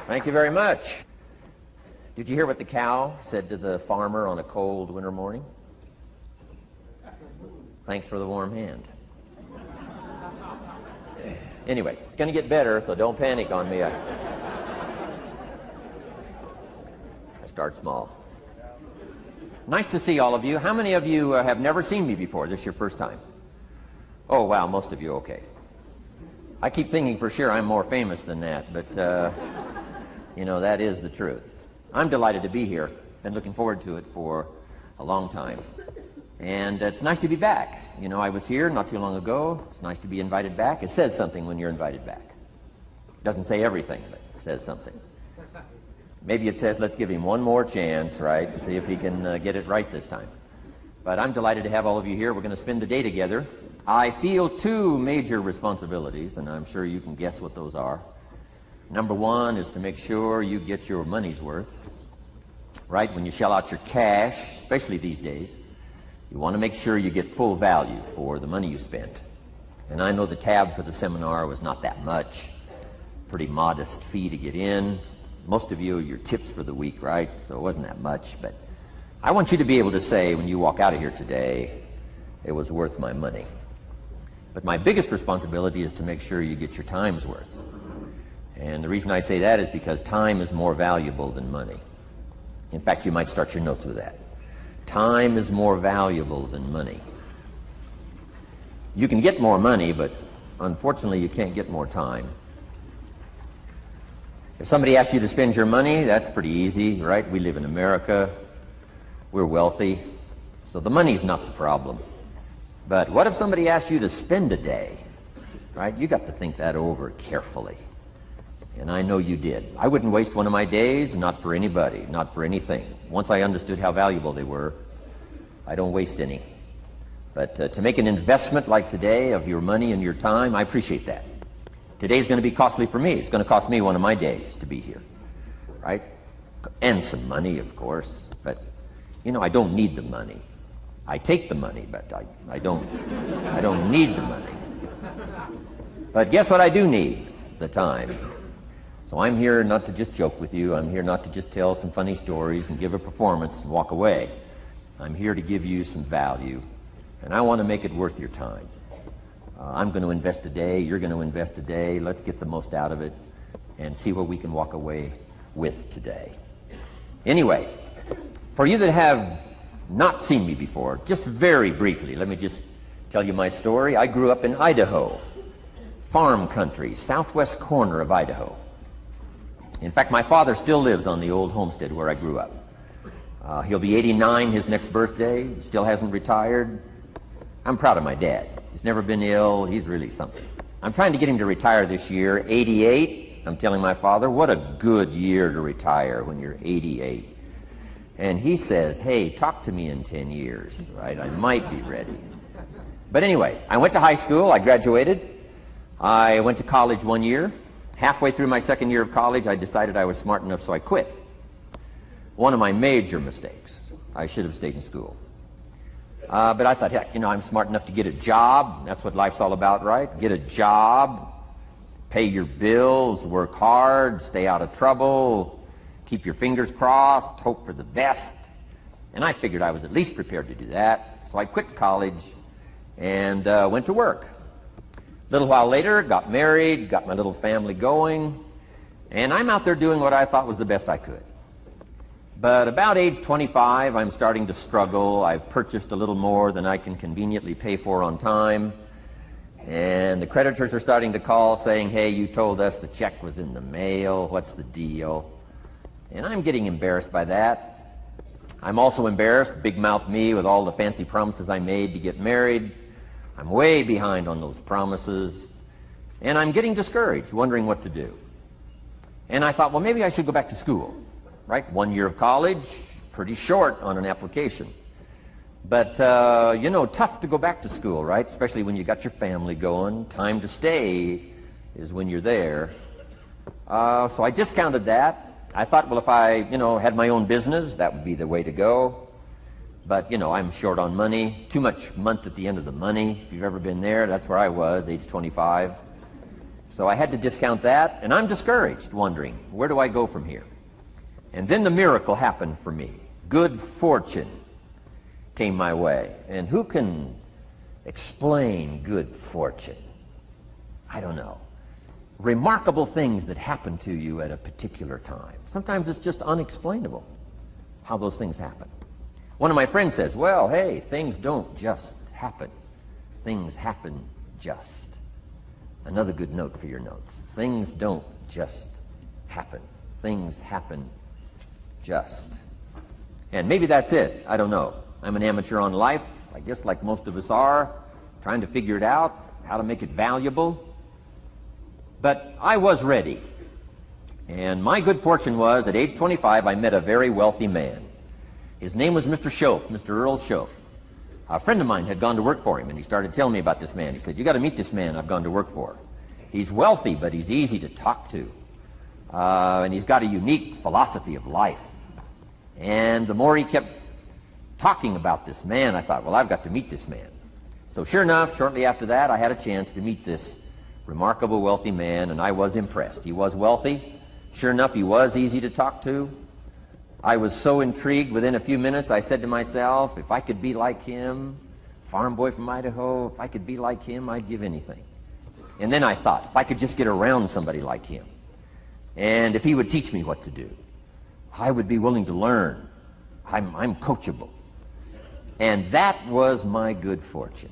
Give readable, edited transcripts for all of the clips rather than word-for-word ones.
Thank you very much. Did you hear what the cow said to the farmer on a cold winter morning? Thanks for the warm hand. Anyway, it's going to get better, so don't panic on me. I start small. Nice to see all of you. How many of you have never seen me before? This is your first time? Oh, wow, most of you, okay. I keep thinking for sure I'm more famous than that, but, that is the truth. I'm delighted to be here. Been looking forward to it for a long time. And it's nice to be back. I was here not too long ago. It's nice to be invited back. It says something when you're invited back. It doesn't say everything, but it says something. Maybe it says, let's give him one more chance, right? See if he can get it right this time. But I'm delighted to have all of you here. We're going to spend the day together. I feel two major responsibilities, and I'm sure you can guess what those are. Number one is to make sure you get your money's worth, right? When you shell out your cash, especially these days, you want to make sure you get full value for the money you spent. And I know the tab for the seminar was not that much. Pretty modest fee to get in. Most of you are your tips for the week, right? So it wasn't that much. But I want you to be able to say when you walk out of here today, it was worth my money. But my biggest responsibility is to make sure you get your time's worth. And the reason I say that is because time is more valuable than money. In fact, you might start your notes with that. Time is more valuable than money. You can get more money, but unfortunately you can't get more time. If somebody asks you to spend your money, that's pretty easy, right? We live in America. We're wealthy. So the money's not the problem. But what if somebody asks you to spend a day, right? You got to think that over carefully. And I know you did. I wouldn't waste one of my days, not for anybody, not for anything. Once I understood how valuable they were, I don't waste any. But to make an investment like today of your money and your time, I appreciate that. Today's going to be costly for me. It's going to cost me one of my days to be here, right? And some money, of course. But, I don't need the money. I take the money, but I don't need the money. But guess what I do need? The time. So I'm here not to just joke with you. I'm here not to just tell some funny stories and give a performance and walk away. I'm here to give you some value, and I want to make it worth your time. I'm going to invest a day. You're going to invest a day. Let's get the most out of it and see what we can walk away with today. Anyway, for you that have not seen me before, just very briefly, let me just tell you my story. I grew up in Idaho, farm country, southwest corner of Idaho. In fact, my father still lives on the old homestead where I grew up. He'll be 89 his next birthday, still hasn't retired. I'm proud of my dad. He's never been ill. He's really something. I'm trying to get him to retire this year, 88. I'm telling my father, what a good year to retire when you're 88. And he says, hey, talk to me in 10 years, right? I might be ready. But anyway, I went to high school. I graduated. I went to college 1 year. Halfway through my second year of college, I decided I was smart enough, so I quit. One of my major mistakes. I should have stayed in school. But I thought, heck, I'm smart enough to get a job. That's what life's all about, right? Get a job, pay your bills, work hard, stay out of trouble, keep your fingers crossed, hope for the best. And I figured I was at least prepared to do that. So I quit college and went to work. A little while later, got married, got my little family going, and I'm out there doing what I thought was the best I could. But about age 25, I'm starting to struggle. I've purchased a little more than I can conveniently pay for on time, and the creditors are starting to call saying, hey, you told us the check was in the mail. What's the deal? And I'm getting embarrassed by that. I'm also embarrassed, big mouth me, with all the fancy promises I made to get married. I'm way behind on those promises, and I'm getting discouraged, wondering what to do. And I thought, well, maybe I should go back to school, right? 1 year of college, pretty short on an application. But, tough to go back to school, right? Especially when you got your family going. Time to stay is when you're there. So I discounted that. I thought, well, if I, had my own business, that would be the way to go. But, I'm short on money, too much month at the end of the money. If you've ever been there, that's where I was, age 25. So I had to discount that, and I'm discouraged, wondering, where do I go from here? And then the miracle happened for me. Good fortune came my way. And who can explain good fortune? I don't know. Remarkable things that happen to you at a particular time. Sometimes it's just unexplainable how those things happen. One of my friends says, well, hey, things don't just happen. Things happen just. Another good note for your notes. Things don't just happen. Things happen just. And maybe that's it. I don't know. I'm an amateur on life, I guess like most of us are, trying to figure it out, how to make it valuable. But I was ready. And my good fortune was, at age 25, I met a very wealthy man. His name was Mr. Schoaf, Mr. Earl Schoaf. A friend of mine had gone to work for him, and he started telling me about this man. He said, you got to meet this man I've gone to work for. He's wealthy, but he's easy to talk to. And he's got a unique philosophy of life. And the more he kept talking about this man, I thought, well, I've got to meet this man. So sure enough, shortly after that, I had a chance to meet this remarkable wealthy man, and I was impressed. He was wealthy. Sure enough, he was easy to talk to. I was so intrigued, within a few minutes, I said to myself, if I could be like him, farm boy from Idaho, if I could be like him, I'd give anything. And then I thought, if I could just get around somebody like him, and if he would teach me what to do, I would be willing to learn. I'm coachable. And that was my good fortune.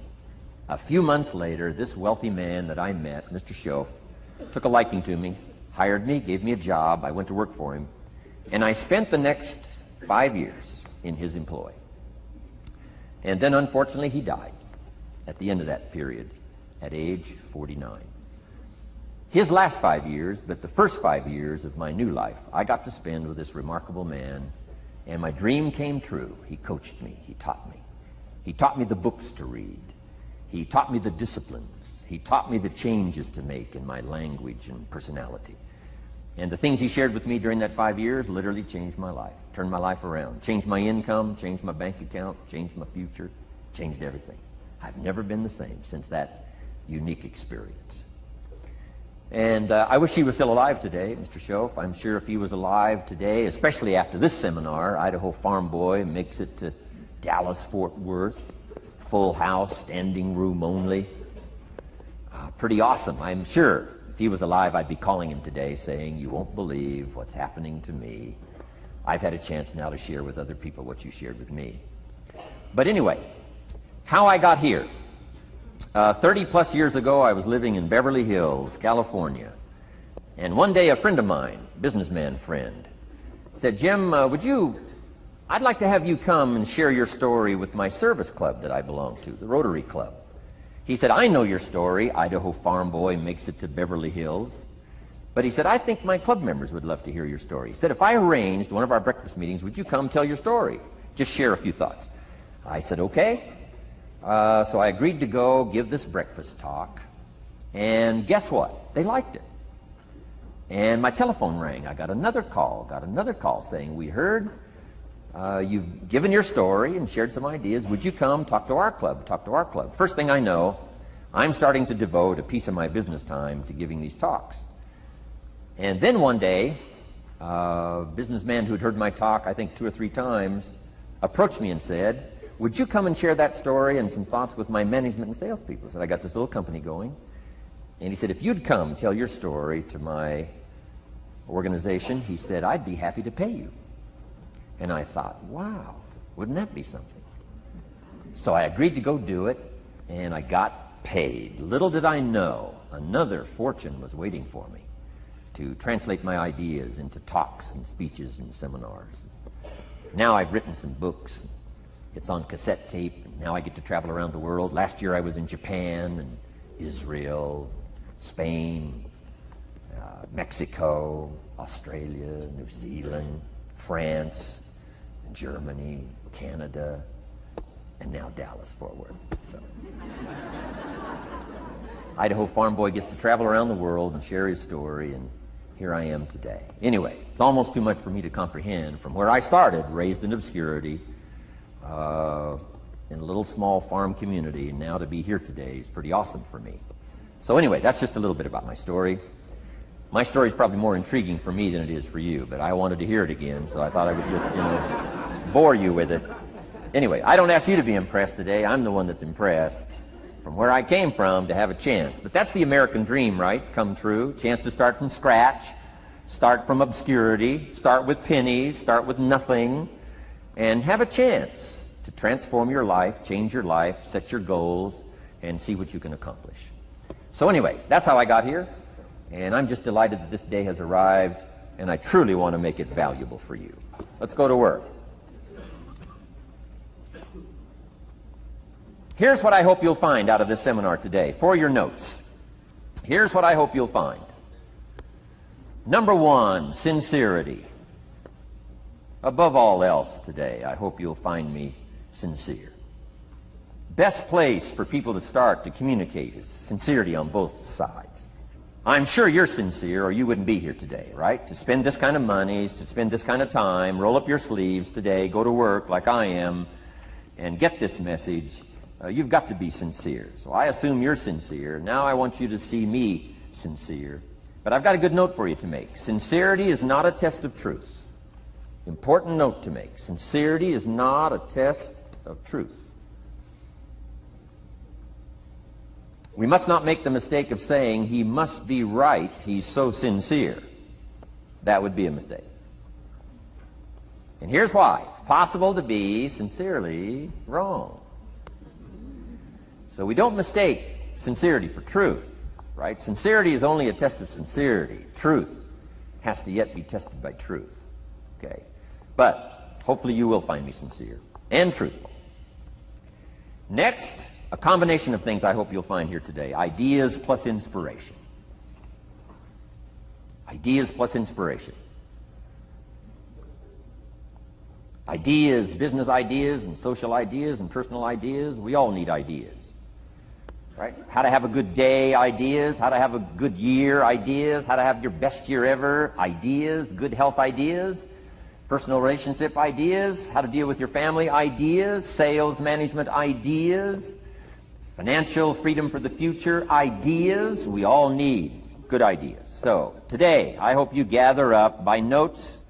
A few months later, this wealthy man that I met, Mr. Schoaf, took a liking to me, hired me, gave me a job. I went to work for him. And I spent the next 5 years in his employ. And then, unfortunately, he died at the end of that period, at age 49. His last 5 years, but the first 5 years of my new life, I got to spend with this remarkable man, and my dream came true. He coached me. He taught me. He taught me the books to read. He taught me the disciplines. He taught me the changes to make in my language and personality. And the things he shared with me during that 5 years literally changed my life, turned my life around, changed my income, changed my bank account, changed my future, changed everything. I've never been the same since that unique experience. And I wish he was still alive today, Mr. Schoaf. I'm sure if he was alive today, especially after this seminar, Idaho Farm Boy makes it to Dallas-Fort Worth, full house, standing room only. Pretty awesome, I'm sure. If he was alive, I'd be calling him today saying, you won't believe what's happening to me. I've had a chance now to share with other people what you shared with me. But anyway, how I got here. 30 plus years ago, I was living in Beverly Hills, California. And one day a friend of mine, businessman friend, said, Jim, I'd like to have you come and share your story with my service club that I belong to, the Rotary Club. He said, I know your story, Idaho Farm Boy makes it to Beverly Hills. But he said, I think my club members would love to hear your story. He said, if I arranged one of our breakfast meetings, would you come tell your story? Just share a few thoughts. I said, okay. So I agreed to go give this breakfast talk. And guess what? They liked it. And my telephone rang. I got another call saying, we heard you've given your story and shared some ideas. Would you come talk to our club? First thing I know, I'm starting to devote a piece of my business time to giving these talks. And then one day, a businessman who'd heard my talk, I think 2 or 3 times, approached me and said, would you come and share that story and some thoughts with my management and salespeople? I said, I got this little company going. And he said, if you'd come tell your story to my organization, he said, I'd be happy to pay you. And I thought, wow, wouldn't that be something? So I agreed to go do it, and I got paid. Little did I know, another fortune was waiting for me to translate my ideas into talks and speeches and seminars. Now I've written some books. It's on cassette tape. And now I get to travel around the world. Last year I was in Japan and Israel, Spain, Mexico, Australia, New Zealand, France, Germany, Canada, and now Dallas-Fort Worth. So. Idaho Farm Boy gets to travel around the world and share his story, and here I am today. Anyway, it's almost too much for me to comprehend from where I started, raised in obscurity, in a little small farm community, and now to be here today is pretty awesome for me. So anyway, that's just a little bit about my story. My story is probably more intriguing for me than it is for you, but I wanted to hear it again, so I thought I would just, bore you with it. Anyway, I don't ask you to be impressed today. I'm the one that's impressed from where I came from to have a chance. But that's the American dream, right? Come true. Chance to start from scratch, start from obscurity, start with pennies, start with nothing, and have a chance to transform your life, change your life, set your goals, and see what you can accomplish. So anyway, that's how I got here, and I'm just delighted that this day has arrived, and I truly want to make it valuable for you. Let's go to work. Here's what I hope you'll find out of this seminar today for your notes. Here's what I hope you'll find. Number one, sincerity. Above all else today, I hope you'll find me sincere. Best place for people to start to communicate is sincerity on both sides. I'm sure you're sincere or you wouldn't be here today, right? To spend this kind of money, to spend this kind of time, roll up your sleeves today, go to work like I am, and get this message. You've got to be sincere. So I assume you're sincere. Now I want you to see me sincere. But I've got a good note for you to make. Sincerity is not a test of truth. Important note to make. Sincerity is not a test of truth. We must not make the mistake of saying he must be right, he's so sincere. That would be a mistake. And here's why. It's possible to be sincerely wrong. So we don't mistake sincerity for truth, right? Sincerity is only a test of sincerity. Truth has to yet be tested by truth, okay? But hopefully you will find me sincere and truthful. Next, a combination of things I hope you'll find here today. Ideas plus inspiration. Ideas plus inspiration. Ideas, business ideas and social ideas and personal ideas, we all need ideas. Right? How to have a good day ideas, how to have a good year ideas, how to have your best year ever ideas, good health ideas, personal relationship ideas, how to deal with your family ideas, sales management ideas, financial freedom for the future ideas. We all need good ideas. So today I hope you gather up by notes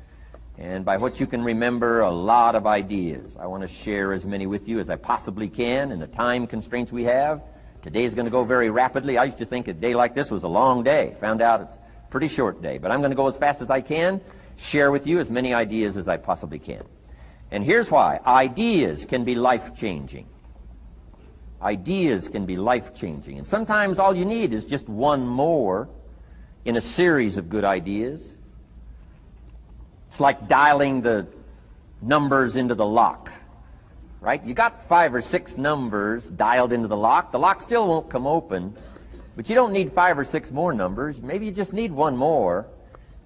and by what you can remember a lot of ideas. I want to share as many with you as I possibly can in the time constraints we have. Today is going to go very rapidly. I used to think a day like this was a long day. Found out it's a pretty short day. But I'm going to go as fast as I can, share with you as many ideas as I possibly can. And here's why. Ideas can be life-changing. Ideas can be life-changing. And sometimes all you need is just one more in a series of good ideas. It's like dialing the numbers into the lock. Right? You got 5 or 6 numbers dialed into the lock. The lock still won't come open, but you don't need 5 or 6 more numbers. Maybe you just need one more,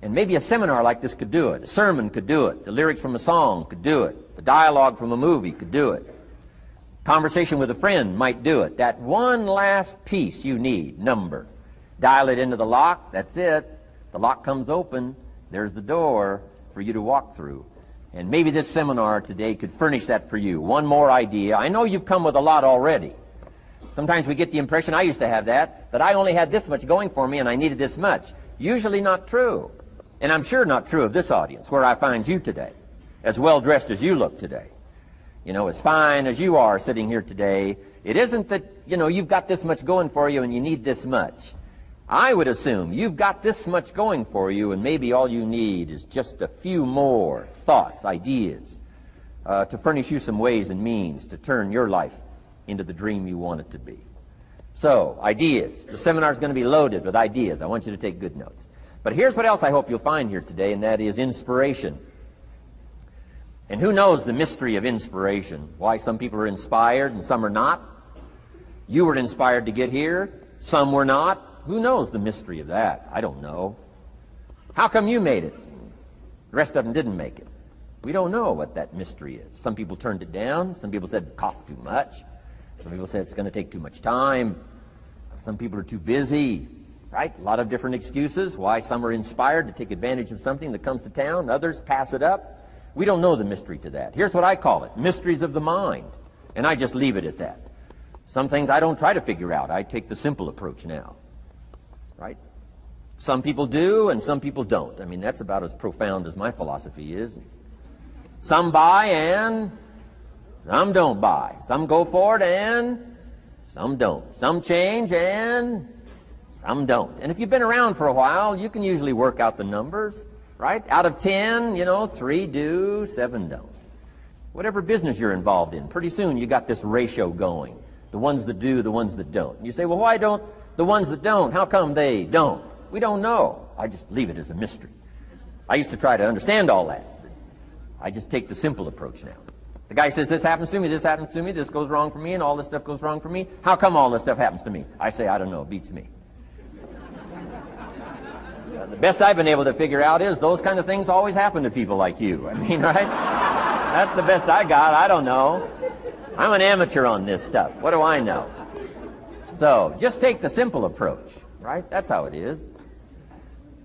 and maybe a seminar like this could do it. A sermon could do it. The lyrics from a song could do it. The dialogue from a movie could do it. Conversation with a friend might do it. That one last piece you need, number. Dial it into the lock. That's it. The lock comes open. There's the door for you to walk through. And maybe this seminar today could furnish that for you. One more idea. I know you've come with a lot already. Sometimes we get the impression, I used to have that I only had this much going for me and I needed this much. Usually not true. And I'm sure not true of this audience, where I find you today, as well-dressed as you look today. As fine as you are sitting here today, it isn't that, you've got this much going for you and you need this much. I would assume you've got this much going for you, and maybe all you need is just a few more thoughts, ideas, to furnish you some ways and means to turn your life into the dream you want it to be. So, ideas. The seminar is going to be loaded with ideas. I want you to take good notes. But here's what else I hope you'll find here today, and that is inspiration. And who knows the mystery of inspiration? Why some people are inspired and some are not? You were inspired to get here. Some were not. Who knows the mystery of that? I don't know. How come you made it? The rest of them didn't make it. We don't know what that mystery is. Some people turned it down. Some people said it cost too much. Some people said it's going to take too much time. Some people are too busy, right? A lot of different excuses why some are inspired to take advantage of something that comes to town. Others pass it up. We don't know the mystery to that. Here's what I call it. Mysteries of the mind. And I just leave it at that. Some things I don't try to figure out. I take the simple approach now. right? Some people do and some people don't. I mean, that's about as profound as my philosophy is. Some buy and some don't buy. Some go for it and some don't. Some change and some don't. And if you've been around for a while, you can usually work out the numbers, right? Out of 10, 3 do, 7 don't. Whatever business you're involved in, pretty soon you got this ratio going. The ones that do, the ones that don't. You say, well, why don't the ones that don't, how come they don't? We don't know. I just leave it as a mystery. I used to try to understand all that. I just take the simple approach now. The guy says, this happens to me, this goes wrong for me, and all this stuff goes wrong for me. How come all this stuff happens to me? I say, I don't know, it beats me. The best I've been able to figure out is those kind of things always happen to people like you. I mean, right? That's the best I got. I don't know. I'm an amateur on this stuff. What do I know? So, just take the simple approach, right? That's how it is.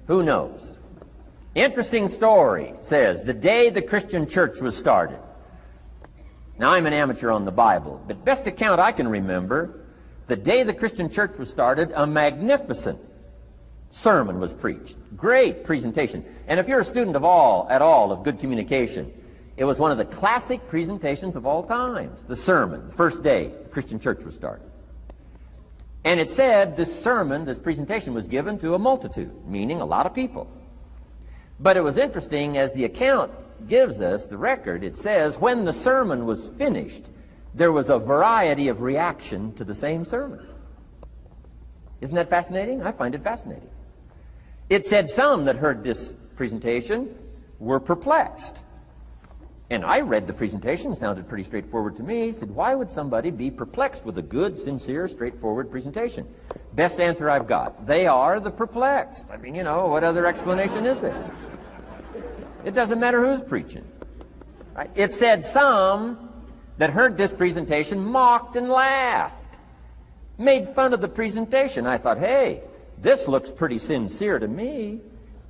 Who knows? Interesting story says, the day the Christian church was started. Now, I'm an amateur on the Bible, but best account I can remember, the day the Christian church was started, a magnificent sermon was preached. Great presentation. And if you're a student at all of good communication, it was one of the classic presentations of all times. The sermon, the first day the Christian church was started. And it said this sermon, this presentation was given to a multitude, meaning a lot of people. But it was interesting, as the account gives us, the record, it says, when the sermon was finished, there was a variety of reaction to the same sermon. Isn't that fascinating? I find it fascinating. It said some that heard this presentation were perplexed. And I read the presentation, sounded pretty straightforward to me. Said, why would somebody be perplexed with a good, sincere, straightforward presentation? Best answer I've got. They are the perplexed. I mean, what other explanation is there? It doesn't matter who's preaching. Right? It said some that heard this presentation mocked and laughed, made fun of the presentation. I thought, hey, this looks pretty sincere to me.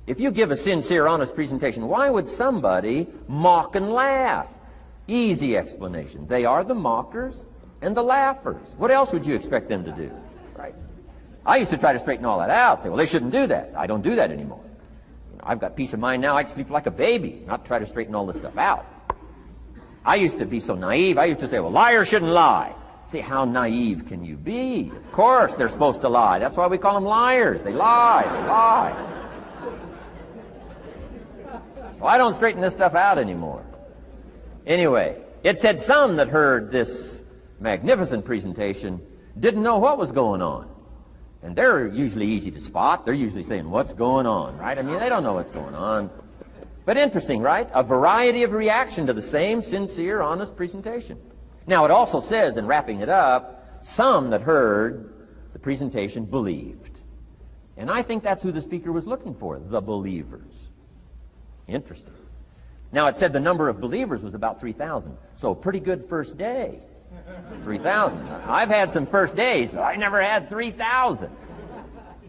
If you give a sincere, honest presentation, why would somebody mock and laugh? Easy explanation. They are the mockers and the laughers. What else would you expect them to do? Right? I used to try to straighten all that out, say, well, they shouldn't do that. I don't do that anymore. I've got peace of mind now. I can sleep like a baby, not try to straighten all this stuff out. I used to be so naive. I used to say, well, liars shouldn't lie. See, how naive can you be? Of course they're supposed to lie. That's why we call them liars. They lie. They lie. So I don't straighten this stuff out anymore. Anyway, it said some that heard this magnificent presentation didn't know what was going on. And they're usually easy to spot. They're usually saying, what's going on, right? I mean, they don't know what's going on. But interesting, right? A variety of reaction to the same sincere, honest presentation. Now, it also says, in wrapping it up, some that heard the presentation believed. And I think that's who the speaker was looking for, the believers. Interesting. Now, it said the number of believers was about 3,000. So, pretty good first day. 3,000. I've had some first days, but I never had 3,000.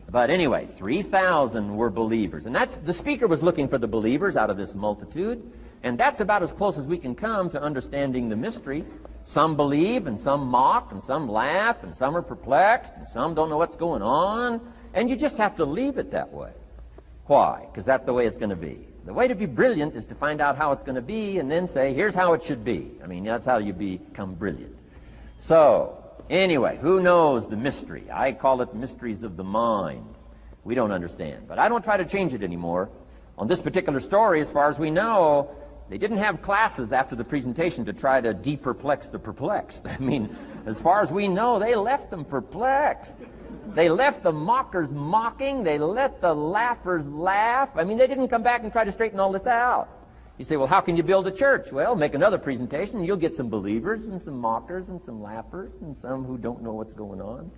But anyway, 3,000 were believers. And the speaker was looking for the believers out of this multitude. And that's about as close as we can come to understanding the mystery. Some believe, and some mock, and some laugh, and some are perplexed, and some don't know what's going on. And you just have to leave it that way. Why? Because that's the way it's going to be. The way to be brilliant is to find out how it's going to be and then say, here's how it should be. I mean, that's how you become brilliant. So, anyway, who knows the mystery? I call it mysteries of the mind. We don't understand. But I don't try to change it anymore. On this particular story, as far as we know, they didn't have classes after the presentation to try to de-perplex the perplexed. I mean, as far as we know, they left them perplexed. They left the mockers mocking. They let the laughers laugh. I mean, they didn't come back and try to straighten all this out. You say, well, how can you build a church? Well, make another presentation, and you'll get some believers and some mockers and some laughers and some who don't know what's going on.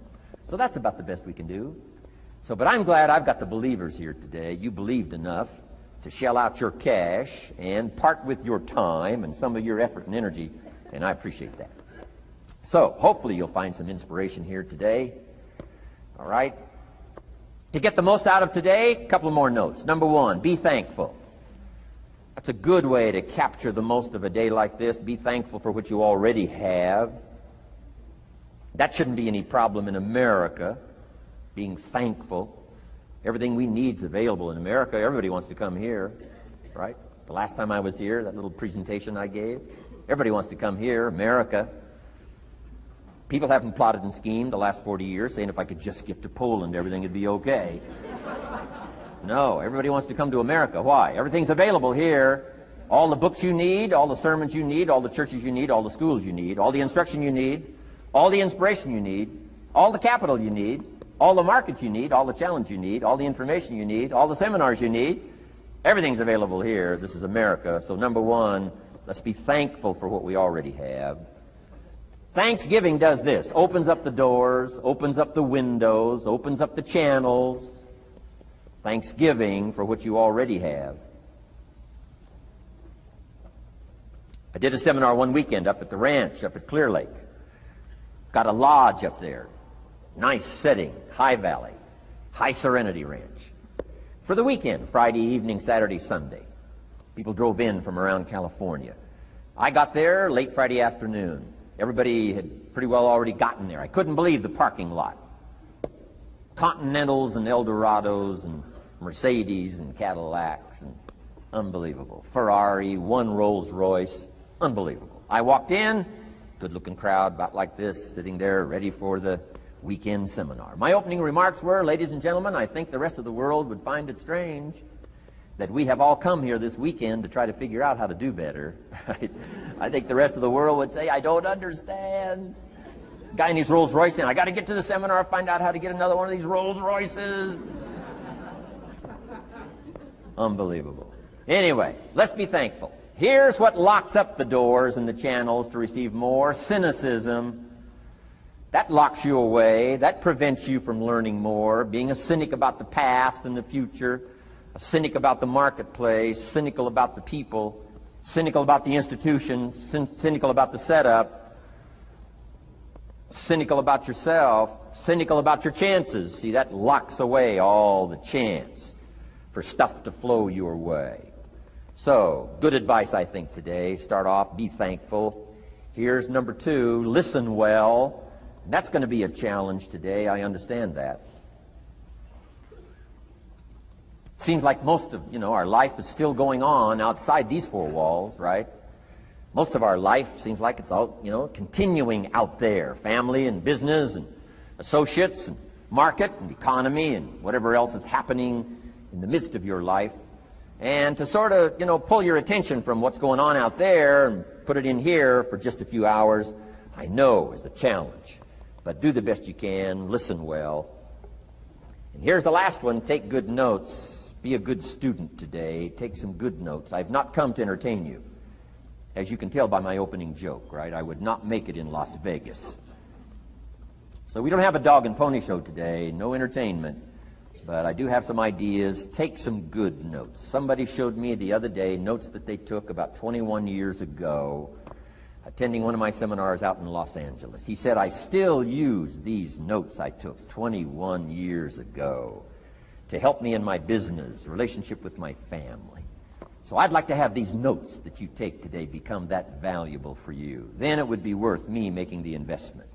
So that's about the best we can do. So, but I'm glad I've got the believers here today. You believed enough to shell out your cash and part with your time and some of your effort and energy, and I appreciate that. So, hopefully you'll find some inspiration here today. All right? To get the most out of today, a couple more notes. Number one, be thankful. That's a good way to capture the most of a day like this. Be thankful for what you already have. That shouldn't be any problem in America, being thankful. Everything we need is available in America. Everybody wants to come here, right? The last time I was here, that little presentation I gave, everybody wants to come here, America. People haven't plotted and schemed the last 40 years saying if I could just get to Poland, everything would be okay. No, everybody wants to come to America. Why? Everything's available here. All the books you need, all the sermons you need, all the churches you need, all the schools you need, all the instruction you need, all the inspiration you need, all the capital you need, all the markets you need, all the challenge you need, all the information you need, all the seminars you need. Everything's available here. This is America. So number one, let's be thankful for what we already have. Thanksgiving does this. Opens up the doors, opens up the windows, opens up the channels. Thanksgiving for what you already have. I did a seminar one weekend up at the ranch, up at Clear Lake. Got a lodge up there. Nice setting, high valley, high serenity ranch. For the weekend, Friday evening, Saturday, Sunday. People drove in from around California. I got there late Friday afternoon. Everybody had pretty well already gotten there. I couldn't believe the parking lot. Continentals and Eldorados and Mercedes and Cadillacs and unbelievable. Ferrari, one Rolls Royce, unbelievable. I walked in, good-looking crowd about like this, sitting there ready for the weekend seminar. My opening remarks were, ladies and gentlemen, I think the rest of the world would find it strange that we have all come here this weekend to try to figure out how to do better. Right? I think the rest of the world would say, I don't understand. Guy in his Rolls Royce saying, I got to get to the seminar, find out how to get another one of these Rolls Royces. Unbelievable. Anyway, let's be thankful. Here's what locks up the doors and the channels to receive more: cynicism. That locks you away. That prevents you from learning more. Being a cynic about the past and the future, a cynic about the marketplace, cynical about the people, cynical about the institutions, cynical about the setup, cynical about yourself, cynical about your chances. See, that locks away all the chance for stuff to flow your way. So, good advice, I think, today. Start off, be thankful. Here's number two, listen well. That's going to be a challenge today. I understand that. Seems like most of, our life is still going on outside these four walls, right? Most of our life seems like it's all, continuing out there. Family and business and associates and market and economy and whatever else is happening in the midst of your life. And to sort of, pull your attention from what's going on out there and put it in here for just a few hours, I know is a challenge. But do the best you can, listen well. And here's the last one, take good notes. Be a good student today. Take some good notes. I've not come to entertain you. As you can tell by my opening joke, right? I would not make it in Las Vegas. So we don't have a dog and pony show today, no entertainment. But I do have some ideas. Take some good notes. Somebody showed me the other day notes that they took about 21 years ago, attending one of my seminars out in Los Angeles. He said, I still use these notes I took 21 years ago to help me in my business, relationship with my family. So I'd like to have these notes that you take today become that valuable for you. Then it would be worth me making the investment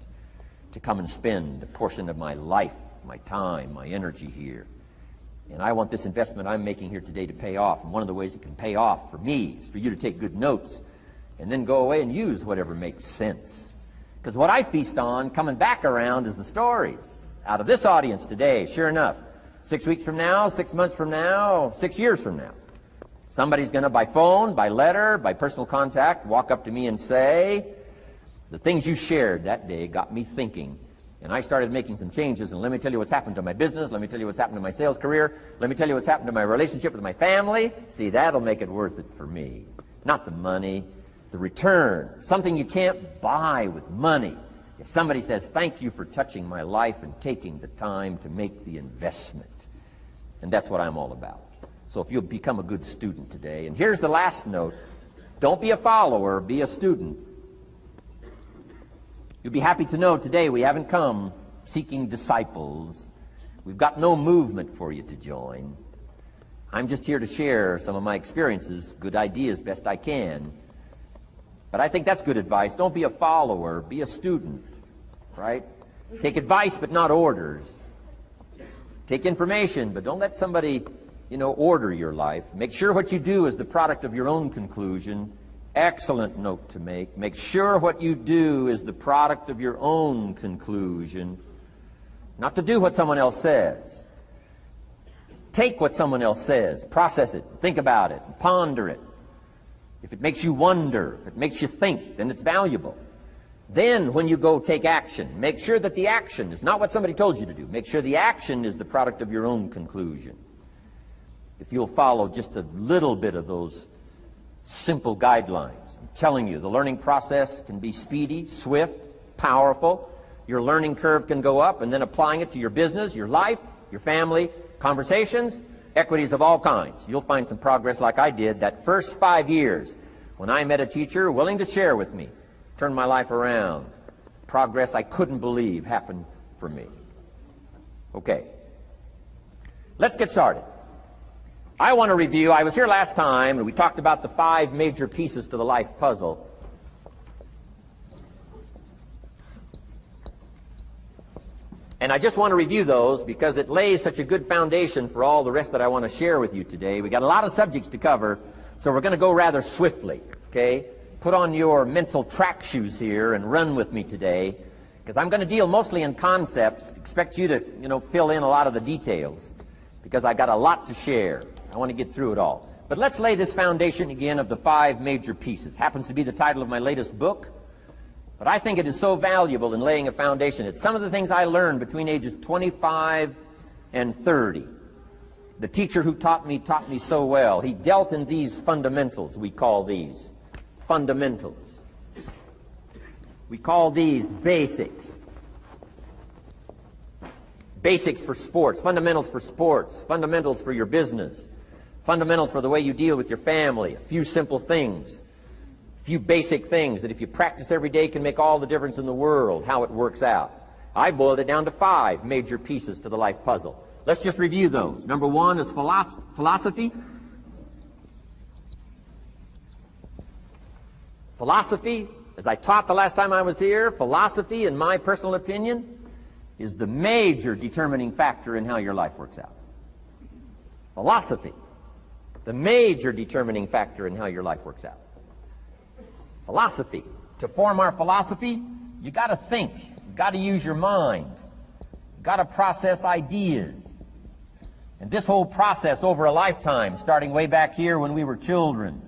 to come and spend a portion of my life, my time, my energy here. And I want this investment I'm making here today to pay off. And one of the ways it can pay off for me is for you to take good notes and then go away and use whatever makes sense. Because what I feast on coming back around is the stories out of this audience today. Sure enough, 6 weeks from now, 6 months from now, 6 years from now, somebody's going to, by phone, by letter, by personal contact, walk up to me and say, the things you shared that day got me thinking. And I started making some changes, and let me tell you what's happened to my business. Let me tell you what's happened to my sales career. Let me tell you what's happened to my relationship with my family. See, that'll make it worth it for me. Not the money, the return. Something you can't buy with money. If somebody says, thank you for touching my life and taking the time to make the investment. And that's what I'm all about. So if you'll become a good student today. And here's the last note. Don't be a follower, be a student. You'll be happy to know today we haven't come seeking disciples. We've got no movement for you to join. I'm just here to share some of my experiences, good ideas, best I can. But I think that's good advice. Don't be a follower, be a student, right? Take advice but not orders. Take information, but don't let somebody, order your life. Make sure what you do is the product of your own conclusion. Excellent note to make. Make sure what you do is the product of your own conclusion. Not to do what someone else says. Take what someone else says, process it, think about it, ponder it. If it makes you wonder, if it makes you think, then it's valuable. Then when you go take action, make sure that the action is not what somebody told you to do. Make sure the action is the product of your own conclusion. If you'll follow just a little bit of those simple guidelines, I'm telling you, the learning process can be speedy, swift, powerful. Your learning curve can go up, and then applying it to your business, your life, your family, conversations, equities of all kinds. You'll find some progress like I did that first 5 years when I met a teacher willing to share with me, turn my life around. Progress I couldn't believe happened for me. Okay, let's get started. I want to review, I was here last time and we talked about the 5 major pieces to the life puzzle. And I just want to review those because it lays such a good foundation for all the rest that I want to share with you today. We got a lot of subjects to cover, so we're going to go rather swiftly, okay? Put on your mental track shoes here and run with me today, because I'm going to deal mostly in concepts. Expect you to, fill in a lot of the details, because I got a lot to share. I want to get through it all. But let's lay this foundation again of the 5 major pieces. Happens to be the title of my latest book. But I think it is so valuable in laying a foundation. It's some of the things I learned between ages 25 and 30. The teacher who taught me so well. He dealt in these fundamentals, we call these. Fundamentals. We call these basics. Basics for sports, fundamentals for sports, fundamentals for your business, fundamentals for the way you deal with your family, a few simple things. Few basic things that if you practice every day can make all the difference in the world, how it works out. I boiled it down to 5 major pieces to the life puzzle. Let's just review those. Number 1 is philosophy. Philosophy, as I taught the last time I was here, philosophy, in my personal opinion, is the major determining factor in how your life works out. Philosophy, the major determining factor in how your life works out. Philosophy. To form our philosophy, you got to think. You got to use your mind. You got to process ideas. And this whole process over a lifetime, starting way back here when we were children,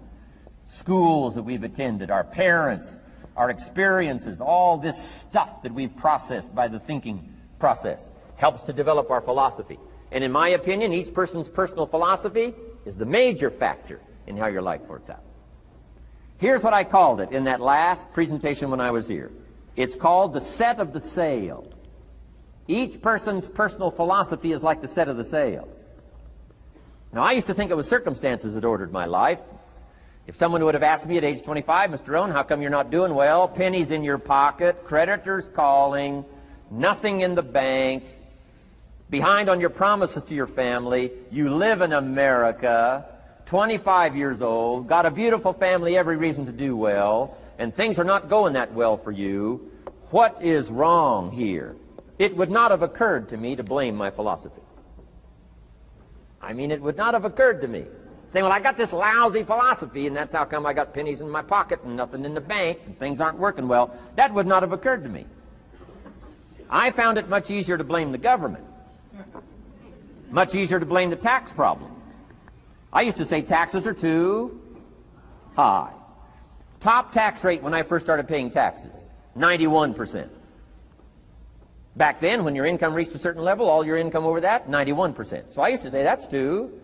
schools that we've attended, our parents, our experiences, all this stuff that we've processed by the thinking process helps to develop our philosophy. And in my opinion, each person's personal philosophy is the major factor in how your life works out. Here's what I called it in that last presentation when I was here. It's called the set of the sail. Each person's personal philosophy is like the set of the sail. Now, I used to think it was circumstances that ordered my life. If someone would have asked me at age 25, Mr. Rohn, how come you're not doing well? Pennies in your pocket, creditors calling, nothing in the bank, behind on your promises to your family, you live in America, 25 years old, got a beautiful family, every reason to do well, and things are not going that well for you. What is wrong here? It would not have occurred to me to blame my philosophy. I mean, it would not have occurred to me. Saying, well, I got this lousy philosophy, and that's how come I got pennies in my pocket and nothing in the bank, and things aren't working well. That would not have occurred to me. I found it much easier to blame the government. Much easier to blame the tax problem. I used to say taxes are too high. Top tax rate when I first started paying taxes, 91%. Back then, when your income reached a certain level, all your income over that, 91%. So I used to say that's too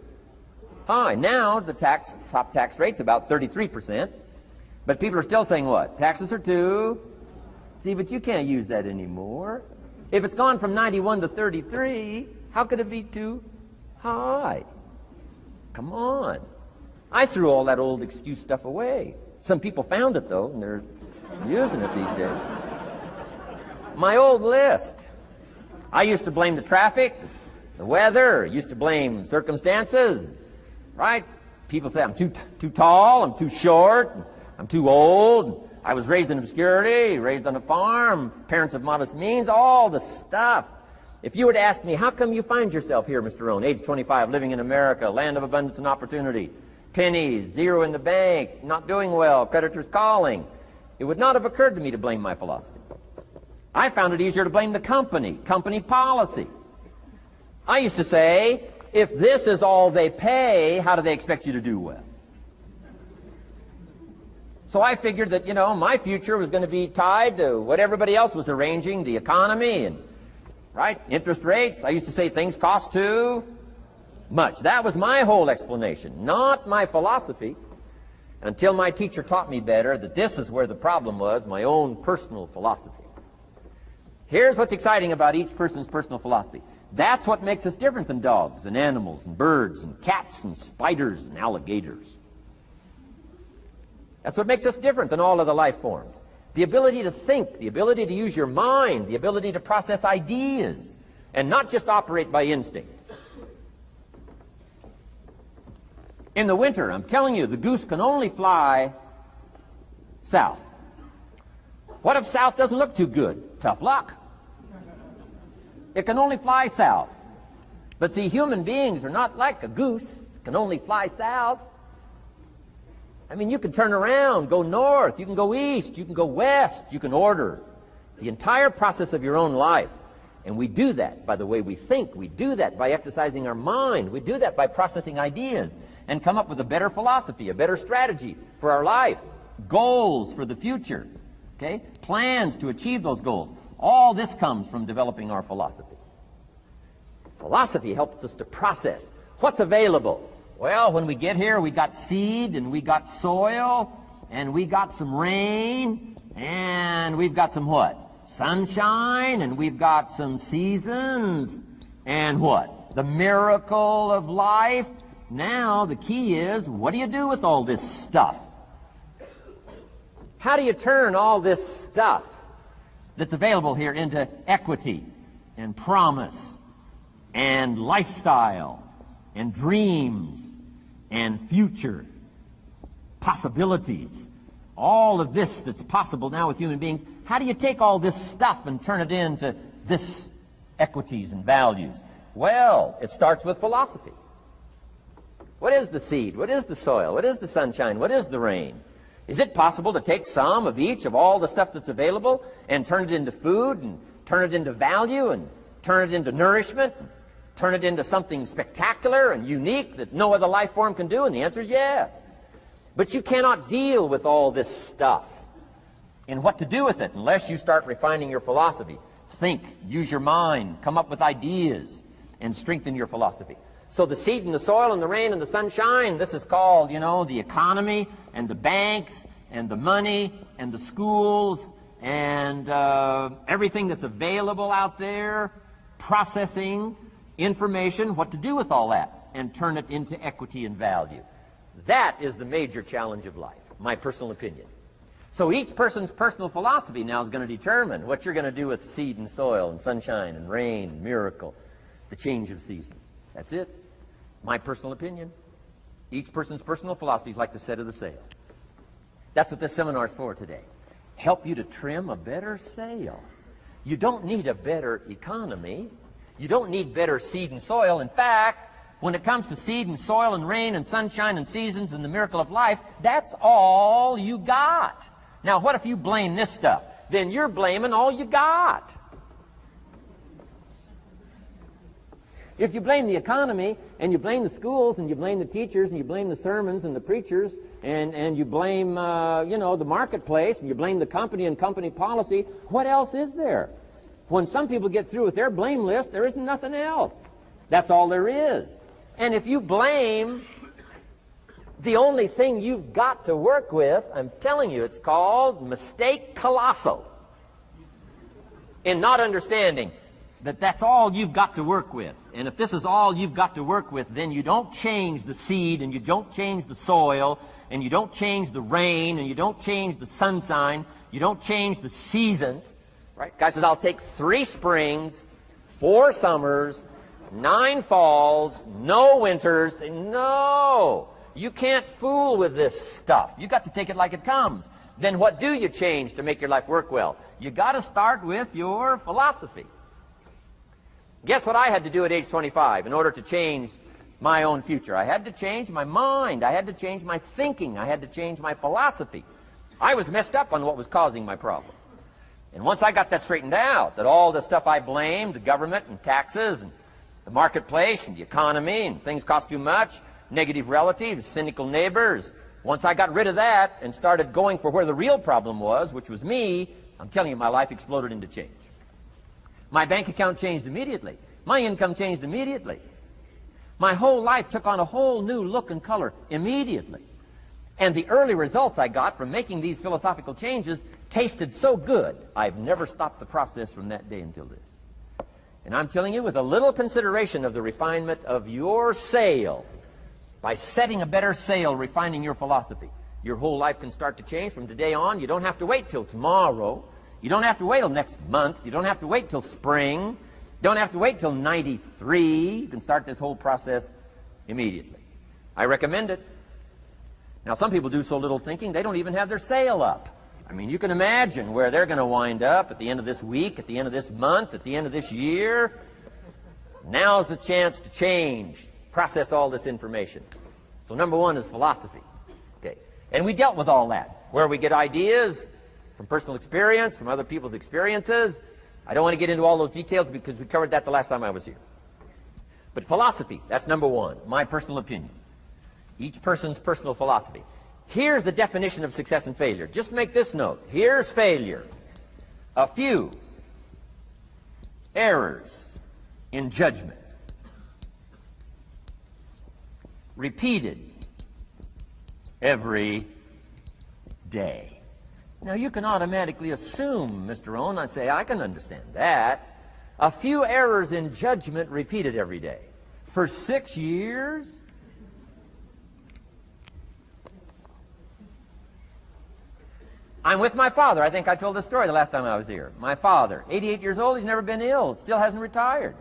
high. Now, the top tax rate's about 33%. But people are still saying what? Taxes are too. See, but you can't use that anymore. If it's gone from 91 to 33, how could it be too high? Come on. I threw all that old excuse stuff away. Some people found it, though, and they're using it these days. My old list. I used to blame the traffic, the weather, used to blame circumstances, right? People say I'm too tall, I'm too short, I'm too old, I was raised in obscurity, raised on a farm, parents of modest means, all the stuff. If you were to ask me, how come you find yourself here, Mr. Rohn, age 25, living in America, land of abundance and opportunity, pennies, zero in the bank, not doing well, creditors calling, it would not have occurred to me to blame my philosophy. I found it easier to blame the company policy. I used to say, if this is all they pay, how do they expect you to do well? So I figured that, my future was going to be tied to what everybody else was arranging, the economy and, interest rates. I used to say things cost too much. That was my whole explanation, not my philosophy, until my teacher taught me better that this is where the problem was, my own personal philosophy. Here's what's exciting about each person's personal philosophy. That's what makes us different than dogs and animals and birds and cats and spiders and alligators. That's what makes us different than all other life forms. The ability to think, the ability to use your mind, the ability to process ideas, and not just operate by instinct. In the winter, I'm telling you, the goose can only fly south. What if south doesn't look too good? Tough luck. It can only fly south. But see, human beings are not like a goose, can only fly south. I mean, you can turn around, go north, you can go east, you can go west, you can order the entire process of your own life. And we do that by the way we think. We do that by exercising our mind. We do that by processing ideas and come up with a better philosophy, a better strategy for our life, goals for the future, okay? Plans to achieve those goals. All this comes from developing our philosophy. Philosophy helps us to process what's available. Well, when we get here, we got seed, and we got soil, and we got some rain, and we've got some what? Sunshine, and we've got some seasons, and what? The miracle of life. Now, the key is, what do you do with all this stuff? How do you turn all this stuff that's available here into equity and promise and lifestyle and dreams and future possibilities? All of this that's possible now with human beings, how do you take all this stuff and turn it into this equities and values? Well, it starts with philosophy. What is the seed? What is the soil? What is the sunshine? What is the rain? Is it possible to take some of each of all the stuff that's available and turn it into food and turn it into value and turn it into nourishment, and turn it into something spectacular and unique that no other life form can do? And the answer is yes. But you cannot deal with all this stuff and what to do with it unless you start refining your philosophy. Think, use your mind, come up with ideas, and strengthen your philosophy. So the seed and the soil and the rain and the sunshine, this is called, the economy and the banks and the money and the schools and everything that's available out there, processing information, what to do with all that, and turn it into equity and value. That is the major challenge of life, my personal opinion. So each person's personal philosophy now is going to determine what you're going to do with seed and soil and sunshine and rain and miracle, the change of seasons. That's it. My personal opinion. Each person's personal philosophy is like the set of the sail. That's what this seminar is for today. Help you to trim a better sail. You don't need a better economy. You don't need better seed and soil. In fact, when it comes to seed and soil and rain and sunshine and seasons and the miracle of life, that's all you got. Now, what if you blame this stuff? Then you're blaming all you got. If you blame the economy, and you blame the schools, and you blame the teachers, and you blame the sermons and the preachers, and you blame, the marketplace, and you blame the company and company policy, what else is there? When some people get through with their blame list, there isn't nothing else. That's all there is. And if you blame the only thing you've got to work with, I'm telling you, it's called mistake colossal. In not understanding that that's all you've got to work with. And if this is all you've got to work with, then you don't change the seed, and you don't change the soil, and you don't change the rain, and you don't change the sunshine, you don't change the seasons. Right? Guy says, I'll take 3 springs, 4 summers, 9 falls, no winters. No! You can't fool with this stuff. You got to take it like it comes. Then what do you change to make your life work well? You got to start with your philosophy. Guess what I had to do at age 25 in order to change my own future? I had to change my mind. I had to change my thinking. I had to change my philosophy. I was messed up on what was causing my problem. And once I got that straightened out, that all the stuff I blamed, the government and taxes and the marketplace and the economy and things cost too much, negative relatives, cynical neighbors, once I got rid of that and started going for where the real problem was, which was me, I'm telling you, my life exploded into change. My bank account changed immediately. My income changed immediately. My whole life took on a whole new look and color immediately. And the early results I got from making these philosophical changes tasted so good, I've never stopped the process from that day until this. And I'm telling you, with a little consideration of the refinement of your sail, by setting a better sail, refining your philosophy, your whole life can start to change from today on. You don't have to wait till tomorrow. You don't have to wait till next month. You don't have to wait till spring. You don't have to wait till 93. You can start this whole process immediately. I recommend it. Now, some people do so little thinking, they don't even have their sail up. I mean, you can imagine where they're going to wind up at the end of this week, at the end of this month, at the end of this year. Now's the chance to change, process all this information. So number one is philosophy. Okay. And we dealt with all that, where we get ideas from personal experience, from other people's experiences. I don't want to get into all those details because we covered that the last time I was here. But philosophy, that's number one, my personal opinion. Each person's personal philosophy. Here's the definition of success and failure. Just make this note. Here's failure. A few errors in judgment, repeated every day. Now, you can automatically assume, Mr. Rohn, I say, I can understand that. A few errors in judgment repeated every day. For 6 years? I'm with my father. I think I told this story the last time I was here. My father, 88 years old, he's never been ill, still hasn't retired.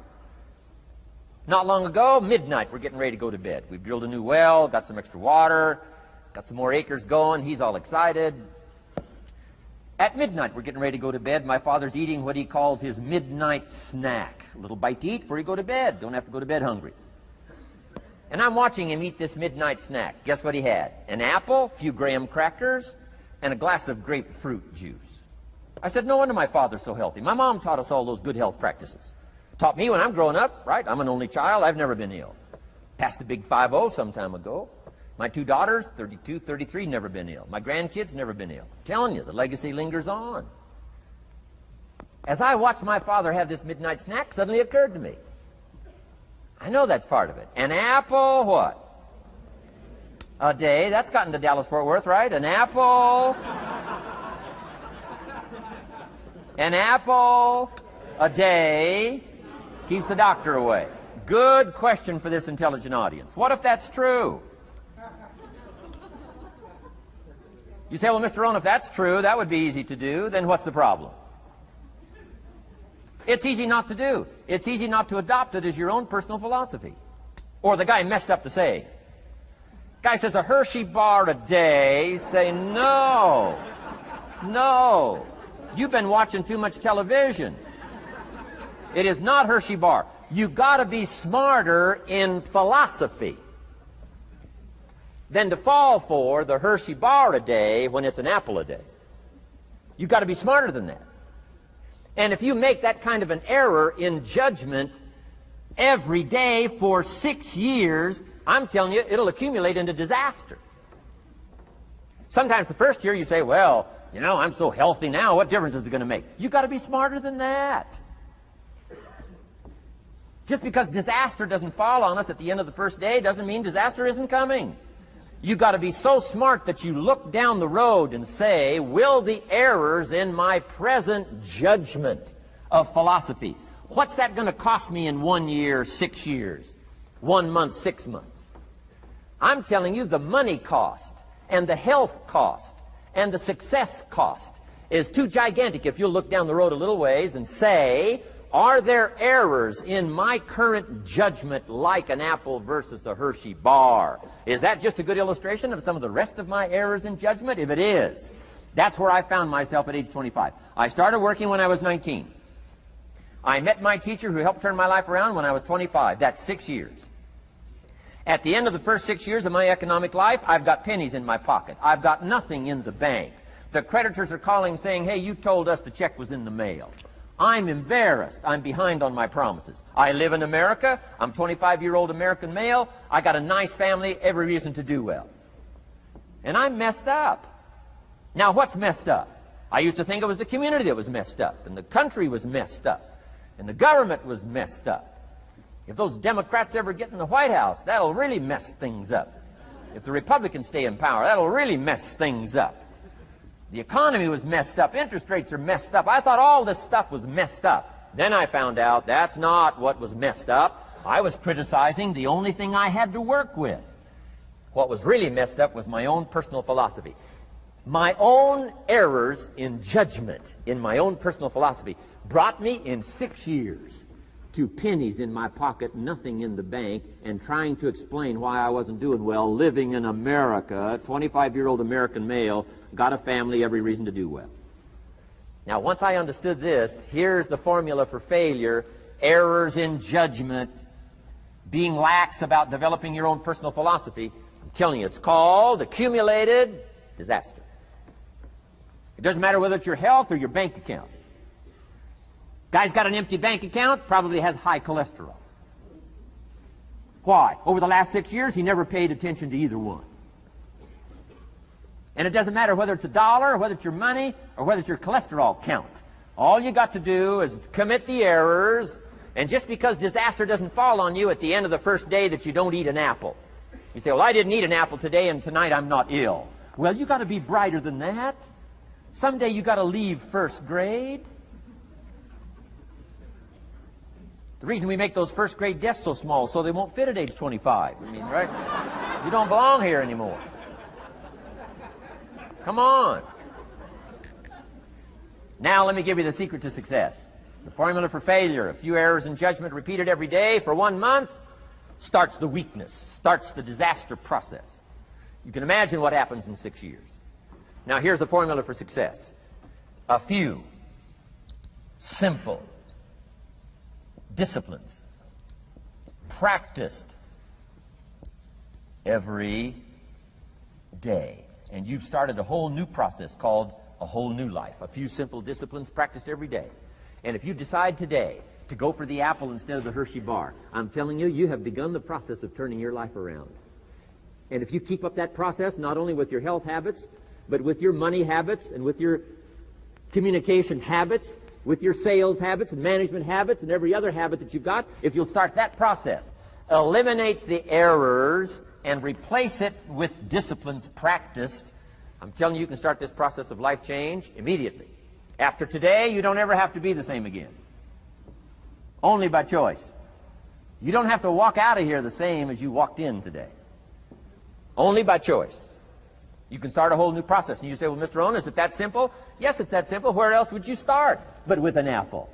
Not long ago, midnight, we're getting ready to go to bed. We've drilled a new well, got some extra water, got some more acres going. He's all excited. At midnight, we're getting ready to go to bed. My father's eating what he calls his midnight snack. A little bite to eat before you go to bed. Don't have to go to bed hungry. And I'm watching him eat this midnight snack. Guess what he had? An apple, a few graham crackers, and a glass of grapefruit juice. I said, no wonder my father's so healthy. My mom taught us all those good health practices. Taught me when I'm growing up, right? I'm an only child. I've never been ill. Passed the big 5-0 some time ago. My 2 daughters, 32, 33, never been ill. My grandkids, never been ill. I'm telling you, the legacy lingers on. As I watched my father have this midnight snack, suddenly occurred to me. I know that's part of it. An apple, what? A day. That's gotten to Dallas-Fort Worth, right? An apple. An apple a day keeps the doctor away. Good question for this intelligent audience. What if that's true? You say, well, Mr. Rohn, if that's true, that would be easy to do. Then what's the problem? It's easy not to do. It's easy not to adopt it as your own personal philosophy. Or the guy messed up the saying. Guy says a Hershey bar a day. You say, no. No. You've been watching too much television. It is not Hershey bar. You've got to be smarter in philosophy than to fall for the Hershey bar a day when it's an apple a day. You've got to be smarter than that. And if you make that kind of an error in judgment every day for 6 years, I'm telling you, it'll accumulate into disaster. Sometimes the first year you say, well, you know, I'm so healthy now, what difference is it going to make? You've got to be smarter than that. Just because disaster doesn't fall on us at the end of the first day doesn't mean disaster isn't coming. You've got to be so smart that you look down the road and say, will the errors in my present judgment of philosophy, what's that going to cost me in 1 year, 6 years, 1 month, 6 months? I'm telling you, the money cost and the health cost and the success cost is too gigantic if you'll look down the road a little ways and say, are there errors in my current judgment like an apple versus a Hershey bar? Is that just a good illustration of some of the rest of my errors in judgment? If it is, that's where I found myself at age 25. I started working when I was 19. I met my teacher who helped turn my life around when I was 25. That's 6 years. At the end of the first 6 years of my economic life, I've got pennies in my pocket. I've got nothing in the bank. The creditors are calling saying, hey, you told us the check was in the mail. I'm embarrassed. I'm behind on my promises. I live in America. I'm a 25-year-old American male. I got a nice family, every reason to do well. And I'm messed up. Now, what's messed up? I used to think it was the community that was messed up, and the country was messed up, and the government was messed up. If those Democrats ever get in the White House, that'll really mess things up. If the Republicans stay in power, that'll really mess things up. The economy was messed up. Interest rates are messed up. I thought all this stuff was messed up. Then I found out that's not what was messed up. I was criticizing the only thing I had to work with. What was really messed up was my own personal philosophy. My own errors in judgment in my own personal philosophy brought me in 6 years to pennies in my pocket, nothing in the bank, and trying to explain why I wasn't doing well, living in America, 25-year-old American male, got a family, every reason to do well. Now, once I understood this, here's the formula for failure: errors in judgment, being lax about developing your own personal philosophy. I'm telling you, it's called accumulated disaster. It doesn't matter whether it's your health or your bank account. Guy's got an empty bank account, probably has high cholesterol. Why? Over the last 6 years, he never paid attention to either one. And it doesn't matter whether it's a dollar, or whether it's your money, or whether it's your cholesterol count. All you got to do is commit the errors, and just because disaster doesn't fall on you at the end of the first day that you don't eat an apple. You say, well, I didn't eat an apple today, and tonight I'm not ill. Well, you got to be brighter than that. Someday you got to leave first grade. The reason we make those first grade desks so small so they won't fit at age 25. I mean, right? You don't belong here anymore. Come on. Now let me give you the secret to success. The formula for failure: a few errors in judgment repeated every day for 1 month starts the weakness, starts the disaster process. You can imagine what happens in 6 years. Now here's the formula for success: a few simple disciplines practiced every day. And you've started a whole new process called a whole new life. A few simple disciplines practiced every day. And if you decide today to go for the apple instead of the Hershey bar, I'm telling you, you have begun the process of turning your life around. And if you keep up that process, not only with your health habits, but with your money habits and with your communication habits, with your sales habits and management habits and every other habit that you've got, if you'll start that process, eliminate the errors and replace it with disciplines practiced, I'm telling you, you can start this process of life change immediately. After today, you don't ever have to be the same again. Only by choice. You don't have to walk out of here the same as you walked in today. Only by choice. You can start a whole new process. And you say, well, Mr. Rohn, is it that simple? Yes, it's that simple. Where else would you start but with an apple?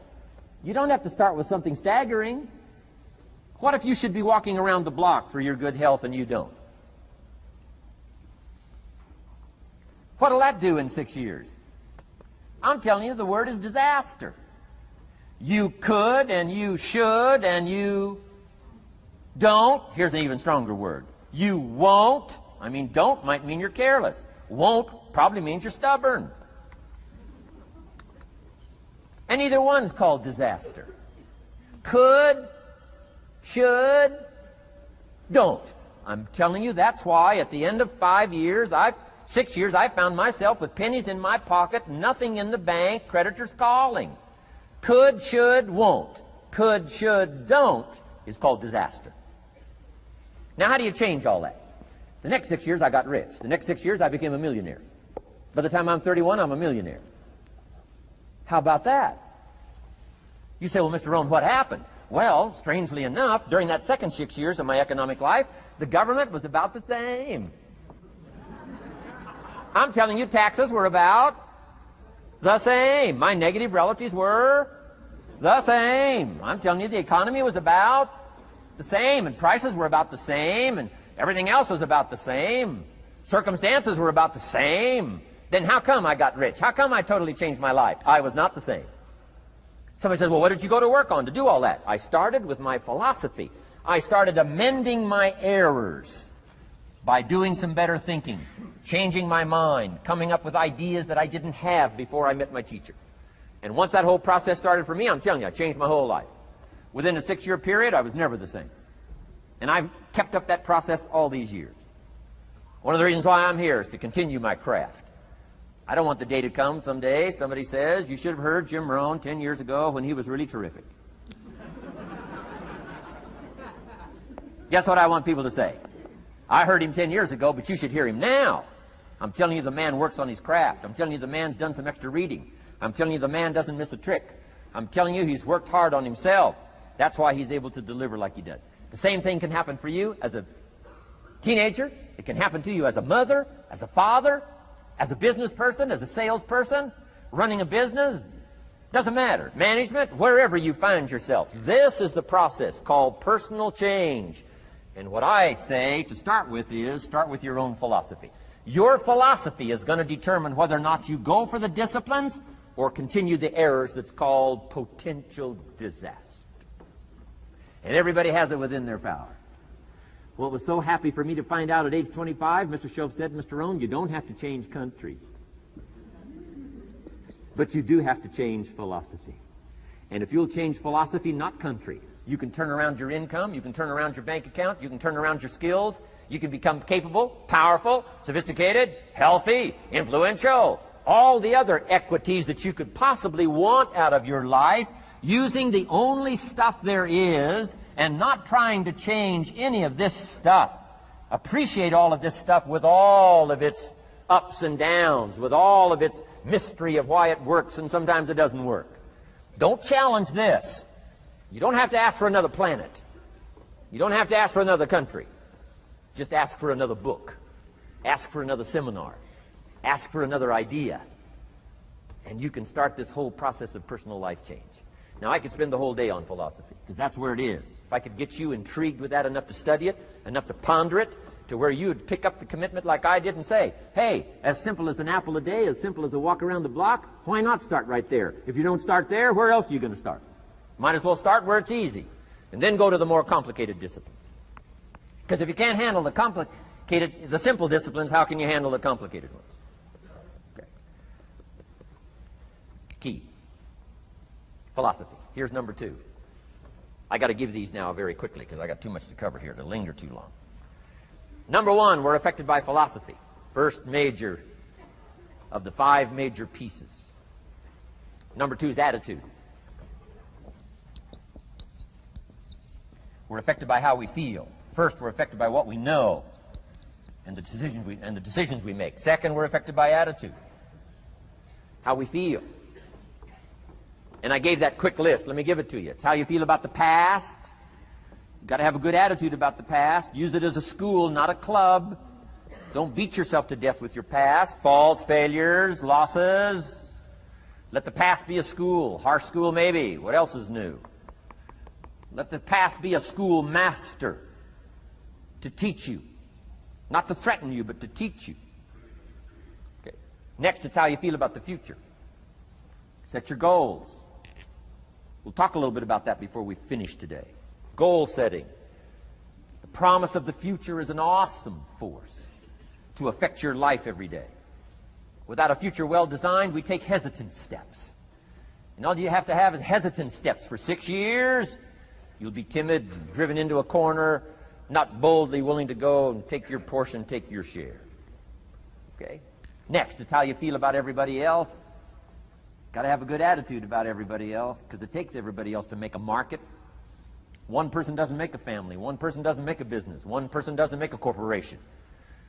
You don't have to start with something staggering. What if you should be walking around the block for your good health and you don't? What'll that do in 6 years? I'm telling you, the word is disaster. You could and you should and you don't. Here's an even stronger word. You won't. I mean, don't might mean you're careless. Won't probably means you're stubborn. And either one's called disaster. Could, should, don't. I'm telling you, that's why at the end of 6 years, I found myself with pennies in my pocket, nothing in the bank, creditors calling. Could, should, won't. Could, should, don't is called disaster. Now, how do you change all that? The next 6 years, I got rich. The next 6 years, I became a millionaire. By the time I'm 31, I'm a millionaire. How about that? You say, well, Mr. Rohn, what happened? Well, strangely enough, during that second 6 years of my economic life, the government was about the same. I'm telling you, taxes were about the same. My negative relatives were the same. I'm telling you, the economy was about the same, and prices were about the same, and everything else was about the same. Circumstances were about the same. Then how come I got rich? How come I totally changed my life? I was not the same. Somebody says, well, what did you go to work on to do all that? I started with my philosophy. I started amending my errors by doing some better thinking, changing my mind, coming up with ideas that I didn't have before I met my teacher. And once that whole process started for me, I'm telling you, I changed my whole life. Within a 6-year period, I was never the same. And I've kept up that process all these years. One of the reasons why I'm here is to continue my craft. I don't want the day to come someday somebody says, you should have heard Jim Rohn 10 years ago when he was really terrific. Guess what I want people to say? I heard him 10 years ago, but you should hear him now. I'm telling you the man works on his craft. I'm telling you the man's done some extra reading. I'm telling you the man doesn't miss a trick. I'm telling you he's worked hard on himself. That's why he's able to deliver like he does. The same thing can happen for you as a teenager. It can happen to you as a mother, as a father, as a business person, as a salesperson, running a business. Doesn't matter. Management, wherever you find yourself. This is the process called personal change. And what I say to start with is start with your own philosophy. Your philosophy is going to determine whether or not you go for the disciplines or continue the errors that's called potential disaster. And everybody has it within their power. Well, it was so happy for me to find out at age 25, Mr. Shove said, Mr. Rohn, you don't have to change countries. But you do have to change philosophy. And if you'll change philosophy, not country, you can turn around your income, you can turn around your bank account, you can turn around your skills, you can become capable, powerful, sophisticated, healthy, influential, all the other equities that you could possibly want out of your life, using the only stuff there is and not trying to change any of this stuff. Appreciate all of this stuff with all of its ups and downs, with all of its mystery of why it works and sometimes it doesn't work. Don't challenge this. You don't have to ask for another planet. You don't have to ask for another country. Just ask for another book. Ask for another seminar. Ask for another idea. And you can start this whole process of personal life change. Now, I could spend the whole day on philosophy, because that's where it is. If I could get you intrigued with that enough to study it, enough to ponder it, to where you would pick up the commitment like I did and say, hey, as simple as an apple a day, as simple as a walk around the block, why not start right there? If you don't start there, where else are you going to start? Might as well start where it's easy, and then go to the more complicated disciplines. Because if you can't handle the simple disciplines, how can you handle the complicated ones? Okay. Key. Philosophy. Here's number 2. I got to give these now very quickly because I got too much to cover here to linger too long. Number 1, we're affected by philosophy. First major of the 5 major pieces. Number 2 is attitude. We're affected by how we feel. First, we're affected by what we know and the decisions we make. Second, we're affected by attitude. How we feel. And I gave that quick list. Let me give it to you. It's how you feel about the past. You've got to have a good attitude about the past. Use it as a school, not a club. Don't beat yourself to death with your past. Faults, failures, losses. Let the past be a school. Harsh school, maybe. What else is new? Let the past be a school master to teach you. Not to threaten you, but to teach you. Okay. Next, it's how you feel about the future. Set your goals. We'll talk a little bit about that before we finish today. Goal setting. The promise of the future is an awesome force to affect your life every day. Without a future well designed, we take hesitant steps. And all you have to have is hesitant steps for 6 years. You'll be timid, driven into a corner, not boldly willing to go and take your portion, take your share. Okay? Next, it's how you feel about everybody else. Got to have a good attitude about everybody else, because it takes everybody else to make a market. One person doesn't make a family. One person doesn't make a business. One person doesn't make a corporation.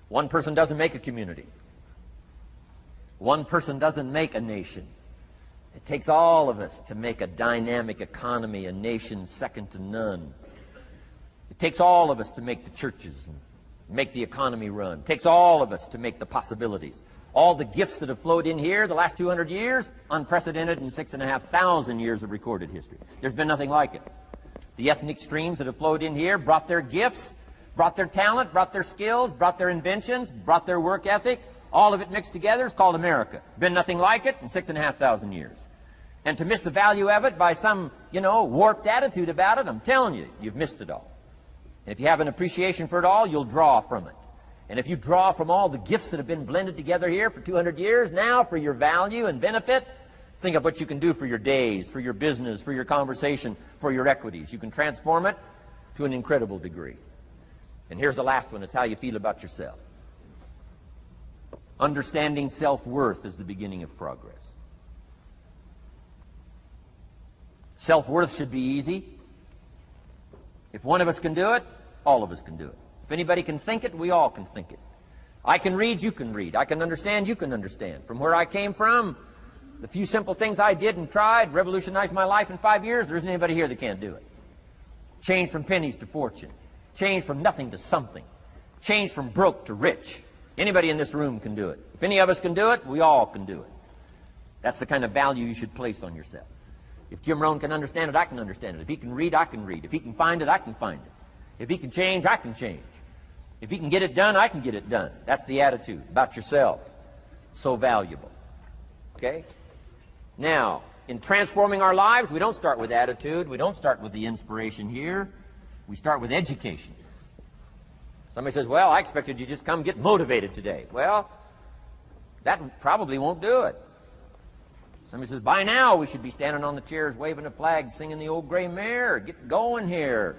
One person doesn't make a community. One person doesn't make a nation. It takes all of us to make a dynamic economy, a nation second to none. It takes all of us to make the churches and make the economy run. It takes all of us to make the possibilities. All the gifts that have flowed in here the last 200 years, unprecedented in 6,500 years of recorded history. There's been nothing like it. The ethnic streams that have flowed in here brought their gifts, brought their talent, brought their skills, brought their inventions, brought their work ethic. All of it mixed together is called America. Been nothing like it in 6,500 years. And to miss the value of it by some, warped attitude about it, I'm telling you, you've missed it all. And if you have an appreciation for it all, you'll draw from it. And if you draw from all the gifts that have been blended together here for 200 years, now for your value and benefit, think of what you can do for your days, for your business, for your conversation, for your equities. You can transform it to an incredible degree. And here's the last one. It's how you feel about yourself. Understanding self-worth is the beginning of progress. Self-worth should be easy. If one of us can do it, all of us can do it. If anybody can think it, we all can think it. I can read, you can read. I can understand, you can understand. From where I came from, the few simple things I did and tried revolutionized my life in 5 years. There isn't anybody here that can't do it. Change from pennies to fortune. Change from nothing to something. Change from broke to rich. Anybody in this room can do it. If any of us can do it, we all can do it. That's the kind of value you should place on yourself. If Jim Rohn can understand it, I can understand it. If he can read, I can read. If he can find it, I can find it. If he can change, I can change. If he can get it done, I can get it done. That's the attitude about yourself. So valuable. Okay? Now, in transforming our lives, we don't start with attitude. We don't start with the inspiration here. We start with education. Somebody says, well, I expected you just come get motivated today. Well, that probably won't do it. Somebody says, by now we should be standing on the chairs, waving a flag, singing the old gray mare. Get going here.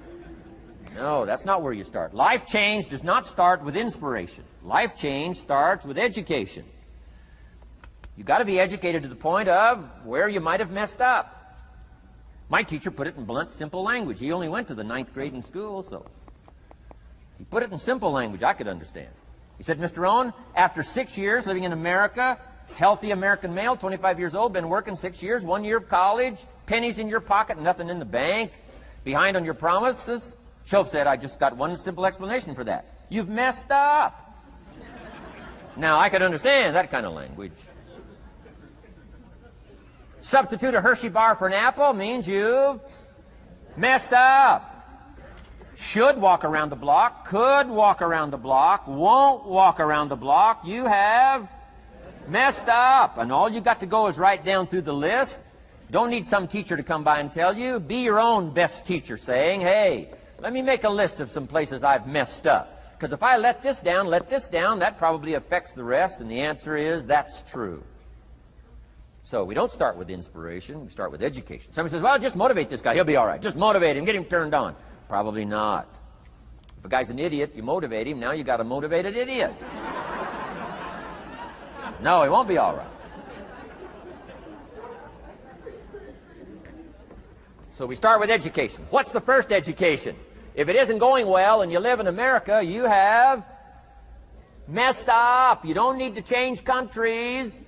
No, that's not where you start. Life change does not start with inspiration. Life change starts with education. You've got to be educated to the point of where you might have messed up. My teacher put it in blunt, simple language. He only went to the 9th grade in school, so he put it in simple language I could understand. He said, Mr. Rohn, after 6 years living in America, healthy American male, 25 years old, been working 6 years, 1 year of college, pennies in your pocket, nothing in the bank, behind on your promises. Shoaff said, I just got one simple explanation for that. You've messed up. Now, I could understand that kind of language. Substitute a Hershey bar for an apple means you've messed up. Should walk around the block, could walk around the block, won't walk around the block. You have messed up. And all you got to go is right down through the list. Don't need some teacher to come by and tell you. Be your own best teacher saying, hey, let me make a list of some places I've messed up. Because if I let this down, that probably affects the rest. And the answer is, that's true. So we don't start with inspiration. We start with education. Somebody says, well, just motivate this guy. He'll be all right. Just motivate him. Get him turned on. Probably not. If a guy's an idiot, you motivate him. Now you got a motivated idiot. No, he won't be all right. So we start with education. What's the first education? If it isn't going well and you live in America, you have messed up. You don't need to change countries.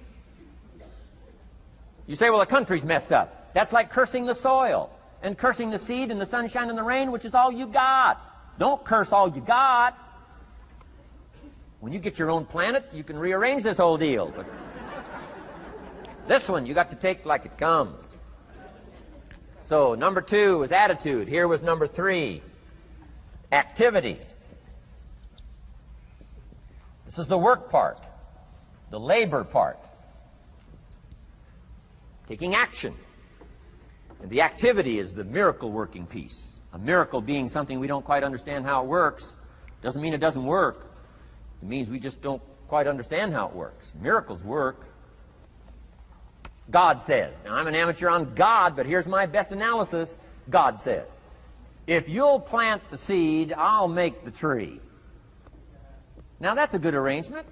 You say, well, the country's messed up. That's like cursing the soil and cursing the seed and the sunshine and the rain, which is all you got. Don't curse all you got. When you get your own planet, you can rearrange this whole deal. But this one, you got to take like it comes. So number 2 was attitude. Here was number 3, activity. This is the work part, the labor part. Taking action. And the activity is the miracle working piece. A miracle being something we don't quite understand how it works doesn't mean it doesn't work. It means we just don't quite understand how it works. Miracles work. God says. Now, I'm an amateur on God, but here's my best analysis. God says, if you'll plant the seed, I'll make the tree. Now, that's a good arrangement.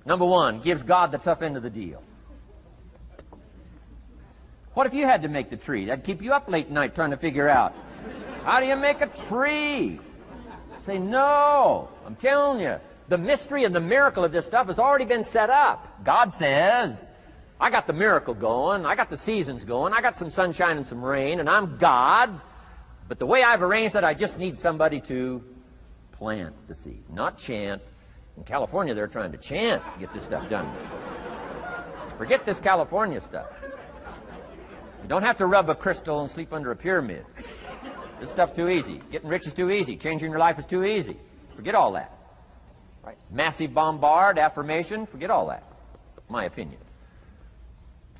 Number 1, gives God the tough end of the deal. What if you had to make the tree? That'd keep you up late at night trying to figure out, how do you make a tree? Say, no. I'm telling you, the mystery and the miracle of this stuff has already been set up. God says, I got the miracle going, I got the seasons going, I got some sunshine and some rain, and I'm God. But the way I've arranged it, I just need somebody to plant the seed, not chant. In California, they're trying to chant to get this stuff done. Forget this California stuff. You don't have to rub a crystal and sleep under a pyramid. This stuff's too easy. Getting rich is too easy. Changing your life is too easy. Forget all that. Right? Massive bombard, affirmation, forget all that. My opinion.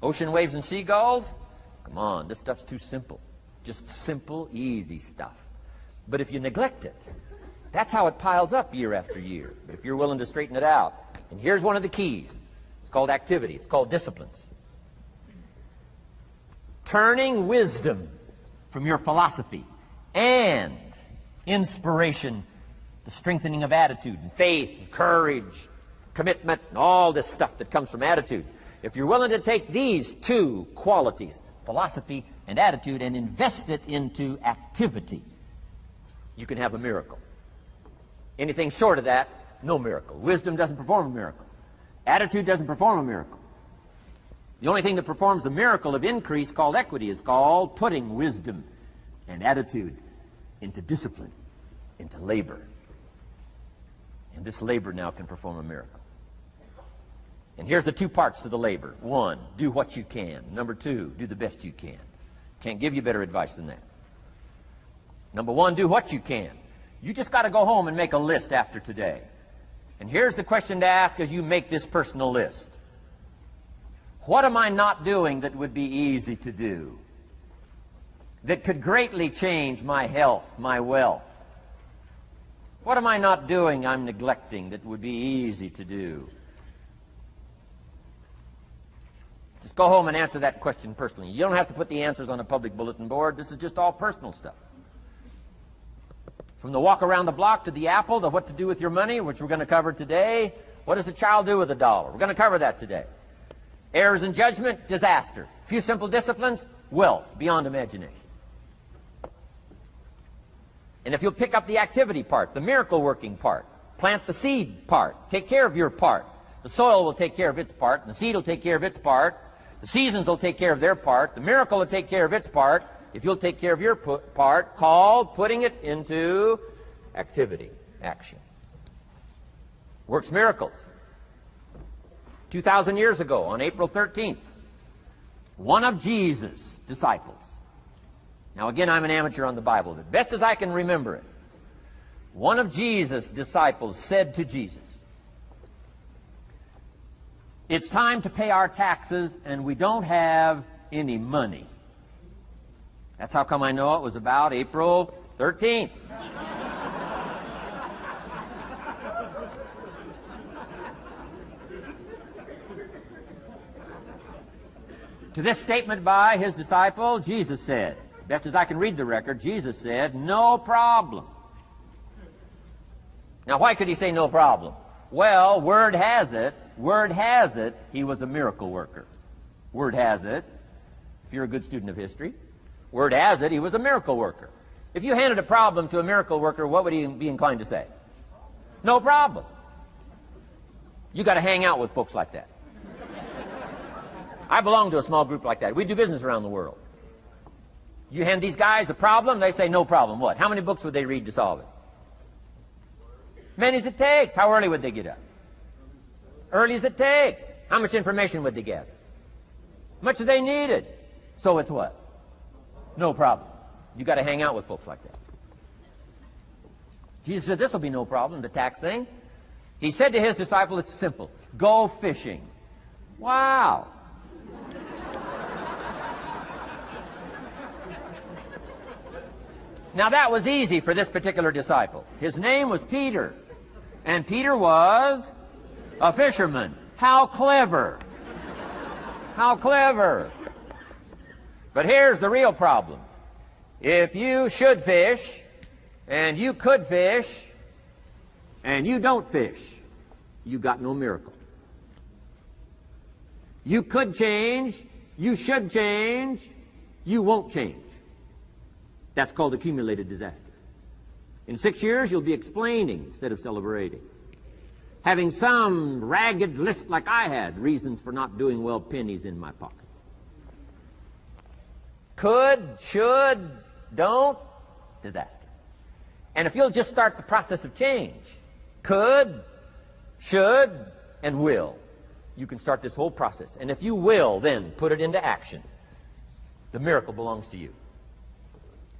Ocean waves and seagulls? Come on, this stuff's too simple. Just simple, easy stuff. But if you neglect it, that's how it piles up year after year. But if you're willing to straighten it out, and here's one of the keys. It's called activity. It's called disciplines. Turning wisdom from your philosophy and inspiration, the strengthening of attitude and faith and courage, commitment, and all this stuff that comes from attitude. If you're willing to take these two qualities, philosophy and attitude, and invest it into activity, you can have a miracle. Anything short of that, no miracle. Wisdom doesn't perform a miracle. Attitude doesn't perform a miracle. The only thing that performs a miracle of increase, called equity, is called putting wisdom and attitude into discipline, into labor. And this labor now can perform a miracle. And here's the two parts to the labor. One, do what you can. Number two, do the best you can. Can't give you better advice than that. Number one, do what you can. You just got to go home and make a list after today. And here's the question to ask as you make this personal list. What am I not doing that would be easy to do? That could greatly change my health, my wealth? What am I not doing I'm neglecting that would be easy to do? Just go home and answer that question personally. You don't have to put the answers on a public bulletin board. This is just all personal stuff. From the walk around the block to the apple to what to do with your money, which we're going to cover today. What does a child do with $1? We're going to cover that today. Errors in judgment, disaster. A few simple disciplines, wealth beyond imagination. And if you'll pick up the activity part, the miracle working part, plant the seed part, take care of your part. The soil will take care of its part, and the seed will take care of its part. The seasons will take care of their part. The miracle will take care of its part. If you'll take care of your part, called putting it into activity, action. Works miracles. 2,000 years ago, on April 13th, one of Jesus' disciples. Now again, I'm an amateur on the Bible, but best as I can remember it, one of Jesus' disciples said to Jesus, "It's time to pay our taxes, and we don't have any money." That's how come I know it was about April 13th. To this statement by his disciple, Jesus said, best as I can read the record, Jesus said, "No problem." Now, why could he say no problem? Well, word has it, he was a miracle worker. Word has it, if you're a good student of history, word has it, he was a miracle worker. If you handed a problem to a miracle worker, what would he be inclined to say? No problem. You got to hang out with folks like that. I belong to a small group like that. We do business around the world. You hand these guys a problem, they say no problem. What? How many books would they read to solve it? Many as it takes. How early would they get up? Early as it takes. How much information would they gather? Much as they needed. So it's what? No problem. You got to hang out with folks like that. Jesus said this will be no problem, the tax thing. He said to his disciple, it's simple. Go fishing. Wow. Now that was easy for this particular disciple. His name was Peter. And Peter was a fisherman. How clever. How clever. But here's the real problem. If you should fish, and you could fish, and you don't fish, you got no miracle. You could change, you should change, you won't change. That's called accumulated disaster. In 6 years, you'll be explaining instead of celebrating. Having some ragged list like I had, reasons for not doing well, pennies in my pocket. Could, should, don't, disaster. And if you'll just start the process of change, could, should, and will, you can start this whole process. And if you will, then put it into action. The miracle belongs to you.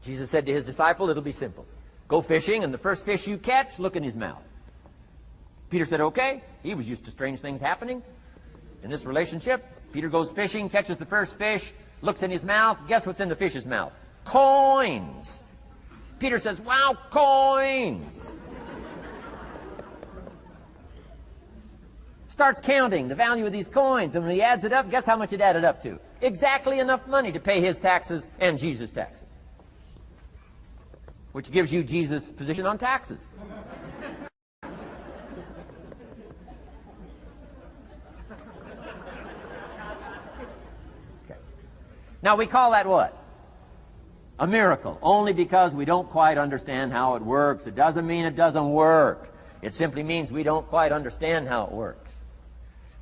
Jesus said to his disciple, it'll be simple. Go fishing, and the first fish you catch, look in his mouth. Peter said, okay. He was used to strange things happening. In this relationship, Peter goes fishing, catches the first fish, looks in his mouth. Guess what's in the fish's mouth? Coins. Peter says, wow, coins. Starts counting the value of these coins, and when he adds it up, guess how much it added up to? Exactly enough money to pay his taxes and Jesus' taxes. Which gives you Jesus' position on taxes. Okay. Now we call that what? A miracle, only because we don't quite understand how it works. It doesn't mean it doesn't work. It simply means we don't quite understand how it works.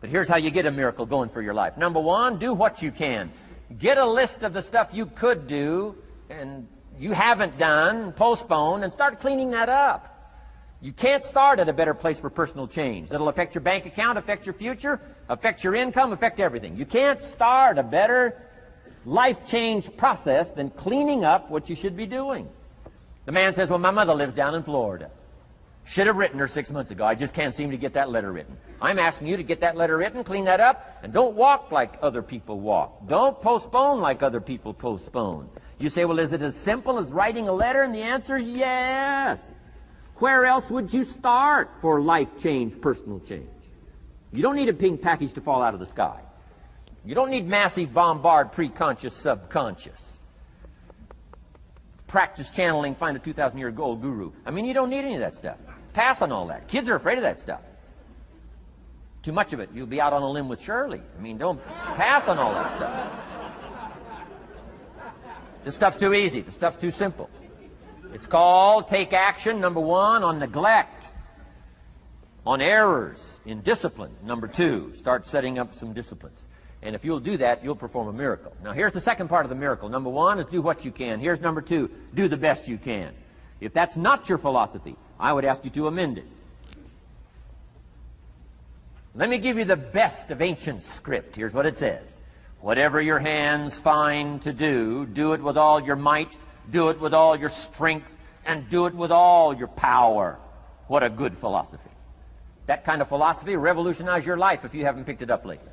But here's how you get a miracle going for your life. Number one, do what you can. Get a list of the stuff you could do and you haven't done, postpone, and start cleaning that up. You can't start at a better place for personal change. That'll affect your bank account, affect your future, affect your income, affect everything. You can't start a better life change process than cleaning up what you should be doing. The man says, well, my mother lives down in Florida. Should have written her 6 months ago. I just can't seem to get that letter written. I'm asking you to get that letter written, clean that up, and don't walk like other people walk. Don't postpone like other people postpone. You say, well, is it as simple as writing a letter? And the answer is yes. Where else would you start for life change, personal change? You don't need a pink package to fall out of the sky. You don't need massive bombard, pre-conscious, subconscious. Practice channeling, find a 2,000-year-old guru. I mean, you don't need any of that stuff. Pass on all that. Kids are afraid of that stuff. Too much of it, you'll be out on a limb with Shirley. I mean, don't pass on all that stuff. This stuff's too easy. This stuff's too simple. It's called take action, number one, on neglect, on errors in discipline. Number two, start setting up some disciplines. And if you'll do that, you'll perform a miracle. Now, here's the second part of the miracle. Number one is do what you can. Here's number two, do the best you can. If that's not your philosophy, I would ask you to amend it. Let me give you the best of ancient script. Here's what it says. Whatever your hands find to do, do it with all your might, do it with all your strength, and do it with all your power. What a good philosophy. That kind of philosophy will revolutionize your life if you haven't picked it up lately.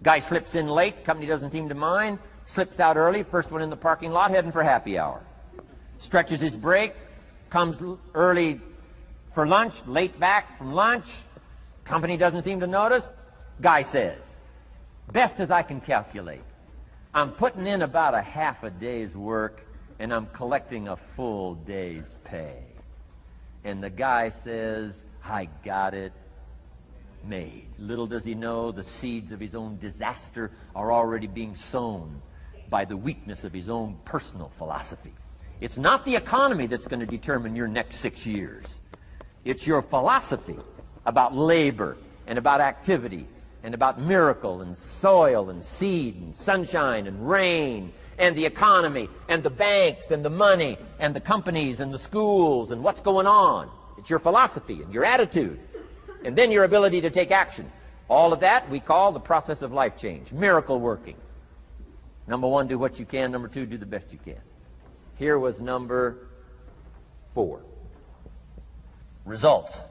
Guy slips in late, company doesn't seem to mind, slips out early, first one in the parking lot, heading for happy hour. Stretches his break, comes early for lunch, late back from lunch, company doesn't seem to notice. Guy says, best as I can calculate, I'm putting in about a half a day's work and I'm collecting a full day's pay. And the guy says, I got it made. Little does he know the seeds of his own disaster are already being sown by the weakness of his own personal philosophy. It's not the economy that's going to determine your next 6 years. It's your philosophy about labor and about activity and about miracle and soil and seed and sunshine and rain and the economy and the banks and the money and the companies and the schools and what's going on. It's your philosophy and your attitude. And then your ability to take action. All of that we call the process of life change, miracle working. Number one, do what you can. Number two, do the best you can. Here was number 4. Results.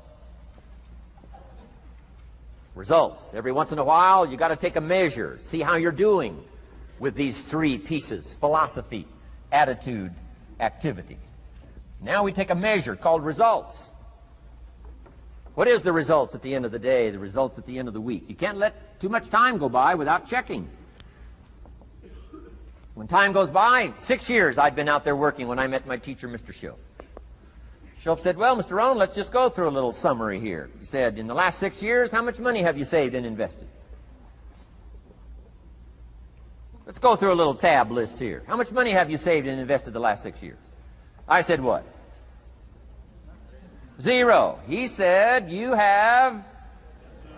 Results. Every once in a while, you got to take a measure, see how you're doing with these 3 pieces: philosophy, attitude, activity. Now we take a measure called results. What is the results at the end of the day, the results at the end of the week? You can't let too much time go by without checking. When time goes by, 6 years I'd been out there working when I met my teacher, Mr. Schoaf. Schoaf said, well, Mr. Rohn, let's just go through a little summary here. He said, in the last 6 years, how much money have you saved and invested? Let's go through a little tab list here. How much money have you saved and invested the last 6 years? I said, what? 0. He said, you have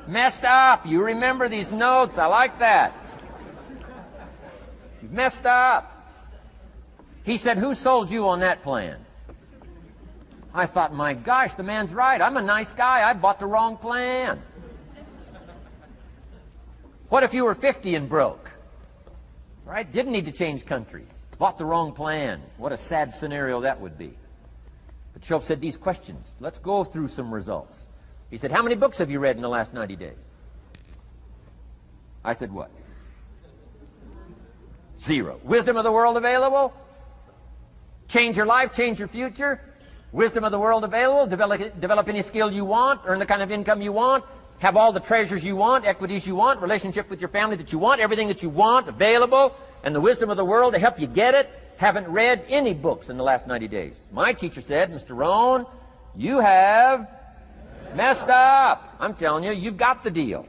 messed up. You remember these notes. I like that. You've messed up. He said, who sold you on that plan? I thought, my gosh, the man's right. I'm a nice guy. I bought the wrong plan. What if you were 50 and broke? Right? Didn't need to change countries. Bought the wrong plan. What a sad scenario that would be. But Schoaf said these questions. Let's go through some results. He said, how many books have you read in the last 90 days? I said, what? 0. Wisdom of the world available? Change your life, change your future? Wisdom of the world available? Develop any skill you want, earn the kind of income you want, have all the treasures you want, equities you want, relationship with your family that you want, everything that you want available, and the wisdom of the world to help you get it. Haven't read any books in the last 90 days. My teacher said, Mr. Rohn, you have messed up. I'm telling you, you've got the deal.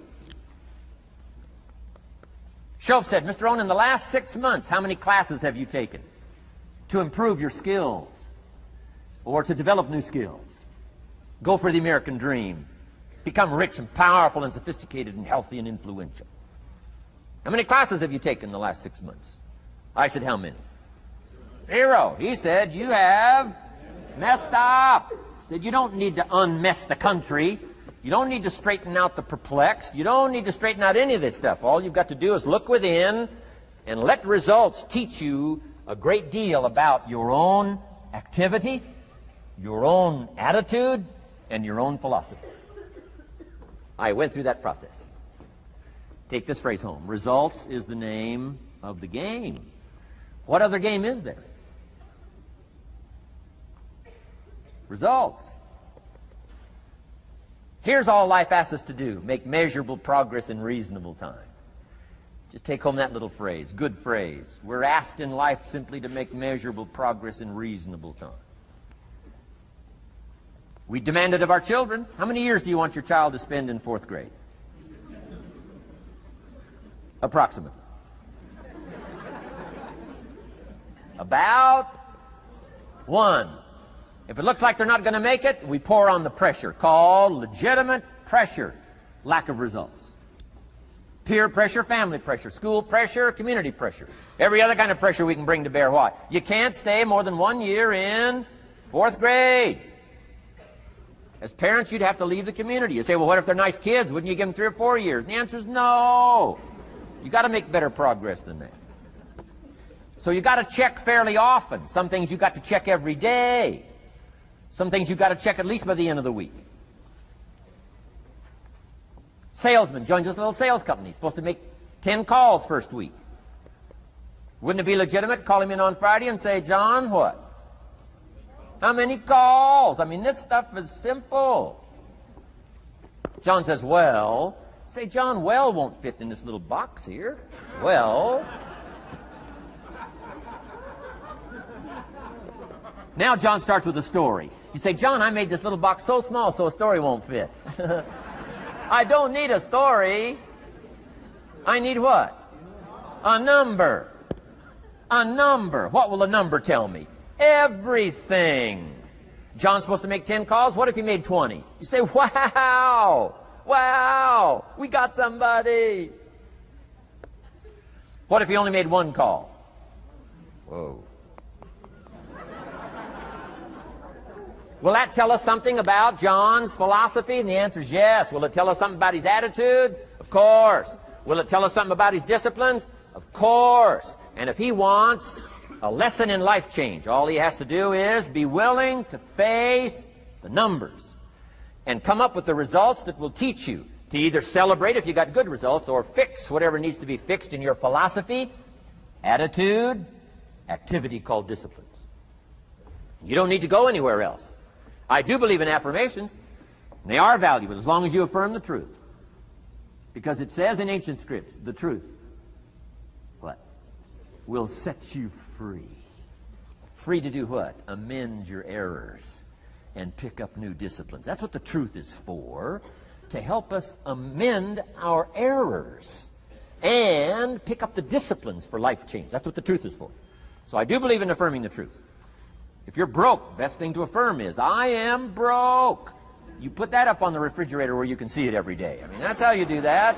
Shoaff said, Mr. Rohn, in the last 6 months, how many classes have you taken to improve your skills or to develop new skills? Go for the American dream. Become rich and powerful and sophisticated and healthy and influential. How many classes have you taken in the last 6 months? I said, how many? 0. He said, you have messed up. He said, you don't need to unmess the country. You don't need to straighten out the perplexed. You don't need to straighten out any of this stuff. All you've got to do is look within and let results teach you a great deal about your own activity, your own attitude, and your own philosophy. I went through that process. Take this phrase home. Results is the name of the game. What other game is there? Results. Here's all life asks us to do. Make measurable progress in reasonable time. Just take home that little phrase. Good phrase. We're asked in life simply to make measurable progress in reasonable time. We demand it of our children. How many years do you want your child to spend in 4th grade? Approximately. About 1. If it looks like they're not going to make it, we pour on the pressure, called legitimate pressure, lack of results. Peer pressure, family pressure, school pressure, community pressure. Every other kind of pressure we can bring to bear. What? You can't stay more than 1 year in 4th grade. As parents, you'd have to leave the community. You say, well, what if they're nice kids? Wouldn't you give them 3 or 4 years? And the answer is no. You got to make better progress than that. So you got to check fairly often. Some things you got to check every day. Some things you got to check at least by the end of the week. Salesman joins this little sales company. He's supposed to make 10 calls first week. Wouldn't it be legitimate to call him in on Friday and say, John, what? How many calls? I mean, this stuff is simple. John says, well. Say, John, well won't fit in this little box here. Well. Now John starts with a story. You say, John, I made this little box so small so a story won't fit. I don't need a story. I need what? A number. A number. What will a number tell me? Everything. John's supposed to make 10 calls. What if he made 20? You say, wow. Wow. We got somebody. What if he only made 1 call? Whoa. Will that tell us something about John's philosophy? And the answer is yes. Will it tell us something about his attitude? Of course. Will it tell us something about his disciplines? Of course. And if he wants a lesson in life change, all he has to do is be willing to face the numbers and come up with the results that will teach you to either celebrate if you got good results or fix whatever needs to be fixed in your philosophy, attitude, activity called disciplines. You don't need to go anywhere else. I do believe in affirmations. And they are valuable as long as you affirm the truth. Because it says in ancient scripts, the truth, what? Will set you free. Free to do what? Amend your errors and pick up new disciplines. That's what the truth is for, to help us amend our errors and pick up the disciplines for life change. That's what the truth is for. So I do believe in affirming the truth. If you're broke, best thing to affirm is, I am broke. You put that up on the refrigerator where you can see it every day. I mean, that's how you do that.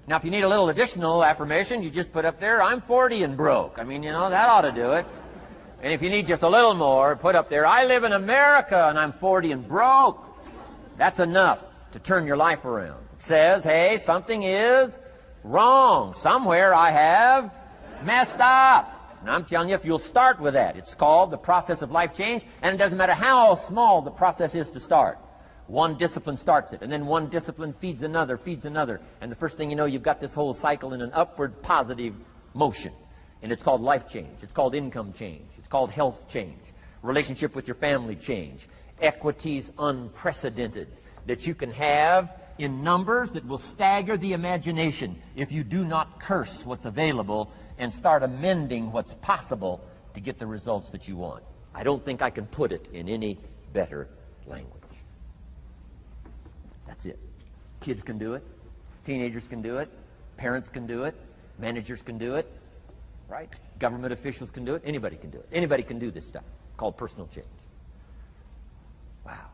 Now, if you need a little additional affirmation, you just put up there, I'm 40 and broke. I mean, you know, that ought to do it. And if you need just a little more, put up there, I live in America and I'm 40 and broke. That's enough to turn your life around. It says, hey, something is wrong. Somewhere I have messed up. And I'm telling you, if you'll start with that, it's called the process of life change, and it doesn't matter how small the process is to start. One discipline starts it, and then one discipline feeds another, and the first thing you know, you've got this whole cycle in an upward positive motion. And it's called life change. It's called income change. It's called health change. Relationship with your family change. Equities unprecedented that you can have in numbers that will stagger the imagination if you do not curse what's available and start amending what's possible to get the results that you want. I don't think I can put it in any better language. That's it. Kids can do it. Teenagers can do it. Parents can do it. Managers can do it. Right? Government officials can do it. Anybody can do it. Anybody can do this stuff called personal change. Wow.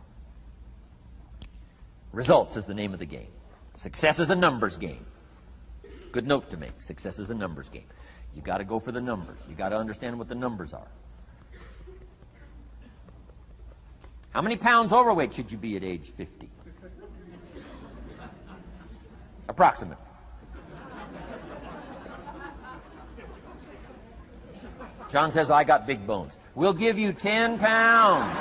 Results is the name of the game. Success is a numbers game. Good note to make. Success is a numbers game. You got to go for the numbers. You got to understand what the numbers are. How many pounds overweight should you be at age 50? Approximately. John says, I got big bones. We'll give you 10 pounds.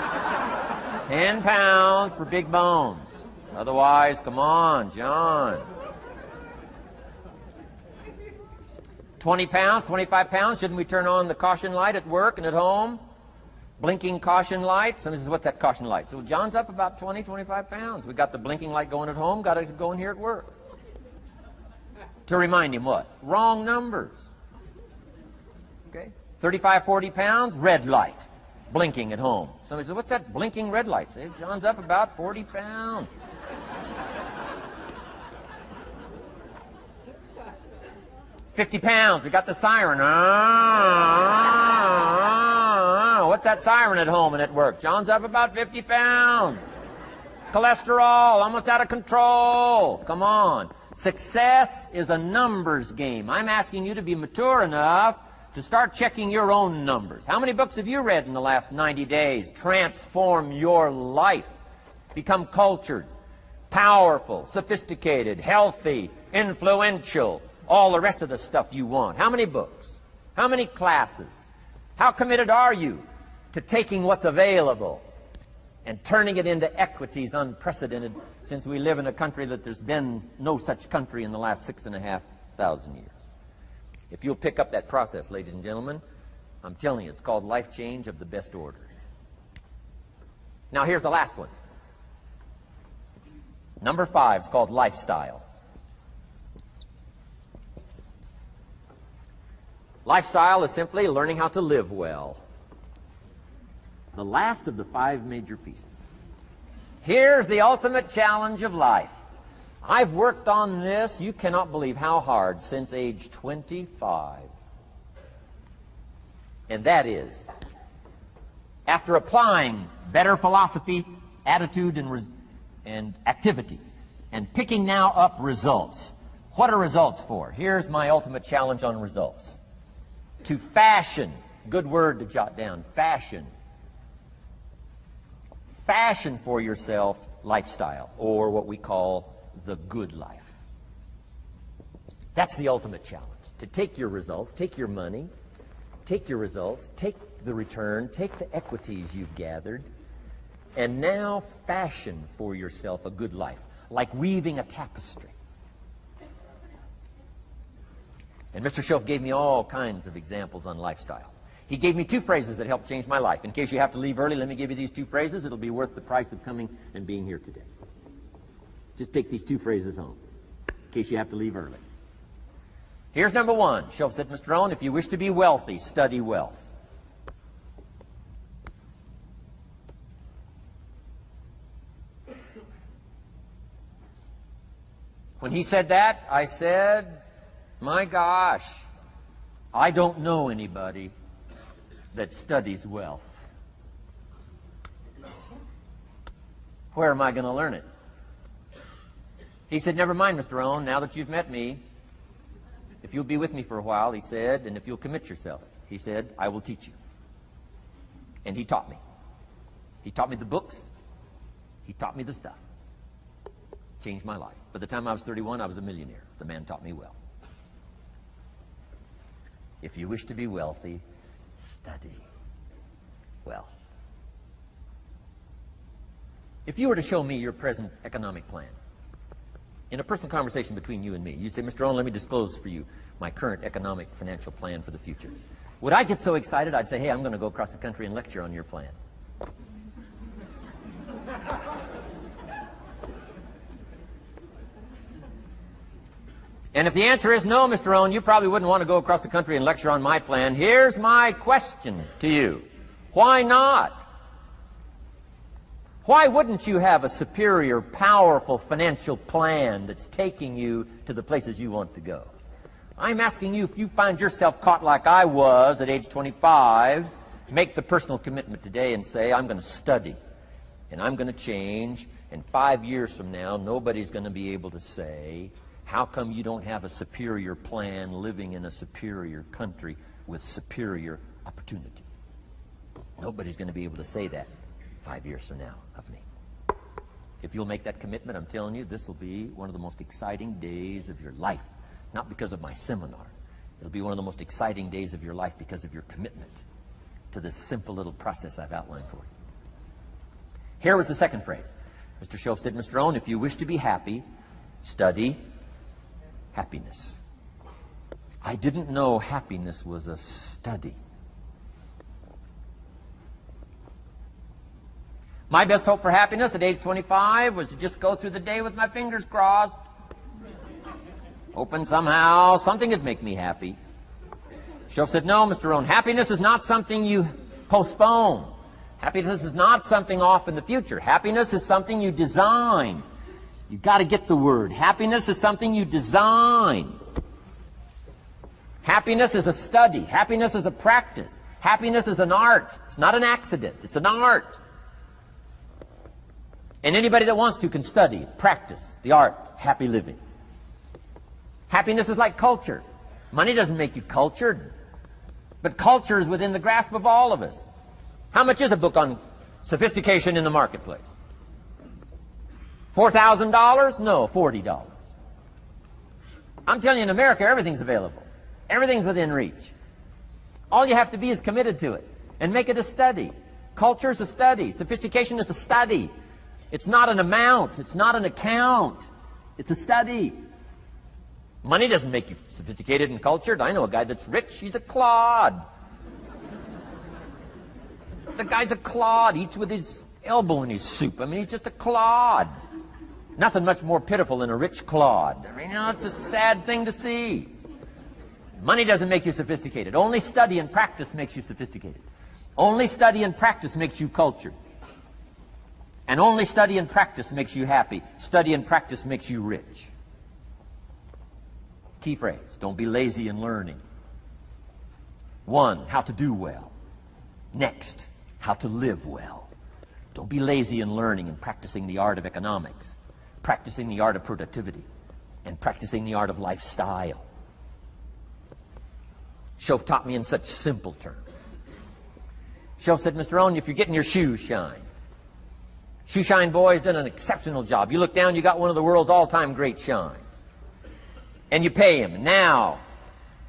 10 pounds for big bones. Otherwise, come on, John. 20 pounds, 25 pounds. Shouldn't we turn on the caution light at work and at home? Blinking caution light. Somebody says, what's that caution light? So John's up about 20, 25 pounds. We got the blinking light going at home. Got it going here at work. To remind him what? Wrong numbers. Okay? 35, 40 pounds, red light. Blinking at home. Somebody says, what's that blinking red light? Say, John's up about 40 pounds. 50 pounds, we got the siren. What's that siren at home and at work? John's up about 50 pounds. Cholesterol, almost out of control. Come on. Success is a numbers game. I'm asking you to be mature enough to start checking your own numbers. How many books have you read in the last 90 days? Transform your life. Become cultured, powerful, sophisticated, healthy, influential, all the rest of the stuff you want. How many books? How many classes? How committed are you to taking what's available and turning it into equities unprecedented, since we live in a country that there's been no such country in the last 6,500 years? If you'll pick up that process, ladies and gentlemen, I'm telling you, it's called life change of the best order. Now here's the last one. Number 5 is called lifestyle. Lifestyle is simply learning how to live well. The last of the 5 major pieces. Here's the ultimate challenge of life. I've worked on this, you cannot believe how hard, since age 25. And that is, after applying better philosophy, attitude, and activity, and picking now up results. What are results for? Here's my ultimate challenge on results. To fashion, good word to jot down, fashion. Fashion for yourself lifestyle, or what we call the good life. That's the ultimate challenge. To take your results, take your money, take your results, take the return, take the equities you've gathered, and now fashion for yourself a good life, like weaving a tapestry. And Mr. Schoaf gave me all kinds of examples on lifestyle. He gave me 2 phrases that helped change my life. In case you have to leave early, let me give you these 2 phrases. It'll be worth the price of coming and being here today. Just take these 2 phrases home, in case you have to leave early. Here's number 1. Schoaf said, Mr. Rohn, if you wish to be wealthy, study wealth. When he said that, I said, my gosh, I don't know anybody that studies wealth. Where am I going to learn it? He said, never mind, Mr. Rohn, now that you've met me, if you'll be with me for a while, he said, and if you'll commit yourself, he said, I will teach you. And he taught me. He taught me the books. He taught me the stuff. Changed my life. By the time I was 31, I was a millionaire. The man taught me well. If you wish to be wealthy, study wealth. If you were to show me your present economic plan, in a personal conversation between you and me, you say, Mr. Rohn, let me disclose for you my current economic financial plan for the future. Would I get so excited I'd say, hey, I'm going to go across the country and lecture on your plan? And if the answer is no, Mr. Rohn, you probably wouldn't want to go across the country and lecture on my plan. Here's my question to you. Why not? Why wouldn't you have a superior, powerful financial plan that's taking you to the places you want to go? I'm asking you, if you find yourself caught like I was at age 25, make the personal commitment today and say, I'm going to study and I'm going to change, and 5 years from now, nobody's going to be able to say, how come you don't have a superior plan living in a superior country with superior opportunity? Nobody's going to be able to say that 5 years from now of me. If you'll make that commitment, I'm telling you, this will be one of the most exciting days of your life. Not because of my seminar. It'll be one of the most exciting days of your life because of your commitment to this simple little process I've outlined for you. Here was the second phrase. Mr. Shoaff said, Mr. Rohn, if you wish to be happy, study happiness. I didn't know happiness was a study. My best hope for happiness at age 25 was to just go through the day with my fingers crossed, hoping somehow something would make me happy. Shoaff said, no, Mr. Rohn, happiness is not something you postpone. Happiness is not something off in the future. Happiness is something you design. You've got to get the word. Happiness is something you design. Happiness is a study. Happiness is a practice. Happiness is an art. It's not an accident. It's an art. And anybody that wants to can study, practice the art, happy living. Happiness is like culture. Money doesn't make you cultured, but culture is within the grasp of all of us. How much is a book on sophistication in the marketplace? $4,000? No, $40. I'm telling you, in America, everything's available. Everything's within reach. All you have to be is committed to it and make it a study. Culture is a study. Sophistication is a study. It's not an amount. It's not an account. It's a study. Money doesn't make you sophisticated and cultured. I know a guy that's rich. He's a clod. The guy's a clod. Eats with his elbow in his soup. I mean, he's just a clod. Nothing much more pitiful than a rich clod. I mean, it's a sad thing to see. Money doesn't make you sophisticated. Only study and practice makes you sophisticated. Only study and practice makes you cultured. And only study and practice makes you happy. Study and practice makes you rich. Key phrase, don't be lazy in learning. 1, how to do well. Next, how to live well. Don't be lazy in learning and practicing the art of economics, practicing the art of productivity, and practicing the art of lifestyle. Shoaff taught me in such simple terms. Shoaff said, Mr. Rohn, if you're getting your shoes shined, Shoe Shine Boy's done an exceptional job. You look down, you got one of the world's all-time great shines. And you pay him. Now,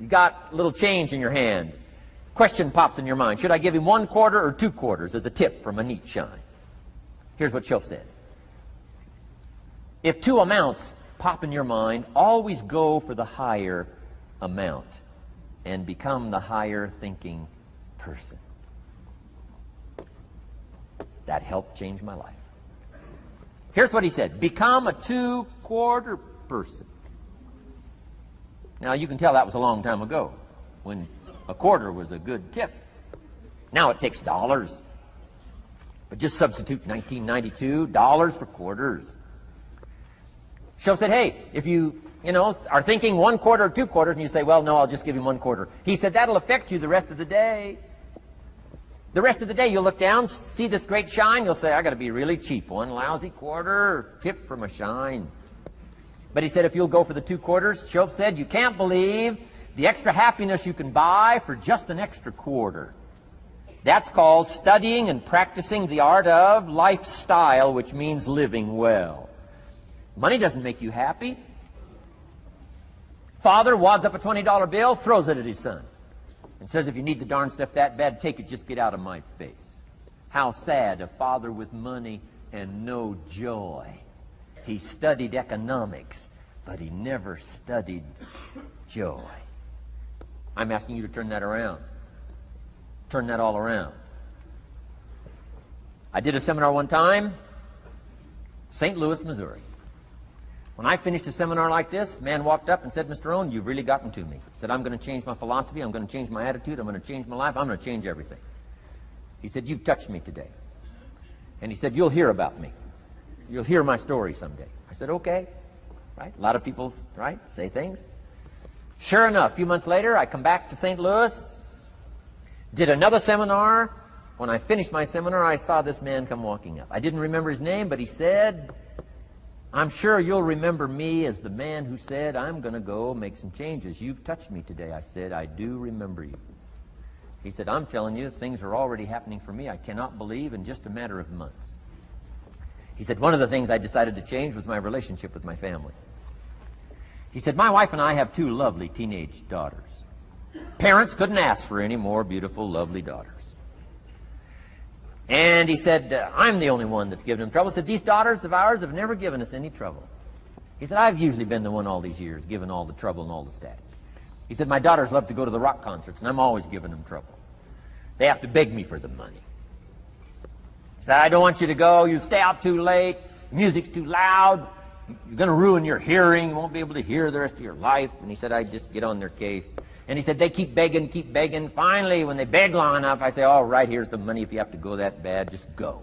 you got a little change in your hand. Question pops in your mind. Should I give him 1 quarter or 2 quarters as a tip from a neat shine? Here's what Shoaff said. If 2 amounts pop in your mind, always go for the higher amount and become the higher thinking person. That helped change my life. Here's what he said. Become a 2-quarter person. Now, you can tell that was a long time ago, when a quarter was a good tip. Now it takes dollars. But just substitute 1992, dollars for quarters. Shoaff said, hey, if you are thinking 1 quarter or 2 quarters, and you say, well, no, I'll just give him 1 quarter. He said, that'll affect you the rest of the day. The rest of the day, you'll look down, see this great shine, you'll say, I got to be really cheap. 1 lousy quarter, tip from a shine. But he said, if you'll go for the 2 quarters, Shoaff said, you can't believe the extra happiness you can buy for just an extra quarter. That's called studying and practicing the art of lifestyle, which means living well. Money doesn't make you happy. Father wads up a $20 bill, throws it at his son, and says, if you need the darn stuff that bad, take it, just get out of my face. How sad a father with money and no joy. He studied economics, but he never studied joy. I'm asking you to turn that around. Turn that all around. I did a seminar one time, St. Louis, Missouri. When I finished a seminar like this, a man walked up and said, Mr. Rohn, you've really gotten to me. He said, I'm going to change my philosophy, I'm going to change my attitude, I'm going to change my life, I'm going to change everything. He said, you've touched me today. And he said, you'll hear about me. You'll hear my story someday. I said, okay. Right? A lot of people, right, say things. Sure enough, a few months later, I come back to St. Louis, did another seminar. When I finished my seminar, I saw this man come walking up. I didn't remember his name, but he said, I'm sure you'll remember me as the man who said, I'm going to go make some changes. You've touched me today. I said, I do remember you. He said, I'm telling you, things are already happening for me. I cannot believe in just a matter of months. He said, one of the things I decided to change was my relationship with my family. He said, my wife and I have two lovely teenage daughters. Parents couldn't ask for any more beautiful, lovely daughters. And he said, I'm the only one that's given them trouble. He said, these daughters of ours have never given us any trouble. He said, I've usually been the one all these years given all the trouble and all the static. He said, my daughters love to go to the rock concerts, and I'm always giving them trouble. They have to beg me for the money. He said, I don't want you to go. You stay out too late. The music's too loud. You're going to ruin your hearing. You won't be able to hear the rest of your life. And he said, I just get on their case. And he said, they keep begging, keep begging. Finally, when they beg long enough, I say, all right, here's the money. If you have to go that bad, just go.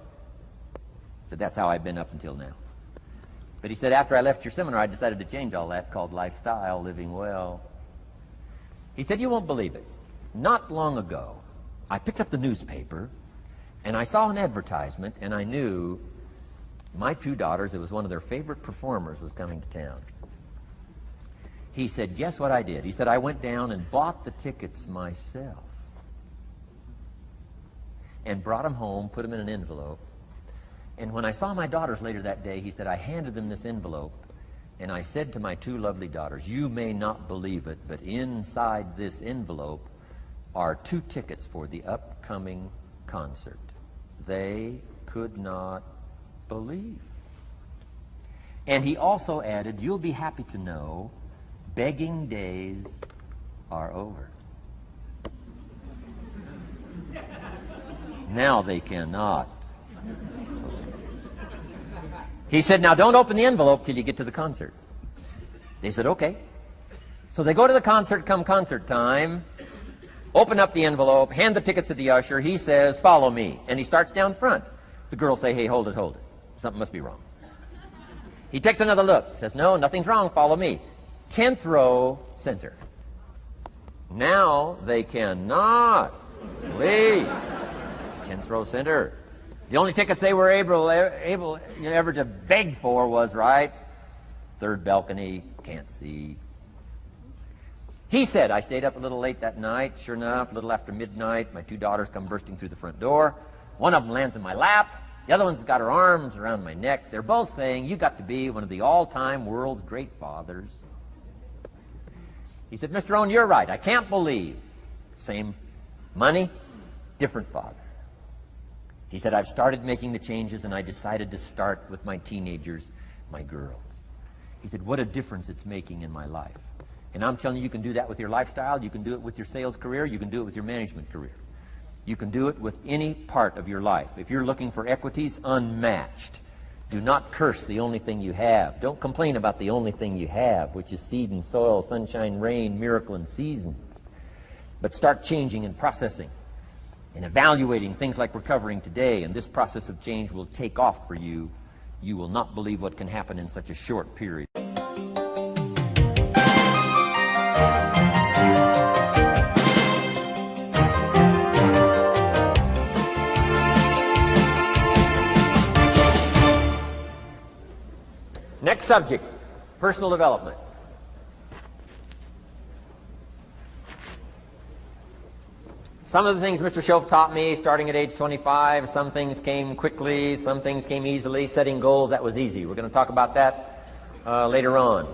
He said, that's how I've been up until now. But he said, after I left your seminar, I decided to change all that, called lifestyle, living well. He said, you won't believe it. Not long ago, I picked up the newspaper, and I saw an advertisement, and I knew my two daughters, it was one of their favorite performers, was coming to town. He said, guess what I did? He said, I went down and bought the tickets myself and brought them home, put them in an envelope. And when I saw my daughters later that day, he said, I handed them this envelope, and I said to my two lovely daughters, you may not believe it, but inside this envelope are 2 tickets for the upcoming concert. They could not believe. And he also added, you'll be happy to know begging days are over. Now they cannot. He said, now don't open the envelope till you get to the concert. They said, okay. So they go to the concert, come concert time, open up the envelope, hand the tickets to the usher. He says, follow me. And he starts down front. The girls say, hey, hold it, hold it. Something must be wrong. He takes another look, says, no, nothing's wrong, follow me. 10th row, center. Now they cannot leave. 10th row, center. The only tickets they were able ever to beg for was, right, 3rd balcony, can't see. He said, I stayed up a little late that night. Sure enough, a little after midnight, my 2 daughters come bursting through the front door. One of them lands in my lap. The other one's got her arms around my neck. They're both saying, you got to be one of the all-time world's great fathers. He said, Mr. Rohn, you're right. I can't believe. Same money, different father. He said, I've started making the changes, and I decided to start with my teenagers, my girls. He said, what a difference it's making in my life. And I'm telling you, you can do that with your lifestyle. You can do it with your sales career. You can do it with your management career. You can do it with any part of your life. If you're looking for equities unmatched, do not curse the only thing you have. Don't complain about the only thing you have, which is seed and soil, sunshine, rain, miracle, and seasons. But start changing and processing and evaluating things like we're covering today, and this process of change will take off for you. You will not believe what can happen in such a short period. Next subject, personal development. Some of the things Mr. Schoaf taught me starting at age 25, some things came quickly, some things came easily. Setting goals, that was easy. We're going to talk about that later on.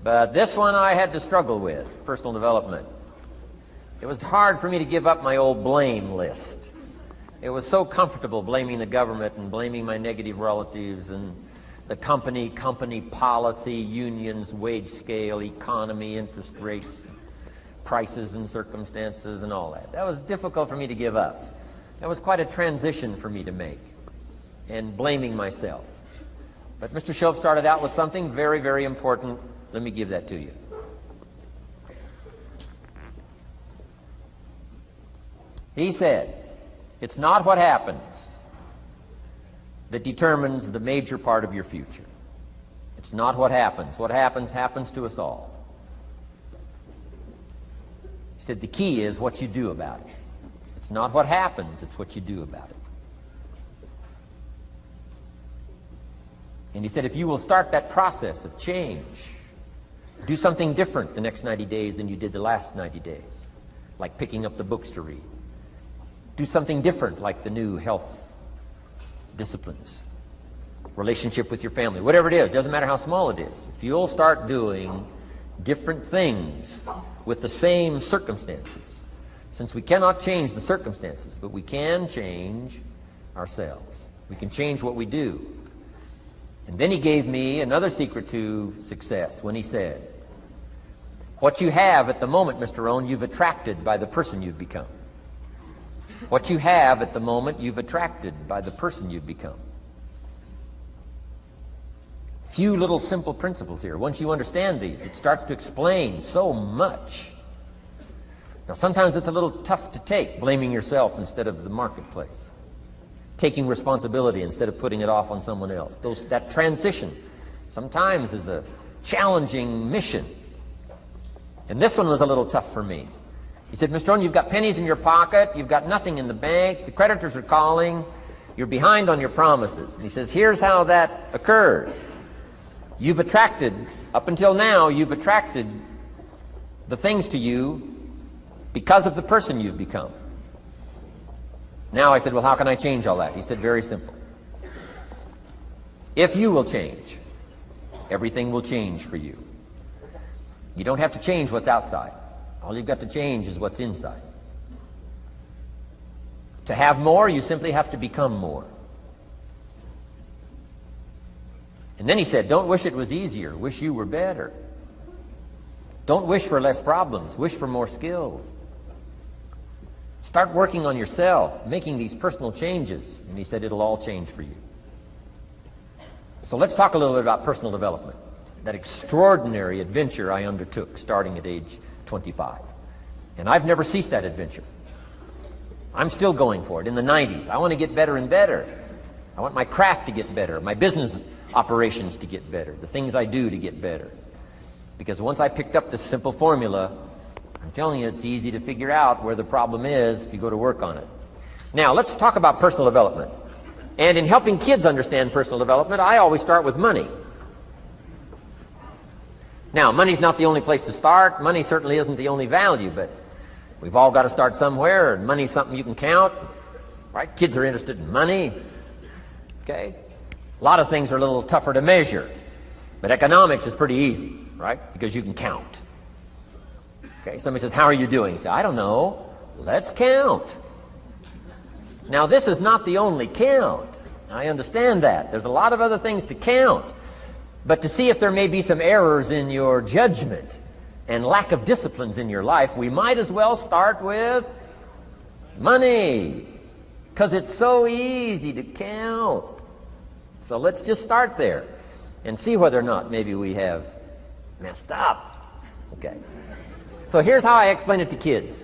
But this one I had to struggle with, personal development. It was hard for me to give up my old blame list. It was so comfortable blaming the government and blaming my negative relatives and the company policy, unions, wage scale, economy, interest rates, prices and circumstances and all that. That was difficult for me to give up. That was quite a transition for me to make, and blaming myself. But Mr. Shoaff started out with something very, very important. Let me give that to you. He said, it's not what happens that determines the major part of your future. It's not what happens. What happens, happens to us all. He said the key is what you do about it. It's not what happens, it's what you do about it. And he said if you will start that process of change, do something different the next 90 days than you did the last 90 days, like picking up the books to read. Do something different like the new health disciplines, relationship with your family, whatever it is, doesn't matter how small it is. If you'll start doing different things with the same circumstances, since we cannot change the circumstances, but we can change ourselves. We can change what we do. And then he gave me another secret to success when he said, what you have at the moment, Mr. Rohn, you've attracted by the person you've become. What you have at the moment, you've attracted by the person you've become. Few little simple principles here. Once you understand these, it starts to explain so much. Now, sometimes it's a little tough to take, blaming yourself instead of the marketplace, taking responsibility instead of putting it off on someone else. That transition sometimes is a challenging mission. And this one was a little tough for me. He said, Mr. Rohn, you've got pennies in your pocket, you've got nothing in the bank, the creditors are calling, you're behind on your promises. And he says, here's how that occurs. You've attracted, up until now, you've attracted the things to you because of the person you've become. Now I said, well, how can I change all that? He said, very simple. If you will change, everything will change for you. You don't have to change what's outside. All you've got to change is what's inside. To have more, you simply have to become more. And then he said, don't wish it was easier, wish you were better. Don't wish for less problems, wish for more skills. Start working on yourself, making these personal changes. And he said, it'll all change for you. So let's talk a little bit about personal development. That extraordinary adventure I undertook starting at age 25. And I've never ceased that adventure. I'm still going for it in the 90s. I want to get better and better. I want my craft to get better, my business operations to get better, the things I do to get better. Because once I picked up this simple formula, I'm telling you, it's easy to figure out where the problem is if you go to work on it. Now, let's talk about personal development. And in helping kids understand personal development, I always start with money. Now, money's not the only place to start. Money certainly isn't the only value, but we've all got to start somewhere, and money's something you can count, right? Kids are interested in money, okay? A lot of things are a little tougher to measure, but economics is pretty easy, right? Because you can count. Okay, somebody says, how are you doing? You say, I don't know. Let's count. Now, this is not the only count. I understand that. There's a lot of other things to count. But to see if there may be some errors in your judgment and lack of disciplines in your life, we might as well start with money, because it's so easy to count. So let's just start there and see whether or not maybe we have messed up. Okay. So here's how I explain it to kids.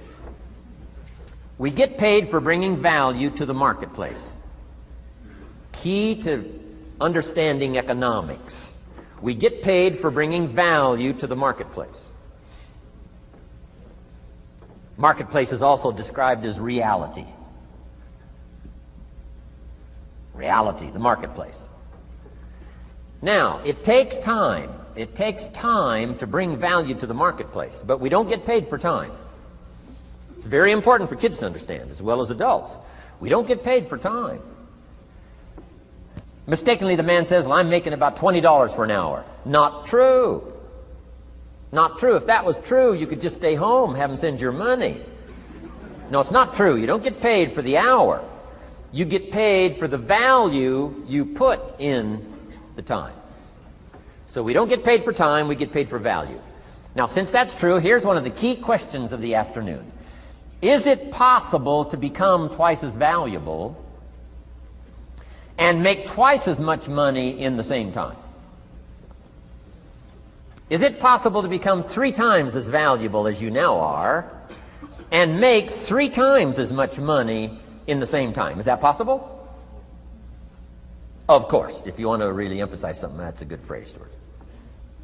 We get paid for bringing value to the marketplace. Key to understanding economics. We get paid for bringing value to the marketplace. Marketplace is also described as reality. Reality, the marketplace. Now, it takes time. It takes time to bring value to the marketplace, but we don't get paid for time. It's very important for kids to understand, as well as adults. We don't get paid for time. Mistakenly, the man says, well, I'm making about $20 for an hour. Not true. Not true. If that was true, you could just stay home, have them send your money. No, it's not true. You don't get paid for the hour. You get paid for the value you put in the time. So we don't get paid for time, we get paid for value. Now, since that's true, here's one of the key questions of the afternoon. Is it possible to become twice as valuable and make twice as much money in the same time? Is it possible to become 3 times as valuable as you now are and make 3 times as much money in the same time? Is that possible? Of course. If you want to really emphasize something, that's a good phrase, Stuart.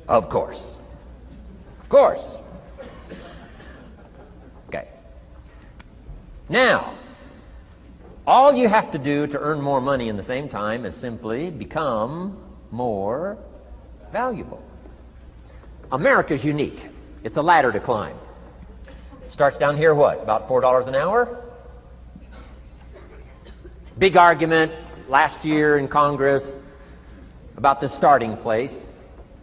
Of course. Of course. Okay. Now, all you have to do to earn more money in the same time is simply become more valuable. America's unique. It's a ladder to climb. Starts down here, what, about $4 an hour? Big argument last year in Congress about the starting place.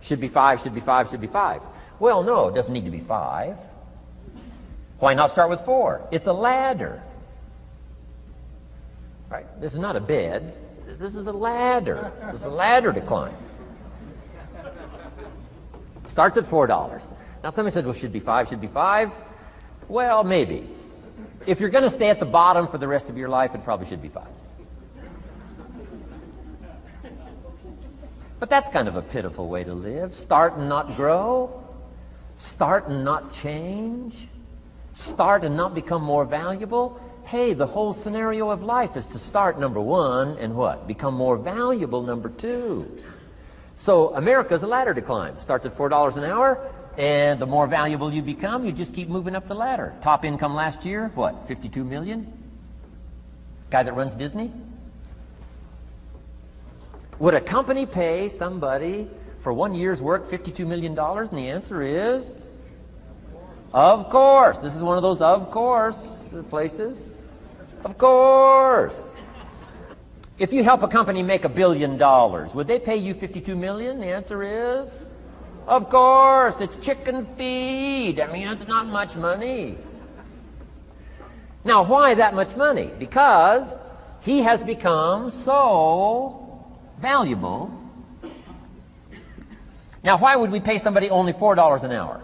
Should be 5, should be 5, should be 5. Well, no, it doesn't need to be 5. Why not start with 4? It's a ladder. Right? This is not a bed. This is a ladder. This is a ladder to climb. Starts at $4. Now somebody said, well, should be 5, should be 5. Well, maybe. If you're going to stay at the bottom for the rest of your life, it probably should be 5. But that's kind of a pitiful way to live. Start and not grow. Start and not change. Start and not become more valuable. Hey, the whole scenario of life is to start, number 1, and what? Become more valuable, number 2. So America's a ladder to climb. Starts at $4 an hour, and the more valuable you become, you just keep moving up the ladder. Top income last year, what, 52 million? Guy that runs Disney? Would a company pay somebody for 1 year's work $52 million? And the answer is, of course. This is one of those of course places. Of course. If you help a company make $1 billion, would they pay you $52 million? The answer is, of course. It's chicken feed. I mean, it's not much money. Now, why that much money? Because he has become so valuable. Now, why would we pay somebody only $4 an hour?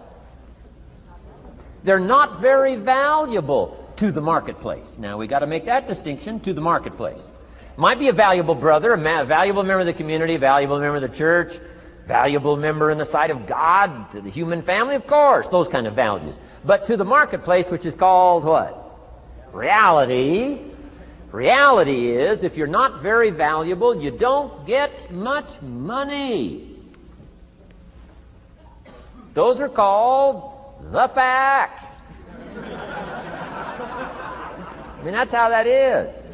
They're not very valuable to the marketplace. Now, we got to make that distinction, to the marketplace. Might be a valuable brother, a valuable member of the community, a valuable member of the church, valuable member in the sight of God, to the human family, of course, those kind of values. But to the marketplace, which is called what? Reality. Reality is, if you're not very valuable, you don't get much money. Those are called the facts. I mean, that's how that is.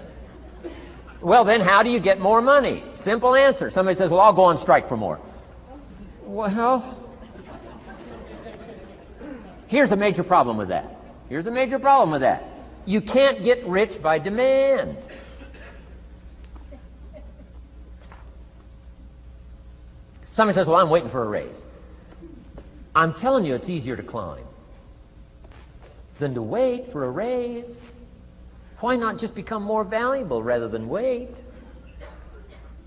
Well, then how do you get more money? Simple answer. Somebody says, well, I'll go on strike for more. Well, here's a major problem with that. Here's a major problem with that. You can't get rich by demand. Somebody says, well, I'm waiting for a raise. I'm telling you, it's easier to climb than to wait for a raise. Why not just become more valuable rather than wait?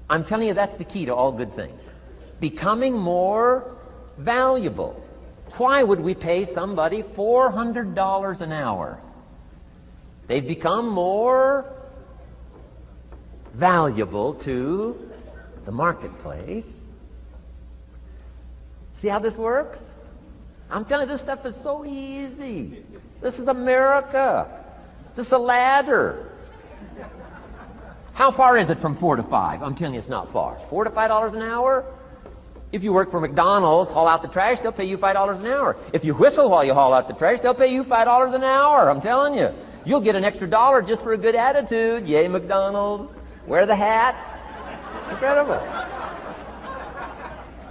I'm telling you, that's the key to all good things. Becoming more valuable. Why would we pay somebody $400 an hour? They've become more valuable to the marketplace. See how this works? I'm telling you, this stuff is so easy. This is America. This is a ladder. How far is it from 4 to 5? I'm telling you, it's not far. $4 to $5 an hour? If you work for McDonald's, haul out the trash, they'll pay you $5 an hour. If you whistle while you haul out the trash, they'll pay you $5 an hour. I'm telling you. You'll get an extra $1 just for a good attitude. Yay, McDonald's. Wear the hat. It's incredible.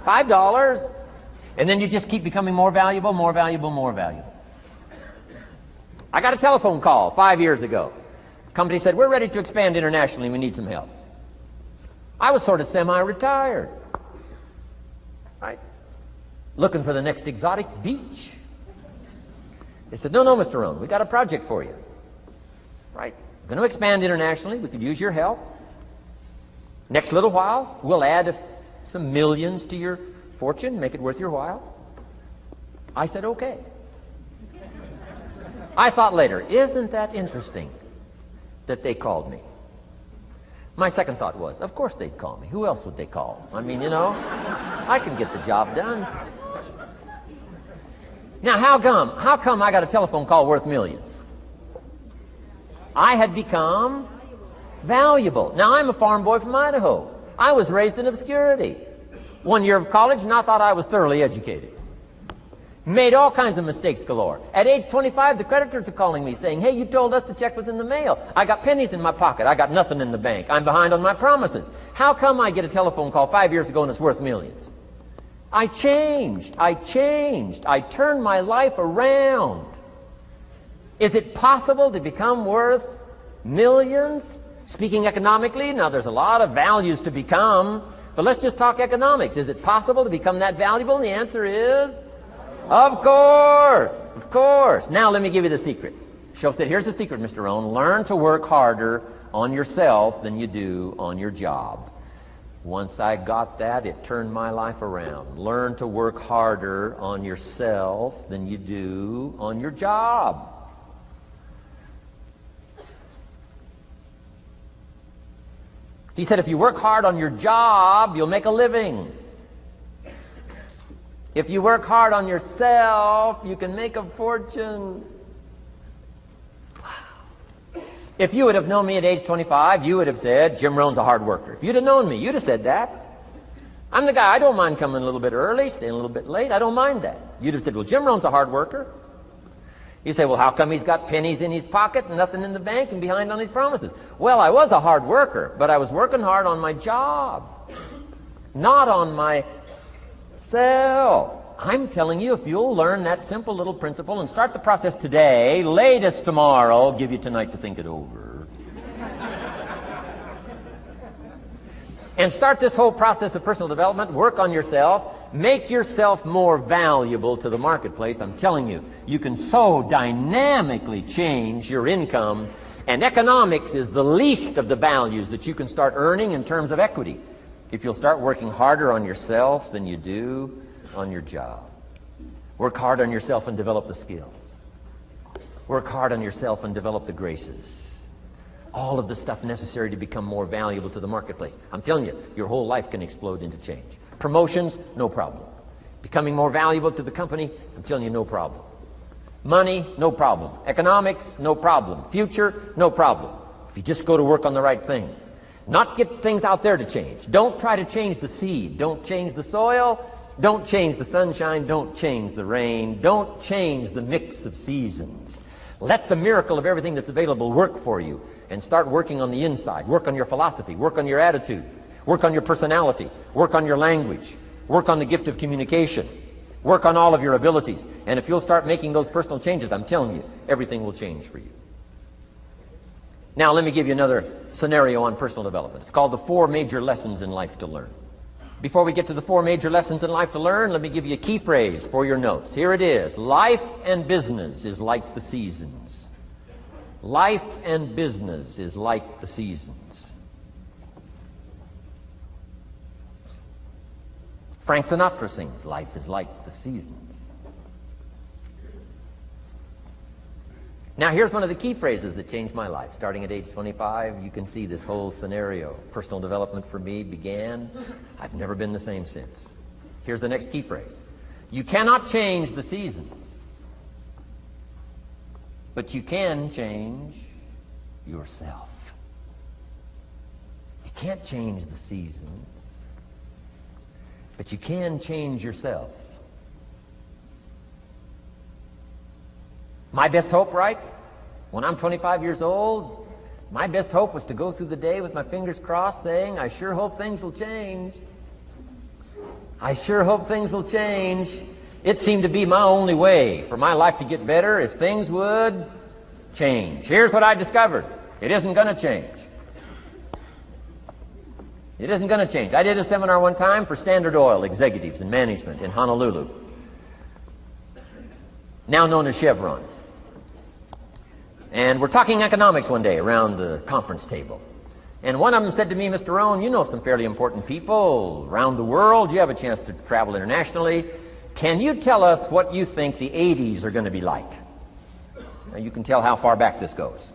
$5. And then you just keep becoming more valuable, more valuable, more valuable. I got a telephone call 5 years ago. The company said, we're ready to expand internationally. We need some help. I was sort of semi-retired. Right? Looking for the next exotic beach. They said, no, Mr. Rohn, we got a project for you. Right? We're going to expand internationally. We could use your help. Next little while, we'll add some millions to your fortune, make it worth your while. I said, okay. I thought later, isn't that interesting that they called me? My second thought was, of course they'd call me. Who else would they call? I mean, you know, I can get the job done. Now, how come I got a telephone call worth millions? I had become valuable. Now, I'm a farm boy from Idaho. I was raised in obscurity. 1 year of college, and I thought I was thoroughly educated. Made all kinds of mistakes galore. At age 25, the creditors are calling me saying, hey, you told us the check was in the mail. I got pennies in my pocket. I got nothing in the bank. I'm behind on my promises. How come I get a telephone call 5 years ago and it's worth millions? I changed. I turned my life around. Is it possible to become worth millions? Speaking economically, now there's a lot of values to become, but let's just talk economics. Is it possible to become that valuable? And the answer is, of course, of course. Now let me give you the secret. Shoaff said, here's the secret, Mr. Rohn. Learn to work harder on yourself than you do on your job. Once I got that, it turned my life around. Learn to work harder on yourself than you do on your job. He said, if you work hard on your job, you'll make a living. If you work hard on yourself, you can make a fortune. Wow. If you would have known me at age 25, you would have said, Jim Rohn's a hard worker. If you'd have known me, you'd have said that. I'm the guy, I don't mind coming a little bit early, staying a little bit late. I don't mind that. You'd have said, well, Jim Rohn's a hard worker. You say, well, how come he's got pennies in his pocket and nothing in the bank and behind on his promises? Well, I was a hard worker, but I was working hard on my job, not on myself. I'm telling you, if you'll learn that simple little principle and start the process today, latest tomorrow, I'll give you tonight to think it over. And start this whole process of personal development, work on yourself, make yourself more valuable to the marketplace. I'm telling you, you can so dynamically change your income, and economics is the least of the values that you can start earning in terms of equity if you'll start working harder on yourself than you do on your job. Work hard on yourself and develop the skills. Work hard on yourself and develop the graces. All of the stuff necessary to become more valuable to the marketplace. I'm telling you, your whole life can explode into change. Promotions, no problem. Becoming more valuable to the company, I'm telling you, no problem. Money, no problem. Economics, no problem. Future, no problem. If you just go to work on the right thing. Not get things out there to change. Don't try to change the seed. Don't change the soil. Don't change the sunshine. Don't change the rain. Don't change the mix of seasons. Let the miracle of everything that's available work for you, and start working on the inside. Work on your philosophy. Work on your attitude. Work on your personality. Work on your language. Work on the gift of communication. Work on all of your abilities. And if you'll start making those personal changes, I'm telling you, everything will change for you. Now, let me give you another scenario on personal development. It's called the 4 major lessons in life to learn. Before we get to the 4 major lessons in life to learn, let me give you a key phrase for your notes. Here it is. Life and business is like the seasons. Life and business is like the seasons. Frank Sinatra sings, life is like the seasons. Now, here's one of the key phrases that changed my life. Starting at age 25, you can see this whole scenario. Personal development for me began. I've never been the same since. Here's the next key phrase. You cannot change the seasons, but you can change yourself. You can't change the seasons, but you can change yourself. My best hope, right? When I'm 25 years old, my best hope was to go through the day with my fingers crossed saying, I sure hope things will change. I sure hope things will change. It seemed to be my only way for my life to get better if things would change. Here's what I discovered. It isn't going to change. It isn't going to change. I did a seminar one time for Standard Oil executives and management in Honolulu, now known as Chevron. And we're talking economics one day around the conference table. And one of them said to me, Mr. Rohn, you know some fairly important people around the world. You have a chance to travel internationally. Can you tell us what you think the 80s are going to be like? Now you can tell how far back this goes.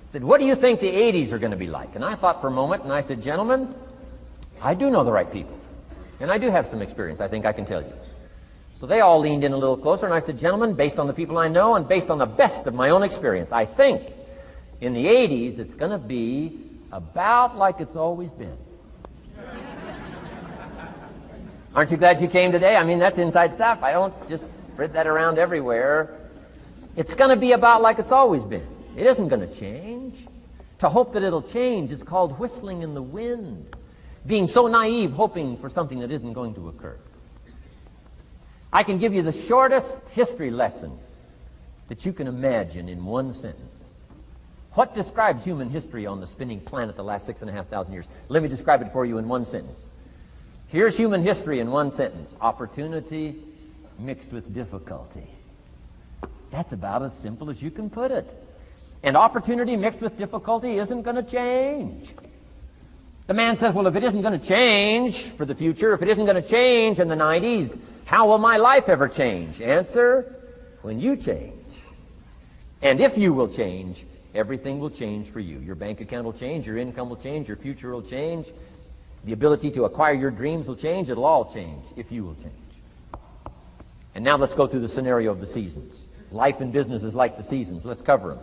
He said, what do you think the 80s are going to be like? And I thought for a moment, and I said, gentlemen, I do know the right people. And I do have some experience, I think I can tell you. So they all leaned in a little closer, and I said, gentlemen, based on the people I know and based on the best of my own experience, I think in the 80s it's going to be about like it's always been. Aren't you glad you came today? I mean, that's inside stuff. I don't just spread that around everywhere. It's going to be about like it's always been. It isn't going to change. To hope that it'll change is called whistling in the wind, being so naive, hoping for something that isn't going to occur. I can give you the shortest history lesson that you can imagine in one sentence. What describes human history on the spinning planet the last 6,500 years? Let me describe it for you in one sentence. Here's human history in one sentence. Opportunity mixed with difficulty. That's about as simple as you can put it. And opportunity mixed with difficulty isn't going to change. The man says, well, if it isn't going to change for the future, if it isn't going to change in the 90s, how will my life ever change? Answer, when you change. And if you will change, everything will change for you. Your bank account will change, your income will change, your future will change, the ability to acquire your dreams will change, it'll all change if you will change. And now let's go through the scenario of the seasons. Life and business is like the seasons. Let's cover them.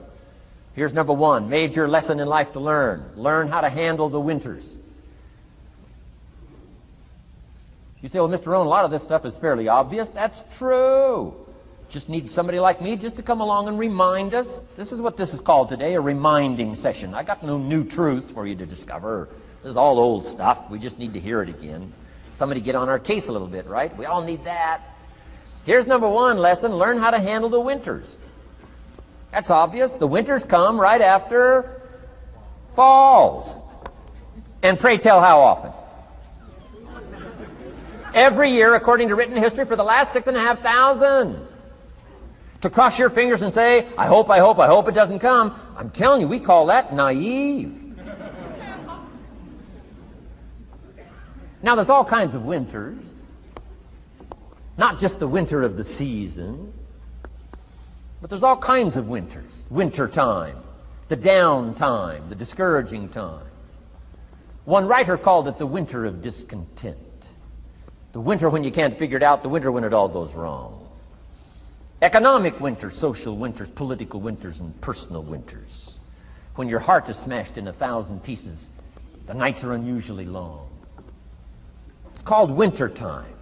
Here's number one, major lesson in life to learn. Learn how to handle the winters. You say, well, Mr. Rohn, a lot of this stuff is fairly obvious. That's true. Just need somebody like me just to come along and remind us. This is what this is called today, a reminding session. I got no new truth for you to discover. This is all old stuff. We just need to hear it again. Somebody get on our case a little bit, right? We all need that. Here's number one lesson, learn how to handle the winters. That's obvious. The winters come right after falls. And pray tell how often? Every year, according to written history, for the last 6,500. To cross your fingers and say, I hope it doesn't come. I'm telling you, we call that naive. Now, there's all kinds of winters. Not just the winter of the season, but there's all kinds of winters. Winter time, the down time, the discouraging time. One writer called it the winter of discontent. The winter when you can't figure it out, the winter when it all goes wrong. Economic winters, social winters, political winters, and personal winters. When your heart is smashed in 1,000 pieces, the nights are unusually long. It's called winter time.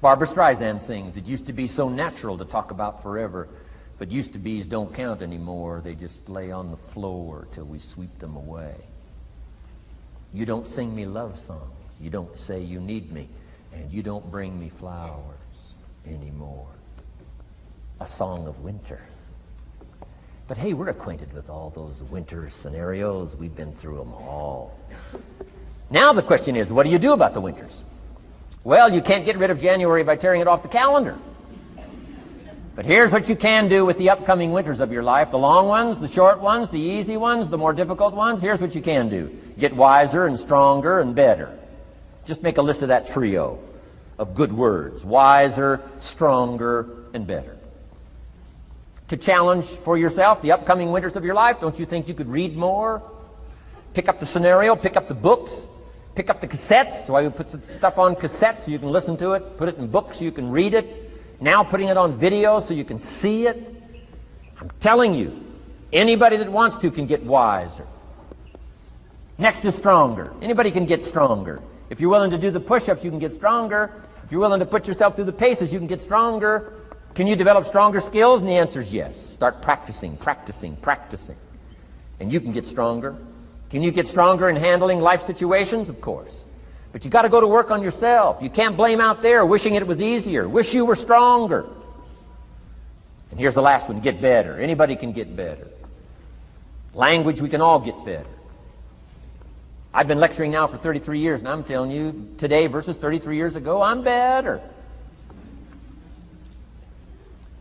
Barbra Streisand sings, it used to be so natural to talk about forever, but used to be's don't count anymore. They just lay on the floor till we sweep them away. You don't sing me love songs. You don't say you need me, and you don't bring me flowers anymore. A song of winter. But hey, we're acquainted with all those winter scenarios. We've been through them all. Now the question is, what do you do about the winters? Well, you can't get rid of January by tearing it off the calendar. But here's what you can do with the upcoming winters of your life. The long ones, the short ones, the easy ones, the more difficult ones. Here's what you can do. Get wiser and stronger and better. Just make a list of that trio of good words. Wiser, stronger, and better. To challenge for yourself the upcoming winters of your life, don't you think you could read more? Pick up the scenario, pick up the books, pick up the cassettes. So I would put some stuff on cassettes so you can listen to it. Put it in books so you can read it. Now putting it on video so you can see it. I'm telling you, anybody that wants to can get wiser. Next is stronger. Anybody can get stronger. If you're willing to do the push-ups, you can get stronger. If you're willing to put yourself through the paces, you can get stronger. Can you develop stronger skills? And the answer is yes. Start practicing, practicing, practicing. And you can get stronger. Can you get stronger in handling life situations? Of course. But you got to go to work on yourself. You can't blame out there wishing it was easier. Wish you were stronger. And here's the last one, get better. Anybody can get better. Language, we can all get better. I've been lecturing now for 33 years, and I'm telling you, today versus 33 years ago, I'm better.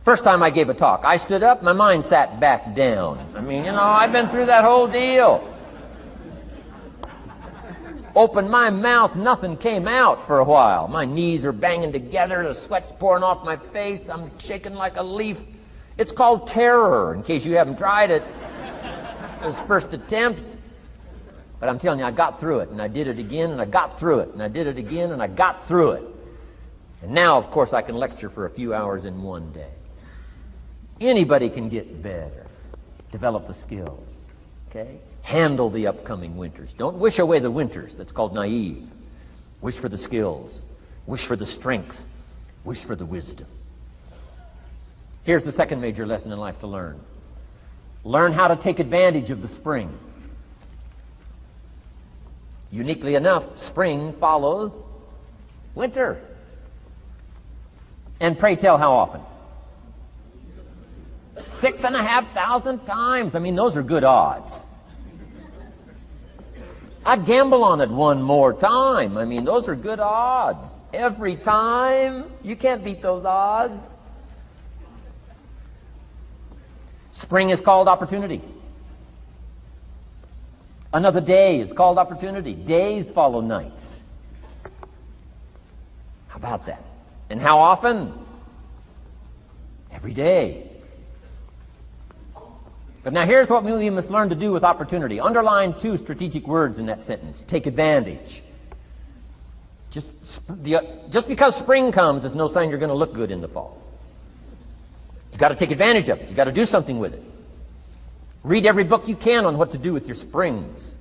First time I gave a talk, I stood up, my mind sat back down. I mean, I've been through that whole deal. Opened my mouth, nothing came out for a while. My knees are banging together, the sweat's pouring off my face, I'm shaking like a leaf. It's called terror, in case you haven't tried it. Those first attempts. But I'm telling you, I got through it, and I did it again, and I got through it, and I did it again, and I got through it. And now, of course, I can lecture for a few hours in one day. Anybody can get better. Develop the skills, okay? Handle the upcoming winters. Don't wish away the winters. That's called naive. Wish for the skills. Wish for the strength. Wish for the wisdom. Here's the second major lesson in life to learn. Learn how to take advantage of the spring. Uniquely enough, spring follows winter. And pray tell how often? 6,500 times. I mean, those are good odds. I'd gamble on it one more time. I mean, those are good odds. Every time. You can't beat those odds. Spring is called opportunity. Another day is called opportunity. Days follow nights. How about that? And how often? Every day. But now here's what we must learn to do with opportunity. Underline two strategic words in that sentence. Take advantage. Just because spring comes is no sign you're going to look good in the fall. You've got to take advantage of it. You've got to do something with it. Read every book you can on what to do with your springs,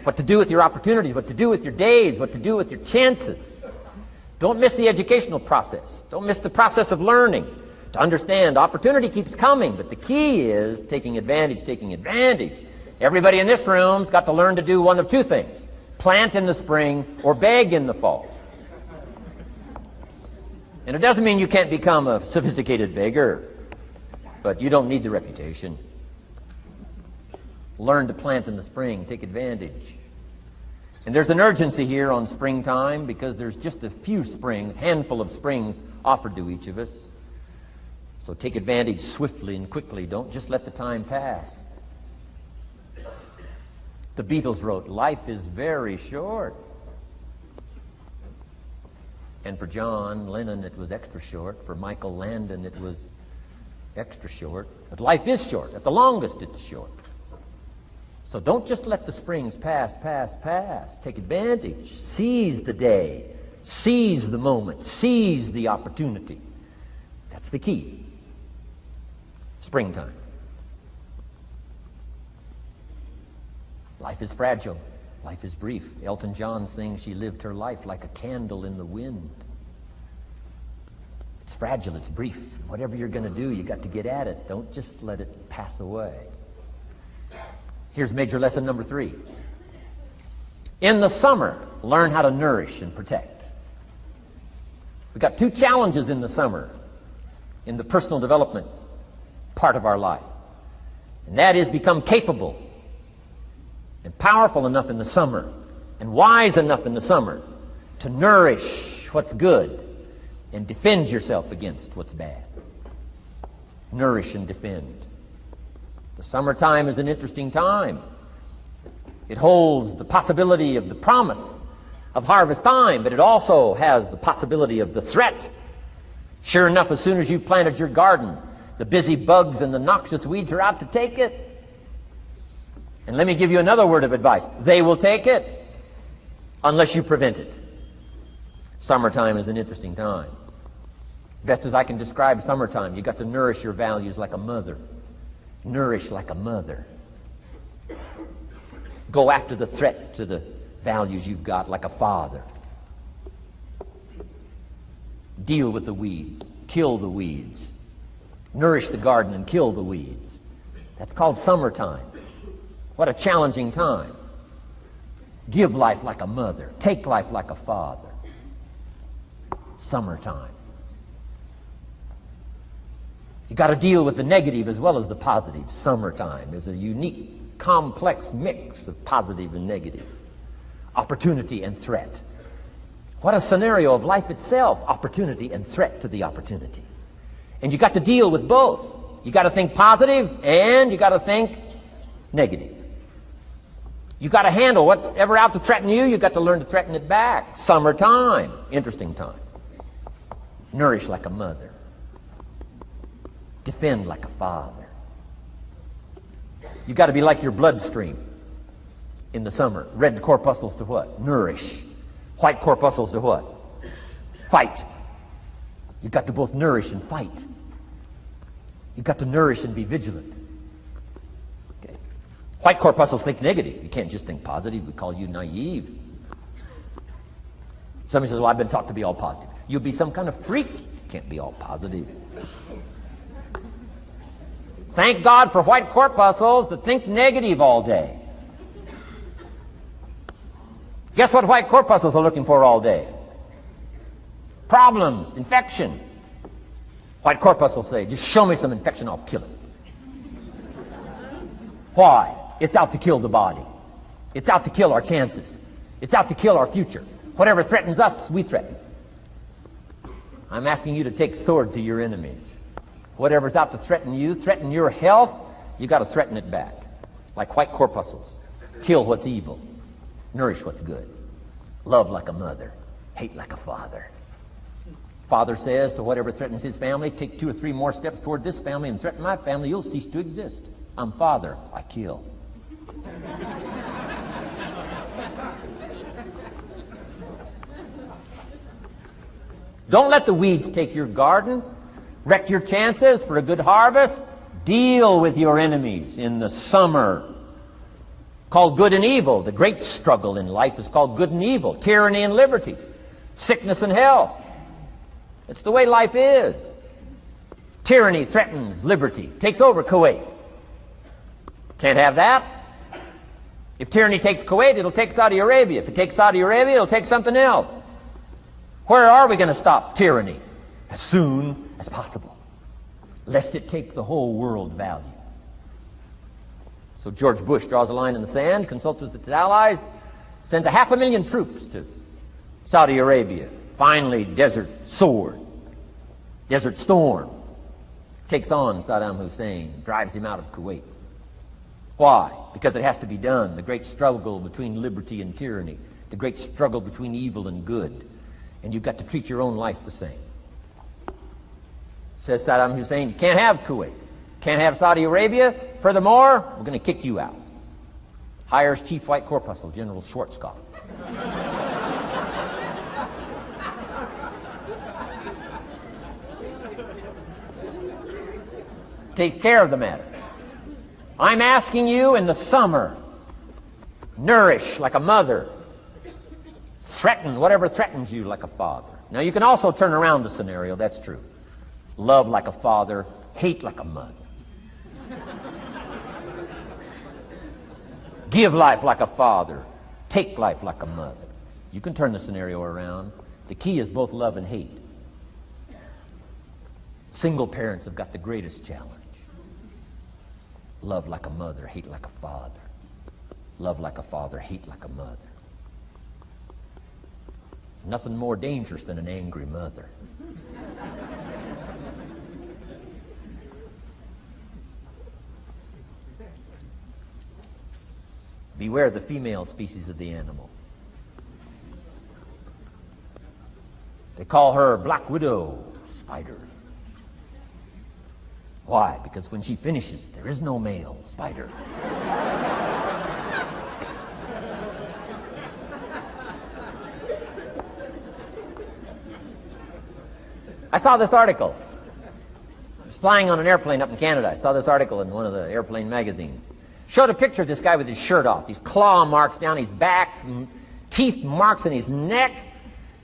what to do with your opportunities, what to do with your days, what to do with your chances. Don't miss the educational process. Don't miss the process of learning. To understand, opportunity keeps coming, but the key is taking advantage, taking advantage. Everybody in this room's got to learn to do one of two things. Plant in the spring or beg in the fall. And it doesn't mean you can't become a sophisticated beggar, but you don't need the reputation. Learn to plant in the spring, take advantage. And there's an urgency here on springtime because there's just a few springs, handful of springs offered to each of us. So take advantage swiftly and quickly. Don't just let the time pass. The Beatles wrote, life is very short. And for John Lennon, it was extra short. For Michael Landon, it was extra short. But life is short. At the longest, it's short. So don't just let the springs pass. Take advantage. Seize the day. Seize the moment. Seize the opportunity. That's the key. Springtime. Life is fragile. Life is brief. Elton John sings, she lived her life like a candle in the wind. It's fragile. It's brief. Whatever you're going to do, you got to get at it. Don't just let it pass away. Here's major lesson number 3. In the summer, learn how to nourish and protect. We've got 2 challenges in the summer in the personal development part of our life. And that is become capable and powerful enough in the summer and wise enough in the summer to nourish what's good and defend yourself against what's bad. Nourish and defend. The summertime is an interesting time. It holds the possibility of the promise of harvest time, but it also has the possibility of the threat. Sure enough, as soon as you've planted your garden, the busy bugs and the noxious weeds are out to take it. And let me give you another word of advice. They will take it unless you prevent it. Summertime is an interesting time. Best as I can describe summertime, you got to nourish your values like a mother. Nourish like a mother. Go after the threat to the values you've got like a father. Deal with the weeds. Kill the weeds. Nourish the garden and kill the weeds. That's called summertime. What a challenging time. Give life like a mother. Take life like a father. Summertime. You got to deal with the negative as well as the positive. Summertime is a unique, complex mix of positive and negative. Opportunity and threat. What a scenario of life itself. Opportunity and threat to the opportunity. And you got to deal with both. You got to think positive and you got to think negative. You got to handle what's ever out to threaten you. You got to learn to threaten it back. Summertime, interesting time. Nourish like a mother. Defend like a father. You got to be like your bloodstream in the summer. Red corpuscles to what? Nourish. White corpuscles to what? Fight. You got to both nourish and fight. You got to nourish and be vigilant. Okay. White corpuscles think negative. You can't just think positive. We call you naive. Somebody says, well, I've been taught to be all positive. You'll be some kind of freak. You can't be all positive. Thank God for white corpuscles that think negative all day. Guess what white corpuscles are looking for all day? Problems, infection. White corpuscles say, just show me some infection, I'll kill it. Why? It's out to kill the body. It's out to kill our chances. It's out to kill our future. Whatever threatens us, we threaten. I'm asking you to take sword to your enemies. Whatever's out to threaten you, threaten your health, you got to threaten it back. Like white corpuscles. Kill what's evil. Nourish what's good. Love like a mother. Hate like a father. Father says to whatever threatens his family, take 2 or 3 more steps toward this family and threaten my family, you'll cease to exist. I'm father. I kill. Don't let the weeds take your garden. Wreck your chances for a good harvest. Deal with your enemies in the summer. Called good and evil. The great struggle in life is called good and evil. Tyranny and liberty. Sickness and health. It's the way life is. Tyranny threatens liberty. Takes over Kuwait. Can't have that. If tyranny takes Kuwait, it'll take Saudi Arabia. If it takes Saudi Arabia, it'll take something else. Where are we going to stop tyranny? As soon as possible, lest it take the whole world value. So George Bush draws a line in the sand, consults with its allies, sends 500,000 troops to Saudi Arabia. Finally, Desert Sword, Desert Storm, takes on Saddam Hussein, drives him out of Kuwait. Why? Because it has to be done. The great struggle between liberty and tyranny, the great struggle between evil and good. And you've got to treat your own life the same. Says Saddam Hussein, you can't have Kuwait, can't have Saudi Arabia. Furthermore, we're going to kick you out. Hires Chief White Corpuscle, General Schwarzkopf. Takes care of the matter. I'm asking you in the summer, nourish like a mother. Threaten whatever threatens you like a father. Now you can also turn around the scenario, that's true. Love like a father, hate like a mother. Give life like a father, take life like a mother. You can turn the scenario around. The key is both love and hate. Single parents have got the greatest challenge. Love like a mother, hate like a father. Love like a father, hate like a mother. Nothing more dangerous than an angry mother. Beware the female species of the animal. They call her Black Widow spider. Why? Because when she finishes, there is no male spider. I saw this article. I was flying on an airplane up in Canada. I saw this article in one of the airplane magazines. Showed a picture of this guy with his shirt off, these claw marks down his back, teeth marks in his neck.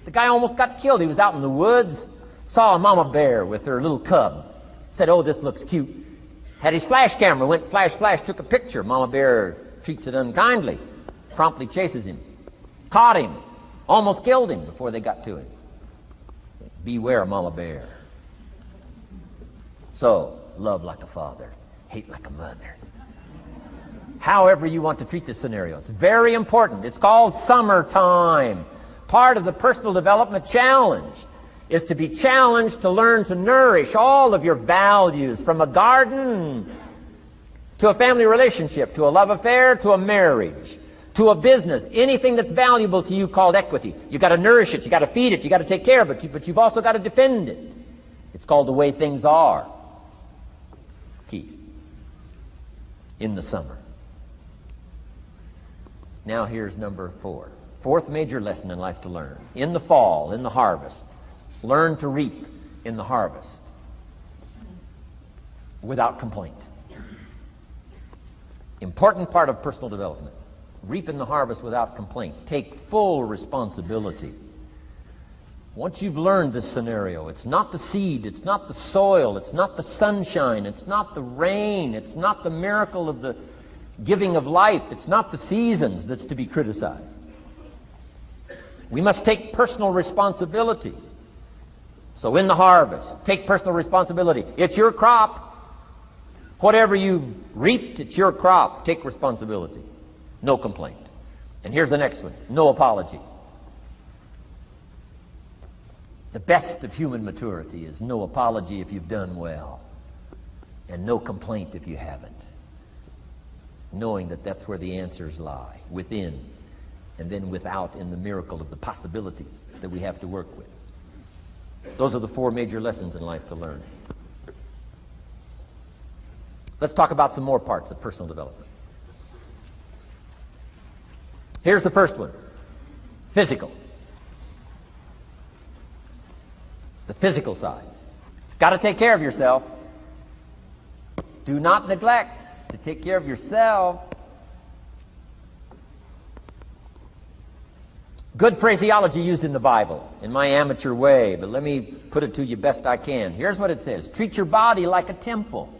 The guy almost got killed. He was out in the woods, saw a mama bear with her little cub. Said, oh, this looks cute. Had his flash camera, went flash, flash, took a picture. Mama bear treats it unkindly, promptly chases him. Caught him, almost killed him before they got to him. Beware, mama bear. So, love like a father, hate like a mother. However you want to treat this scenario, it's very important. It's called summertime. Part of the personal development challenge is to be challenged to learn to nourish all of your values, from a garden to a family relationship, to a love affair, to a marriage, to a business, anything that's valuable to you called equity. You've got to nourish it, you've got to feed it, you've got to take care of it, but you've also got to defend it. It's called the way things are. Key. In the summer. Now here's number 4. Fourth major lesson in life to learn. In the fall, in the harvest, learn to reap in the harvest without complaint. Important part of personal development. Reap in the harvest without complaint. Take full responsibility. Once you've learned this scenario, it's not the seed, it's not the soil, it's not the sunshine, it's not the rain, it's not the miracle of the giving of life, it's not the seasons that's to be criticized. We must take personal responsibility. So in the harvest, take personal responsibility. It's your crop. Whatever you've reaped, it's your crop. Take responsibility. No complaint. And here's the next one. No apology. The best of human maturity is no apology if you've done well, and no complaint if you haven't. Knowing that that's where the answers lie, within, and then without, in the miracle of the possibilities that we have to work with. Those are the 4 major lessons in life to learn. Let's talk about some more parts of personal development. Here's the first one. Physical. The physical side. Got to take care of yourself. Do not neglect to take care of yourself. Good phraseology used in the Bible, in my amateur way, but let me put it to you best I can. Here's what it says. Treat your body like a temple.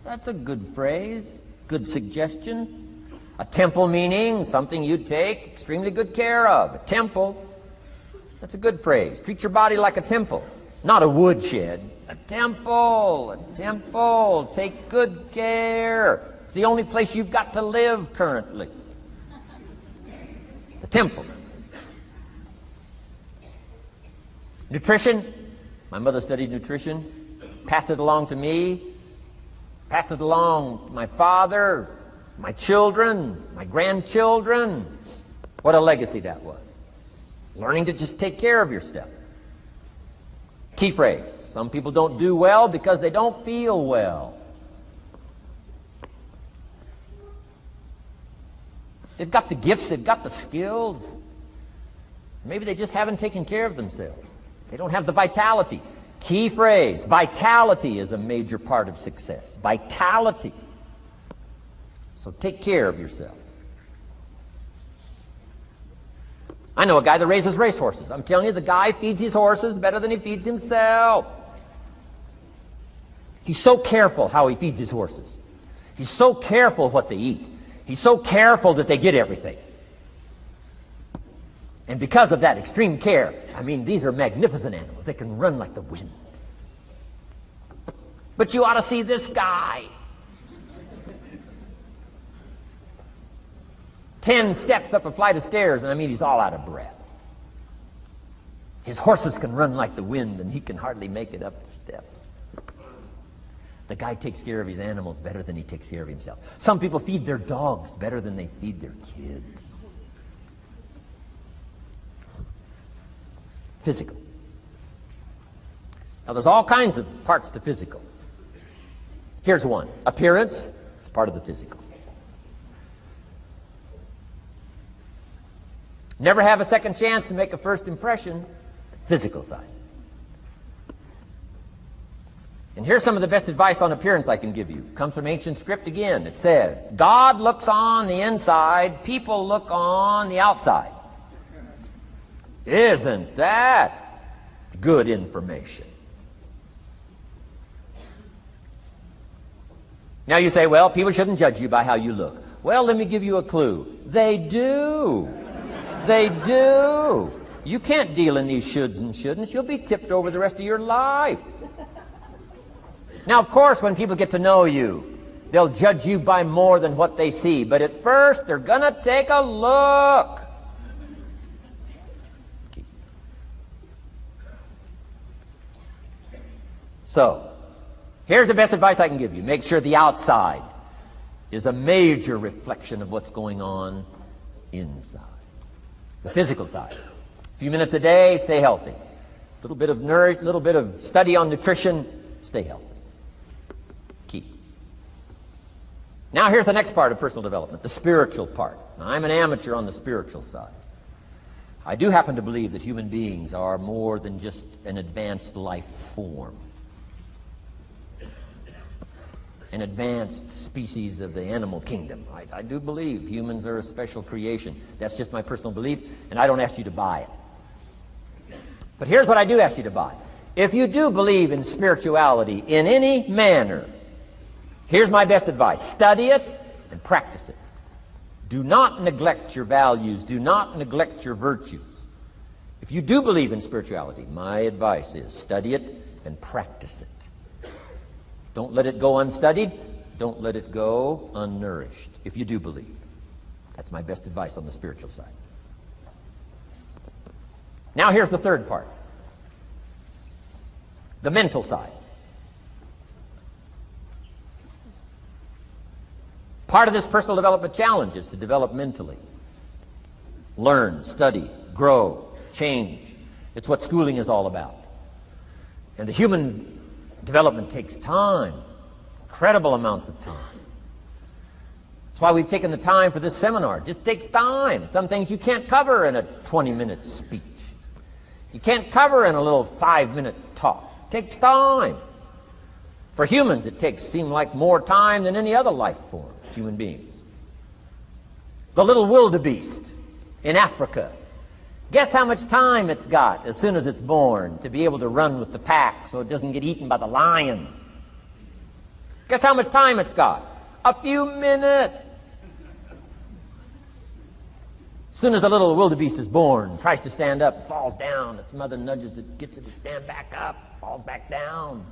That's a good phrase, good suggestion. A temple meaning something you take extremely good care of. A temple, that's a good phrase. Treat your body like a temple, not a woodshed. A temple, a temple. Take good care. It's the only place you've got to live currently. The temple. Nutrition. My mother studied nutrition, passed it along to me, passed it along to my father, my children, my grandchildren. What a legacy that was. Learning to just take care of yourself. Key phrase. Some people don't do well because they don't feel well. They've got the gifts, they've got the skills. Maybe they just haven't taken care of themselves. They don't have the vitality. Key phrase. Vitality is a major part of success. Vitality. So take care of yourself. I know a guy that raises racehorses. I'm telling you, the guy feeds his horses better than he feeds himself. He's so careful how he feeds his horses. He's so careful what they eat. He's so careful that they get everything. And because of that extreme care, I mean, these are magnificent animals. They can run like the wind. But you ought to see this guy. 10 steps up a flight of stairs, and I mean, he's all out of breath. His horses can run like the wind, and he can hardly make it up the steps. The guy takes care of his animals better than he takes care of himself. Some people feed their dogs better than they feed their kids. Physical. Now, there's all kinds of parts to physical. Here's one. Appearance is part of the physical. Never have a second chance to make a first impression. The physical side. And here's some of the best advice on appearance I can give you. Comes from ancient script again. It says, God looks on the inside, people look on the outside. Isn't that good information? Now you say, well, people shouldn't judge you by how you look. Well, let me give you a clue. They do. They do. You can't deal in these shoulds and shouldn'ts. You'll be tipped over the rest of your life. Now, of course, when people get to know you, they'll judge you by more than what they see. But at first, they're going to take a look. So, here's the best advice I can give you. Make sure the outside is a major reflection of what's going on inside. The physical side. A few minutes a day, stay healthy. A little bit of little bit of study on nutrition, stay healthy. Key. Now here's the next part of personal development, the spiritual part. Now, I'm an amateur on the spiritual side. I do happen to believe that human beings are more than just an advanced life form, an advanced species of the animal kingdom. I do believe humans are a special creation. That's just my personal belief, and I don't ask you to buy it. But here's what I do ask you to buy. If you do believe in spirituality in any manner, here's my best advice. Study it and practice it. Do not neglect your values. Do not neglect your virtues. If you do believe in spirituality, my advice is study it and practice it. Don't let it go unstudied. Don't let it go unnourished, if you do believe. That's my best advice on the spiritual side. Now here's the third part. The mental side. Part of this personal development challenge is to develop mentally. Learn, study, grow, change. It's what schooling is all about. And the human development takes time, incredible amounts of time. That's why we've taken the time for this seminar. It just takes time. Some things you can't cover in a 20-minute speech. You can't cover in a little 5-minute talk. It takes time. For humans, it seems like more time than any other life form, human beings. The little wildebeest in Africa. Guess how much time it's got as soon as it's born to be able to run with the pack so it doesn't get eaten by the lions? Guess how much time it's got? A few minutes. As soon as the little wildebeest is born, tries to stand up, falls down. Its mother nudges it, gets it to stand back up, falls back down.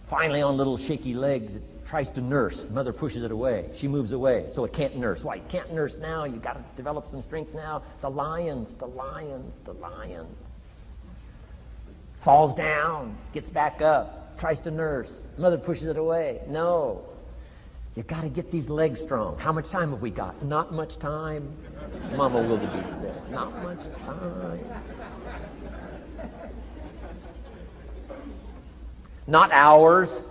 Finally, on little shaky legs, it tries to nurse. Mother pushes it away. She moves away, so it can't nurse. Why? You can't nurse now. You've got to develop some strength now. The lions, the lions, the lions. Falls down, gets back up, tries to nurse. Mother pushes it away. No. You got to get these legs strong. How much time have we got? Not much time. Mama wildebeest says, not much time. Not hours,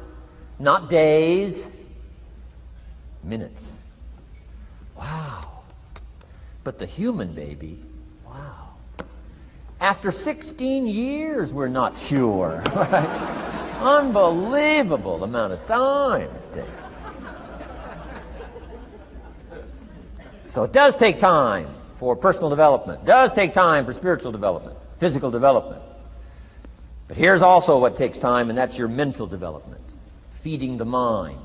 not days, minutes. Wow. But the human baby, wow. After 16 years, we're not sure. Unbelievable amount of time it takes. So it does take time for personal development. It does take time for spiritual development, physical development. But here's also what takes time, and that's your mental development. Feeding the mind.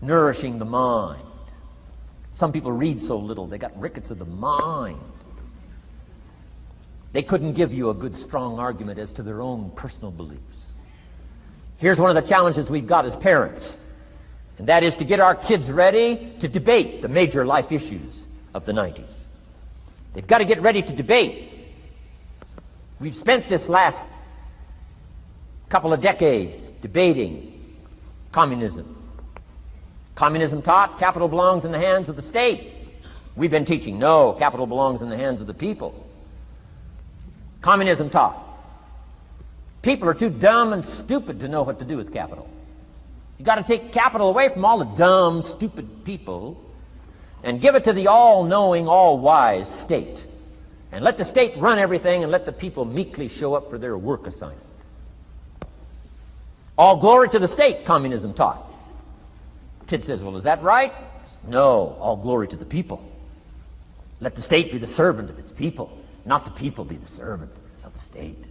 Nourishing the mind. Some people read so little, they got rickets of the mind. They couldn't give you a good, strong argument as to their own personal beliefs. Here's one of the challenges we've got as parents, and that is to get our kids ready to debate the major life issues of the 90s. They've got to get ready to debate. We've spent this last couple of decades debating communism. Communism taught capital belongs in the hands of the state. We've been teaching, no, capital belongs in the hands of the people. Communism taught people are too dumb and stupid to know what to do with capital. You've got to take capital away from all the dumb, stupid people and give it to the all-knowing, all-wise state. And let the state run everything and let the people meekly show up for their work assignment. All glory to the state, communism taught. Kid says, well, is that right? No, all glory to the people. Let the state be the servant of its people, not the people be the servant of the state.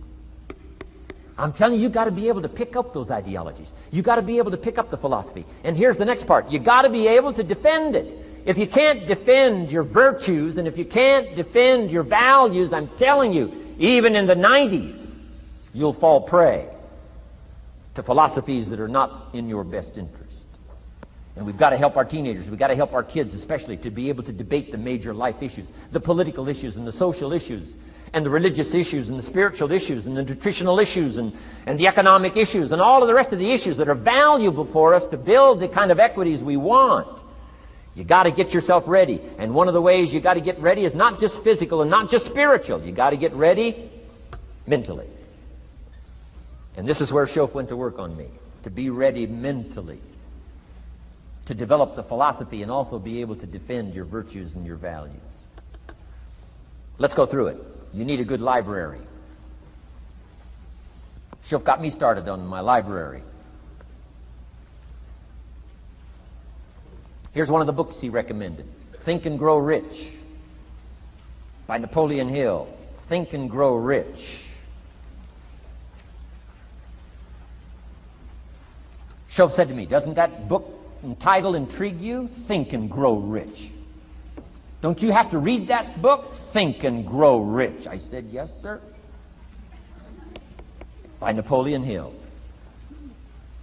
I'm telling you, you've got to be able to pick up those ideologies. You've got to be able to pick up the philosophy. And here's the next part. You've got to be able to defend it. If you can't defend your virtues and if you can't defend your values, I'm telling you, even in the 90s, you'll fall prey to philosophies that are not in your best interest. And we've got to help our teenagers, we've got to help our kids especially to be able to debate the major life issues, the political issues and the social issues and the religious issues and the spiritual issues and the nutritional issues and the economic issues and all of the rest of the issues that are valuable for us to build the kind of equities we want. You got to get yourself ready. And one of the ways you got to get ready is not just physical and not just spiritual. You got to get ready mentally. And this is where Shof went to work on me, to be ready mentally, to develop the philosophy and also be able to defend your virtues and your values. Let's go through it. You need a good library. Shof got me started on my library. Here's one of the books he recommended. Think and Grow Rich by Napoleon Hill. Think and Grow Rich. Shof said to me, doesn't that book and title intrigue you? Think and Grow Rich. Don't you have to read that book? Think and Grow Rich. I said, yes, sir. By Napoleon Hill.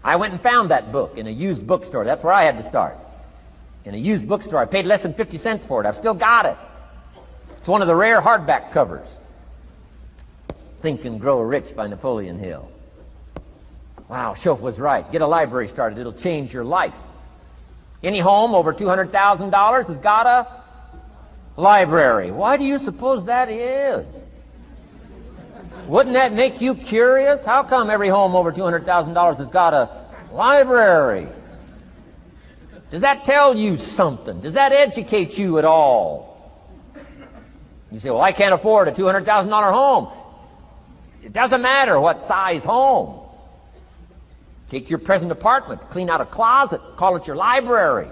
I went and found that book in a used bookstore. That's where I had to start. In a used bookstore. I paid less than 50 cents for it. I've still got it. It's one of the rare hardback covers. Think and Grow Rich by Napoleon Hill. Wow, Shof was right. Get a library started. It'll change your life. Any home over $200,000 has got a library. Why do you suppose that is? Wouldn't that make you curious? How come every home over $200,000 has got a library? Does that tell you something? Does that educate you at all? You say, well, I can't afford a $200,000 home. It doesn't matter what size home. Take your present apartment, clean out a closet, call it your library,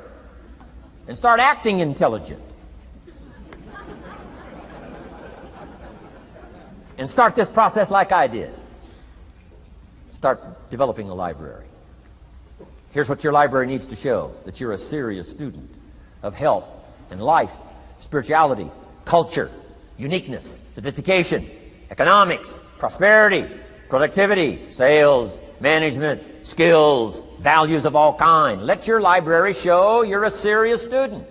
and start acting intelligent. And start this process like I did. Start developing a library. Here's what your library needs to show: that you're a serious student of health and life, spirituality, culture, uniqueness, sophistication, economics, prosperity, productivity, sales, management, skills, values of all kinds. Let your library show you're a serious student.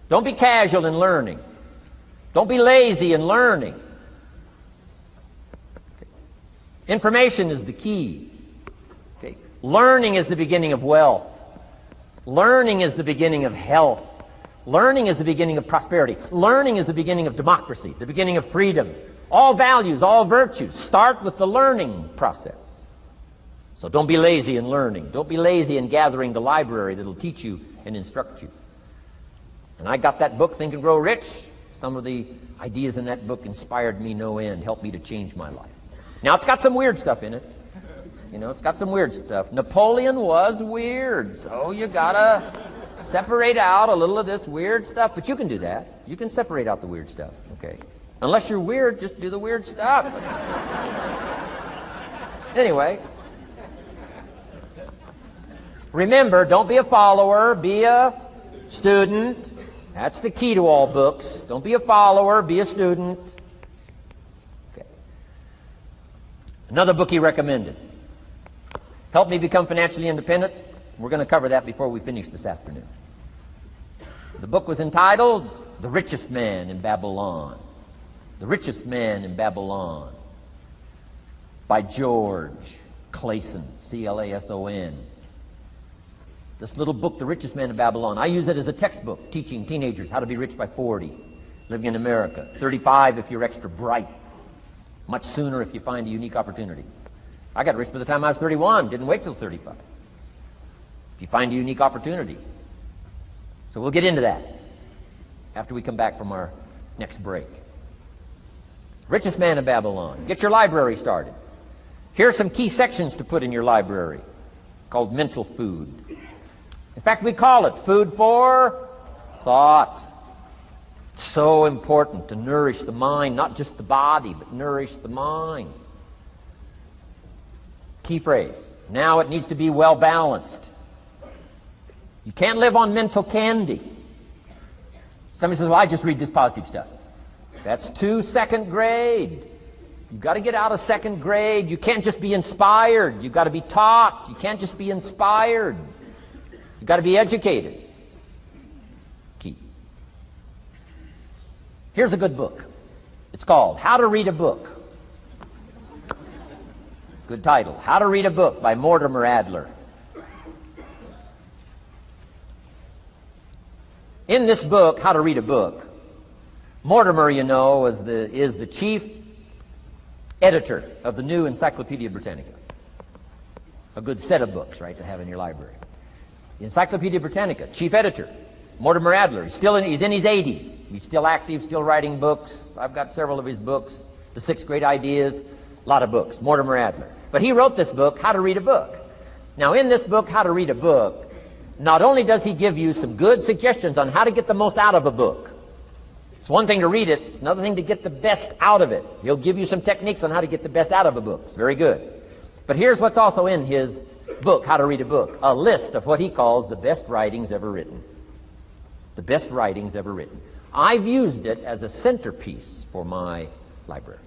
Don't be casual in learning. Don't be lazy in learning. Okay. Information is the key. Okay. Learning is the beginning of wealth. Learning is the beginning of health. Learning is the beginning of prosperity. Learning is the beginning of democracy, the beginning of freedom. All values, all virtues start with the learning process. So don't be lazy in learning. Don't be lazy in gathering the library that will teach you and instruct you. And I got that book, Think and Grow Rich. Some of the ideas in that book inspired me no end, helped me to change my life. Now, it's got some weird stuff in it. You know, it's got some weird stuff. Napoleon was weird, so you gotta separate out a little of this weird stuff. But you can do that. You can separate out the weird stuff, okay? Unless you're weird, just do the weird stuff. Anyway, remember, don't be a follower, be a student. That's the key to all books. Don't be a follower, be a student. Okay. Another book he recommended. Help Me Become Financially Independent. We're going to cover that before we finish this afternoon. The book was entitled The Richest Man in Babylon. The Richest Man in Babylon by George Clason, C-L-A-S-O-N. This little book, The Richest Man in Babylon, I use it as a textbook teaching teenagers how to be rich by 40, living in America. 35 if you're extra bright. Much sooner if you find a unique opportunity. I got rich by the time I was 31, didn't wait till 35. If you find a unique opportunity. So we'll get into that after we come back from our next break. Richest Man in Babylon. Get your library started. Here are some key sections to put in your library called mental food. In fact, we call it food for thought. It's so important to nourish the mind, not just the body, but nourish the mind. Key phrase. Now it needs to be well balanced. You can't live on mental candy. Somebody says, well, I just read this positive stuff. That's too second grade. You've got to get out of second grade. You can't just be inspired. You've got to be taught. You can't just be inspired. You've got to be educated. Key. Here's a good book. It's called How to Read a Book. Good title. How to Read a Book by Mortimer Adler. In this book, How to Read a Book, Mortimer, you know, is the chief editor of the new Encyclopedia Britannica. A good set of books, right, to have in your library. The Encyclopedia Britannica, chief editor, Mortimer Adler. He's in his 80s. He's still active, still writing books. I've got several of his books. The 6 Great Ideas, a lot of books. Mortimer Adler. But he wrote this book, How to Read a Book. Now, in this book, How to Read a Book, not only does he give you some good suggestions on how to get the most out of a book. It's one thing to read it. It's another thing to get the best out of it. He'll give you some techniques on how to get the best out of a book. It's very good. But here's what's also in his book, How to Read a Book, a list of what he calls the best writings ever written. The best writings ever written. I've used it as a centerpiece for my library.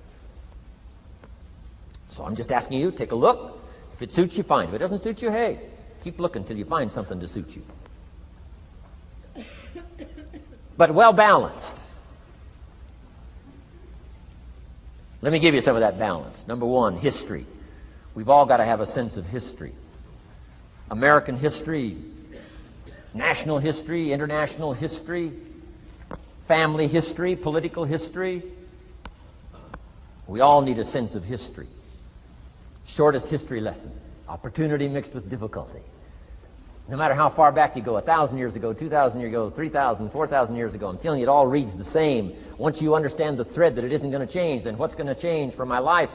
So I'm just asking you, take a look. If it suits you, fine. If it doesn't suit you, hey, keep looking until you find something to suit you. But well balanced. Let me give you some of that balance. Number one, history. We've all got to have a sense of history. American history, national history, international history, family history, political history. We all need a sense of history. Shortest history lesson. Opportunity mixed with difficulty. No matter how far back you go, 1,000 years ago, 2,000 years ago, 3,000, 4,000 years ago, I'm telling you, it all reads the same. Once you understand the thread that it isn't going to change, then what's going to change for my life?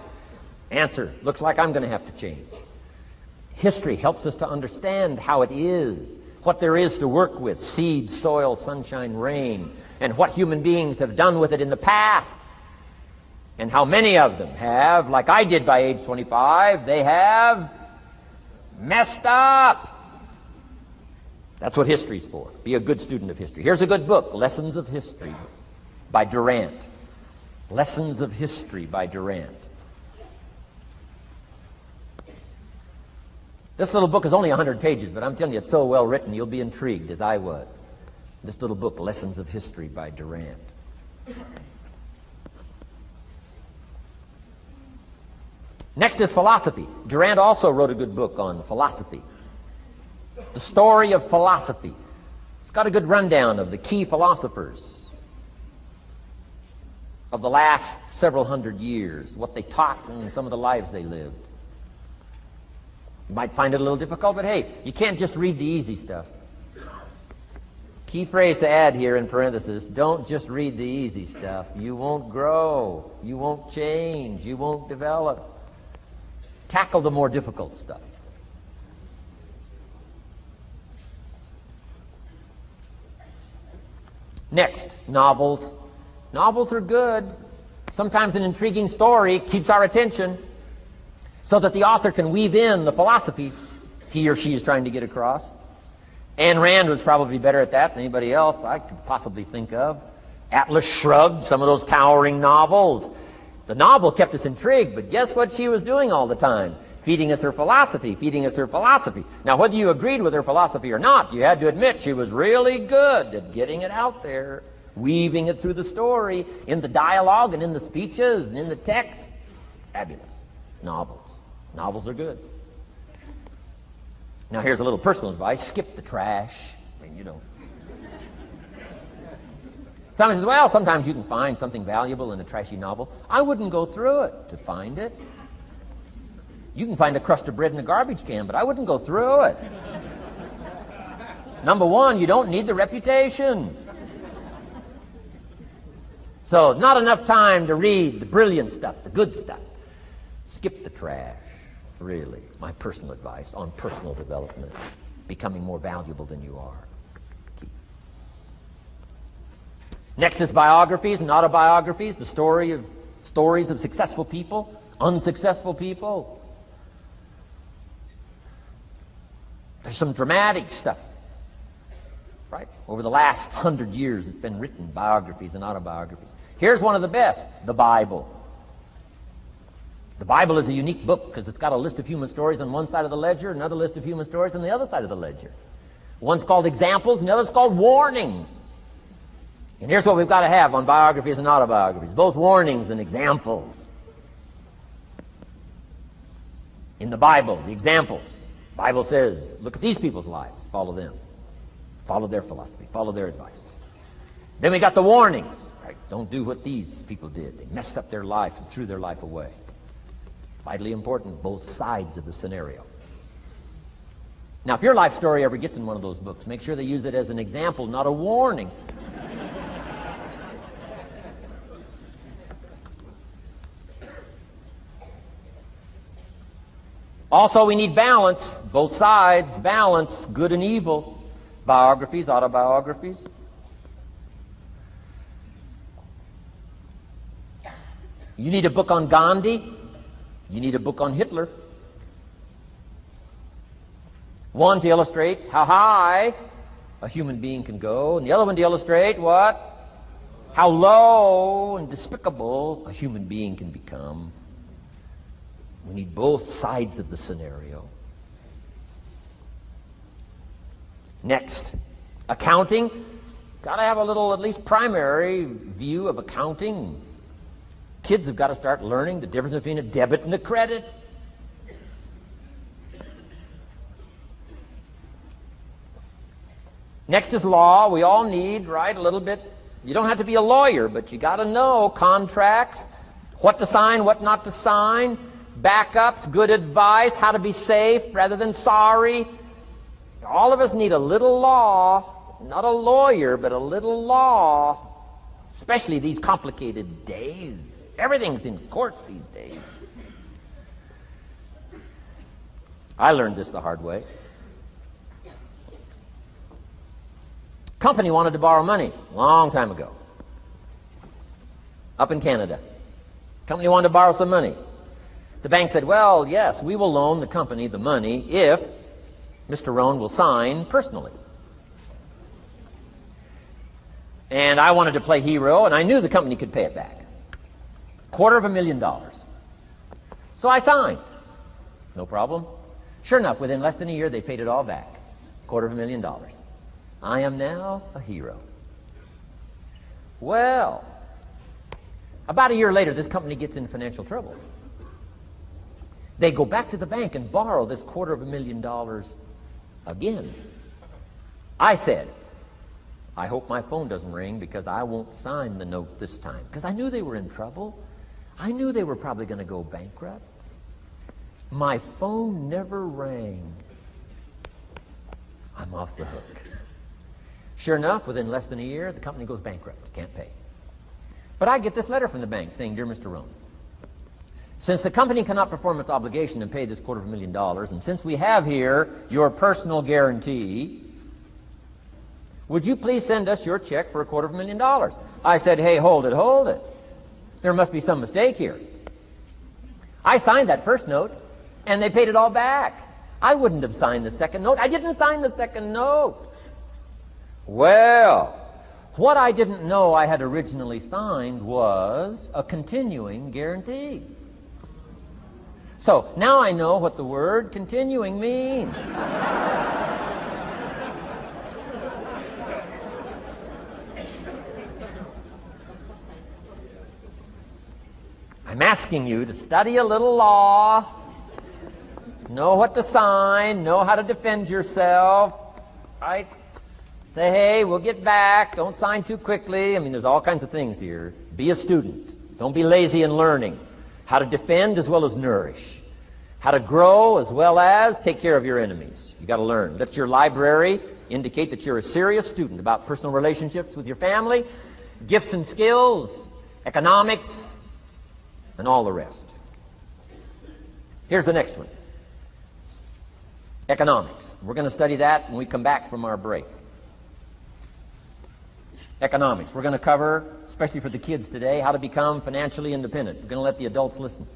Answer, looks like I'm going to have to change. History helps us to understand how it is, what there is to work with, seed, soil, sunshine, rain, and what human beings have done with it in the past. And how many of them have, like I did by age 25, they have messed up. That's what history's for. Be a good student of history. Here's a good book, Lessons of History by Durant. Lessons of History by Durant. This little book is only 100 pages, but I'm telling you, it's so well written, you'll be intrigued, as I was. This little book, Lessons of History by Durant. Next is philosophy. Durant also wrote a good book on philosophy. The Story of Philosophy. It's got a good rundown of the key philosophers of the last several hundred years, what they taught and some of the lives they lived. You might find it a little difficult, but hey, you can't just read the easy stuff. Key phrase to add here in parentheses, don't just read the easy stuff. You won't grow. You won't change. You won't develop. Tackle the more difficult stuff. Next, novels. Novels are good. Sometimes an intriguing story keeps our attention so that the author can weave in the philosophy he or she is trying to get across. Ayn Rand was probably better at that than anybody else I could possibly think of. Atlas Shrugged, some of those towering novels. The novel kept us intrigued, but guess what she was doing all the time? Feeding us her philosophy, feeding us her philosophy. Now, whether you agreed with her philosophy or not, you had to admit she was really good at getting it out there, weaving it through the story, in the dialogue and in the speeches and in the text. Fabulous. Novels. Novels are good. Now, here's a little personal advice. Skip the trash. I mean, you don't. Someone says, well, sometimes you can find something valuable in a trashy novel. I wouldn't go through it to find it. You can find a crust of bread in a garbage can, but I wouldn't go through it. Number one, you don't need the reputation. So, not enough time to read the brilliant stuff, the good stuff. Skip the trash, really. My personal advice on personal development, becoming more valuable than you are. Key. Next is biographies and autobiographies, the stories of successful people, unsuccessful people. There's some dramatic stuff, right? Over the last 100 years, it's been written, biographies and autobiographies. Here's one of the best, the Bible. The Bible is a unique book because it's got a list of human stories on one side of the ledger, another list of human stories on the other side of the ledger. One's called examples and the other's called warnings. And here's what we've got to have on biographies and autobiographies, both warnings and examples. In the Bible, the examples. The Bible says, look at these people's lives, follow them. Follow their philosophy, follow their advice. Then we got the warnings. Right? Don't do what these people did. They messed up their life and threw their life away. Vitally important, both sides of the scenario. Now, if your life story ever gets in one of those books, make sure they use it as an example, not a warning. Also, we need balance, both sides, balance, good and evil. Biographies, autobiographies. You need a book on Gandhi. You need a book on Hitler. One to illustrate how high a human being can go, and the other one to illustrate what? How low and despicable a human being can become. We need both sides of the scenario. Next, accounting. Got to have a little, at least primary view of accounting. Kids have got to start learning the difference between a debit and a credit. Next is law. We all need, right, a little bit. You don't have to be a lawyer, but you got to know contracts, what to sign, what not to sign, backups, good advice, how to be safe rather than sorry. All of us need a little law, not a lawyer, but a little law, especially these complicated days. Everything's in court these days. I learned this the hard way. Company wanted to borrow money a long time ago, up in Canada. Company wanted to borrow some money. The bank said, well, yes, we will loan the company the money if Mr. Rohn will sign personally. And I wanted to play hero, and I knew the company could pay it back. $250,000. So I signed. No problem. Sure enough, within less than a year, they paid it all back. $250,000. I am now a hero. Well, about a year later, this company gets in financial trouble. They go back to the bank and borrow this $250,000 again. I said, I hope my phone doesn't ring because I won't sign the note this time. Because I knew they were in trouble. I knew they were probably going to go bankrupt. My phone never rang. I'm off the hook. Sure enough, within less than a year, the company goes bankrupt. Can't pay. But I get this letter from the bank saying, Dear Mr. Rohn, since the company cannot perform its obligation and pay this $250,000, and since we have here your personal guarantee, would you please send us your check for $250,000? I said, hey, hold it. There must be some mistake here. I signed that first note, and they paid it all back. I wouldn't have signed the second note. I didn't sign the second note. Well, what I didn't know I had originally signed was a continuing guarantee. So now I know what the word continuing means. I'm asking you to study a little law, know what to sign, know how to defend yourself, right? Say, hey, we'll get back. Don't sign too quickly. I mean, there's all kinds of things here. Be a student. Don't be lazy in learning. How to defend as well as nourish. How to grow as well as take care of your enemies. You got to learn. Let your library indicate that you're a serious student about personal relationships with your family, gifts and skills, economics, and all the rest. Here's the next one. Economics. We're going to study that when we come back from our break. Economics. We're going to cover, especially for the kids today, how to become financially independent. We're going to let the adults listen.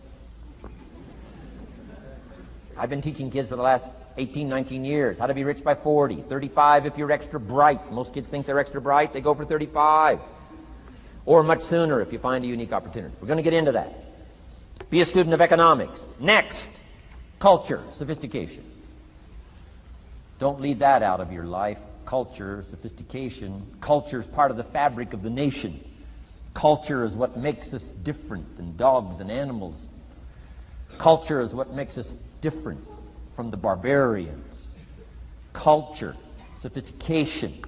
I've been teaching kids for the last 18, 19 years how to be rich by 40, 35 if you're extra bright. Most kids think they're extra bright. They go for 35. Or much sooner if you find a unique opportunity. We're going to get into that. Be a student of economics. Next, culture, sophistication. Don't leave that out of your life culture, sophistication. Culture is part of the fabric of the nation. Culture is what makes us different than dogs and animals. Culture is what makes us different from the barbarians. Culture, sophistication.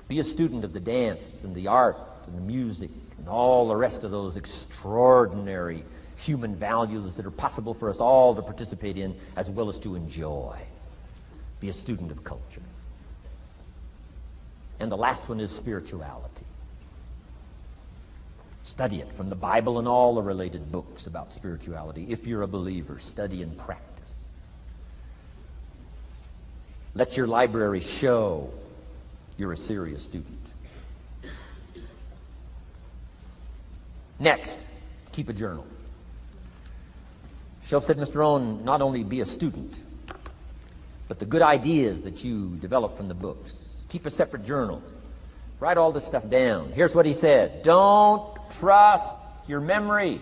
Be a student of the dance and the art and the music and all the rest of those extraordinary human values that are possible for us all to participate in as well as to enjoy. Be a student of culture. And the last one is spirituality. Study it from the Bible and all the related books about spirituality. If you're a believer, study and practice. Let your library show you're a serious student. Next, keep a journal. Shoaff said, Mr. Rohn, not only be a student, but the good ideas that you develop from the books. Keep a separate journal. Write all this stuff down. Here's what he said. Don't trust your memory.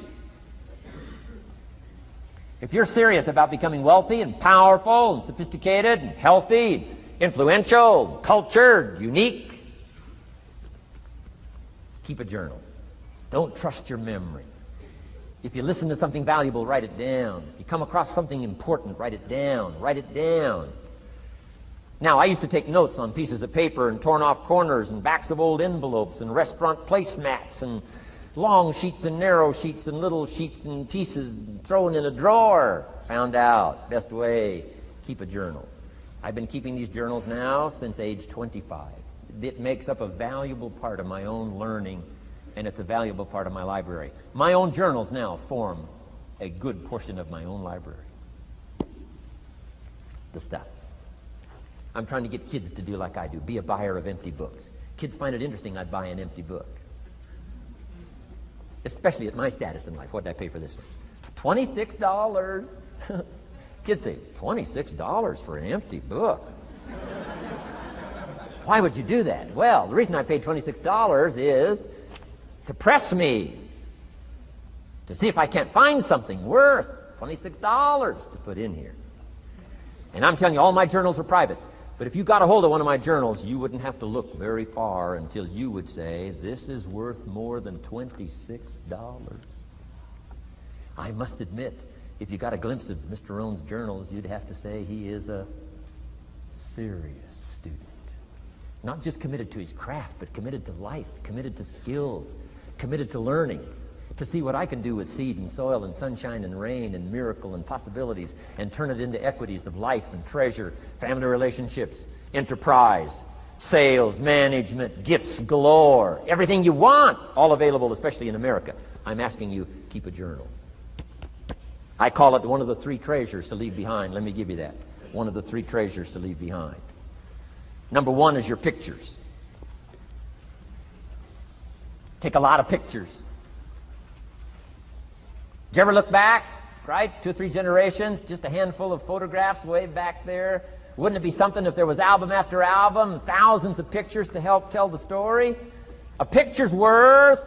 If you're serious about becoming wealthy and powerful and sophisticated and healthy, influential, cultured, unique, keep a journal. Don't trust your memory. If you listen to something valuable, write it down. If you come across something important, write it down. Write it down. Now, I used to take notes on pieces of paper and torn off corners and backs of old envelopes and restaurant placemats and long sheets and narrow sheets and little sheets and pieces and thrown in a drawer. Found out, best way, keep a journal. I've been keeping these journals now since age 25. It makes up a valuable part of my own learning, and it's a valuable part of my library. My own journals now form a good portion of my own library. The stuff. I'm trying to get kids to do like I do, be a buyer of empty books. Kids find it interesting I'd buy an empty book. Especially at my status in life. What did I pay for this one? $26. Kids say, $26 for an empty book? Why would you do that? Well, the reason I paid $26 is to press me, to see if I can't find something worth $26 to put in here. And I'm telling you, all my journals are private. But if you got a hold of one of my journals, you wouldn't have to look very far until you would say, this is worth more than $26. I must admit, if you got a glimpse of Mr. Rohn's journals, you'd have to say he is a serious student. Not just committed to his craft, but committed to life, committed to skills, committed to learning, to see what I can do with seed and soil and sunshine and rain and miracle and possibilities and turn it into equities of life and treasure, family relationships, enterprise, sales, management, gifts galore, everything you want, all available, especially in America. I'm asking you, keep a journal. I call it one of the three treasures to leave behind. Let me give you that. One of the three treasures to leave behind. Number one is your pictures. Take a lot of pictures. Did you ever look back, right? 2 or 3 generations, just a handful of photographs way back there. Wouldn't it be something if there was album after album, thousands of pictures to help tell the story? A picture's worth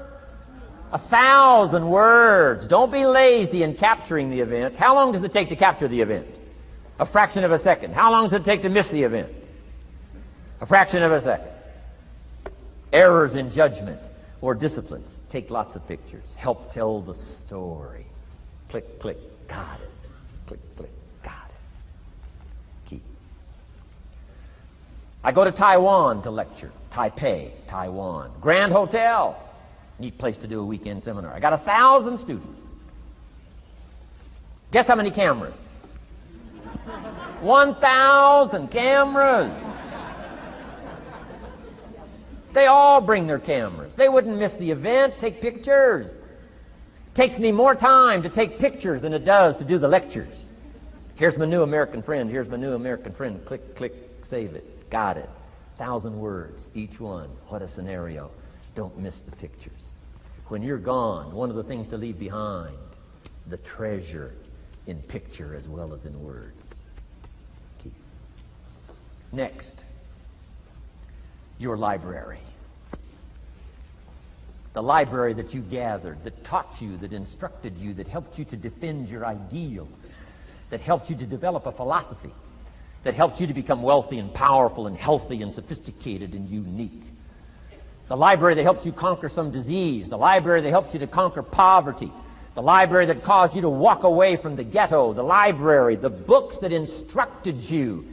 1,000 words. Don't be lazy in capturing the event. How long does it take to capture the event? A fraction of a second. How long does it take to miss the event? A fraction of a second. Errors in judgment or disciplines. Take lots of pictures. Help tell the story. Click, click, got it. Click, click, got it. Keep. I go to Taiwan to lecture. Taipei, Taiwan. Grand Hotel. Neat place to do a weekend seminar. I got 1,000 students. Guess how many cameras? 1,000 cameras. They all bring their cameras. They wouldn't miss the event, take pictures. Takes me more time to take pictures than it does to do the lectures. Here's my new American friend. Here's my new American friend. Click, click, save it. Got it. 1,000 words, each one. What a scenario. Don't miss the pictures. When you're gone, one of the things to leave behind, the treasure in picture as well as in words. Keep. Next, your library. The library that you gathered, that taught you, that instructed you, that helped you to defend your ideals, that helped you to develop a philosophy, that helped you to become wealthy and powerful and healthy and sophisticated and unique. The library that helped you conquer some disease. The library that helped you to conquer poverty. The library that caused you to walk away from the ghetto. The library, the books that instructed you,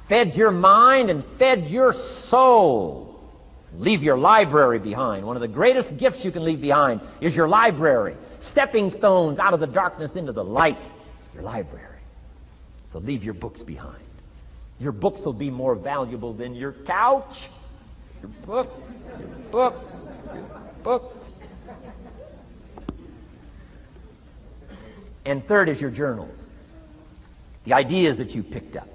fed your mind and fed your soul. Leave your library behind. One of the greatest gifts you can leave behind is your library. Stepping stones out of the darkness into the light. Your library. So leave your books behind. Your books will be more valuable than your couch. Your books, your books, your books. And third is your journals. The ideas that you picked up.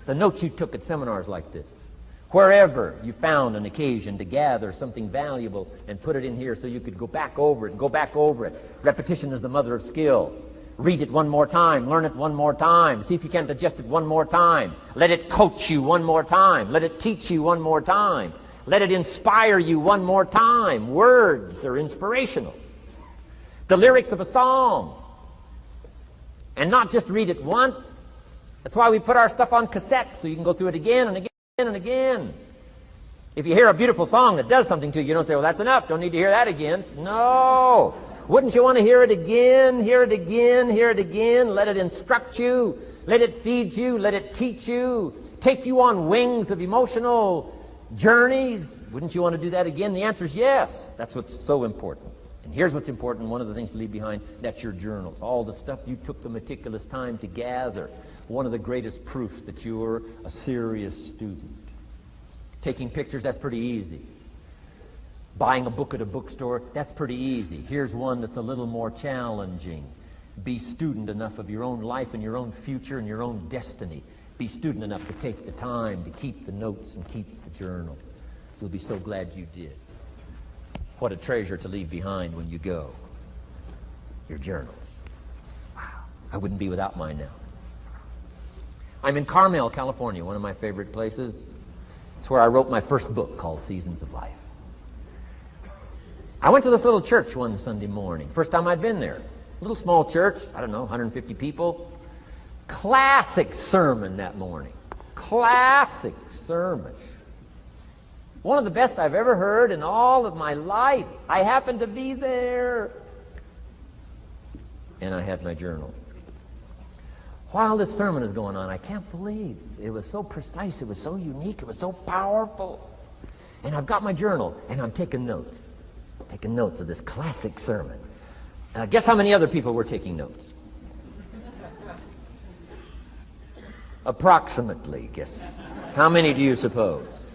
The notes you took at seminars like this. Wherever you found an occasion to gather something valuable and put it in here so you could go back over it and go back over it. Repetition is the mother of skill. Read it one more time. Learn it one more time. See if you can digest it one more time. Let it coach you one more time. Let it teach you one more time. Let it inspire you one more time. Words are inspirational. The lyrics of a song. And not just read it once. That's why we put our stuff on cassettes so you can go through it again and again and again. If you hear a beautiful song that does something to you, you don't say, well, that's enough. Don't need to hear that again. No. Wouldn't you want to hear it again, hear it again, hear it again? Let it instruct you. Let it feed you. Let it teach you. Take you on wings of emotional journeys. Wouldn't you want to do that again? The answer is yes. That's what's so important. And here's what's important. One of the things to leave behind, that's your journals. All the stuff you took the meticulous time to gather. One of the greatest proofs that you're a serious student. Taking pictures, that's pretty easy. Buying a book at a bookstore, that's pretty easy. Here's one that's a little more challenging. Be student enough of your own life and your own future and your own destiny. Be student enough to take the time to keep the notes and keep the journal. You'll be so glad you did. What a treasure to leave behind when you go. Your journals. Wow. I wouldn't be without mine now. I'm in Carmel, California, one of my favorite places. It's where I wrote my first book called Seasons of Life. I went to this little church one Sunday morning. First time I'd been there. Little small church, I don't know, 150 people. Classic sermon that morning. Classic sermon. One of the best I've ever heard in all of my life. I happened to be there. And I had my journal. While this sermon is going on, I can't believe it was so precise, it was so unique, it was so powerful. And I've got my journal, and I'm taking notes. Taking notes of this classic sermon. Guess how many other people were taking notes? Approximately, guess. How many do you suppose?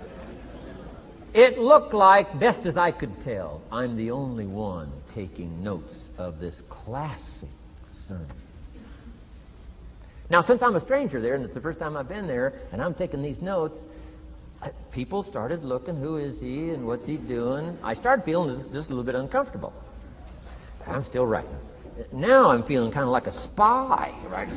It looked like, best as I could tell, I'm the only one taking notes of this classic sermon. Now, since I'm a stranger there, and it's the first time I've been there, and I'm taking these notes, people started looking, who is he, and what's he doing? I started feeling just a little bit uncomfortable. But I'm still writing. Now I'm feeling kind of like a spy, right?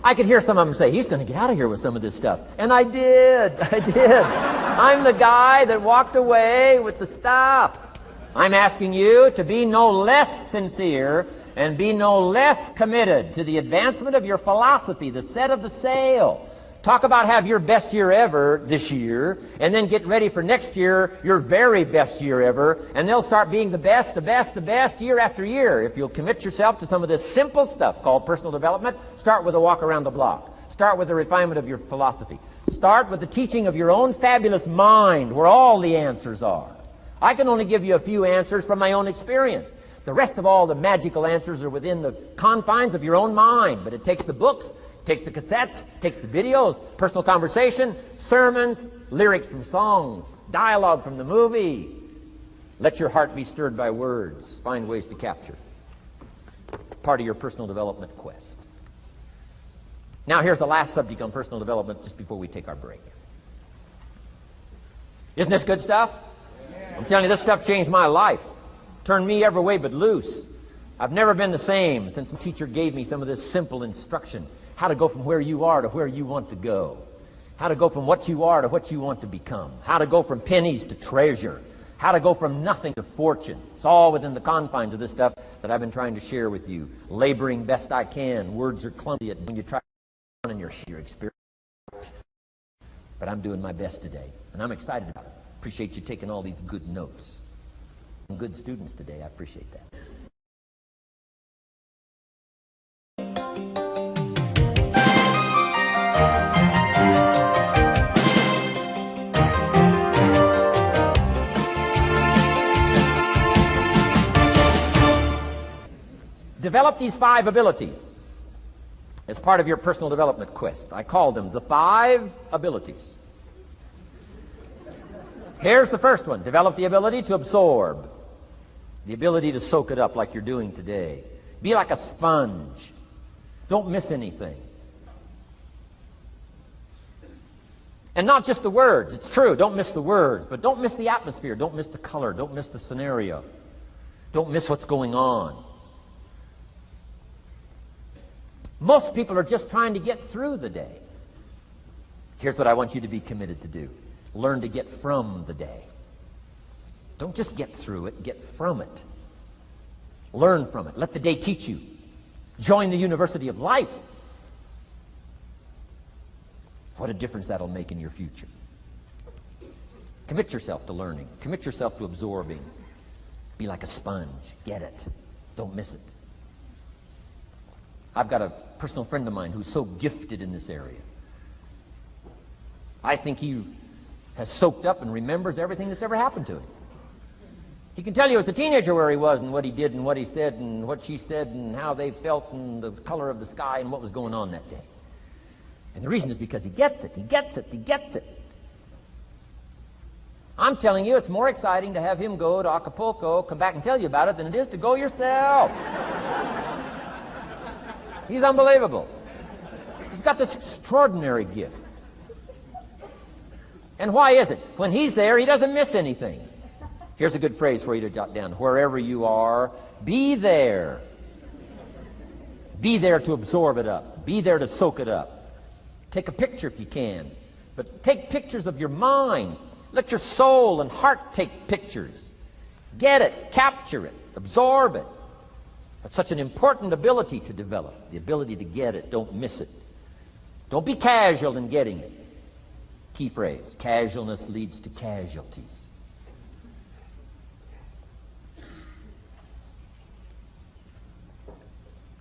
I could hear some of them say, he's going to get out of here with some of this stuff. And I did. I'm the guy that walked away with the stuff. I'm asking you to be no less sincere and be no less committed to the advancement of your philosophy, the set of the sail. Talk about have your best year ever this year, and then get ready for next year, your very best year ever, and they'll start being the best, the best, the best year after year. If you'll commit yourself to some of this simple stuff called personal development, start with a walk around the block. Start with the refinement of your philosophy. Start with the teaching of your own fabulous mind, where all the answers are. I can only give you a few answers from my own experience. The rest of all the magical answers are within the confines of your own mind. But it takes the books, it takes the cassettes, it takes the videos, personal conversation, sermons, lyrics from songs, dialogue from the movie. Let your heart be stirred by words. Find ways to capture. Part of your personal development quest. Now here's the last subject on personal development just before we take our break. Isn't this good stuff? I'm telling you, this stuff changed my life. Turned me every way but loose. I've never been the same since the teacher gave me some of this simple instruction. How to go from where you are to where you want to go. How to go from what you are to what you want to become. How to go from pennies to treasure. How to go from nothing to fortune. It's all within the confines of this stuff that I've been trying to share with you. Laboring best I can. Words are clumsy when you try in your experience. But I'm doing my best today, and I'm excited about it. Appreciate you taking all these good notes. Good students today. I appreciate that. Develop these 5 abilities as part of your personal development quest. I call them the 5 abilities. Here's the first one. Develop the ability to absorb. The ability to soak it up like you're doing today. Be like a sponge. Don't miss anything. And not just the words. It's true, don't miss the words, but don't miss the atmosphere. Don't miss the color. Don't miss the scenario. Don't miss what's going on. Most people are just trying to get through the day. Here's what I want you to be committed to do. Learn to get from the day. Don't just get through it, get from it. Learn from it. Let the day teach you. Join the University of Life. What a difference that'll make in your future. Commit yourself to learning. Commit yourself to absorbing. Be like a sponge. Get it. Don't miss it. I've got a personal friend of mine who's so gifted in this area. I think he has soaked up and remembers everything that's ever happened to him. He can tell you as a teenager where he was and what he did and what he said and what she said and how they felt and the color of the sky and what was going on that day. And the reason is because he gets it. He gets it. He gets it. I'm telling you, it's more exciting to have him go to Acapulco, come back and tell you about it, than it is to go yourself. He's unbelievable. He's got this extraordinary gift. And why is it? When he's there, he doesn't miss anything. Here's a good phrase for you to jot down. Wherever you are, be there. Be there to absorb it up. Be there to soak it up. Take a picture if you can. But take pictures of your mind. Let your soul and heart take pictures. Get it. Capture it. Absorb it. That's such an important ability to develop. The ability to get it. Don't miss it. Don't be casual in getting it. Key phrase. Casualness leads to casualties.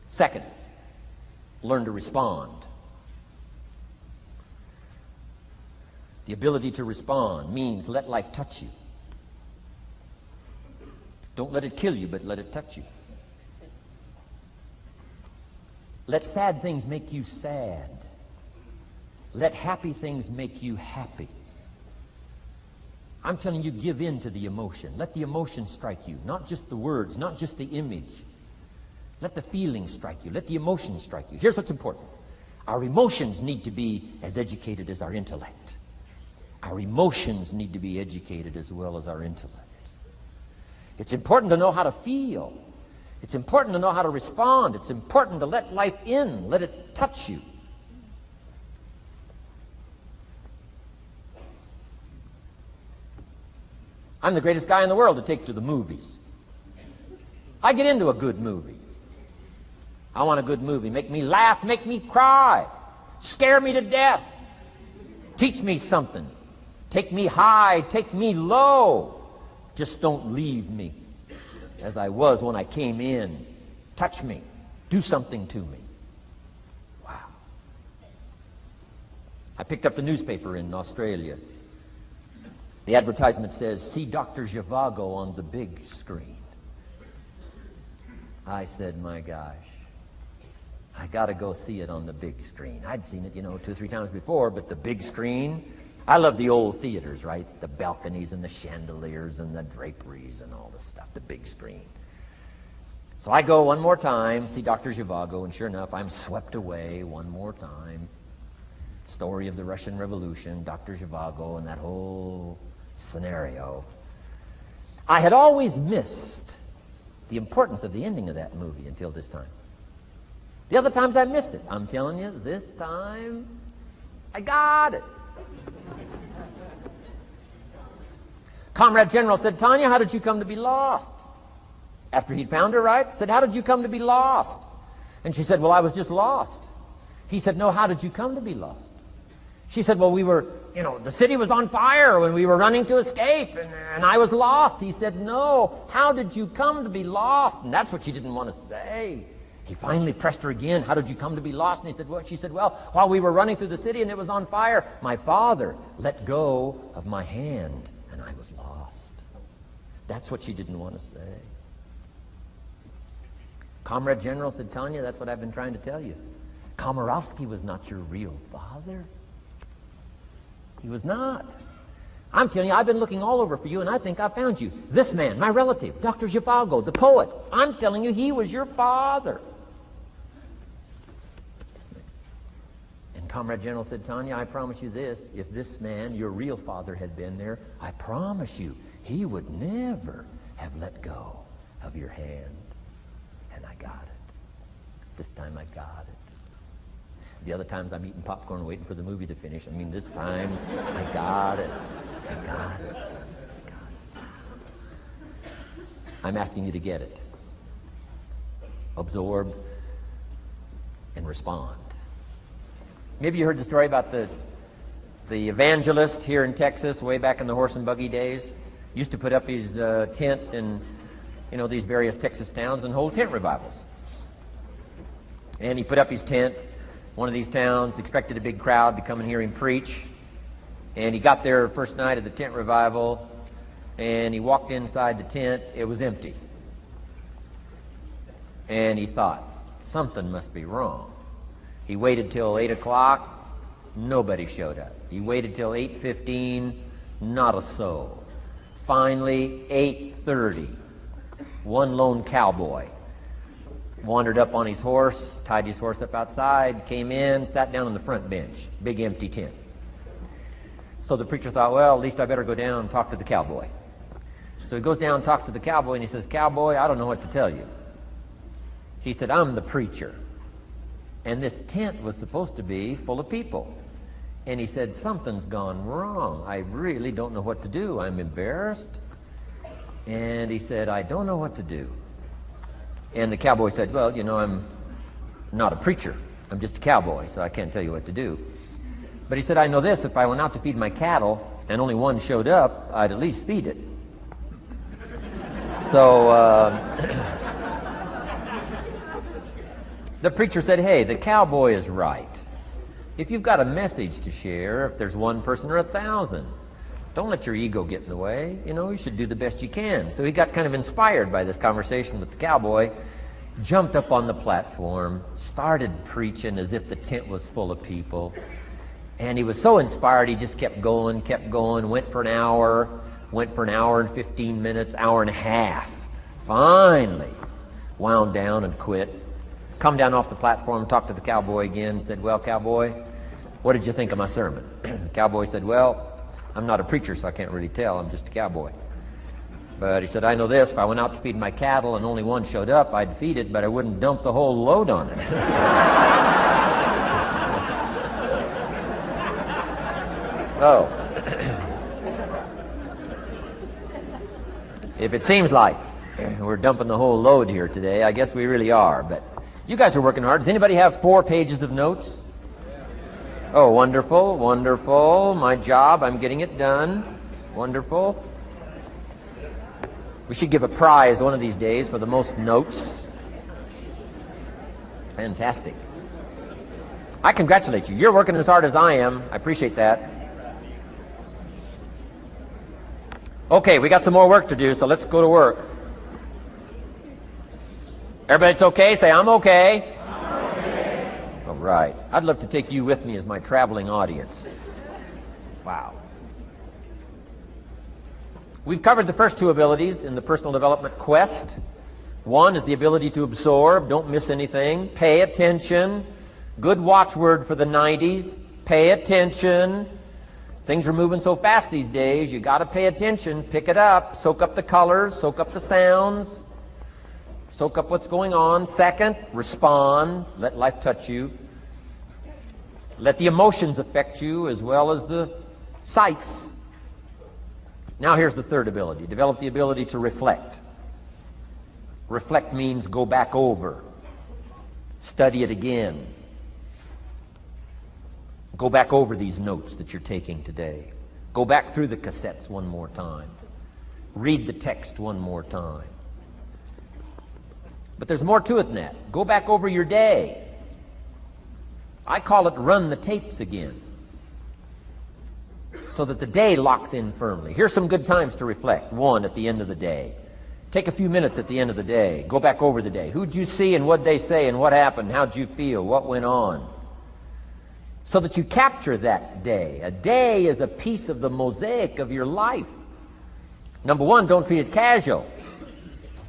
Second, learn to respond. The ability to respond means let life touch you. Don't let it kill you, but let it touch you. Let sad things make you sad. Let happy things make you happy. I'm telling you, give in to the emotion. Let the emotion strike you, not just the words, not just the image. Let the feeling strike you. Let the emotion strike you. Here's what's important. Our emotions need to be as educated as our intellect. Our emotions need to be educated as well as our intellect. It's important to know how to feel. It's important to know how to respond. It's important to let life in. Let it touch you. I'm the greatest guy in the world to take to the movies. I get into a good movie. I want a good movie. Make me laugh, make me cry, scare me to death, teach me something, take me high, take me low. Just don't leave me as I was when I came in. Touch me. Do something to me. Wow. I picked up the newspaper in Australia. The advertisement says, see Dr. Zhivago on the big screen. I said, my gosh, I got to go see it on the big screen. I'd seen it, 2 or 3 times before, but the big screen, I love the old theaters, right? The balconies and the chandeliers and the draperies and all the stuff, the big screen. So I go one more time, see Dr. Zhivago, and sure enough, I'm swept away one more time. Story of the Russian Revolution, Dr. Zhivago, and that whole scenario. I had always missed the importance of the ending of that movie until this time. The other times I missed it. I'm telling you, this time, I got it. Comrade General said, Tanya, how did you come to be lost? After he'd found her, right? Said, how did you come to be lost? And she said, well, I was just lost. He said, no, how did you come to be lost? She said, well, we were, the city was on fire when we were running to escape, and I was lost. He said, no, how did you come to be lost? And that's what she didn't want to say. He finally pressed her again. How did you come to be lost? And she said, well, while we were running through the city and it was on fire, my father let go of my hand and I was lost. That's what she didn't want to say. Comrade General said, Tanya, that's what I've been trying to tell you. Komorowski was not your real father. He was not. I'm telling you, I've been looking all over for you, and I think I found you. This man, my relative, Dr. Zhivago, the poet. I'm telling you, he was your father. And Comrade General said, Tanya, I promise you this. If this man, your real father, had been there, I promise you, he would never have let go of your hand. And I got it. This time I got it. The other times I'm eating popcorn waiting for the movie to finish. This time I got it. I got it. I got it. I'm asking you to get it. Absorb and respond. Maybe you heard the story about the evangelist here in Texas way back in the horse and buggy days. Used to put up his tent in these various Texas towns and hold tent revivals. And he put up his tent. One of these towns expected a big crowd to come and hear him preach. And he got there first night of the tent revival, and he walked inside the tent. It was empty. And he thought, something must be wrong. He waited till 8 o'clock. Nobody showed up. He waited till 8:15. Not a soul. Finally, 8:30. One lone cowboy wandered up on his horse, tied his horse up outside, came in, sat down on the front bench, big empty tent. So the preacher thought, well, at least I better go down and talk to the cowboy. So he goes down and talks to the cowboy, and he says, Cowboy, I don't know what to tell you. He said, I'm the preacher, and this tent was supposed to be full of people. And he said, something's gone wrong. I really don't know what to do. I'm embarrassed. And he said, I don't know what to do. And the cowboy said, well, I'm not a preacher. I'm just a cowboy, so I can't tell you what to do. But he said, I know this. If I went out to feed my cattle and only one showed up, I'd at least feed it. So the preacher said, hey, the cowboy is right. If you've got a message to share, if there's one person or 1,000, don't let your ego get in the way. You should do the best you can. So he got kind of inspired by this conversation with the cowboy, jumped up on the platform, started preaching as if the tent was full of people. And he was so inspired, he just kept going, went for an hour and 15 minutes, hour and a half. Finally, wound down and quit. Come down off the platform, talked to the cowboy again, said, well, cowboy, what did you think of my sermon? The cowboy said, well, I'm not a preacher, so I can't really tell. I'm just a cowboy. But he said, I know this. If I went out to feed my cattle and only one showed up, I'd feed it, but I wouldn't dump the whole load on it. So, if it seems like we're dumping the whole load here today, I guess we really are. But you guys are working hard. Does anybody have 4 pages of notes? Oh, wonderful, wonderful. My job, I'm getting it done. Wonderful. We should give a prize one of these days for the most notes. Fantastic. I congratulate you. You're working as hard as I am. I appreciate that. Okay, we got some more work to do, so let's go to work. Everybody's okay? Say, I'm okay. All right. I'd love to take you with me as my traveling audience. Wow. We've covered the first 2 abilities in the personal development quest. One is the ability to absorb, don't miss anything, pay attention. Good watchword for the 90s, pay attention. Things are moving so fast these days, you got to pay attention, pick it up, soak up the colors, soak up the sounds, soak up what's going on. Second, respond, let life touch you. Let the emotions affect you as well as the sights. Now here's the third ability. Develop the ability to reflect. Reflect means go back over. Study it again. Go back over these notes that you're taking today. Go back through the cassettes one more time. Read the text one more time. But there's more to it than that. Go back over your day. I call it run the tapes again, so that the day locks in firmly. Here's some good times to reflect. One, at the end of the day. Take a few minutes at the end of the day. Go back over the day. Who'd you see and what'd they say and what happened? How'd you feel? What went on? So that you capture that day. A day is a piece of the mosaic of your life. Number one, don't treat it casual.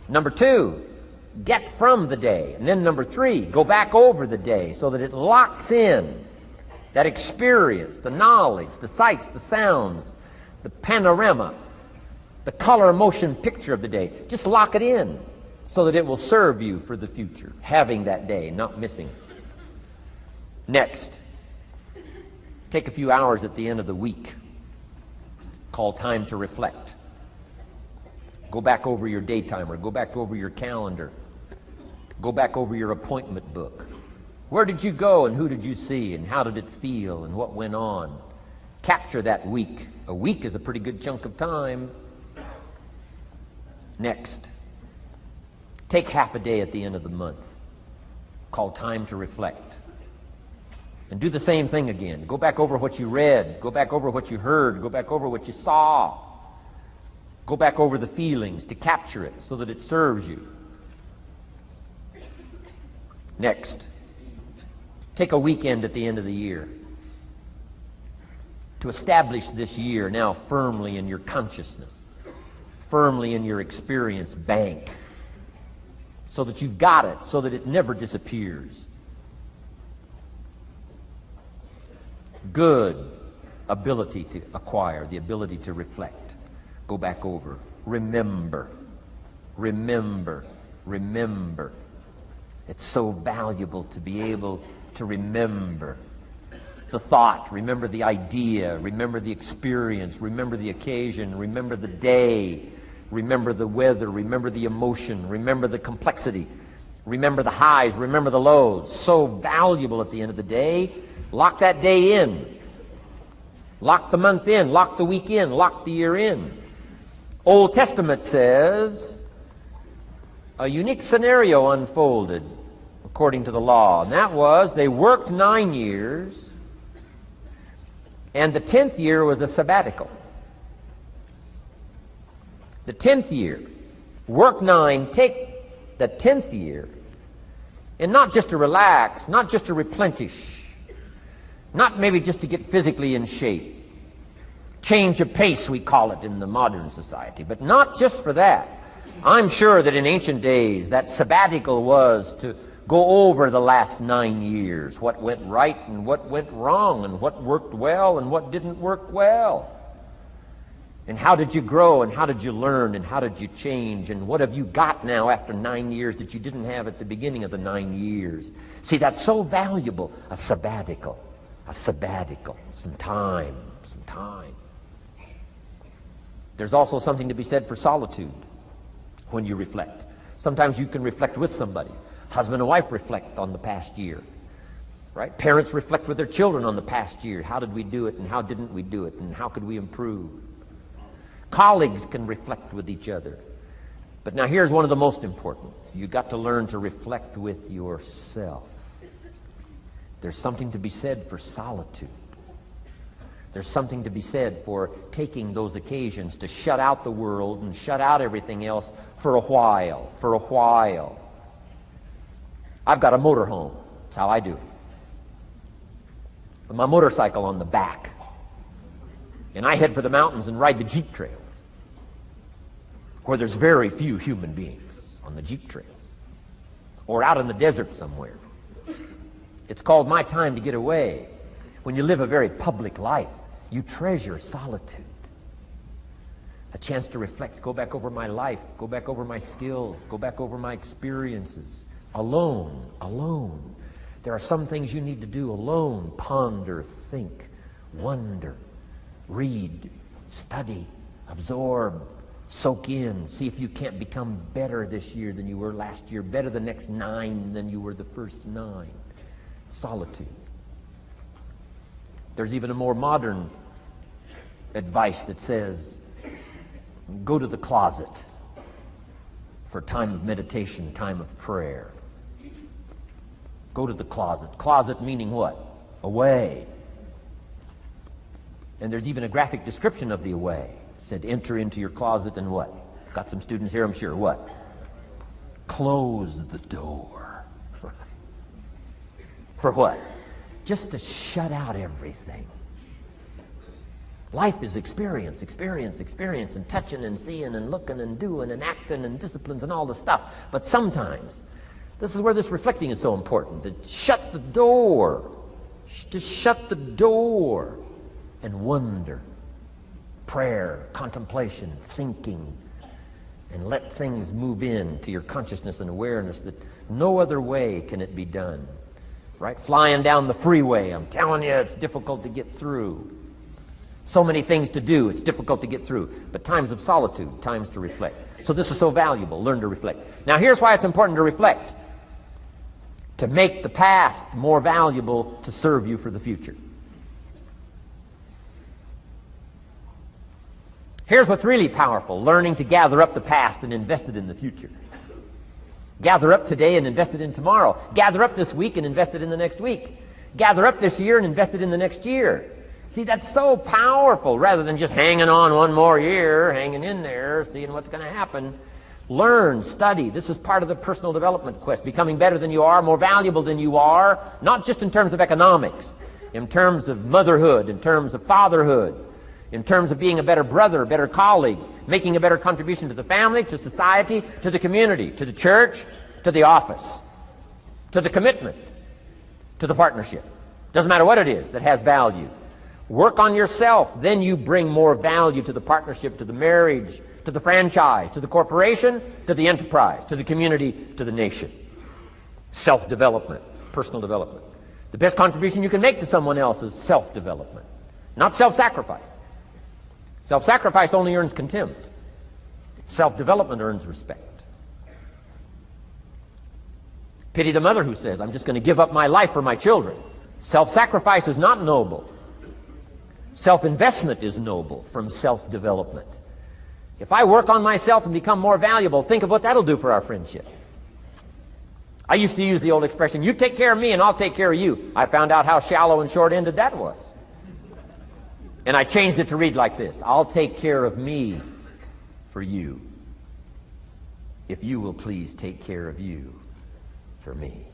Number two, get from the day. And then number three, go back over the day so that it locks in that experience, the knowledge, the sights, the sounds, the panorama, the color, motion, picture of the day. Just lock it in so that it will serve you for the future, having that day, not missing it. Next, take a few hours at the end of the week, called time to reflect. Go back over your day timer. Go back over your calendar. Go back over your appointment book. Where did you go and who did you see and how did it feel and what went on? Capture that week. A week is a pretty good chunk of time. Next, take half a day at the end of the month, called time to reflect. And do the same thing again. Go back over what you read. Go back over what you heard. Go back over what you saw. Go back over the feelings to capture it so that it serves you. Next, take a weekend at the end of the year to establish this year now firmly in your consciousness, firmly in your experience bank, so that you've got it, so that it never disappears. Good ability to acquire, the ability to reflect. Go back over. Remember. Remember. Remember. It's so valuable to be able to remember the thought, remember the idea, remember the experience, remember the occasion, remember the day, remember the weather, remember the emotion, remember the complexity, remember the highs, remember the lows. So valuable at the end of the day. Lock that day in. Lock the month in. Lock the week in. Lock the year in. Old Testament says a unique scenario unfolded according to the law, and that was they worked 9 years, and the 10th year was a sabbatical. The 10th year, work 9, take the 10th year, and not just to relax, not just to replenish, not maybe just to get physically in shape. Change of pace, we call it in the modern society, but not just for that. I'm sure that in ancient days, that sabbatical was to go over the last 9 years, what went right and what went wrong, and what worked well and what didn't work well. And how did you grow, and how did you learn, and how did you change, and what have you got now after 9 years that you didn't have at the beginning of the 9 years? See, that's so valuable, a sabbatical, some time. There's also something to be said for solitude when you reflect. Sometimes you can reflect with somebody. Husband and wife reflect on the past year, right? Parents reflect with their children on the past year. How did we do it, and how didn't we do it, and how could we improve? Colleagues can reflect with each other. But now here's one of the most important. You got to learn to reflect with yourself. There's something to be said for solitude. There's something to be said for taking those occasions to shut out the world and shut out everything else for a while. I've got a motorhome. That's how I do it. With my motorcycle on the back. And I head for the mountains and ride the Jeep trails, where there's very few human beings on the Jeep trails, or out in the desert somewhere. It's called my time to get away. When you live a very public life, you treasure solitude. A chance to reflect, go back over my life, go back over my skills, go back over my experiences. Alone. There are some things you need to do alone. Ponder, think, wonder, read, study, absorb, Soak in. See if you can't become better this year than you were last year, better the next 9 than you were the first 9. Solitude. There's even a more modern advice that says, go to the closet for time of meditation, time of prayer. Go to the closet. Closet meaning what? Away. And there's even a graphic description of the away. It said, enter into your closet and what? Got some students here, I'm sure. What? Close the door. For what? Just to shut out everything. Life is experience, experience, experience, and touching and seeing and looking and doing and acting and disciplines and all the stuff. But sometimes, this is where this reflecting is so important, to shut the door. To shut the door and wonder. Prayer, contemplation, thinking, and let things move in to your consciousness and awareness that no other way can it be done. Right? Flying down the freeway, I'm telling you, it's difficult to get through. So many things to do, it's difficult to get through. But times of solitude, times to reflect. So this is so valuable, learn to reflect. Now here's why it's important to reflect. To make the past more valuable to serve you for the future. Here's what's really powerful, learning to gather up the past and invest it in the future. Gather up today and invest it in tomorrow. Gather up this week and invest it in the next week. Gather up this year and invest it in the next year. See, that's so powerful, rather than just hanging on one more year, hanging in there, seeing what's going to happen. Learn, study. This is part of the personal development quest. Becoming better than you are, more valuable than you are, not just in terms of economics, in terms of motherhood, in terms of fatherhood, in terms of being a better brother, a better colleague, making a better contribution to the family, to society, to the community, to the church, to the office, to the commitment, to the partnership. Doesn't matter what it is that has value. Work on yourself, then you bring more value to the partnership, to the marriage, to the franchise, to the corporation, to the enterprise, to the community, to the nation. Self-development, personal development. The best contribution you can make to someone else is self-development, not self-sacrifice. Self-sacrifice only earns contempt. Self-development earns respect. Pity the mother who says, I'm just going to give up my life for my children. Self-sacrifice is not noble. Self-investment is noble from self-development. If I work on myself and become more valuable, think of what that'll do for our friendship. I used to use the old expression, you take care of me and I'll take care of you. I found out how shallow and short-ended that was. And I changed it to read like this, I'll take care of me for you, if you will please take care of you for me.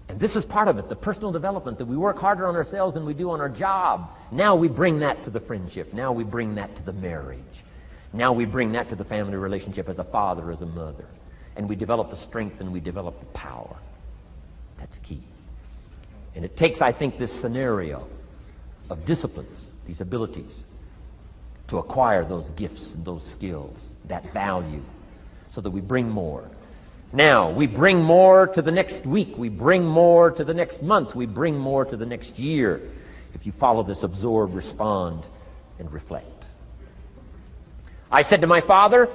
And this is part of it, the personal development, that we work harder on ourselves than we do on our job. Now we bring that to the friendship. Now we bring that to the marriage. Now we bring that to the family relationship as a father, as a mother. And we develop the strength and we develop the power. That's key. And it takes, I think, this scenario of disciplines, these abilities, to acquire those gifts and those skills, that value, so that we bring more. Now, we bring more to the next week. We bring more to the next month. We bring more to the next year if you follow this absorb, respond, and reflect. I said to my father,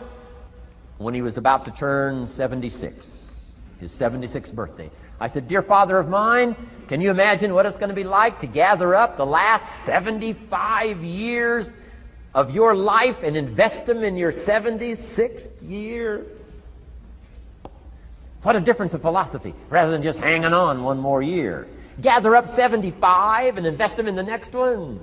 when he was about to turn 76, his 76th birthday, I said, dear father of mine, can you imagine what it's going to be like to gather up the last 75 years of your life and invest them in your 76th year? What a difference of philosophy, rather than just hanging on one more year. Gather up 75 and invest them in the next one.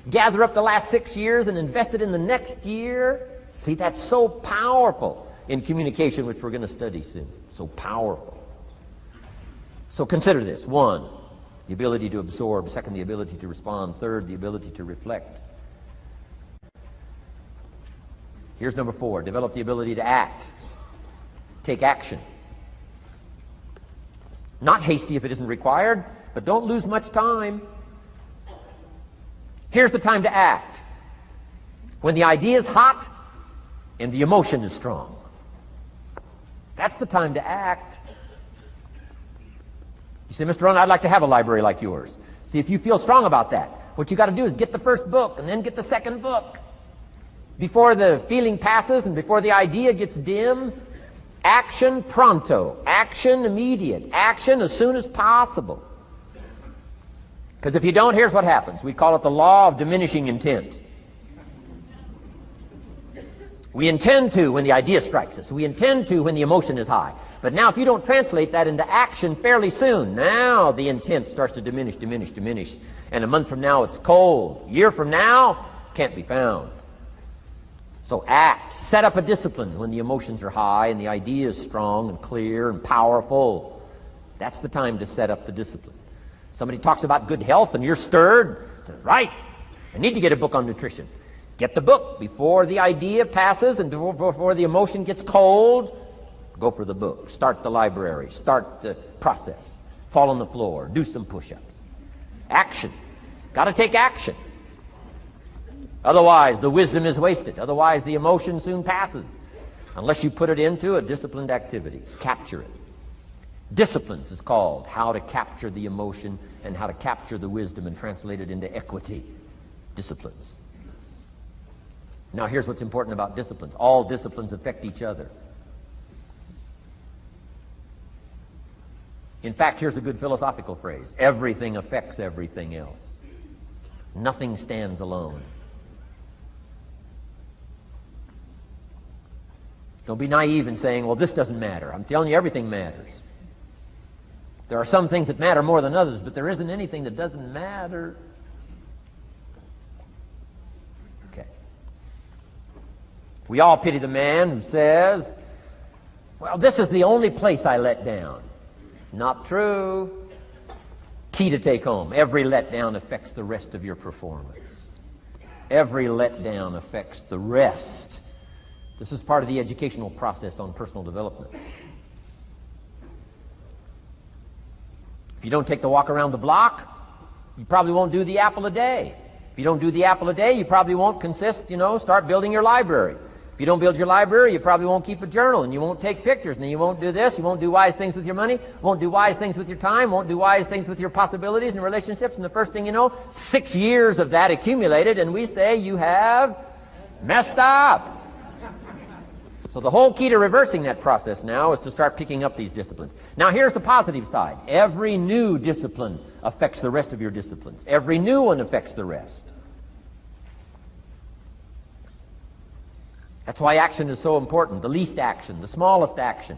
Gather up the last 6 years and invest it in the next year. See, that's so powerful in communication, which we're going to study soon. So powerful. So consider this. 1, the ability to absorb. 2, the ability to respond. 3, the ability to reflect. Here's number 4, develop the ability to act. Take action. Not hasty if it isn't required, but don't lose much time. Here's the time to act. When the idea is hot and the emotion is strong. That's the time to act. You say, Mr. Rohn, I'd like to have a library like yours. See, if you feel strong about that, what you got to do is get the first book and then get the second book. before the feeling passes and before the idea gets dim. Action pronto, action immediate, action as soon as possible. Because if you don't, here's what happens. We call it the law of diminishing intent. We intend to when the idea strikes us. We intend to when the emotion is high. But now if you don't translate that into action fairly soon, now the intent starts to diminish. And a month from now it's cold. A year from now, can't be found. So act. Set up a discipline when the emotions are high and the idea is strong and clear and powerful. That's the time to set up the discipline. Somebody talks about good health and you're stirred. Says, right, I need to get a book on nutrition. Get the book before the idea passes and before the emotion gets cold. Go for the book. Start the library. Start the process. Fall on the floor. Do some push-ups. Action. Got to take action. Otherwise, the wisdom is wasted. Otherwise, the emotion soon passes. Unless you put it into a disciplined activity. Capture it. Disciplines is called how to capture the emotion and how to capture the wisdom and translate it into equity. Disciplines. Now, here's what's important about disciplines. All disciplines affect each other. In fact, here's a good philosophical phrase. Everything affects everything else. Nothing stands alone. Don't be naive in saying, well, this doesn't matter. I'm telling you, everything matters. There are some things that matter more than others, but there isn't anything that doesn't matter. Okay. We all pity the man who says, well, this is the only place I let down. Not true. Key to take home. Every letdown affects the rest of your performance. Every letdown affects the rest. This is part of the educational process on personal development. If you don't take the walk around the block, you probably won't do the apple a day. If you don't do the apple a day, you probably won't start building your library. If you don't build your library, you probably won't keep a journal, and you won't take pictures, and then you won't do this, you won't do wise things with your money, won't do wise things with your time, won't do wise things with your possibilities and relationships, and the first thing you know, 6 years of that accumulated, and we say you have messed up. So the whole key to reversing that process now is to start picking up these disciplines. Now here's the positive side. Every new discipline affects the rest of your disciplines. Every new one affects the rest. That's why action is so important. The least action, the smallest action.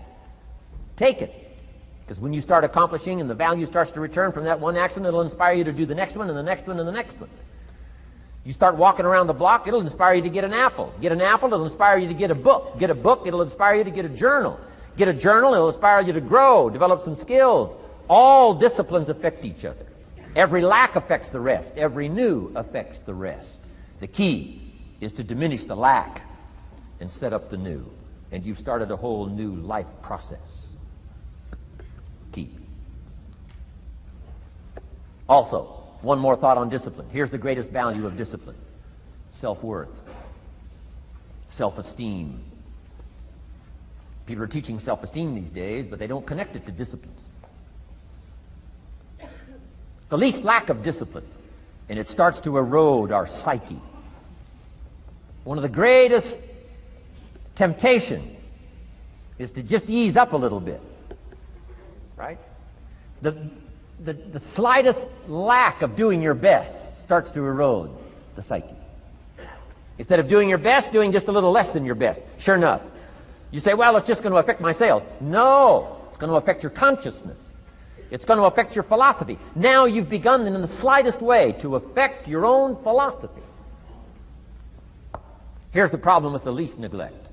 Take it. Because when you start accomplishing and the value starts to return from that one action, it'll inspire you to do the next one and the next one and the next one. You start walking around the block, it'll inspire you to get an apple. Get an apple, it'll inspire you to get a book. Get a book, it'll inspire you to get a journal. Get a journal, it'll inspire you to grow, develop some skills. All disciplines affect each other. Every lack affects the rest. Every new affects the rest. The key is to diminish the lack and set up the new. And you've started a whole new life process. Key. Also, one more thought on discipline. Here's the greatest value of discipline. Self-worth. Self-esteem. People are teaching self-esteem these days, but they don't connect it to disciplines. The least lack of discipline, and it starts to erode our psyche. One of the greatest temptations is to just ease up a little bit. Right? The slightest lack of doing your best starts to erode the psyche. Instead of doing your best, doing just a little less than your best. Sure enough. You say, well, it's just going to affect my sales. No, it's going to affect your consciousness. It's going to affect your philosophy. Now you've begun in the slightest way to affect your own philosophy. Here's the problem with the least neglect.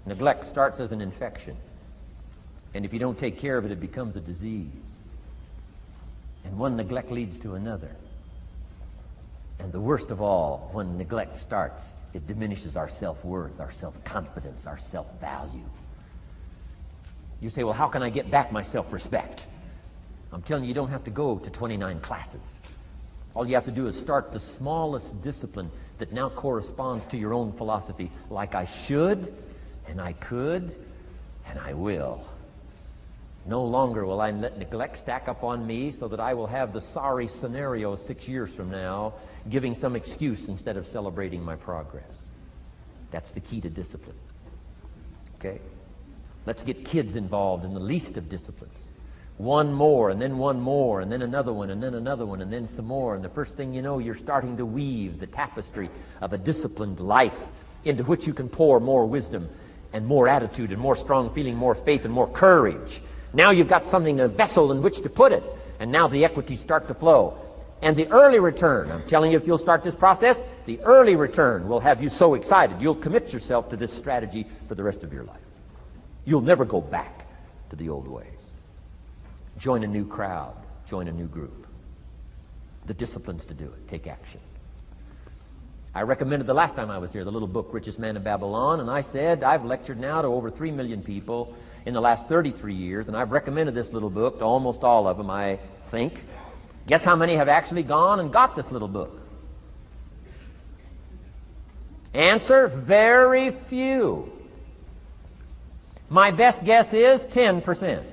Neglect starts as an infection. And if you don't take care of it, it becomes a disease. And one neglect leads to another. And the worst of all, when neglect starts, it diminishes our self-worth, our self-confidence, our self-value. You say, well, how can I get back my self-respect? I'm telling you, you don't have to go to 29 classes. All you have to do is start the smallest discipline that now corresponds to your own philosophy, like I should, and I could, and I will. No longer will I let neglect stack up on me so that I will have the sorry scenario 6 years from now, giving some excuse instead of celebrating my progress. That's the key to discipline. Okay? Let's get kids involved in the least of disciplines. One more, and then one more, and then another one, and then another one, and then some more. And the first thing you know, you're starting to weave the tapestry of a disciplined life into which you can pour more wisdom and more attitude and more strong feeling, more faith and more courage. Now you've got something, a vessel in which to put it. And now the equities start to flow. And the early return, I'm telling you, if you'll start this process, the early return will have you so excited. You'll commit yourself to this strategy for the rest of your life. You'll never go back to the old ways. Join a new crowd. Join a new group. The disciplines to do it. Take action. I recommended the last time I was here the little book, Richest Man in Babylon, and I said I've lectured now to over 3 million people in the last 33 years, and I've recommended this little book to almost all of them, I think. Guess how many have actually gone and got this little book? Answer, very few. My best guess is 10%.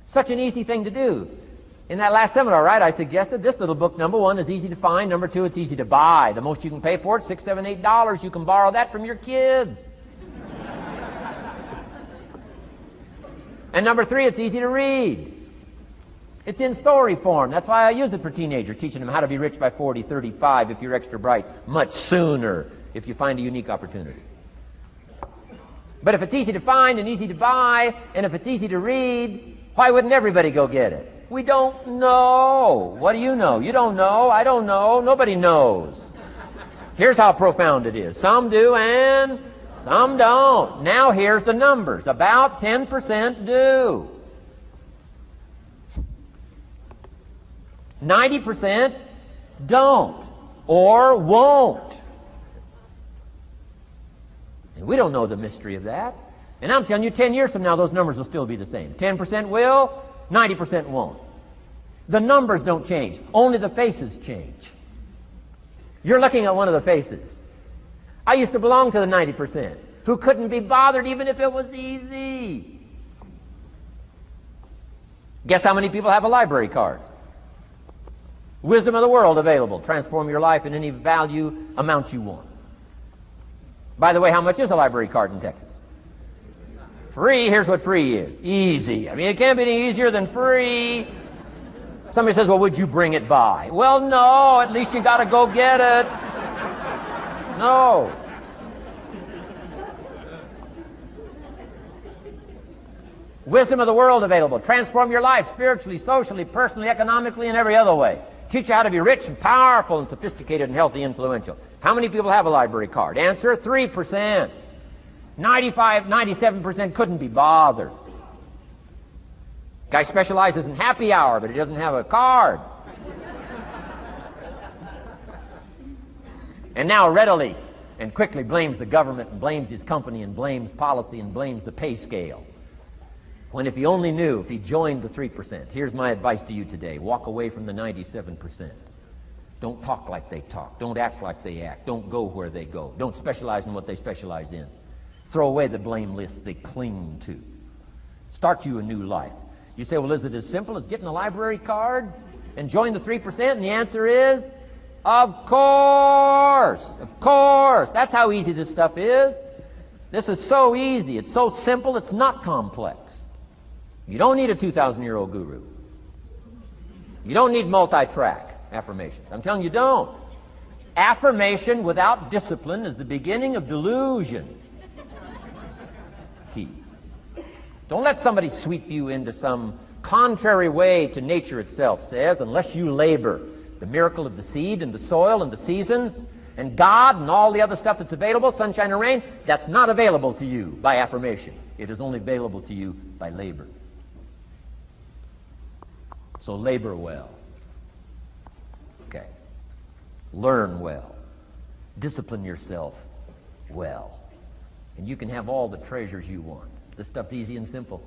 Such an easy thing to do. In that last seminar, right, I suggested this little book, number one, is easy to find. Number two, it's easy to buy. The most you can pay for it, $6, $7, $8. You can borrow that from your kids. And number three, it's easy to read. It's in story form. That's why I use it for teenagers, teaching them how to be rich by 40, 35, if you're extra bright, much sooner, if you find a unique opportunity. But if it's easy to find and easy to buy, and if it's easy to read, why wouldn't everybody go get it? We don't know. What do you know? You don't know. I don't know. Nobody knows. Here's how profound it is. Some do and some don't. Now here's the numbers. About 10% do. 90% don't or won't. And we don't know the mystery of that. And I'm telling you, 10 years from now, those numbers will still be the same. 10% will, 90% won't. The numbers don't change. Only the faces change. You're looking at one of the faces. I used to belong to the 90% who couldn't be bothered even if it was easy. Guess how many people have a library card? Wisdom of the world available. Transform your life in any value amount you want. By the way, how much is a library card in Texas? Free. Here's what free is. Easy. I mean, it can't be any easier than free. Somebody says, well, would you bring it by? Well, no. At least you got to go get it. No. Wisdom of the world available. Transform your life spiritually, socially, personally, economically, and every other way. Teach you how to be rich and powerful and sophisticated and healthy, influential. How many people have a library card? Answer, 3%. 95, 97% couldn't be bothered. Guy specializes in happy hour, but he doesn't have a card. And now readily and quickly blames the government and blames his company and blames policy and blames the pay scale. When if he only knew, if he joined the 3%. Here's my advice to you today. Walk away from the 97%. Don't talk like they talk. Don't act like they act. Don't go where they go. Don't specialize in what they specialize in. Throw away the blame list they cling to. Start you a new life. You say, well, is it as simple as getting a library card and join the 3%? And the answer is, of course. Of course. That's how easy this stuff is. This is so easy. It's so simple. It's not complex. You don't need a 2,000-year-old guru. You don't need multi-track affirmations. I'm telling you, don't. Affirmation without discipline is the beginning of delusion. Key. Don't let somebody sweep you into some contrary way to nature itself says, unless you labor. The miracle of the seed and the soil and the seasons and God and all the other stuff that's available, sunshine and rain, that's not available to you by affirmation. It is only available to you by labor. So labor well. Okay. Learn well. Discipline yourself well. And you can have all the treasures you want. This stuff's easy and simple.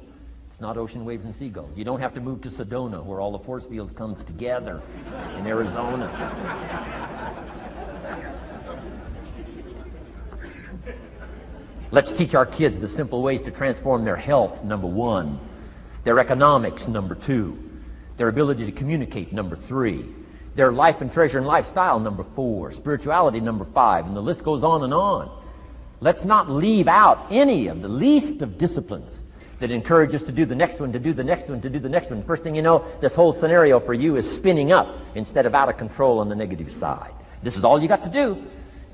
It's not ocean waves and seagulls. You don't have to move to Sedona where all the force fields come together in Arizona. Let's teach our kids the simple ways to transform their health, number one. Their economics, number two. Their ability to communicate, number three. Their life and treasure and lifestyle, number 4. Spirituality, number 5. And the list goes on and on. Let's not leave out any of the least of disciplines that encourage us to do the next one, to do the next one, to do the next one. First thing you know, this whole scenario for you is spinning up instead of out of control on the negative side. This is all you got to do.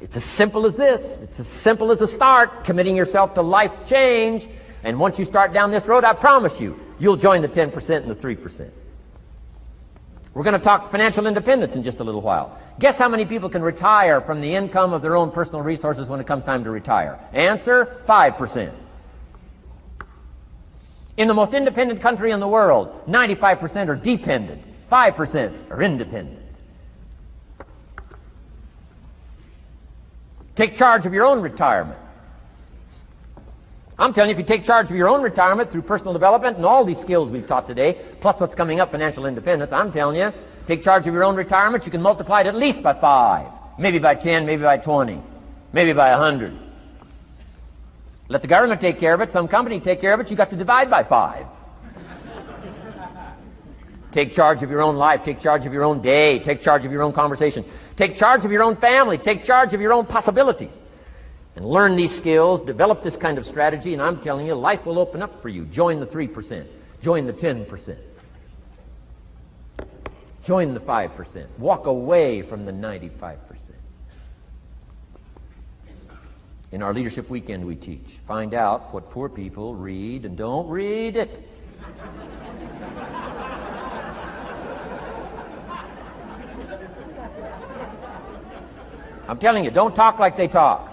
It's as simple as this. It's as simple as a start, committing yourself to life change. And once you start down this road, I promise you, you'll join the 10% and the 3%. We're going to talk financial independence in just a little while. Guess how many people can retire from the income of their own personal resources when it comes time to retire? Answer, 5%. In the most independent country in the world, 95% are dependent, 5% are independent. Take charge of your own retirement. I'm telling you, if you take charge of your own retirement through personal development and all these skills we've taught today, plus what's coming up, financial independence, I'm telling you, take charge of your own retirement, you can multiply it at least by 5, maybe by 10, maybe by 20, maybe by 100. Let the government take care of it, some company take care of it, you got to divide by 5. Take charge of your own life, take charge of your own day, take charge of your own conversation, take charge of your own family, take charge of your own possibilities. And learn these skills, develop this kind of strategy, and I'm telling you, life will open up for you. Join the 3%. Join the 10%. Join the 5%. Walk away from the 95%. In our Leadership Weekend we teach, find out what poor people read and don't read it. I'm telling you, don't talk like they talk.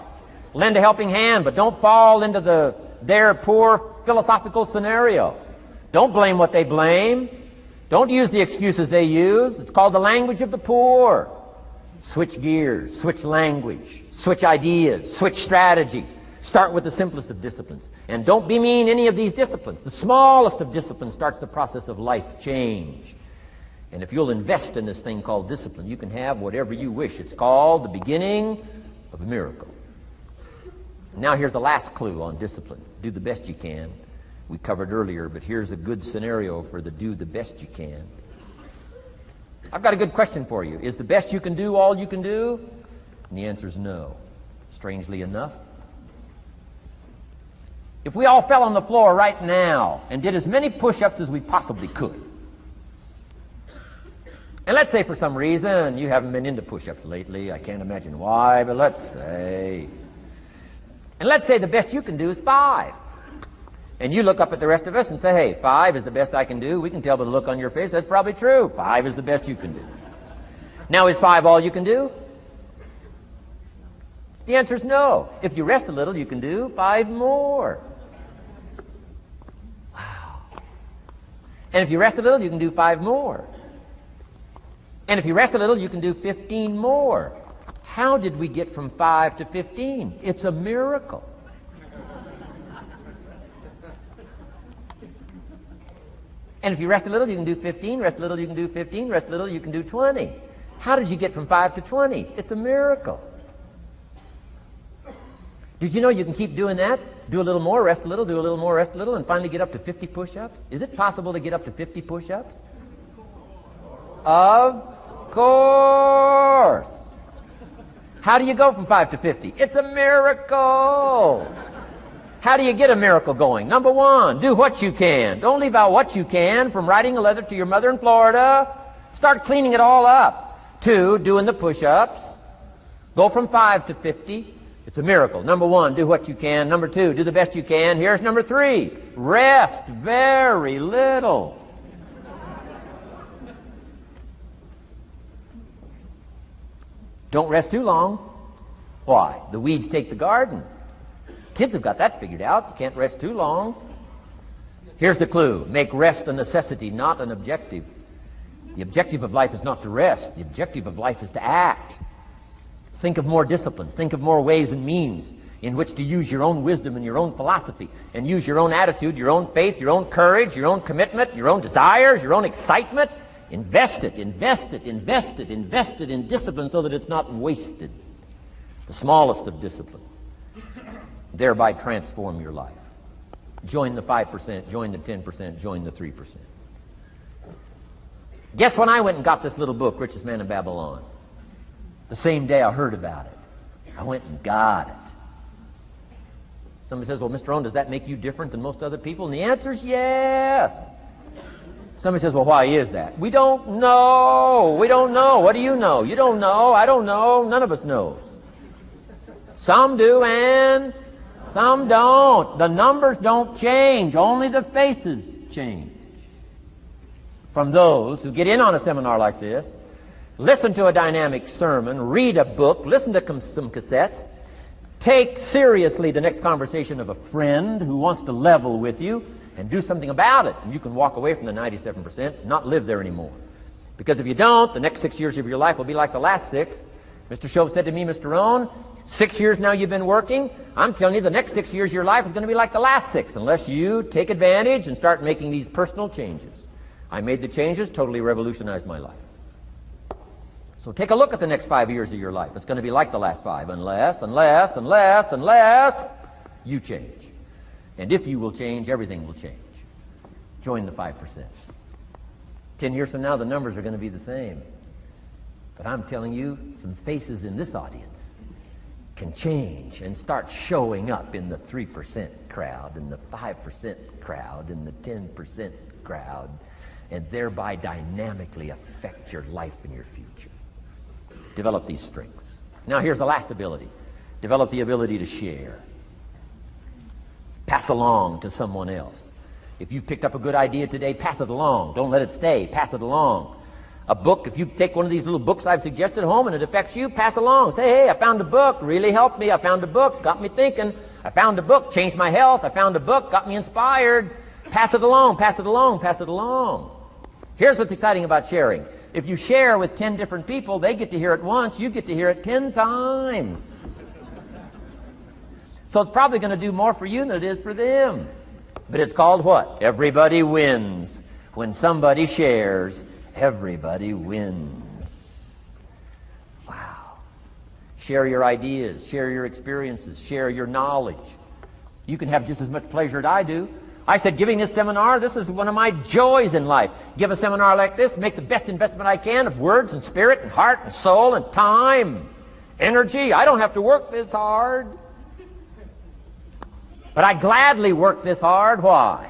Lend a helping hand, but don't fall into their poor philosophical scenario. Don't blame what they blame. Don't use the excuses they use. It's called the language of the poor. Switch gears, switch language, switch ideas, switch strategy. Start with the simplest of disciplines. And don't bemean any of these disciplines. The smallest of disciplines starts the process of life change. And if you'll invest in this thing called discipline, you can have whatever you wish. It's called the beginning of a miracle. Now here's the last clue on discipline. Do the best you can. We covered earlier, but here's a good scenario for the do the best you can. I've got a good question for you. Is the best you can do all you can do? And the answer is no. Strangely enough. If we all fell on the floor right now and did as many push-ups as we possibly could, and let's say for some reason you haven't been into push-ups lately, I can't imagine why, but let's say, and let's say the best you can do is 5. And you look up at the rest of us and say, hey, 5 is the best I can do. We can tell by the look on your face that's probably true. 5 is the best you can do. Now, is 5 all you can do? The answer is no. If you rest a little, you can do 5 more. Wow. And if you rest a little, you can do 5 more. And if you rest a little, you can do 15 more. How did we get from 5 to 15? It's a miracle. And if you rest a little, you can do 15. Rest a little, you can do 15. Rest a little, you can do 20. How did you get from 5 to 20? It's a miracle. Did you know you can keep doing that? Do a little more, rest a little, do a little more, rest a little, and finally get up to 50 push-ups? Is it possible to get up to 50 push-ups? Of course. How do you go from 5 to 50? It's a miracle. How do you get a miracle going? Number 1, do what you can. Don't leave out what you can, from writing a letter to your mother in Florida. Start cleaning it all up. 2, doing the push-ups. Go from 5 to 50. It's a miracle. Number 1, do what you can. Number 2, do the best you can. Here's number 3, rest very little. Don't rest too long. Why? The weeds take the garden. Kids have got that figured out. You can't rest too long. Here's the clue. Make rest a necessity, not an objective. The objective of life is not to rest. The objective of life is to act. Think of more disciplines. Think of more ways and means in which to use your own wisdom and your own philosophy, and use your own attitude, your own faith, your own courage, your own commitment, your own desires, your own excitement. Invest it, invest it, invest it, invest it in discipline so that it's not wasted. The smallest of discipline. Thereby transform your life. Join the 5%, join the 10%, join the 3%. Guess when I went and got this little book, Richest Man in Babylon? The same day I heard about it. I went and got it. Somebody says, well, Mr. Rohn, does that make you different than most other people? And the answer is yes. Somebody says, well, why is that? We don't know. We don't know. What do you know? You don't know. I don't know. None of us knows. Some do and some don't. The numbers don't change. Only the faces change. From those who get in on a seminar like this, listen to a dynamic sermon, read a book, listen to some cassettes, take seriously the next conversation of a friend who wants to level with you, and do something about it. And you can walk away from the 97% and not live there anymore. Because if you don't, the next 6 years of your life will be like the last 6. Mr. Shove said to me, Mr. Rohn, 6 years now you've been working. I'm telling you, the next 6 years of your life is going to be like the last 6, unless you take advantage and start making these personal changes. I made the changes, totally revolutionized my life. So take a look at the next 5 years of your life. It's going to be like the last 5, unless you change. And if you will change, everything will change. Join the 5%. 10 years from now, the numbers are going to be the same. But I'm telling you, some faces in this audience can change and start showing up in the 3% crowd, in the 5% crowd, in the 10% crowd, and thereby dynamically affect your life and your future. Develop these strengths. Now here's the last ability. Develop the ability to share. Pass along to someone else. If you've picked up a good idea today, pass it along. Don't let it stay. Pass it along. A book, if you take one of these little books I've suggested home and it affects you, pass along. Say, hey, I found a book, really helped me. I found a book, got me thinking. I found a book, changed my health. I found a book, got me inspired. Pass it along, pass it along, pass it along. Here's what's exciting about sharing. If you share with 10 different people, they get to hear it once, you get to hear it 10 times. So it's probably going to do more for you than it is for them. But it's called what? Everybody wins. When somebody shares, everybody wins. Wow. Share your ideas, share your experiences, share your knowledge. You can have just as much pleasure as I do. I said, giving this seminar, this is one of my joys in life. Give a seminar like this, make the best investment I can of words and spirit and heart and soul and time, energy. I don't have to work this hard. But I gladly work this hard. Why?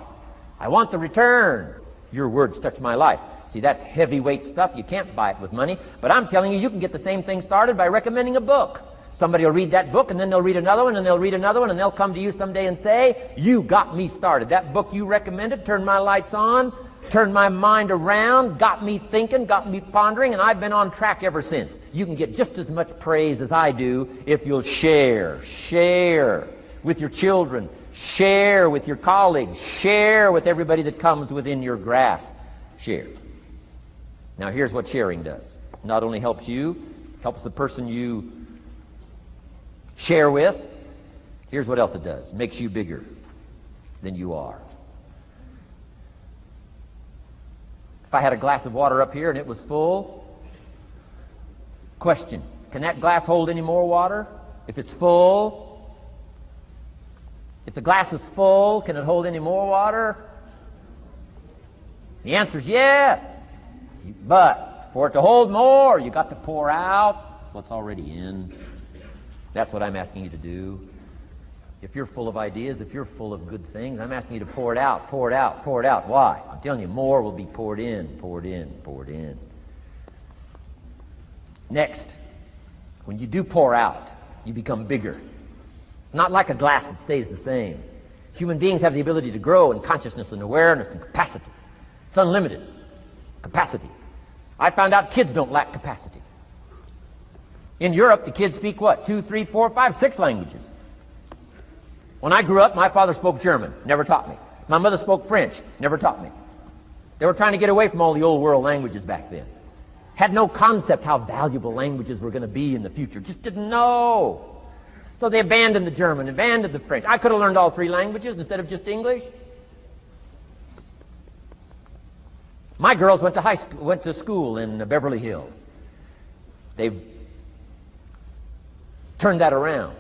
I want the return. Your words touch my life. See, that's heavyweight stuff. You can't buy it with money. But I'm telling you, you can get the same thing started by recommending a book. Somebody will read that book, and then they'll read another one, and they'll read another one, and they'll come to you someday and say, you got me started. That book you recommended turned my lights on, turned my mind around, got me thinking, got me pondering, and I've been on track ever since. You can get just as much praise as I do if you'll share. Share with your children. Share with your colleagues. Share with everybody that comes within your grasp. Share. Now here's what sharing does. Not only helps you, helps the person you share with. Here's what else it does. Makes you bigger than you are. If I had a glass of water up here and it was full, question, can that glass hold any more water? If it's full, if the glass is full, can it hold any more water? The answer is yes. But for it to hold more, you got to pour out what's already in. That's what I'm asking you to do. If you're full of ideas, if you're full of good things, I'm asking you to pour it out, pour it out, pour it out. Why? I'm telling you, more will be poured in, poured in, poured in. Next, when you do pour out, you become bigger. Not like a glass that stays the same. Human beings have the ability to grow in consciousness and awareness and capacity. It's unlimited capacity. I found out kids don't lack capacity. In Europe, the kids speak what? 2, 3, 4, 5, 6 languages. When I grew up, my father spoke German, never taught me. My mother spoke French, never taught me. They were trying to get away from all the old world languages back then. Had no concept how valuable languages were going to be in the future. Just didn't know. So they abandoned the German, abandoned the French. I could have learned all 3 languages instead of just English. My girls went to school in Beverly Hills. They've turned that around.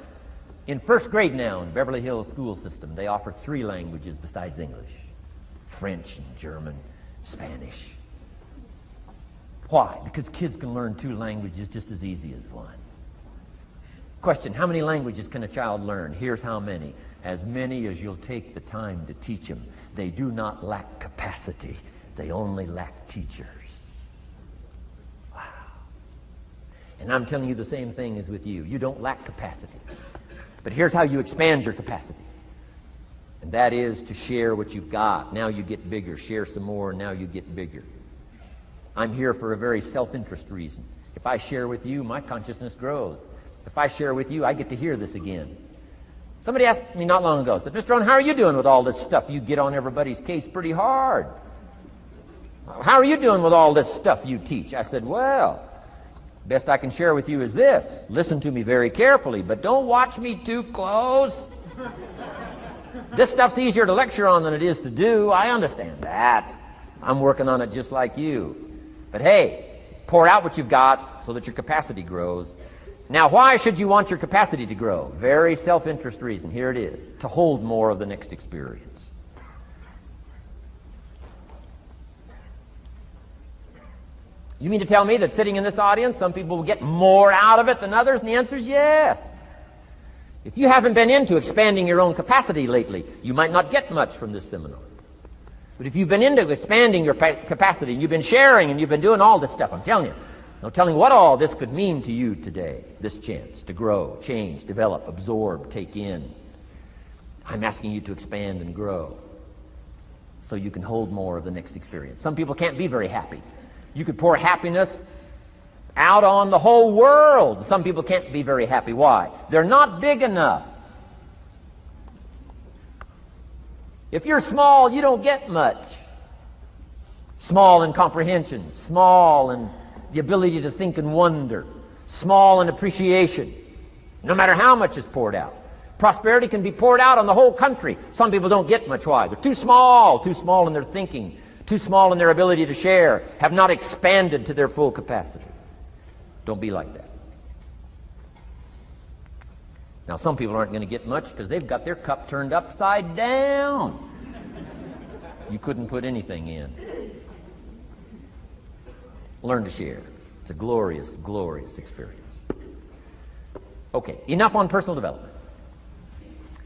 In first grade now in Beverly Hills school system, they offer 3 languages besides English. French and German, Spanish. Why? Because kids can learn 2 languages just as easy as 1. Question, how many languages can a child learn? Here's how many. As many as you'll take the time to teach them. They do not lack capacity. They only lack teachers. Wow. And I'm telling you the same thing is with you. You don't lack capacity. But here's how you expand your capacity. And that is to share what you've got. Now you get bigger. Share some more. Now you get bigger. I'm here for a very self-interest reason. If I share with you, my consciousness grows. If I share with you, I get to hear this again. Somebody asked me not long ago, said, Mr. Rohn, how are you doing with all this stuff? You get on everybody's case pretty hard. How are you doing with all this stuff you teach? I said, well, best I can share with you is this. Listen to me very carefully, but don't watch me too close. This stuff's easier to lecture on than it is to do. I understand that. I'm working on it just like you. But hey, pour out what you've got so that your capacity grows. Now, why should you want your capacity to grow? Very self-interest reason. Here it is. To hold more of the next experience. You mean to tell me that sitting in this audience, some people will get more out of it than others? And the answer is yes. If you haven't been into expanding your own capacity lately, you might not get much from this seminar. But if you've been into expanding your capacity, and you've been sharing, and you've been doing all this stuff, I'm telling you, no telling what all this could mean to you today, this chance to grow, change, develop, absorb, take in. I'm asking you to expand and grow so you can hold more of the next experience. Some people can't be very happy. You could pour happiness out on the whole world. Some people can't be very happy. Why? They're not big enough. If you're small, you don't get much. Small in comprehension, small in the ability to think and wonder, small in appreciation, no matter how much is poured out. Prosperity can be poured out on the whole country. Some people don't get much. Why? They're too small in their thinking, too small in their ability to share, have not expanded to their full capacity. Don't be like that. Now, some people aren't going to get much because they've got their cup turned upside down. You couldn't put anything in. Learn to share. It's a glorious, glorious experience. Okay, enough on personal development.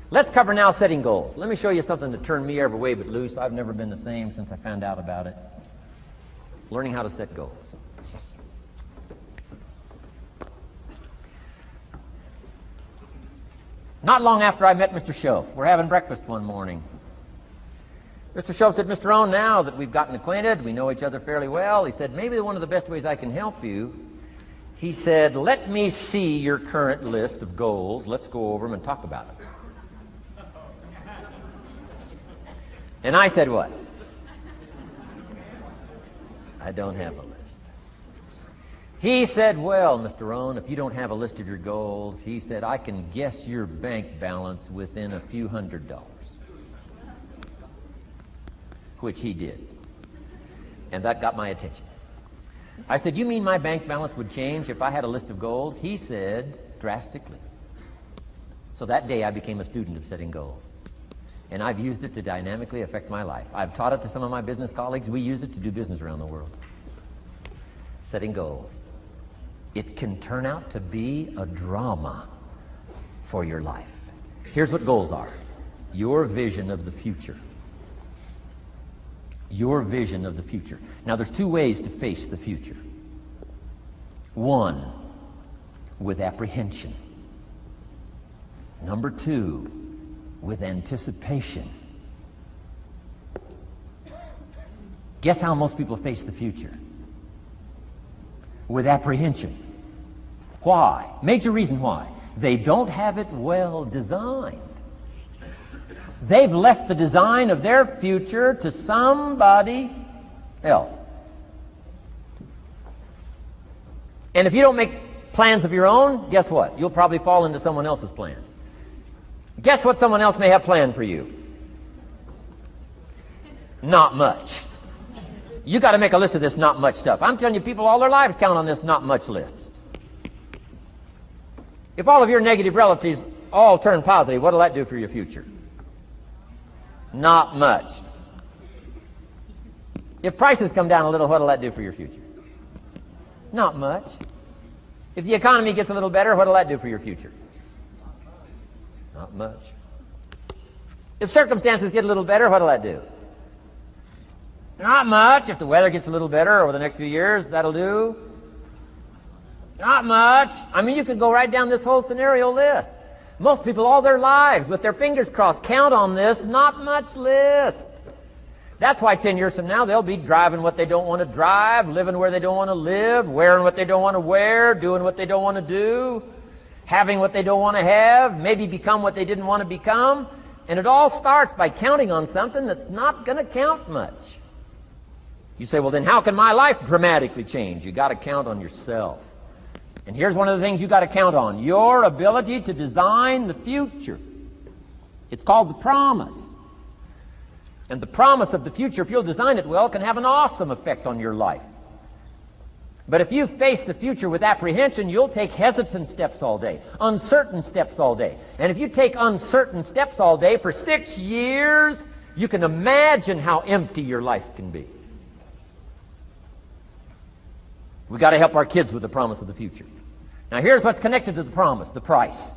Let's cover now setting goals. Let me show you something that turned me every way but loose. I've never been the same since I found out about it. Learning how to set goals. Not long after I met Mr. Schoaf, we're having breakfast one morning. Mr. Schoaf said, Mr. Rohn, now that we've gotten acquainted, we know each other fairly well, he said, maybe one of the best ways I can help you, he said, let me see your current list of goals. Let's go over them and talk about it. And I said, what? I don't have a list. He said, well, Mr. Rohn, if you don't have a list of your goals, he said, I can guess your bank balance within a few $100s. Which he did. And that got my attention. I said, you mean my bank balance would change if I had a list of goals? He said, drastically. So that day I became a student of setting goals. And I've used it to dynamically affect my life. I've taught it to some of my business colleagues. We use it to do business around the world. Setting goals. It can turn out to be a drama for your life. Here's what goals are. Your vision of the future. Your vision of the future. Now, there's 2 ways to face the future. 1, with apprehension. Number 2, with anticipation. Guess how most people face the future? With apprehension. Why? Major reason why. They don't have it well designed. They've left the design of their future to somebody else. And if you don't make plans of your own, guess what? You'll probably fall into someone else's plans. Guess what someone else may have planned for you? Not much. You got to make a list of this not much stuff. I'm telling you, people all their lives count on this not much list. If all of your negative relatives all turn positive, what will that do for your future? Not much. If prices come down a little, what will that do for your future? Not much. If the economy gets a little better, what'll that do for your future? Not much. If circumstances get a little better, what'll that do? Not much. If the weather gets a little better over the next few years, that'll do. Not much. I mean, you could go right down this whole scenario list. Most people all their lives, with their fingers crossed, count on this not much list. That's why 10 years from now, they'll be driving what they don't want to drive, living where they don't want to live, wearing what they don't want to wear, doing what they don't want to do, having what they don't want to have, maybe become what they didn't want to become. And it all starts by counting on something that's not going to count much. You say, well, then how can my life dramatically change? You got to count on yourself. And here's one of the things you got to count on: your ability to design the future. It's called the promise. And the promise of the future, if you'll design it well, can have an awesome effect on your life. But if you face the future with apprehension, you'll take hesitant steps all day, uncertain steps all day. And if you take uncertain steps all day for 6 years, you can imagine how empty your life can be. We've got to help our kids with the promise of the future. Now here's what's connected to the promise: the price.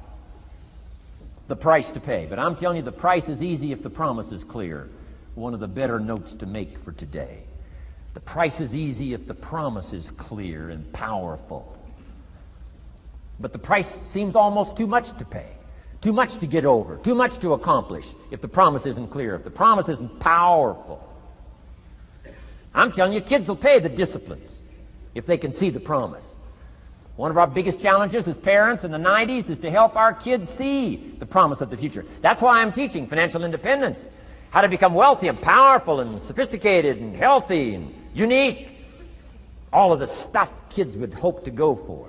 The price to pay. But I'm telling you, the price is easy if the promise is clear. One of the better notes to make for today. The price is easy if the promise is clear and powerful. But the price seems almost too much to pay, too much to get over, too much to accomplish if the promise isn't clear, if the promise isn't powerful. I'm telling you, kids will pay the disciplines if they can see the promise. One of our biggest challenges as parents in the 90s is to help our kids see the promise of the future. That's why I'm teaching financial independence, how to become wealthy and powerful and sophisticated and healthy and unique. All of the stuff kids would hope to go for.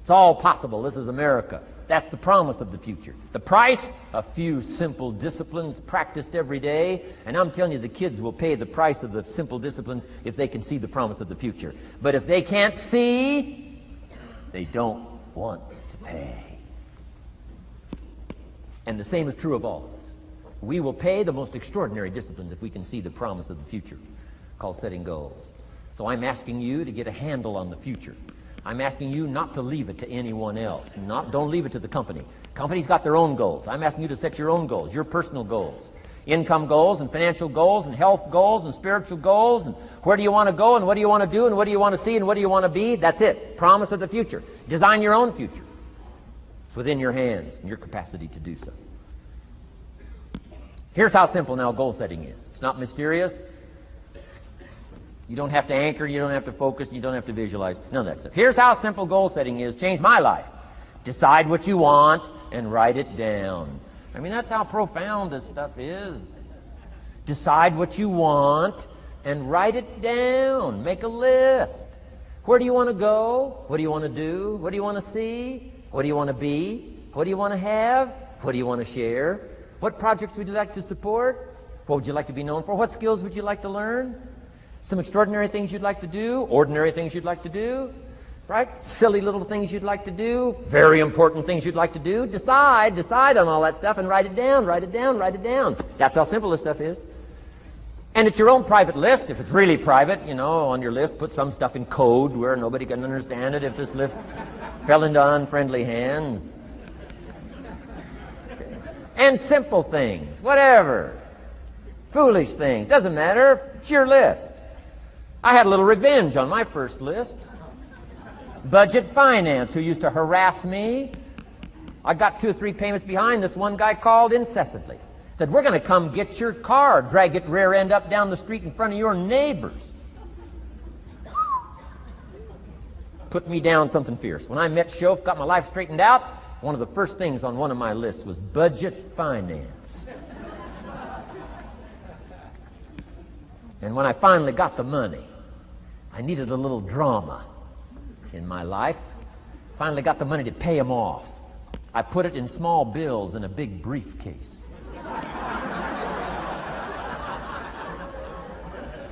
It's all possible. This is America. That's the promise of the future. The price, a few simple disciplines practiced every day. And I'm telling you, the kids will pay the price of the simple disciplines if they can see the promise of the future. But if they can't see, they don't want to pay. And the same is true of all of us. We will pay the most extraordinary disciplines if we can see the promise of the future, called setting goals. So I'm asking you to get a handle on the future. I'm asking you not to leave it to anyone else. Don't leave it to the company. Companies got their own goals. I'm asking you to set your own goals, your personal goals. Income goals and financial goals and health goals and spiritual goals. And where do you want to go and what do you want to do and what do you want to see and what do you want to be? That's it. Promise of the future. Design your own future. It's within your hands and your capacity to do so. Here's how simple now goal setting is. It's not mysterious. You don't have to anchor, you don't have to focus, you don't have to visualize, none of that stuff. Here's how simple goal setting is. Changed my life. Decide what you want and write it down. I mean, that's how profound this stuff is. Decide what you want and write it down. Make a list. Where do you want to go? What do you want to do? What do you want to see? What do you want to be? What do you want to have? What do you want to share? What projects would you like to support? What would you like to be known for? What skills would you like to learn? Some extraordinary things you'd like to do, ordinary things you'd like to do, right? Silly little things you'd like to do, very important things you'd like to do. Decide on all that stuff and write it down, write it down, write it down. That's how simple this stuff is. And it's your own private list. If it's really private, you know, on your list, put some stuff in code where nobody can understand it if this list fell into unfriendly hands. Okay. And simple things, whatever. Foolish things, doesn't matter. It's your list. I had a little revenge on my first list. Budget finance, who used to harass me. I got 2 or 3 payments behind. This one guy called incessantly. Said, we're going to come get your car, drag it rear end up down the street in front of your neighbors. Put me down something fierce. When I met Shof, got my life straightened out, one of the first things on one of my lists was budget finance. And when I finally got the money, I needed a little drama in my life. Finally got the money to pay him off. I put it in small bills in a big briefcase.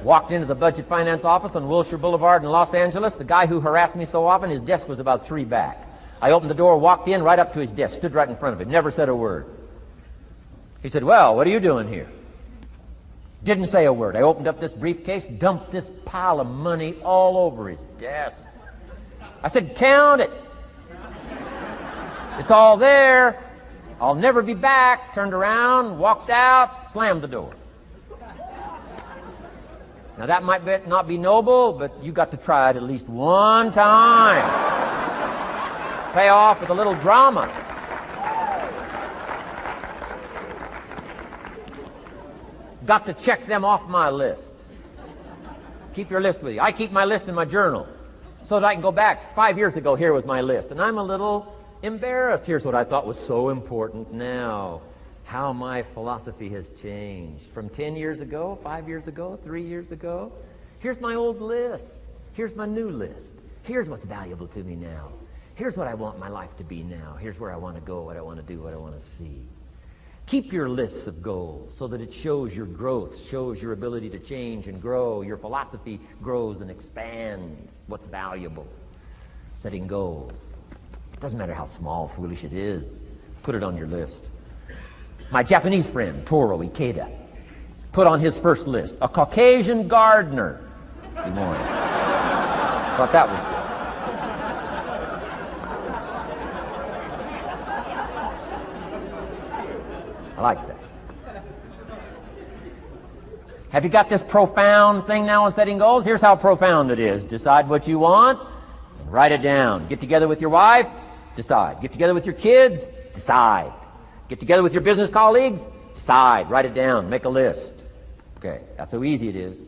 Walked into the budget finance office on Wilshire Boulevard in Los Angeles. The guy who harassed me so often, his desk was about 3 back. I opened the door, walked in, right up to his desk, stood right in front of him, never said a word. He said, well, what are you doing here? Didn't say a word. I opened up this briefcase, dumped this pile of money all over his desk. I said, count it. It's all there. I'll never be back. Turned around, walked out, slammed the door. Now that might not be noble, but you got to try it at least one time. Pay off with a little drama. Got to check them off my list. Keep your list with you. I keep my list in my journal so that I can go back. 5 years ago, here was my list. And I'm a little embarrassed. Here's what I thought was so important now. How my philosophy has changed. From 10 years ago, 5 years ago, 3 years ago. Here's my old list. Here's my new list. Here's what's valuable to me now. Here's what I want my life to be now. Here's where I want to go, what I want to do, what I want to see. Keep your lists of goals so that it shows your growth, shows your ability to change and grow. Your philosophy grows and expands what's valuable. Setting goals. Doesn't matter how small, foolish it is. Put it on your list. My Japanese friend, Toro Ikeda, put on his first list, a Caucasian gardener. Good morning. Thought that was good. I like that. Have you got this profound thing now on setting goals? Here's how profound it is. Decide what you want and write it down. Get together with your wife, decide. Get together with your kids, decide. Get together with your business colleagues, decide. Write it down. Make a list. Okay, that's how easy it is.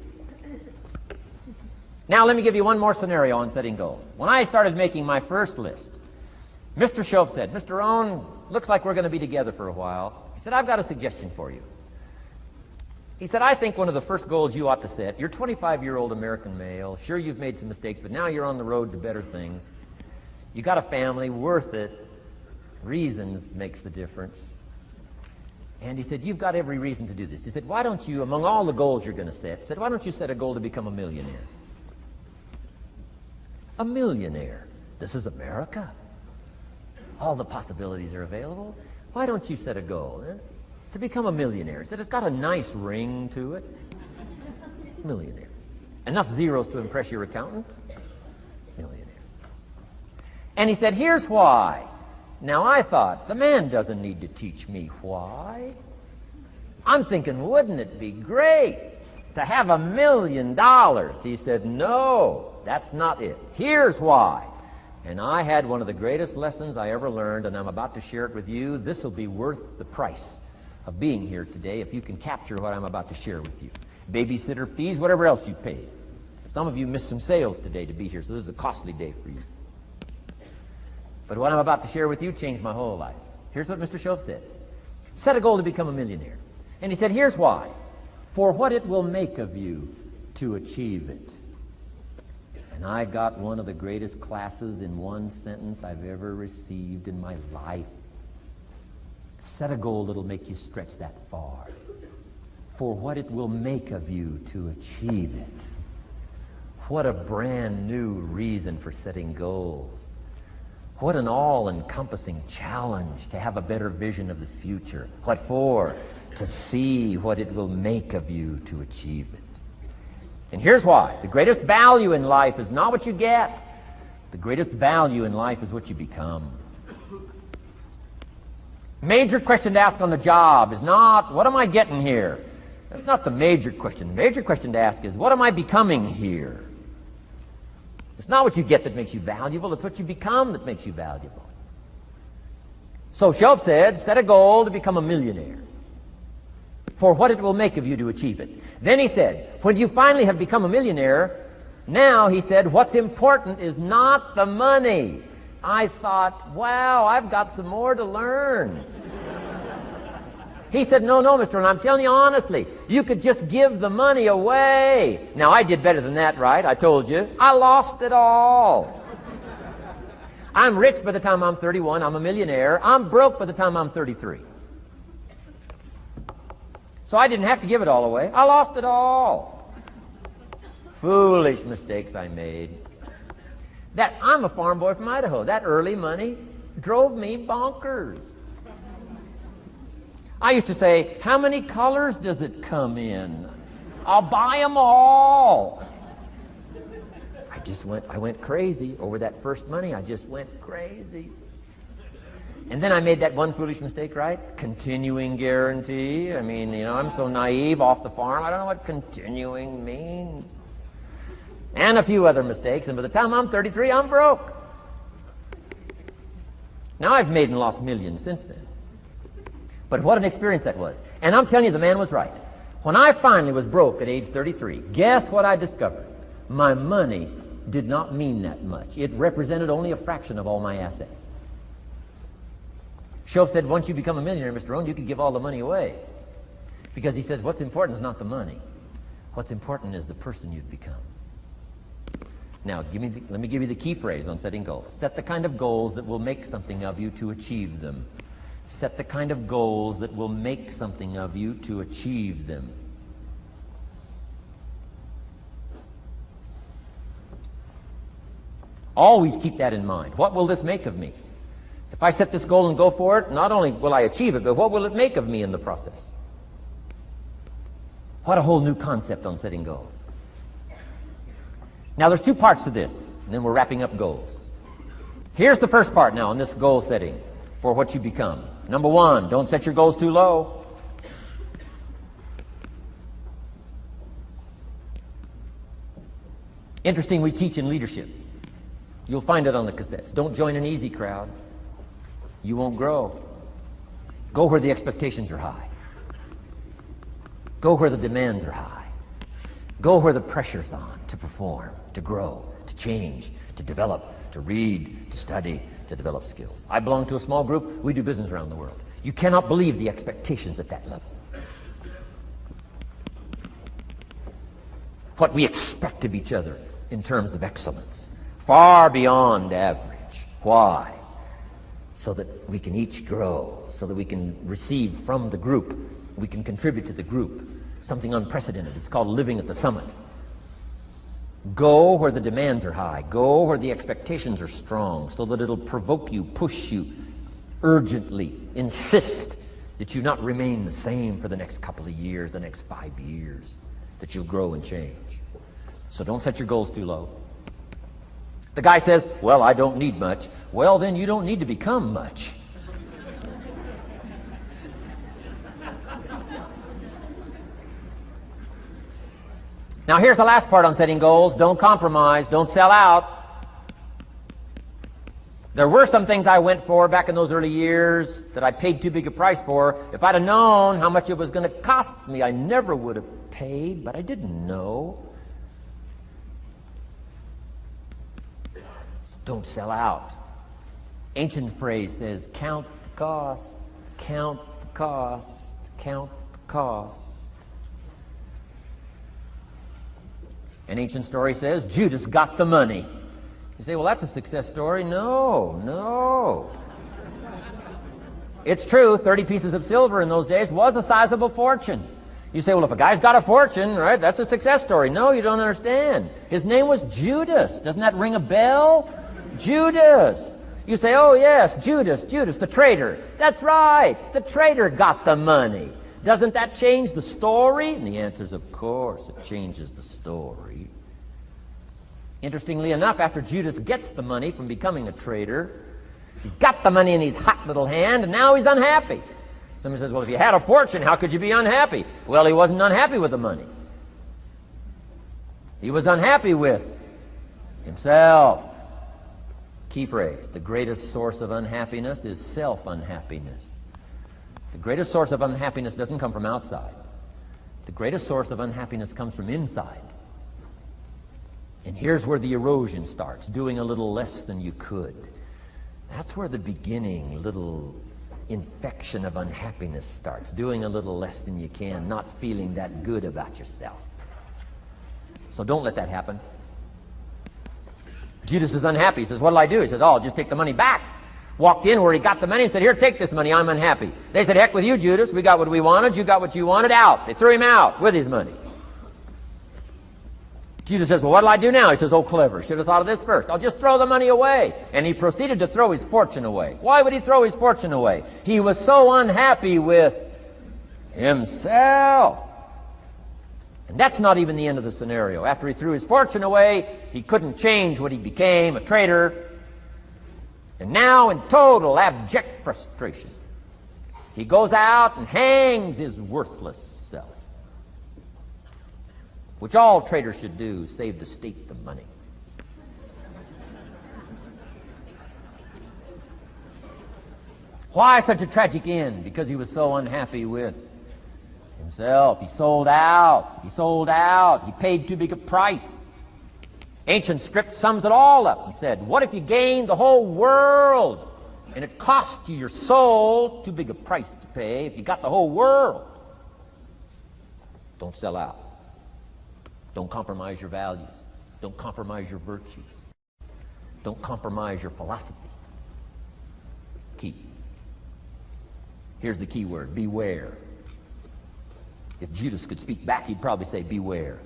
Now let me give you one more scenario on setting goals. When I started making my first list, Mr. Shoaff said, Mr. Rohn, looks like we're going to be together for a while. He said, I've got a suggestion for you. He said, I think one of the first goals you ought to set, you're a 25-year-old American male. Sure, you've made some mistakes, but now you're on the road to better things. You got a family, worth it. Reasons makes the difference. And he said, you've got every reason to do this. He said, why don't you, among all the goals you're going to set, he said, why don't you set a goal to become a millionaire? A millionaire. This is America. All the possibilities are available. Why don't you set a goal to become a millionaire? He said, it's got a nice ring to it. Millionaire. Enough zeros to impress your accountant? Millionaire. And he said, here's why. Now I thought, the man doesn't need to teach me why. I'm thinking, wouldn't it be great to have $1 million? He said, no, that's not it. Here's why. And I had one of the greatest lessons I ever learned, and I'm about to share it with you. This will be worth the price of being here today if you can capture what I'm about to share with you. Babysitter fees, whatever else you paid. Some of you missed some sales today to be here, so this is a costly day for you. But what I'm about to share with you changed my whole life. Here's what Mr. Shoaff said. Set a goal to become a millionaire. And he said, here's why. For what it will make of you to achieve it. And I got one of the greatest classes in one sentence I've ever received in my life. Set a goal that'll make you stretch that far. For what it will make of you to achieve it. What a brand new reason for setting goals. What an all-encompassing challenge to have a better vision of the future. What for? To see what it will make of you to achieve it. And here's why. The greatest value in life is not what you get. The greatest value in life is what you become. Major question to ask on the job is not, what am I getting here? That's not the major question. The major question to ask is, what am I becoming here? It's not what you get that makes you valuable. It's what you become that makes you valuable. So Shoaff said, set a goal to become a millionaire. For what it will make of you to achieve it. Then he said, when you finally have become a millionaire, now, he said, what's important is not the money. I thought, wow, I've got some more to learn. He said, no, Mr. Rohn, I'm telling you honestly, you could just give the money away. Now, I did better than that, right? I told you. I lost it all. I'm rich by the time I'm 31. I'm a millionaire. I'm broke by the time I'm 33. So I didn't have to give it all away. I lost it all. Foolish mistakes I made. I'm a farm boy from Idaho. That early money drove me bonkers. I used to say, how many colors does it come in? I'll buy them all. I went crazy over that first money. I just went crazy. And then I made that one foolish mistake, right? Continuing guarantee. I mean, I'm so naive off the farm. I don't know what continuing means. And a few other mistakes. And by the time I'm 33, I'm broke. Now I've made and lost millions since then. But what an experience that was. And I'm telling you, the man was right. When I finally was broke at age 33, guess what I discovered? My money did not mean that much. It represented only a fraction of all my assets. Shoaff said, once you become a millionaire, Mr. Rohn, you can give all the money away. Because he says, what's important is not the money. What's important is the person you've become. Now, let me give you the key phrase on setting goals. Set the kind of goals that will make something of you to achieve them. Set the kind of goals that will make something of you to achieve them. Always keep that in mind. What will this make of me? If I set this goal and go for it, not only will I achieve it, but what will it make of me in the process? What a whole new concept on setting goals. Now, there's two parts to this, and then we're wrapping up goals. Here's the first part now on this goal setting for what you become. Number one, don't set your goals too low. Interesting, we teach in leadership. You'll find it on the cassettes. Don't join an easy crowd. You won't grow. Go where the expectations are high. Go where the demands are high. Go where the pressure's on to perform, to grow, to change, to develop, to read, to study, to develop skills. I belong to a small group. We do business around the world. You cannot believe the expectations at that level. What we expect of each other in terms of excellence. Far beyond average. Why? So that we can each grow, so that we can receive from the group, we can contribute to the group. Something unprecedented. It's called living at the summit. Go where the demands are high. Go where the expectations are strong, so that it'll provoke you, push you, urgently insist that you not remain the same for the next couple of years, the next 5 years, that you'll grow and change. So don't set your goals too low. The guy says, well, I don't need much. Well, then you don't need to become much. Now, here's the last part on setting goals. Don't compromise. Don't sell out. There were some things I went for back in those early years that I paid too big a price for. If I'd have known how much it was going to cost me, I never would have paid, but I didn't know. So don't sell out. Ancient phrase says, count the cost, count the cost, count the cost. An ancient story says, Judas got the money. You say, well, that's a success story. No. It's true, 30 pieces of silver in those days was a sizable fortune. You say, well, if a guy's got a fortune, right, that's a success story. No, you don't understand. His name was Judas. Doesn't that ring a bell? Judas. You say, oh, yes, Judas, the traitor. That's right, the traitor got the money. Doesn't that change the story? And the answer is, of course, it changes the story. Interestingly enough, after Judas gets the money from becoming a traitor, he's got the money in his hot little hand, and now he's unhappy. Somebody says, well, if you had a fortune, how could you be unhappy? Well, he wasn't unhappy with the money. He was unhappy with himself. Key phrase, the greatest source of unhappiness is self-unhappiness. The greatest source of unhappiness doesn't come from outside. The greatest source of unhappiness comes from inside. And here's where the erosion starts, doing a little less than you could. That's where the beginning little infection of unhappiness starts, doing a little less than you can, not feeling that good about yourself. So don't let that happen. Judas is unhappy. He says, what'll I do? He says, oh, I'll just take the money back. Walked in where he got the money and said, here, take this money, I'm unhappy. They said, heck with you, Judas. We got what we wanted, you got what you wanted, out. They threw him out with his money. Judas says, well, what'll I do now? He says, oh, clever. Should have thought of this first. I'll just throw the money away. And he proceeded to throw his fortune away. Why would he throw his fortune away? He was so unhappy with himself. And that's not even the end of the scenario. After he threw his fortune away, he couldn't change what he became, a traitor. And now, in total abject frustration, he goes out and hangs his worthless self, which all traitors should do, save the state the money. Why such a tragic end? Because he was so unhappy with himself. He sold out. He sold out. He paid too big a price. Ancient script sums it all up. He said, what if you gained the whole world and it cost you your soul? Too big a price to pay if you got the whole world. Don't sell out. Don't compromise your values. Don't compromise your virtues. Don't compromise your philosophy. Key. Here's the key word, beware. If Judas could speak back, he'd probably say beware.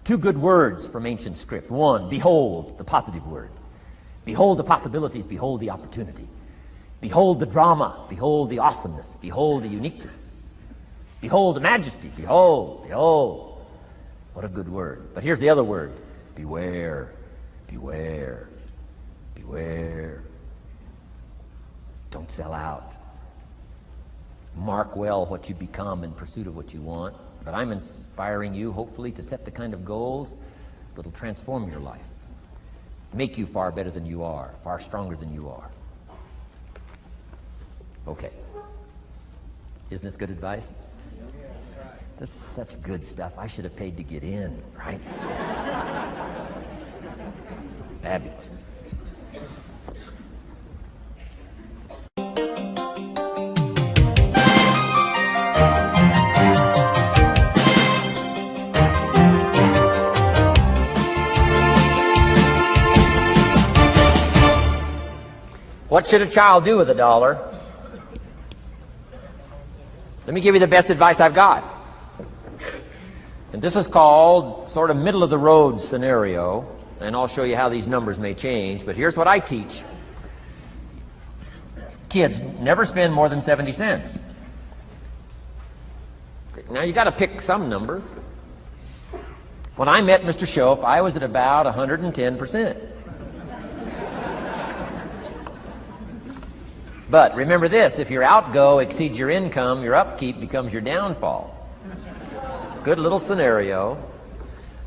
Two good words from ancient script. One, behold, the positive word. Behold the possibilities, behold the opportunity. Behold the drama, behold the awesomeness, behold the uniqueness. Behold the majesty, behold, behold. What a good word. But here's the other word, beware, beware, beware. Don't sell out. Mark well what you become in pursuit of what you want. But I'm inspiring you, hopefully, to set the kind of goals that'll transform your life, make you far better than you are, far stronger than you are. Okay. Isn't this good advice? This is such good stuff. I should have paid to get in, right? Fabulous. What should a child do with $1? Let me give you the best advice I've got. And this is called sort of middle of the road scenario, and I'll show you how these numbers may change, but here's what I teach. Kids, never spend more than 70 cents. Now you got to pick some number. When I met Mr. Schoaf, I was at about 110%. But remember this, if your outgo exceeds your income, your upkeep becomes your downfall. Good little scenario.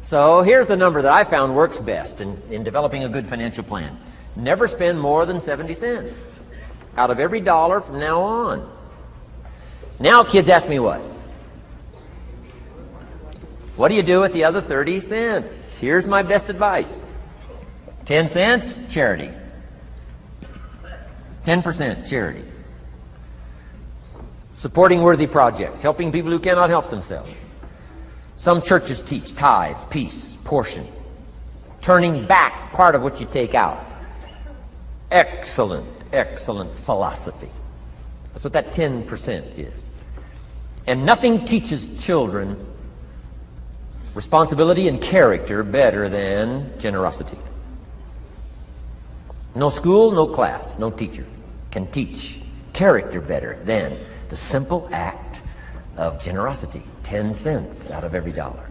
So here's the number that I found works best in developing a good financial plan. Never spend more than 70 cents out of every dollar from now on. Now kids ask me what? What do you do with the other 30 cents? Here's my best advice. 10 cents, charity. 10% charity. Supporting worthy projects, helping people who cannot help themselves. Some churches teach tithes, peace, portion. Turning back part of what you take out. Excellent, excellent philosophy. That's what that 10% is. And nothing teaches children responsibility and character better than generosity. No school, no class, no teacher can teach character better than the simple act of generosity. 10 cents out of every dollar.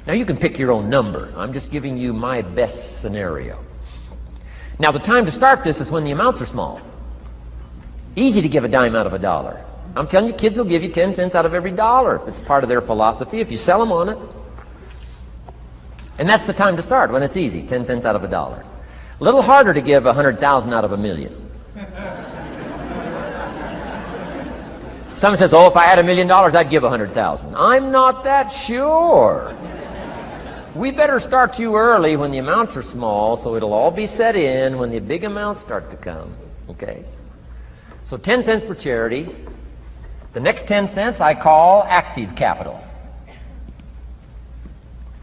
Now you can pick your own number. I'm just giving you my best scenario. Now the time to start this is when the amounts are small. Easy to give a dime out of $1. I'm telling you, kids will give you 10 cents out of every dollar if it's part of their philosophy, if you sell them on it. And that's the time to start, when it's easy, 10 cents out of $1. A little harder to give 100,000 out of $1 million. Someone says, oh, if I had $1 million, I'd give 100,000. I'm not that sure. We better start you early when the amounts are small, so it'll all be set in when the big amounts start to come. Okay? So 10 cents for charity. The next 10 cents I call active capital.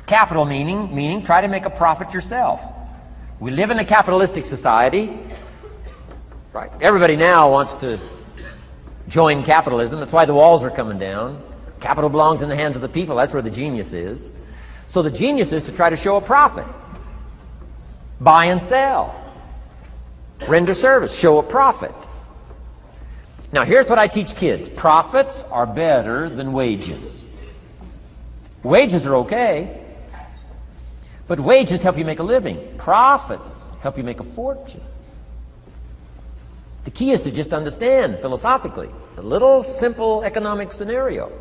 Capital meaning try to make a profit yourself. We live in a capitalistic society. Right. Everybody now wants to join capitalism. That's why the walls are coming down. Capital belongs in the hands of the people. That's where the genius is. So the genius is to try to show a profit. Buy and sell. Render service. Show a profit. Now here's what I teach kids. Profits are better than wages. Wages are okay, but wages help you make a living. Profits help you make a fortune. The key is to just understand philosophically a little simple economic scenario.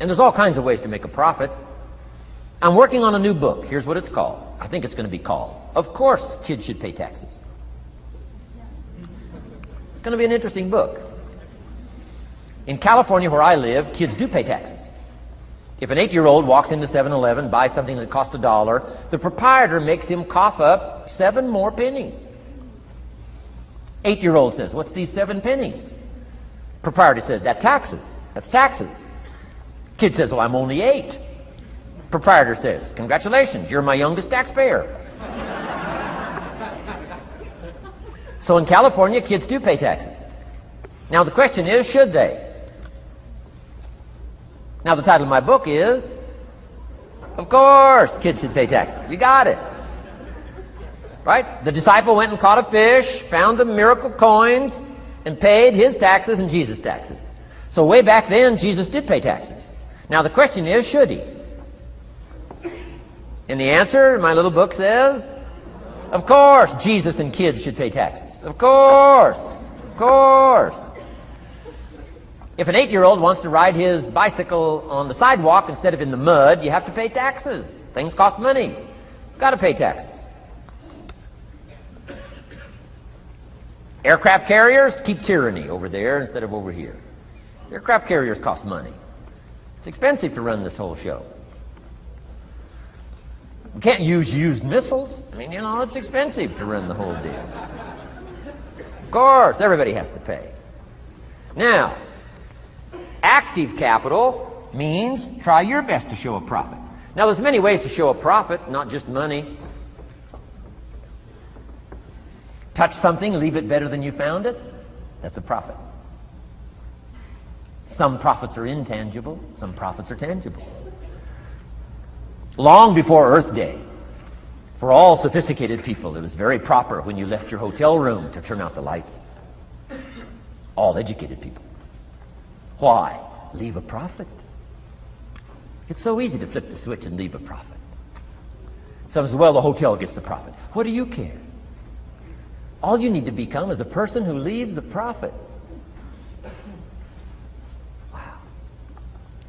And there's all kinds of ways to make a profit. I'm working on a new book. Here's what it's called. I think it's going to be called, Of Course Kids Should Pay Taxes. It's going to be an interesting book. In California, where I live, kids do pay taxes. If an 8-year-old walks into 7-Eleven, buys something that costs $1, the proprietor makes him cough up 7 more pennies. 8-year-old says, "What's these 7 pennies?" Proprietor says, "That's taxes. That's taxes." Kid says, "Well, I'm only 8. Proprietor says, "Congratulations, you're my youngest taxpayer." So in California, kids do pay taxes. Now the question is, should they? Now the title of my book is, Of Course Kids Should Pay Taxes. You got it. Right? The disciple went and caught a fish, found the miracle coins, and paid his taxes and Jesus' taxes. So way back then, Jesus did pay taxes. Now the question is, should he? And the answer in my little book says, of course Jesus and kids should pay taxes. Of course. Of course. If an 8-year-old wants to ride his bicycle on the sidewalk instead of in the mud, you have to pay taxes. Things cost money. You've got to pay taxes. Aircraft carriers keep tyranny over there instead of over here. Aircraft carriers cost money. It's expensive to run this whole show. We can't use used missiles. I mean, you know, it's expensive to run the whole deal. Of course, everybody has to pay. Now, active capital means try your best to show a profit. Now, there's many ways to show a profit, not just money. Touch something, leave it better than you found it. That's a profit. Some profits are intangible, some profits are tangible. Long before Earth Day, for all sophisticated people, it was very proper when you left your hotel room to turn out the lights. All educated people. Why? Leave a profit. It's so easy to flip the switch and leave a profit. Some says, well, the hotel gets the profit. What do you care? All you need to become is a person who leaves a profit. Wow.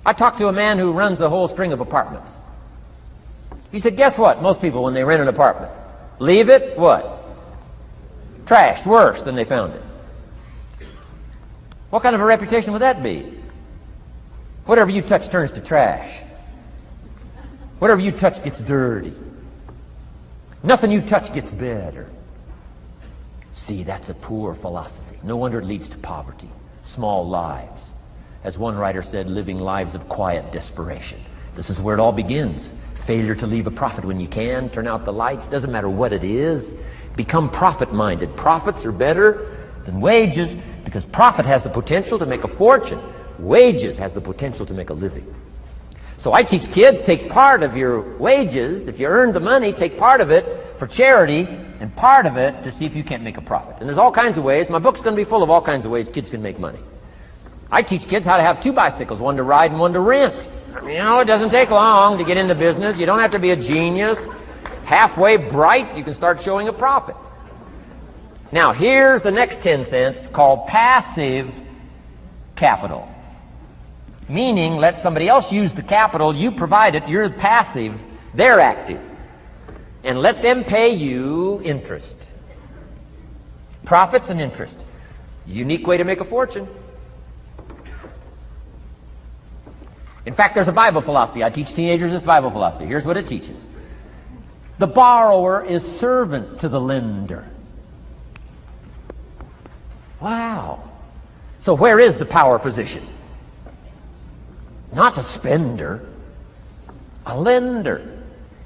I talked to a man who runs a whole string of apartments. He said, guess what? Most people, when they rent an apartment, leave it, what? Trashed, worse than they found it. What kind of a reputation would that be? Whatever you touch turns to trash. Whatever you touch gets dirty. Nothing you touch gets better. See, that's a poor philosophy. No wonder it leads to poverty, small lives. As one writer said, living lives of quiet desperation. This is where it all begins. Failure to leave a profit when you can, turn out the lights, doesn't matter what it is. Become profit-minded. Profits are better than wages because profit has the potential to make a fortune. Wages has the potential to make a living. So I teach kids, take part of your wages. If you earn the money, take part of it for charity and part of it to see if you can't make a profit. And there's all kinds of ways. My book's going to be full of all kinds of ways kids can make money. I teach kids how to have 2 bicycles, one to ride and one to rent. I mean, you know, it doesn't take long to get into business. You don't have to be a genius. Halfway bright, you can start showing a profit. Now, here's the next 10 cents called passive capital. Meaning, let somebody else use the capital, you provide it, you're passive, they're active. And let them pay you interest. Profits and interest. Unique way to make a fortune. In fact, there's a Bible philosophy. I teach teenagers this Bible philosophy. Here's what it teaches. The borrower is servant to the lender. Wow. So where is the power position? Not a spender, a lender.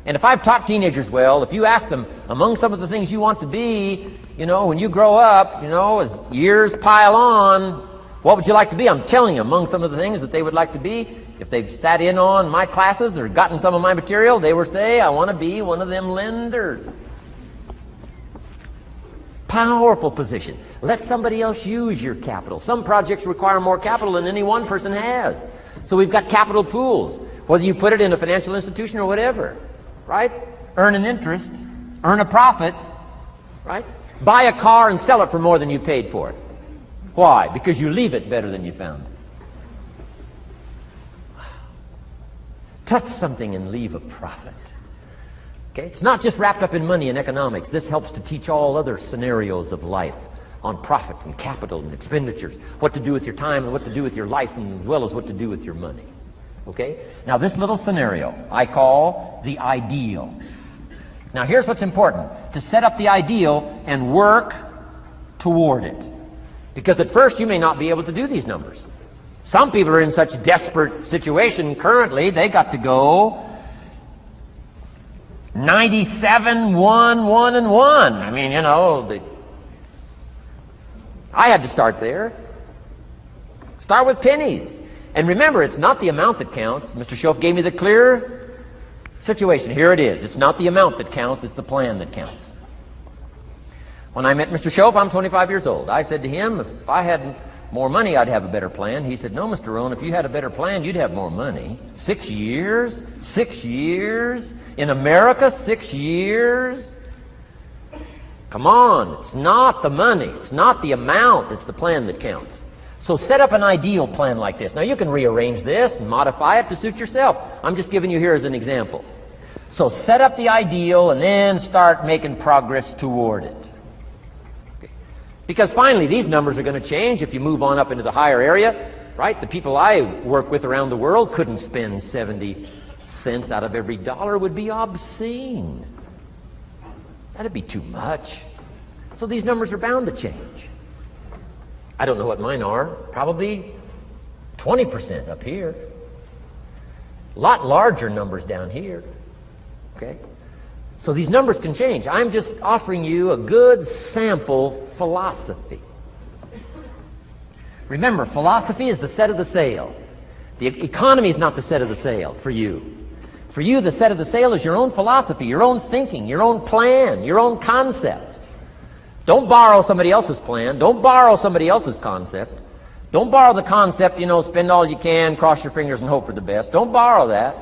And if I've taught teenagers well, if you ask them, among some of the things you want to be, you know, when you grow up, you know, as years pile on, what would you like to be? I'm telling you, among some of the things that they would like to be, if they've sat in on my classes or gotten some of my material, they will say, I want to be one of them lenders. Powerful position. Let somebody else use your capital. Some projects require more capital than any one person has. So we've got capital pools, whether you put it in a financial institution or whatever, right? Earn an interest, earn a profit, right? Buy a car and sell it for more than you paid for it. Why? Because you leave it better than you found it. Touch something and leave a profit. Okay? It's not just wrapped up in money and economics. This helps to teach all other scenarios of life on profit and capital and expenditures, what to do with your time and what to do with your life, and as well as what to do with your money. Okay? Now this little scenario I call the ideal. Now here's what's important: to set up the ideal and work toward it. Because at first you may not be able to do these numbers. Some people are in such desperate situation currently, they got to go 97, 1, 1, and 1. I mean, you know, I had to start there. Start with pennies. And remember, it's not the amount that counts. Mr. Schoaf gave me the clear situation. Here it is. It's not the amount that counts, it's the plan that counts. When I met Mr. Schoaf, I'm 25 years old. I said to him, if I had more money, I'd have a better plan. He said, no, Mr. Rohn, if you had a better plan, you'd have more money. 6 years? 6 years? In America, 6 years? Come on, it's not the money, it's not the amount, it's the plan that counts. So set up an ideal plan like this. Now you can rearrange this and modify it to suit yourself. I'm just giving you here as an example. So set up the ideal and then start making progress toward it. Because finally, these numbers are going to change if you move on up into the higher area, right? The people I work with around the world couldn't spend 70 cents out of every dollar. It would be obscene. That'd be too much. So these numbers are bound to change. I don't know what mine are. Probably 20% up here. A lot larger numbers down here. Okay? So these numbers can change. I'm just offering you a good sample philosophy. Remember, philosophy is the set of the sail. The economy is not the set of the sail for you. For you, the set of the sail is your own philosophy, your own thinking, your own plan, your own concept. Don't borrow somebody else's plan. Don't borrow somebody else's concept. Don't borrow the concept, you know, spend all you can, cross your fingers and hope for the best. Don't borrow that.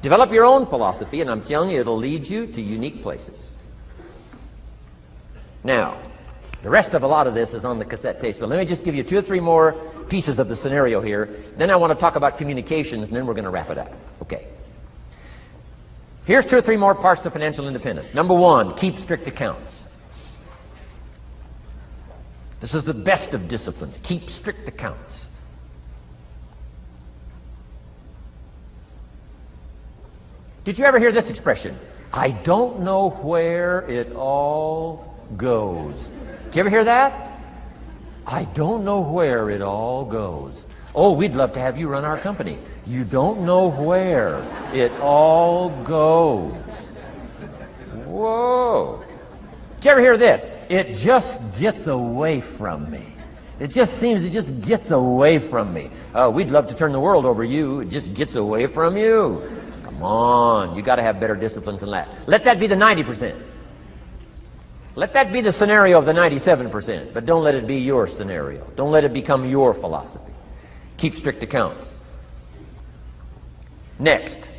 Develop your own philosophy, and I'm telling you, it'll lead you to unique places. Now, the rest of a lot of this is on the cassette tapes, but let me just give you 2 or 3 more pieces of the scenario here. Then I want to talk about communications, and then we're going to wrap it up. Okay. Here's 2 or 3 more parts to financial independence. Number 1, keep strict accounts. This is the best of disciplines. Keep strict accounts. Did you ever hear this expression? I don't know where it all goes. Did you ever hear that? I don't know where it all goes. Oh, we'd love to have you run our company. You don't know where it all goes. Whoa. Did you ever hear this? It just gets away from me. It just seems it just gets away from me. We'd love to turn the world over you. It just gets away from you. Come on, you got to have better disciplines than that. Let that be the 90%. Let that be the scenario of the 97%, but don't let it be your scenario. Don't let it become your philosophy. Keep strict accounts. Next,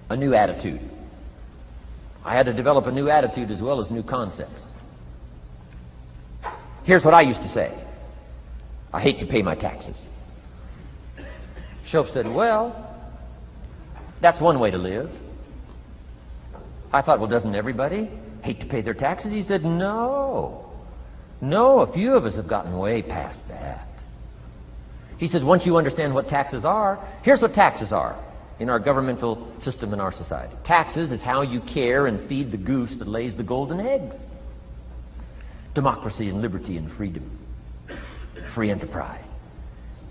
a new attitude. I had to develop a new attitude as well as new concepts. Here's what I used to say. I hate to pay my taxes. Schoaf said, well, that's one way to live. I thought, well, doesn't everybody hate to pay their taxes? He said, no. No, a few of us have gotten way past that. He says, once you understand what taxes are, here's what taxes are in our governmental system in our society. Taxes is how you care and feed the goose that lays the golden eggs. Democracy and liberty and freedom. Free enterprise.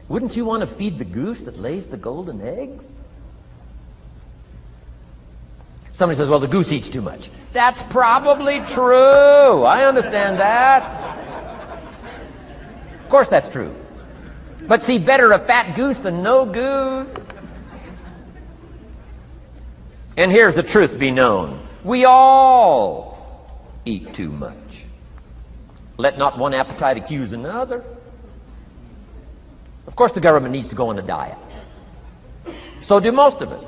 Wouldn't you want to feed the goose that lays the golden eggs? Somebody says, well, the goose eats too much. That's probably true. I understand that. Of course that's true. But see, better a fat goose than no goose. And here's the truth be known. We all eat too much. Let not one appetite accuse another. Of course the government needs to go on a diet. So do most of us.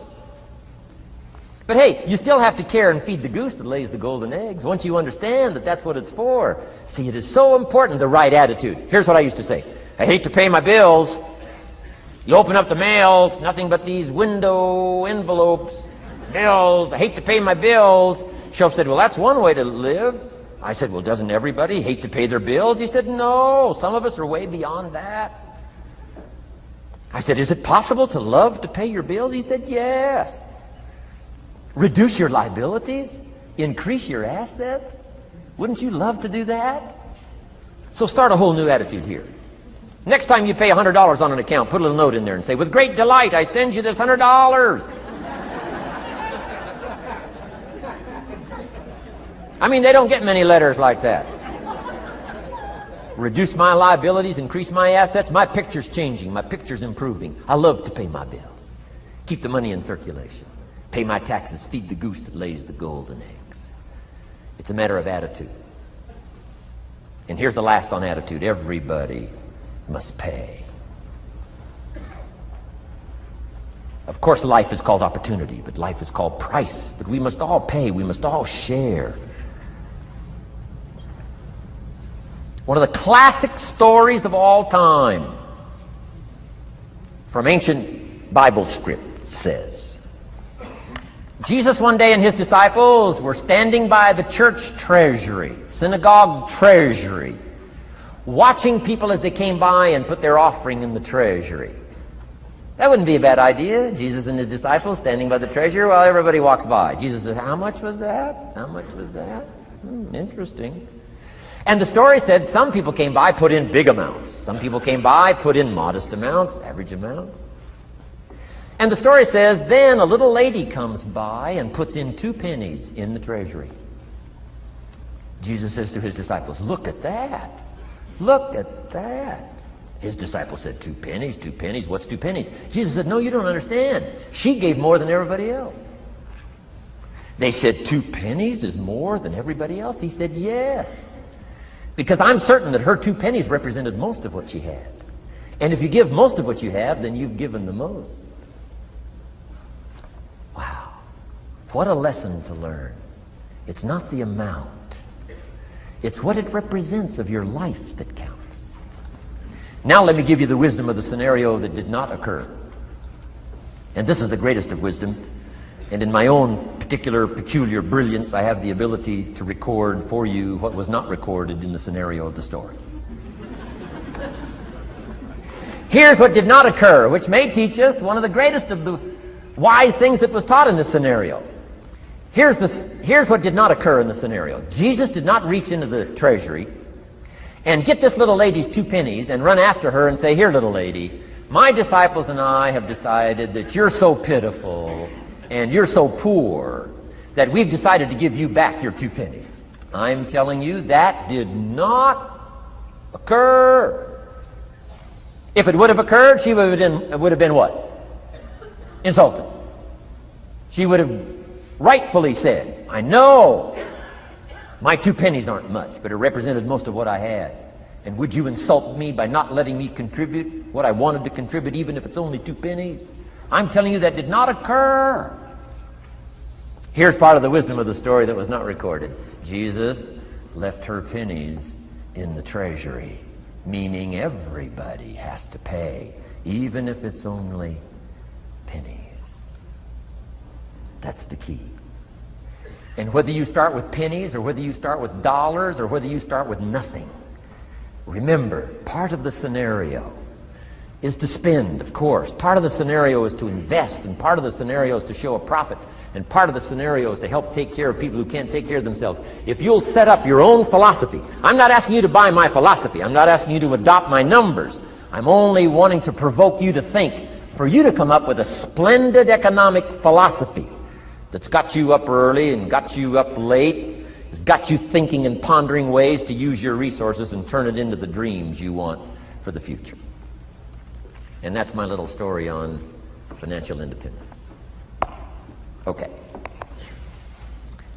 But hey, you still have to care and feed the goose that lays the golden eggs once you understand that that's what it's for. See, it is so important, the right attitude. Here's what I used to say. I hate to pay my bills. You open up the mails, nothing but these window envelopes, bills. I hate to pay my bills. Shoaff said, well, that's one way to live. I said, well, doesn't everybody hate to pay their bills? He said, no, some of us are way beyond that. I said, is it possible to love to pay your bills? He said, yes. Reduce your liabilities? Increase your assets? Wouldn't you love to do that? So start a whole new attitude here. Next time you pay $100 on an account, put a little note in there and say, with great delight, I send you this $100. I mean, they don't get many letters like that. Reduce my liabilities, increase my assets. My picture's changing. My picture's improving. I love to pay my bills. Keep the money in circulation. Pay my taxes, feed the goose that lays the golden eggs. It's a matter of attitude. And here's the last on attitude. Everybody must pay. Of course, life is called opportunity, but life is called price. But we must all pay. We must all share. One of the classic stories of all time from ancient Bible script says, Jesus one day and his disciples were standing by the church treasury, synagogue treasury, watching people as they came by and put their offering in the treasury. That wouldn't be a bad idea. Jesus and his disciples standing by the treasury while everybody walks by. Jesus says, how much was that? How much was that? Interesting. And the story said some people came by, put in big amounts. Some people came by, put in modest amounts, average amounts. And the story says, then a little lady comes by and puts in 2 pennies in the treasury. Jesus says to his disciples, look at that. Look at that. His disciples said, 2 pennies, 2 pennies. What's 2 pennies? Jesus said, no, you don't understand. She gave more than everybody else. They said, 2 pennies is more than everybody else? He said, yes. Because I'm certain that her 2 pennies represented most of what she had. And if you give most of what you have, then you've given the most. Wow. What a lesson to learn. It's not the amount. It's what it represents of your life that counts. Now let me give you the wisdom of the scenario that did not occur. And this is the greatest of wisdom. And in my own particular, peculiar brilliance, I have the ability to record for you what was not recorded in the scenario of the story. Here's what did not occur, which may teach us one of the greatest of the wise things that was taught in this scenario. Here's what did not occur in the scenario. Jesus did not reach into the treasury and get this little lady's 2 pennies and run after her and say, here, little lady, my disciples and I have decided that you're so pitiful and you're so poor that we've decided to give you back your 2 pennies. I'm telling you, that did not occur. If it would have occurred, she would have been what? Insulted. She would have rightfully said, I know my 2 pennies aren't much, but it represented most of what I had. And would you insult me by not letting me contribute what I wanted to contribute, even if it's only 2 pennies? I'm telling you that did not occur. Here's part of the wisdom of the story that was not recorded. Jesus left her pennies in the treasury, meaning everybody has to pay, even if it's only pennies. That's the key. And whether you start with pennies or whether you start with dollars or whether you start with nothing, remember, part of the scenario is to spend, of course. Part of the scenario is to invest, and part of the scenario is to show a profit, and part of the scenario is to help take care of people who can't take care of themselves. If you'll set up your own philosophy, I'm not asking you to buy my philosophy. I'm not asking you to adopt my numbers. I'm only wanting to provoke you to think, for you to come up with a splendid economic philosophy that's got you up early and got you up late, has got you thinking and pondering ways to use your resources and turn it into the dreams you want for the future. And that's my little story on financial independence. Okay.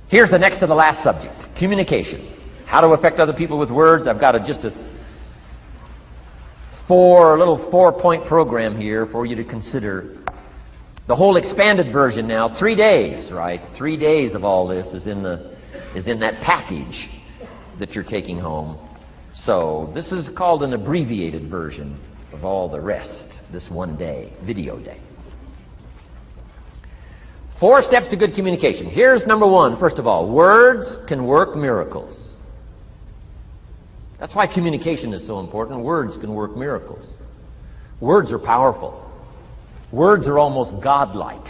Here's the next to the last subject, communication. How to affect other people with words. I've got just a little 4-point program here for you to consider The whole expanded version now, 3 days, right? 3 days of all this is in that package that you're taking home. So this is called an abbreviated version of all the rest, this one day, video day. 4 steps to good communication. Here's number 1, first of all. Words can work miracles. That's why communication is so important. Words can work miracles. Words are powerful. Words are almost godlike.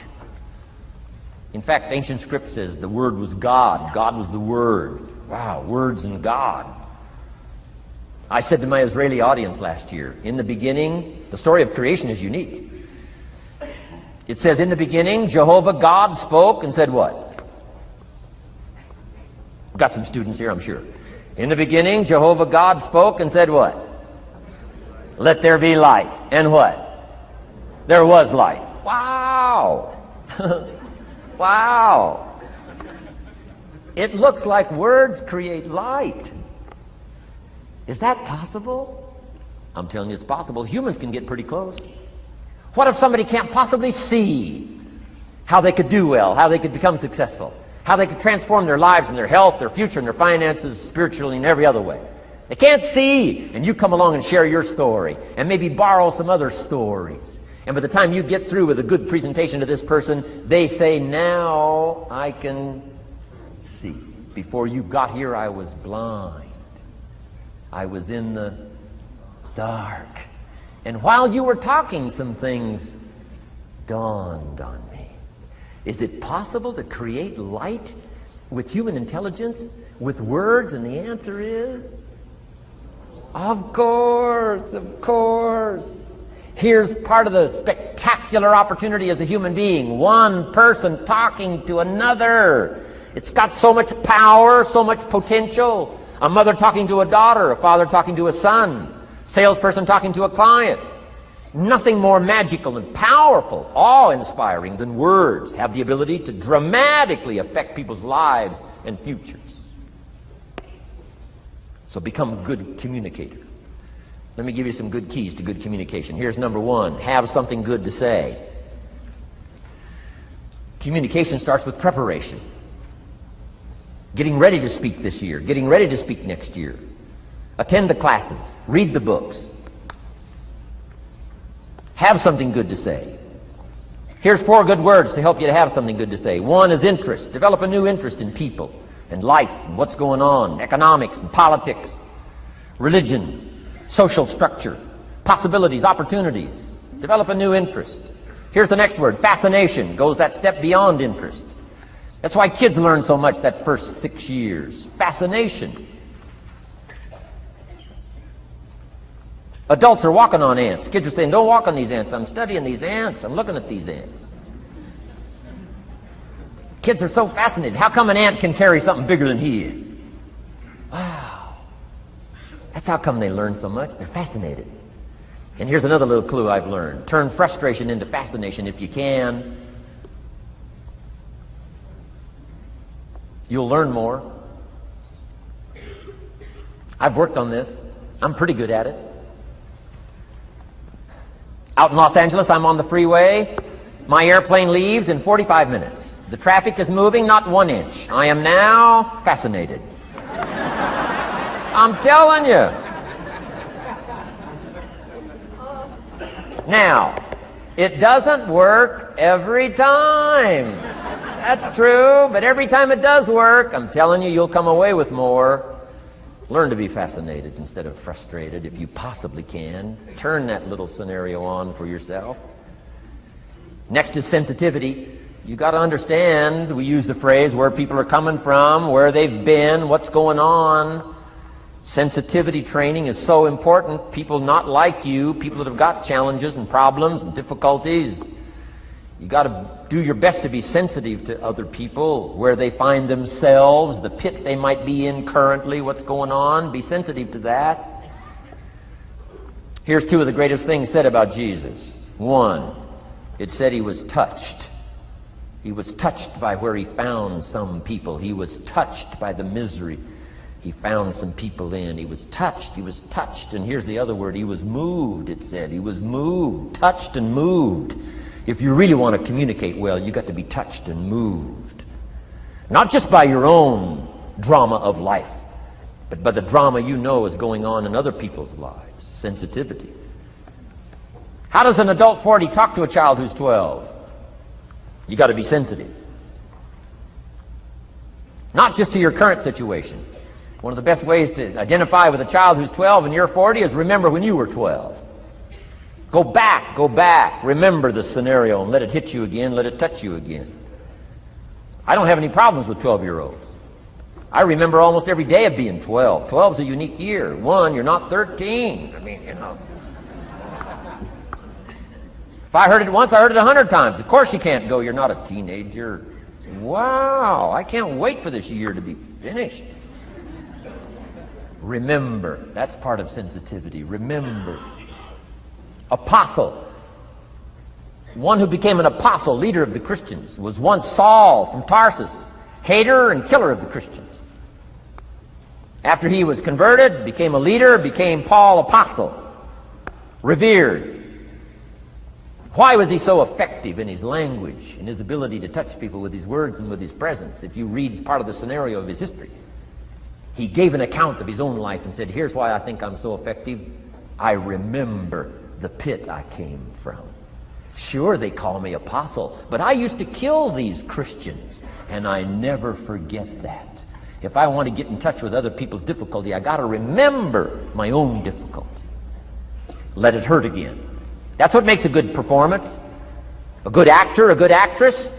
In fact, ancient script says the Word was God. God was the Word. Wow, words and God. I said to my Israeli audience last year, in the beginning, the story of creation is unique. It says, in the beginning, Jehovah God spoke and said what? We've got some students here, I'm sure. In the beginning, Jehovah God spoke and said what? Let there be light. And what? There was light. Wow! Wow! It looks like words create light. Is that possible? I'm telling you it's possible. Humans can get pretty close. What if somebody can't possibly see how they could do well, how they could become successful, how they could transform their lives and their health, their future, and their finances, spiritually and every other way? They can't see, and you come along and share your story, and maybe borrow some other stories. And by the time you get through with a good presentation to this person, they say, now I can see. Before you got here, I was blind. I was in the dark. And while you were talking, some things dawned on me. Is it possible to create light with human intelligence, with words? And the answer is, of course, of course. Here's part of the spectacular opportunity as a human being. One person talking to another. It's got so much power, so much potential. A mother talking to a daughter, a father talking to a son, salesperson talking to a client. Nothing more magical and powerful, awe-inspiring than words have the ability to dramatically affect people's lives and futures. So become a good communicator. Let me give you some good keys to good communication. Here's number 1, have something good to say. Communication starts with preparation. Getting ready to speak this year, getting ready to speak next year. Attend the classes, read the books. Have something good to say. Here's 4 good words to help you to have something good to say. 1 is interest. Develop a new interest in people and life and what's going on, economics and politics, religion, social structure, possibilities, opportunities. Develop a new interest. Here's the next word, fascination. Goes that step beyond interest. That's why kids learn so much that first 6 years. Fascination. Adults are walking on ants. Kids are saying, don't walk on these ants. I'm studying these ants. I'm looking at these ants. Kids are so fascinated. How come an ant can carry something bigger than he is? Wow. That's how come they learn so much. They're fascinated. And here's another little clue I've learned. Turn frustration into fascination if you can. You'll learn more. I've worked on this. I'm pretty good at it. Out in Los Angeles, I'm on the freeway. My airplane leaves in 45 minutes. The traffic is moving not 1 inch. I am now fascinated. I'm telling you. Now, it doesn't work every time. That's true, but every time it does work, I'm telling you, you'll come away with more. Learn to be fascinated instead of frustrated if you possibly can. Turn that little scenario on for yourself. Next is sensitivity. You got to understand, we use the phrase where people are coming from, where they've been, what's going on. Sensitivity training is so important. People not like you, people that have got challenges and problems and difficulties, you got to do your best to be sensitive to other people, where they find themselves, the pit they might be in currently, what's going on. Be sensitive to that. Here's 2 of the greatest things said about Jesus. 1, it said he was touched. He was touched by where he found some people. He was touched by the misery he found some people in. He was touched. He was touched. And here's the other word. He was moved, it said. He was moved, touched and moved. If you really want to communicate well, you got to be touched and moved. Not just by your own drama of life, but by the drama you know is going on in other people's lives. Sensitivity. How does an adult 40 talk to a child who's 12? You got to be sensitive. Not just to your current situation. One of the best ways to identify with a child who's 12 and you're 40 is remember when you were 12. Go back, remember the scenario and let it hit you again, let it touch you again. I don't have any problems with 12-year-olds. I remember almost every day of being 12. 12's a unique year. One, you're not 13. I mean, you know. If I heard it once, I heard it 100 times. Of course you can't go, you're not a teenager. Wow, I can't wait for this year to be finished. Remember, that's part of sensitivity. Remember. Apostle. One who became an apostle, leader of the Christians, was once Saul from Tarsus, hater and killer of the Christians. After he was converted, became a leader, became Paul apostle, revered. Why was he so effective in his language, in his ability to touch people with his words and with his presence? If you read part of the scenario of his history, he gave an account of his own life and said, here's why I think I'm so effective. I remember the pit I came from. Sure, they call me apostle, but I used to kill these Christians, and I never forget that. If I want to get in touch with other people's difficulty, I got to remember my own difficulty. Let it hurt again. That's what makes a good performance. A good actor, a good actress.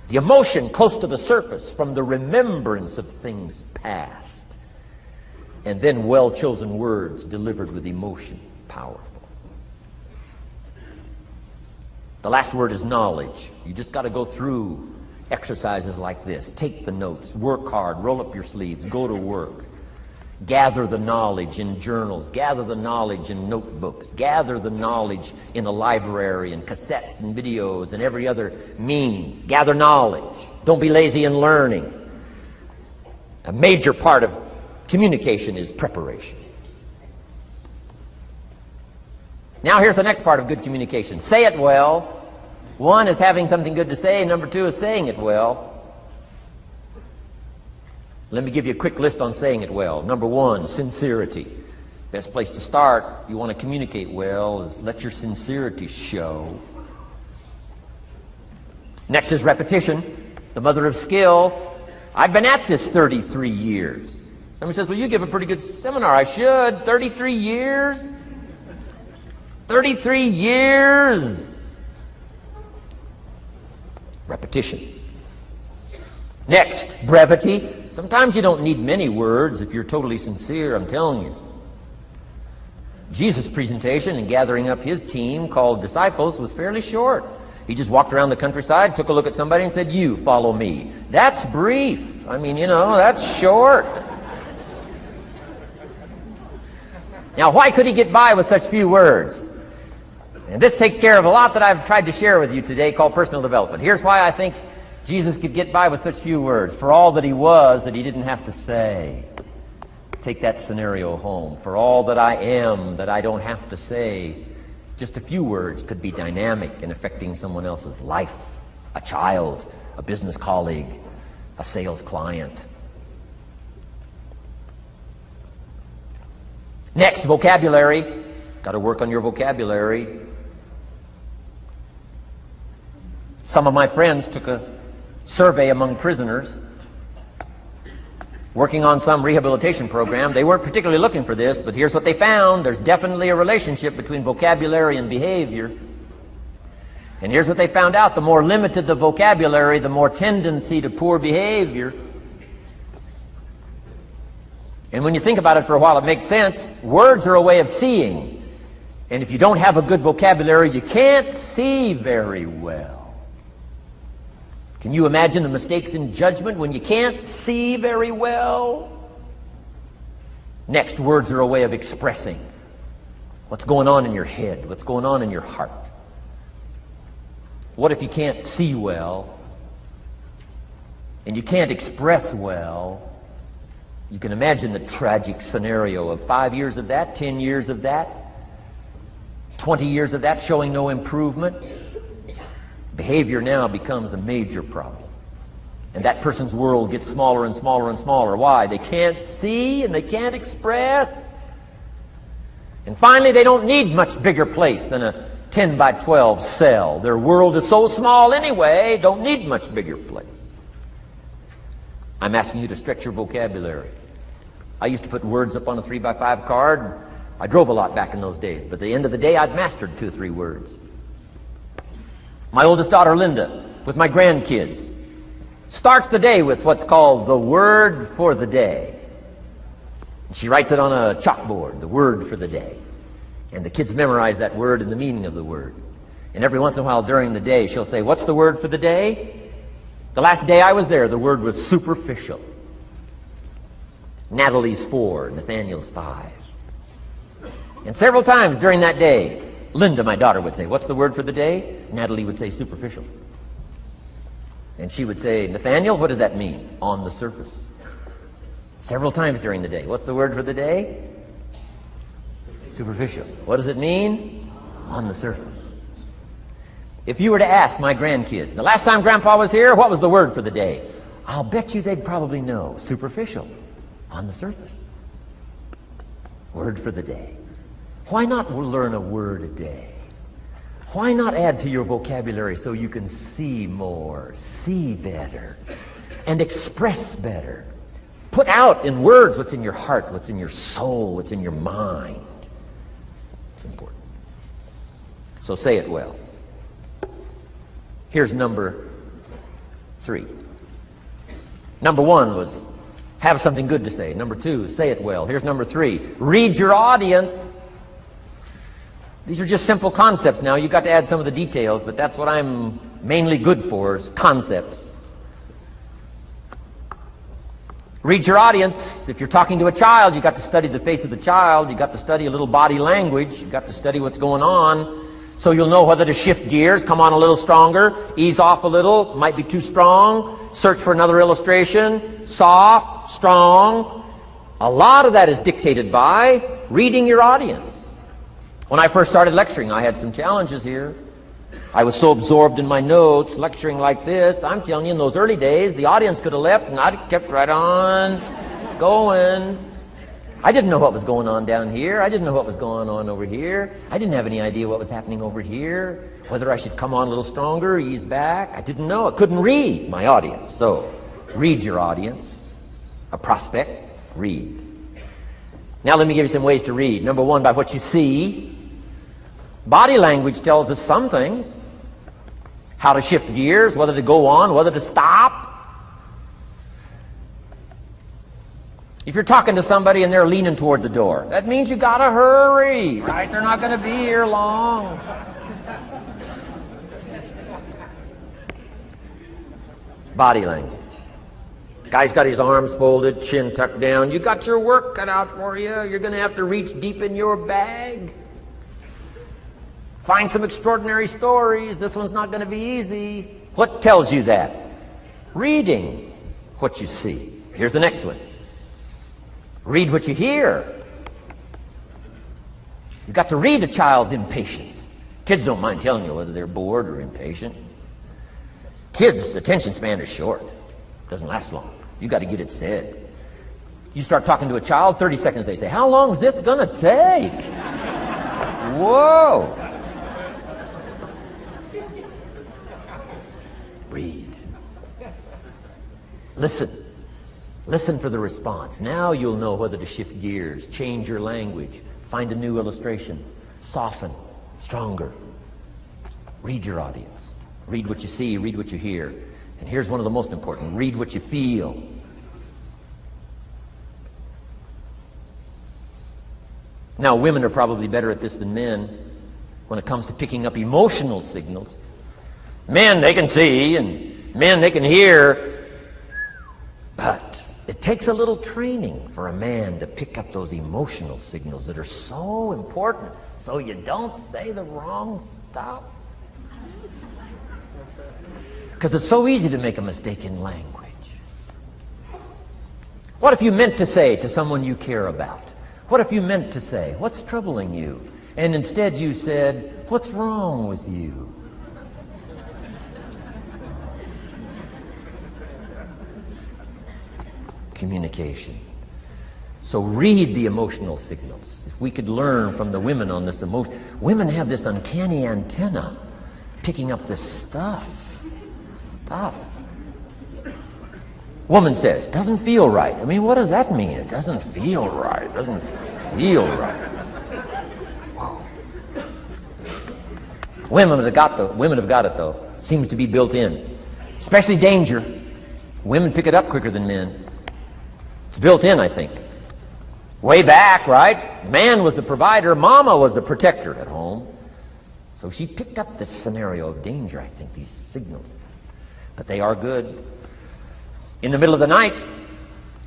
The emotion close to the surface from the remembrance of things past. And then well-chosen words delivered with emotion. Powerful. The last word is knowledge. You just got to go through exercises like this. Take the notes. Work hard. Roll up your sleeves. Go to work. Gather the knowledge in journals. Gather the knowledge in notebooks. Gather the knowledge in a library and cassettes and videos and every other means. Gather knowledge. Don't be lazy in learning. A major part of communication is preparation. Now here's the next part of good communication. Say it well. One is having something good to say. Number two is saying it well. Let me give you a quick list on saying it well. Number one, sincerity. Best place to start if you want to communicate well is let your sincerity show. Next is repetition, the mother of skill. I've been at this 33 years. Somebody says, well, you give a pretty good seminar. I should. 33 years? 33 years. Repetition. Next, brevity. Sometimes you don't need many words if you're totally sincere, I'm telling you. Jesus' presentation in gathering up his team called disciples was fairly short. He just walked around the countryside, took a look at somebody and said, you follow me. That's brief. I mean, you know, that's short. Now, why could he get by with such few words? And this takes care of a lot that I've tried to share with you today called personal development. Here's why I think Jesus could get by with such few words. For all that he was that he didn't have to say. Take that scenario home. For all that I am that I don't have to say. Just a few words could be dynamic in affecting someone else's life. A child, a business colleague, a sales client. Next, vocabulary. Got to work on your vocabulary. Some of my friends took a survey among prisoners working on some rehabilitation program. They weren't particularly looking for this, but here's what they found. There's definitely a relationship between vocabulary and behavior. And here's what they found out. The more limited the vocabulary, the more tendency to poor behavior. And when you think about it for a while, it makes sense. Words are a way of seeing. And if you don't have a good vocabulary, you can't see very well. Can you imagine the mistakes in judgment when you can't see very well? Next, words are a way of expressing what's going on in your head, what's going on in your heart. What if you can't see well and you can't express well? You can imagine the tragic scenario of 5 years of that, 10 years of that, 20 years of that showing no improvement. Behavior now becomes a major problem. And that person's world gets smaller and smaller and smaller. Why? They can't see and they can't express. And finally, they don't need much bigger place than a 10 by 12 cell. Their world is so small anyway, don't need much bigger place. I'm asking you to stretch your vocabulary. I used to put words up on a 3 by 5 card. I drove a lot back in those days, but at the end of the day, I'd mastered 2 or 3 words. My oldest daughter, Linda, with my grandkids, starts the day with what's called the word for the day. She writes it on a chalkboard, the word for the day. And the kids memorize that word and the meaning of the word. And every once in a while during the day, she'll say, "What's the word for the day?" The last day I was there, the word was superficial. Natalie's 4, Nathaniel's 5. And several times during that day, Linda, my daughter, would say, "What's the word for the day?" Natalie would say, "Superficial." And she would say, "Nathaniel, what does that mean?" "On the surface." Several times during the day. What's the word for the day? Superficial. What does it mean? On the surface. If you were to ask my grandkids, the last time Grandpa was here, what was the word for the day? I'll bet you they'd probably know. Superficial. On the surface. Word for the day. Why not learn a word a day? Why not add to your vocabulary so you can see more, see better, and express better? Put out in words what's in your heart, what's in your soul, what's in your mind. It's important. So say it well. Here's number 3. Number 1 was have something good to say. Number 2, say it well. Here's number 3. Read your audience. These are just simple concepts now. You've got to add some of the details, but that's what I'm mainly good for, is concepts. Read your audience. If you're talking to a child, you've got to study the face of the child. You've got to study a little body language. You've got to study what's going on. So you'll know whether to shift gears, come on a little stronger, ease off a little, might be too strong, search for another illustration, soft, strong. A lot of that is dictated by reading your audience. When I first started lecturing, I had some challenges here. I was so absorbed in my notes, lecturing like this. I'm telling you, in those early days, the audience could have left and I'd kept right on going. I didn't know what was going on down here. I didn't know what was going on over here. I didn't have any idea what was happening over here, whether I should come on a little stronger, ease back. I didn't know. I couldn't read my audience. So, read your audience. A prospect, read. Now let me give you some ways to read. Number 1, by what you see. Body language tells us some things. How to shift gears, whether to go on, whether to stop. If you're talking to somebody and they're leaning toward the door, that means you gotta hurry, right? They're not gonna be here long. Body language. Guy's got his arms folded, chin tucked down. You got your work cut out for you. You're gonna have to reach deep in your bag. Find some extraordinary stories. This one's not gonna be easy. What tells you that? Reading what you see. Here's the next one. Read what you hear. You've got to read a child's impatience. Kids don't mind telling you whether they're bored or impatient. Kids' attention span is short. Doesn't last long. You've got to get it said. You start talking to a child, 30 seconds they say, "How long is this going to take?" Whoa! Read. Listen. Listen for the response. Now you'll know whether to shift gears, change your language, find a new illustration, soften, stronger. Read your audience. Read what you see, read what you hear. And here's one of the most important. Read what you feel. Now, women are probably better at this than men when it comes to picking up emotional signals. Men, they can see, and men, they can hear, but it takes a little training for a man to pick up those emotional signals that are so important so you don't say the wrong stuff. Because it's so easy to make a mistake in language. What if you meant to say to someone you care about? What if you meant to say, "What's troubling you?" And instead you said, "What's wrong with you?" communication. So read the emotional signals. If we could learn from the women on this emotion. Women have this uncanny antenna picking up this stuff. Woman says, doesn't feel right. I mean, what does that mean? It doesn't feel right. It doesn't feel right. Whoa. Women have got it though. Seems to be built in. Especially danger. Women pick it up quicker than men. It's built in, I think. Way back, right? Man was the provider, Mama was the protector at home. So she picked up this scenario of danger, I think, these signals. But they are good. In the middle of the night,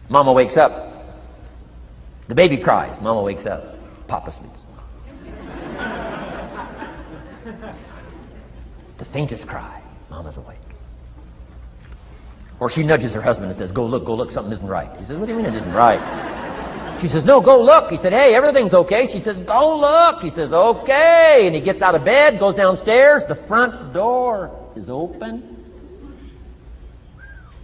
Mama wakes up. The baby cries, Mama wakes up. Papa sleeps. The faintest cry, Mama's awake. Or she nudges her husband and says, go look, something isn't right. He says, what do you mean it isn't right? She says, no, go look. He said, hey, everything's okay. She says, go look. He says, okay. And he gets out of bed, goes downstairs. The front door is open.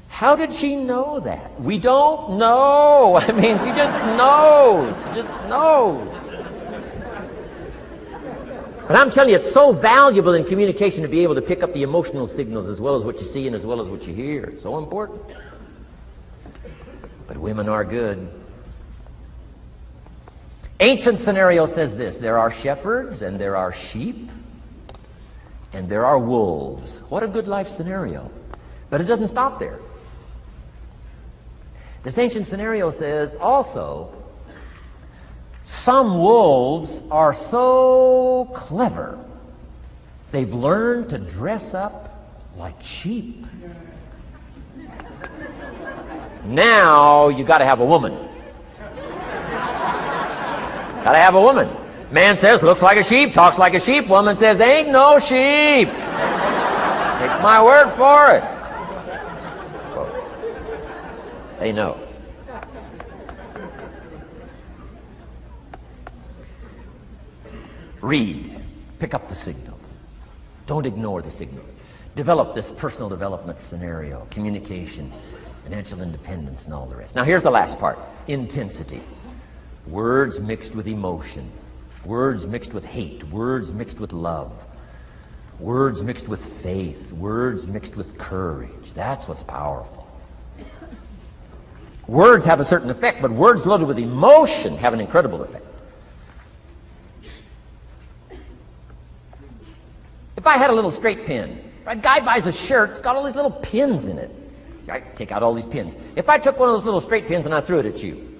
How did she know that? We don't know. I mean, she just knows. She just knows. But I'm telling you, it's so valuable in communication to be able to pick up the emotional signals as well as what you see and as well as what you hear. It's so important. But women are good. Ancient scenario says this: there are shepherds and there are sheep and there are wolves. What a good life scenario. But it doesn't stop there. This ancient scenario says also, some wolves are so clever, they've learned to dress up like sheep. Now you got to have a woman. Got to have a woman. Man says, looks like a sheep, talks like a sheep. Woman says, ain't no sheep. Take my word for it. Well, they know. Read. Pick up the signals. Don't ignore the signals. Develop this personal development scenario, communication, financial independence, and all the rest. Now here's the last part. Intensity. Words mixed with emotion. Words mixed with hate. Words mixed with love. Words mixed with faith. Words mixed with courage. That's what's powerful. Words have a certain effect, but words loaded with emotion have an incredible effect. If I had a little straight pin, a guy buys a shirt, it's got all these little pins in it. I take out all these pins. If I took one of those little straight pins and I threw it at you,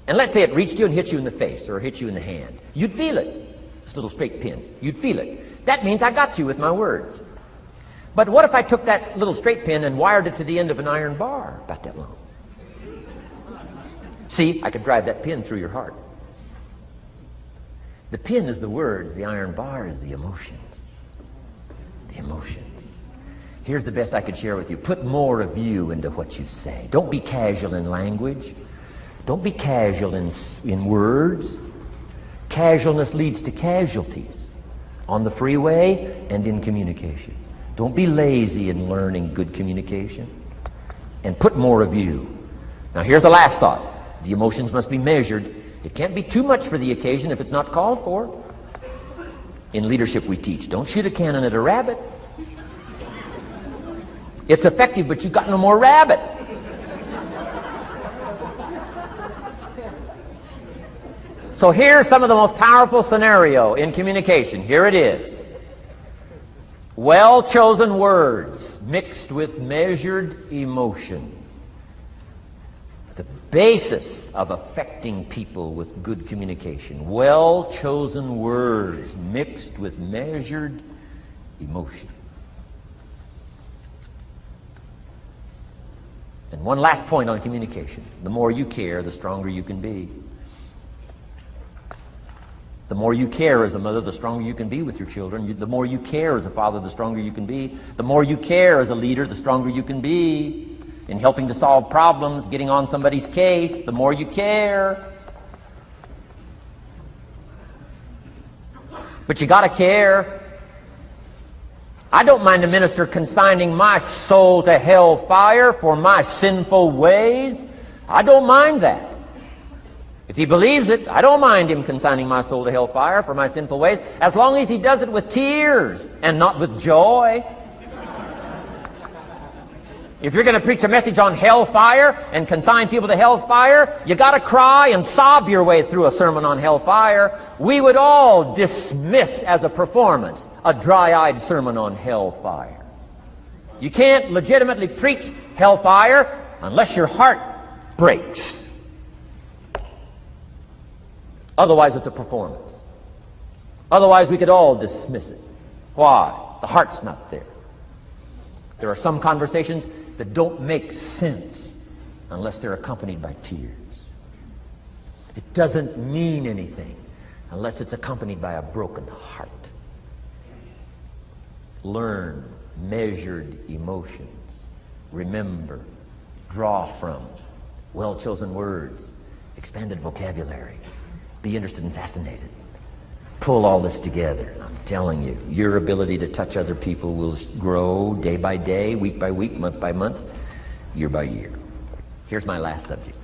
and let's say it reached you and hit you in the face or hit you in the hand, you'd feel it. This little straight pin, you'd feel it. That means I got you with my words. But what if I took that little straight pin and wired it to the end of an iron bar about that long? See, I could drive that pin through your heart. The pin is the words, the iron bar is the emotions. The emotions. Here's the best I could share with you. Put more of you into what you say. Don't be casual in language. Don't be casual in words. Casualness leads to casualties on the freeway and in communication. Don't be lazy in learning good communication. And put more of you. Now here's the last thought. The emotions must be measured. It can't be too much for the occasion if it's not called for. In leadership we teach, don't shoot a cannon at a rabbit. It's effective, but you've got no more rabbit. So here's some of the most powerful scenario in communication. Here it is. Well-chosen words mixed with measured emotion. The basis of affecting people with good communication. Well-chosen words mixed with measured emotion. And one last point on communication. The more you care, the stronger you can be. The more you care as a mother, the stronger you can be with your children. The more you care as a father, the stronger you can be. The more you care as a leader, the stronger you can be in helping to solve problems, getting on somebody's case. The more you care. But you got to care. I don't mind a minister consigning my soul to hell fire for my sinful ways, I don't mind that. If he believes it, I don't mind him consigning my soul to hellfire for my sinful ways, as long as he does it with tears and not with joy. If you're going to preach a message on hellfire and consign people to hell's fire, you got to cry and sob your way through a sermon on hellfire. We would all dismiss as a performance a dry-eyed sermon on hellfire. You can't legitimately preach hellfire unless your heart breaks. Otherwise, it's a performance. Otherwise, we could all dismiss it. Why? The heart's not there. There are some conversations that don't make sense unless they're accompanied by tears. It doesn't mean anything unless it's accompanied by a broken heart. Learn measured emotions. Remember, draw from well-chosen words, expanded vocabulary. Be interested and fascinated. Pull all this together. I'm telling you, your ability to touch other people will grow day by day, week by week, month by month, year by year. Here's my last subject.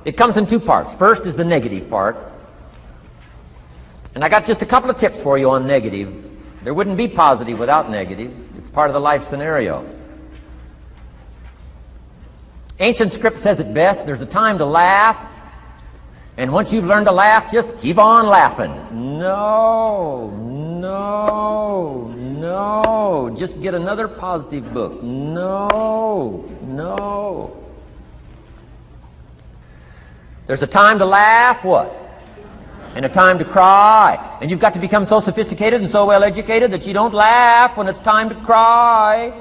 It comes in two parts. First is the negative part. And I got just a couple of tips for you on negative. There wouldn't be positive without negative. It's part of the life scenario. Ancient script says it best. There's a time to laugh. And once you've learned to laugh, just keep on laughing. No. Just get another positive book. No. There's a time to laugh, what? And a time to cry. And you've got to become so sophisticated and so well educated that you don't laugh when it's time to cry.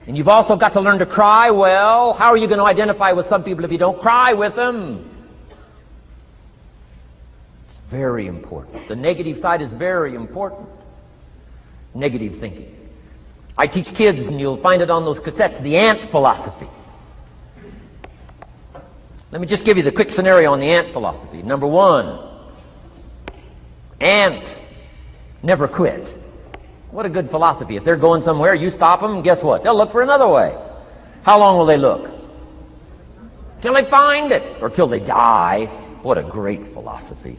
And you've also got to learn to cry well. How are you going to identify with some people if you don't cry with them? It's very important. The negative side is very important. Negative thinking. I teach kids, and you'll find it on those cassettes, the ant philosophy. Let me just give you the quick scenario on the ant philosophy. Number one, ants never quit. What a good philosophy. If they're going somewhere, you stop them, guess what? They'll look for another way. How long will they look? Till they find it, or till they die. What a great philosophy.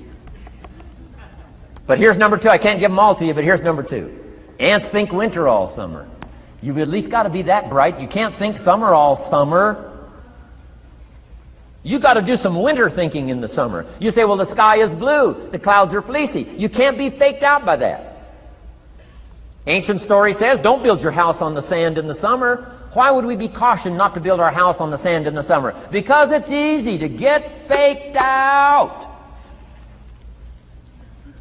But here's number two. I can't give them all to you, but here's number two. Ants think winter all summer. You've at least got to be that bright. You can't think summer all summer. You got to do some winter thinking in the summer. You say, well, the sky is blue, the clouds are fleecy. You can't be faked out by that. Ancient story says, don't build your house on the sand in the summer. Why would we be cautioned not to build our house on the sand in the summer? Because it's easy to get faked out.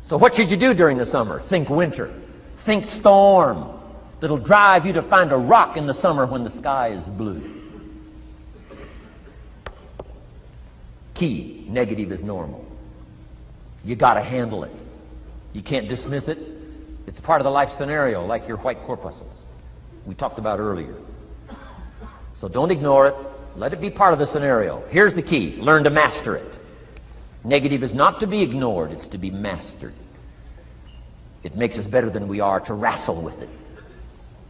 So what should you do during the summer? Think winter. Think storm. That'll drive you to find a rock in the summer when the sky is blue. Key, negative is normal. You got to handle it. You can't dismiss it. It's part of the life scenario, like your white corpuscles we talked about earlier. So don't ignore it. Let it be part of the scenario. Here's the key. Learn to master it. Negative is not to be ignored. It's to be mastered. It makes us better than we are to wrestle with it.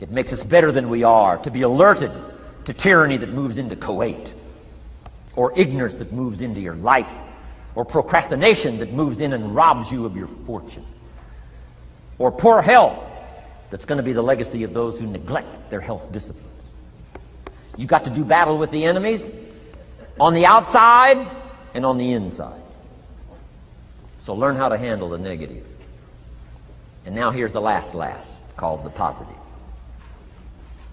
It makes us better than we are to be alerted to tyranny that moves into Kuwait, or ignorance that moves into your life, or procrastination that moves in and robs you of your fortune, or poor health that's going to be the legacy of those who neglect their health disciplines. You've got to do battle with the enemies on the outside and on the inside. So learn how to handle the negative. And now here's the last, called the positive.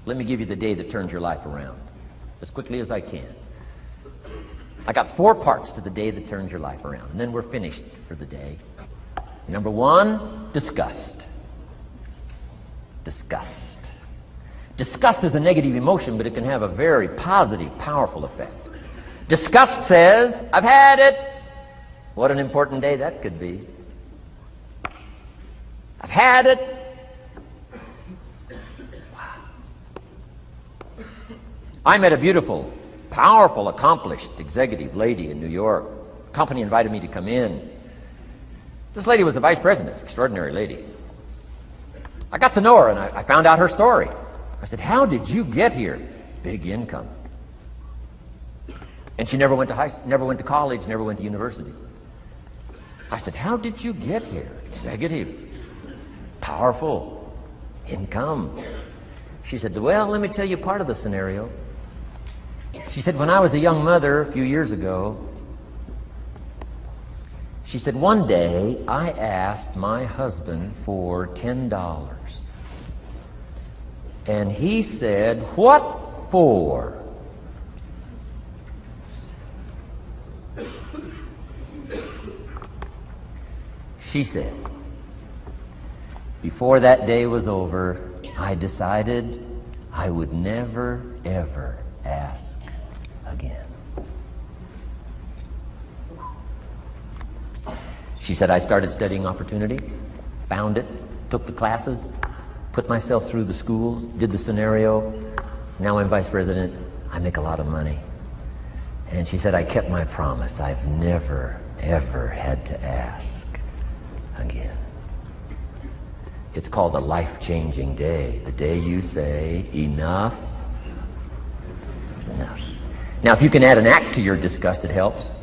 Let me give you the day that turns your life around, as quickly as I can. I got 4 parts to the day that turns your life around, and then we're finished for the day. Number 1, disgust. Disgust. Disgust is a negative emotion, but it can have a very positive, powerful effect. Disgust says, I've had it. What an important day that could be. I've had it. Wow. I met a beautiful, powerful, accomplished executive lady in New York. The company invited me to come in. This lady was a vice president, extraordinary lady. I got to know her, and I found out her story. I said, how did you get here? Big income. And she never went to college, never went to university. I said, how did you get here? Executive, powerful, income. She said, well, let me tell you part of the scenario. She said, when I was a young mother a few years ago, she said, one day I asked my husband for $10. And he said, what for? She said, before that day was over, I decided I would never, ever ask again. She said, I started studying opportunity, found it, took the classes, put myself through the schools, did the scenario. Now I'm vice president. I make a lot of money. And she said, I kept my promise. I've never, ever had to ask again. It's called a life-changing day. The day you say, enough is enough. Now, if you can add an act to your disgust, it helps.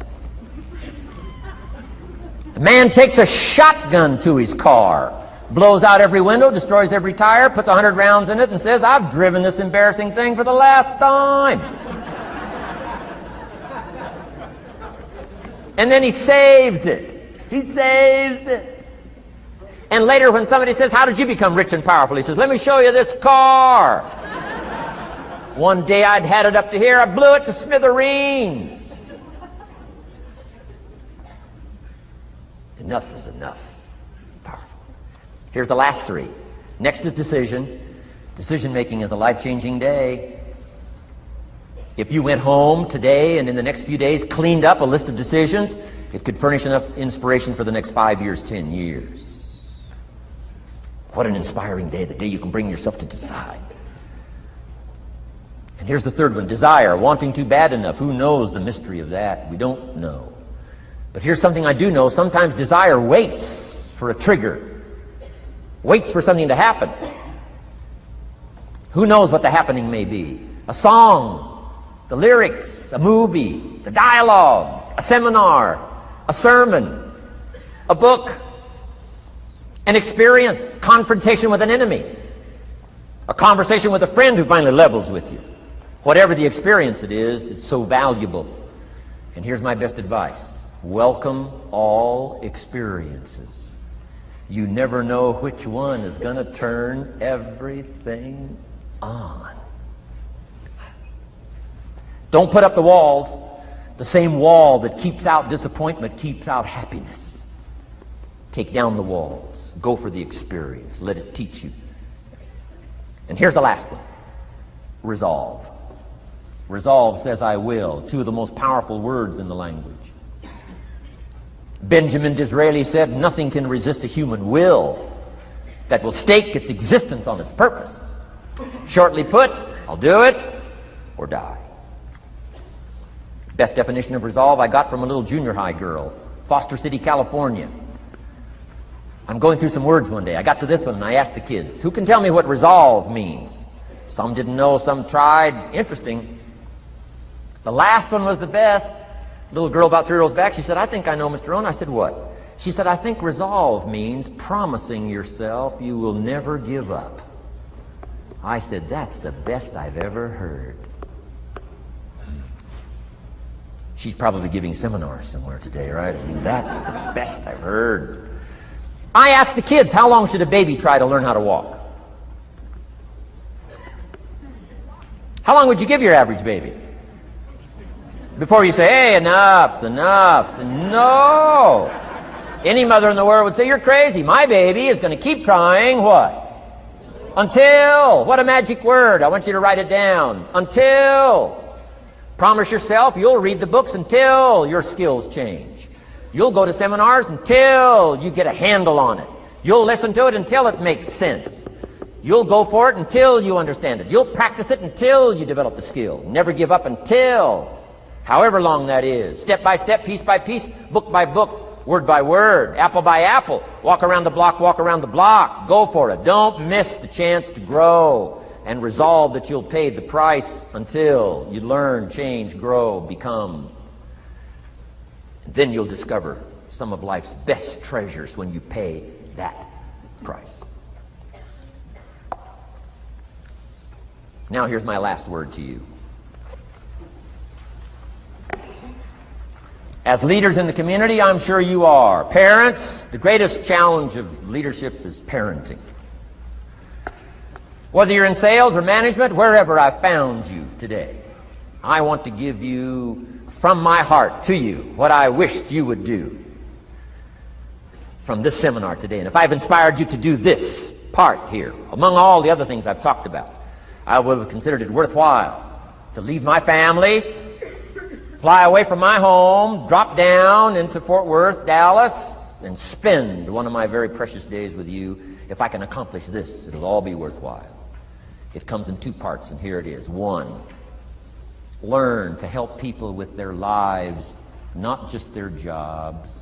The man takes a shotgun to his car, blows out every window, destroys every tire, puts 100 rounds in it, and says, I've driven this embarrassing thing for the last time. And then he saves it. He saves it. And later when somebody says, how did you become rich and powerful? He says, let me show you this car. One day I'd had it up to here, I blew it to smithereens. Enough is enough. Powerful. Here's the last three. Next is decision. Decision making is a life-changing day. If you went home today and in the next few days cleaned up a list of decisions, it could furnish enough inspiration for the next 5 years, 10 years. What an inspiring day, the day you can bring yourself to decide. And here's the third one, desire, wanting too bad enough. Who knows the mystery of that? We don't know. But here's something I do know. Sometimes desire waits for a trigger, waits for something to happen. Who knows what the happening may be? A song, the lyrics, a movie, the dialogue, a seminar, a sermon, a book, an experience, confrontation with an enemy, a conversation with a friend who finally levels with you. Whatever the experience it is, it's so valuable. And here's my best advice. Welcome all experiences. You never know which one is going to turn everything on. Don't put up the walls. The same wall that keeps out disappointment keeps out happiness. Take down the walls. Go for the experience. Let it teach you. And here's the last one. Resolve. Resolve says I will. Two of the most powerful words in the language. Benjamin Disraeli said, nothing can resist a human will that will stake its existence on its purpose. Shortly put, I'll do it or die. Best definition of resolve I got from a little junior high girl, Foster City, California. I'm going through some words one day. I got to this one and I asked the kids, who can tell me what resolve means? Some didn't know, some tried. Interesting. The last one was the best. Little girl about 3 rows back, she said, I think I know, Mr. Rohn. I said, what? She said, I think resolve means promising yourself you will never give up. I said, that's the best I've ever heard. She's probably giving seminars somewhere today, right? I mean, that's the best I've heard. I asked the kids, how long should a baby try to learn how to walk? How long would you give your average baby? Before you say, hey, enough's enough. No. Any mother in the world would say, you're crazy. My baby is going to keep trying what? Until. What a magic word. I want you to write it down. Until. Promise yourself you'll read the books until your skills change. You'll go to seminars until you get a handle on it. You'll listen to it until it makes sense. You'll go for it until you understand it. You'll practice it until you develop the skill. Never give up until, however long that is. Step by step, piece by piece, book by book, word by word, apple by apple. Walk around the block, walk around the block. Go for it. Don't miss the chance to grow. and resolve that you'll pay the price until you learn, change, grow, become. Then you'll discover some of life's best treasures when you pay that price. Now here's my last word to you. As leaders in the community, I'm sure you are. Parents, the greatest challenge of leadership is parenting. Whether you're in sales or management, wherever I've found you today, I want to give you, from my heart to you, what I wished you would do from this seminar today. And if I've inspired you to do this part here, among all the other things I've talked about, I would have considered it worthwhile to leave my family, fly away from my home, drop down into Fort Worth, Dallas, and spend one of my very precious days with you. If I can accomplish this, it'll all be worthwhile. It comes in two parts, and here it is. One, learn to help people with their lives, not just their jobs.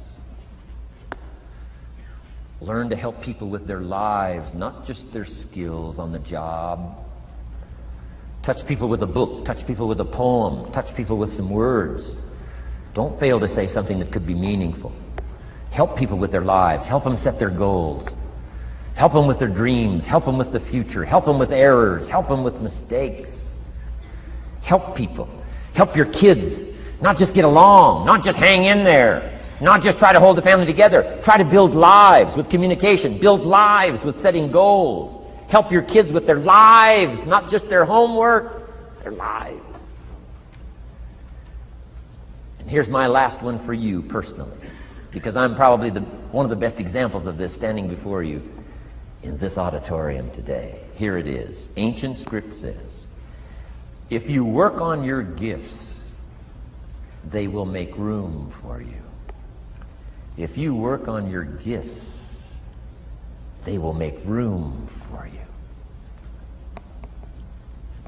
Learn to help people with their lives, not just their skills on the job. Touch people with a book, touch people with a poem, touch people with some words. Don't fail to say something that could be meaningful. Help people with their lives, help them set their goals. Help them with their dreams, help them with the future, help them with errors, help them with mistakes. Help people. Help your kids not just get along, not just hang in there, not just try to hold the family together. Try to build lives with communication, build lives with setting goals. Help your kids with their lives, not just their homework, their lives. And here's my last one for you personally, because I'm probably one of the best examples of this standing before you in this auditorium today. Here it is. Ancient script says, if you work on your gifts, they will make room for you. If you work on your gifts, they will make room for you.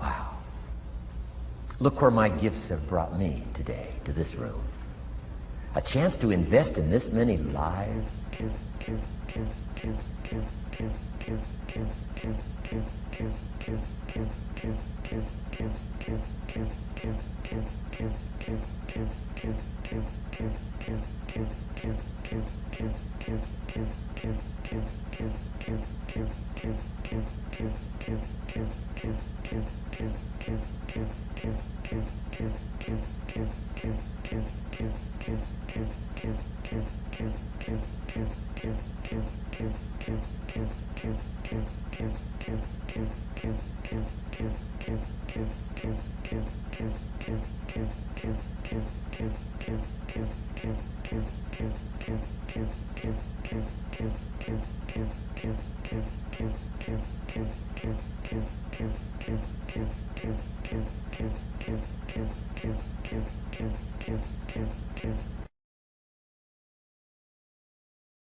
Wow. Look where my gifts have brought me today, to this room. A chance to invest in this many lives.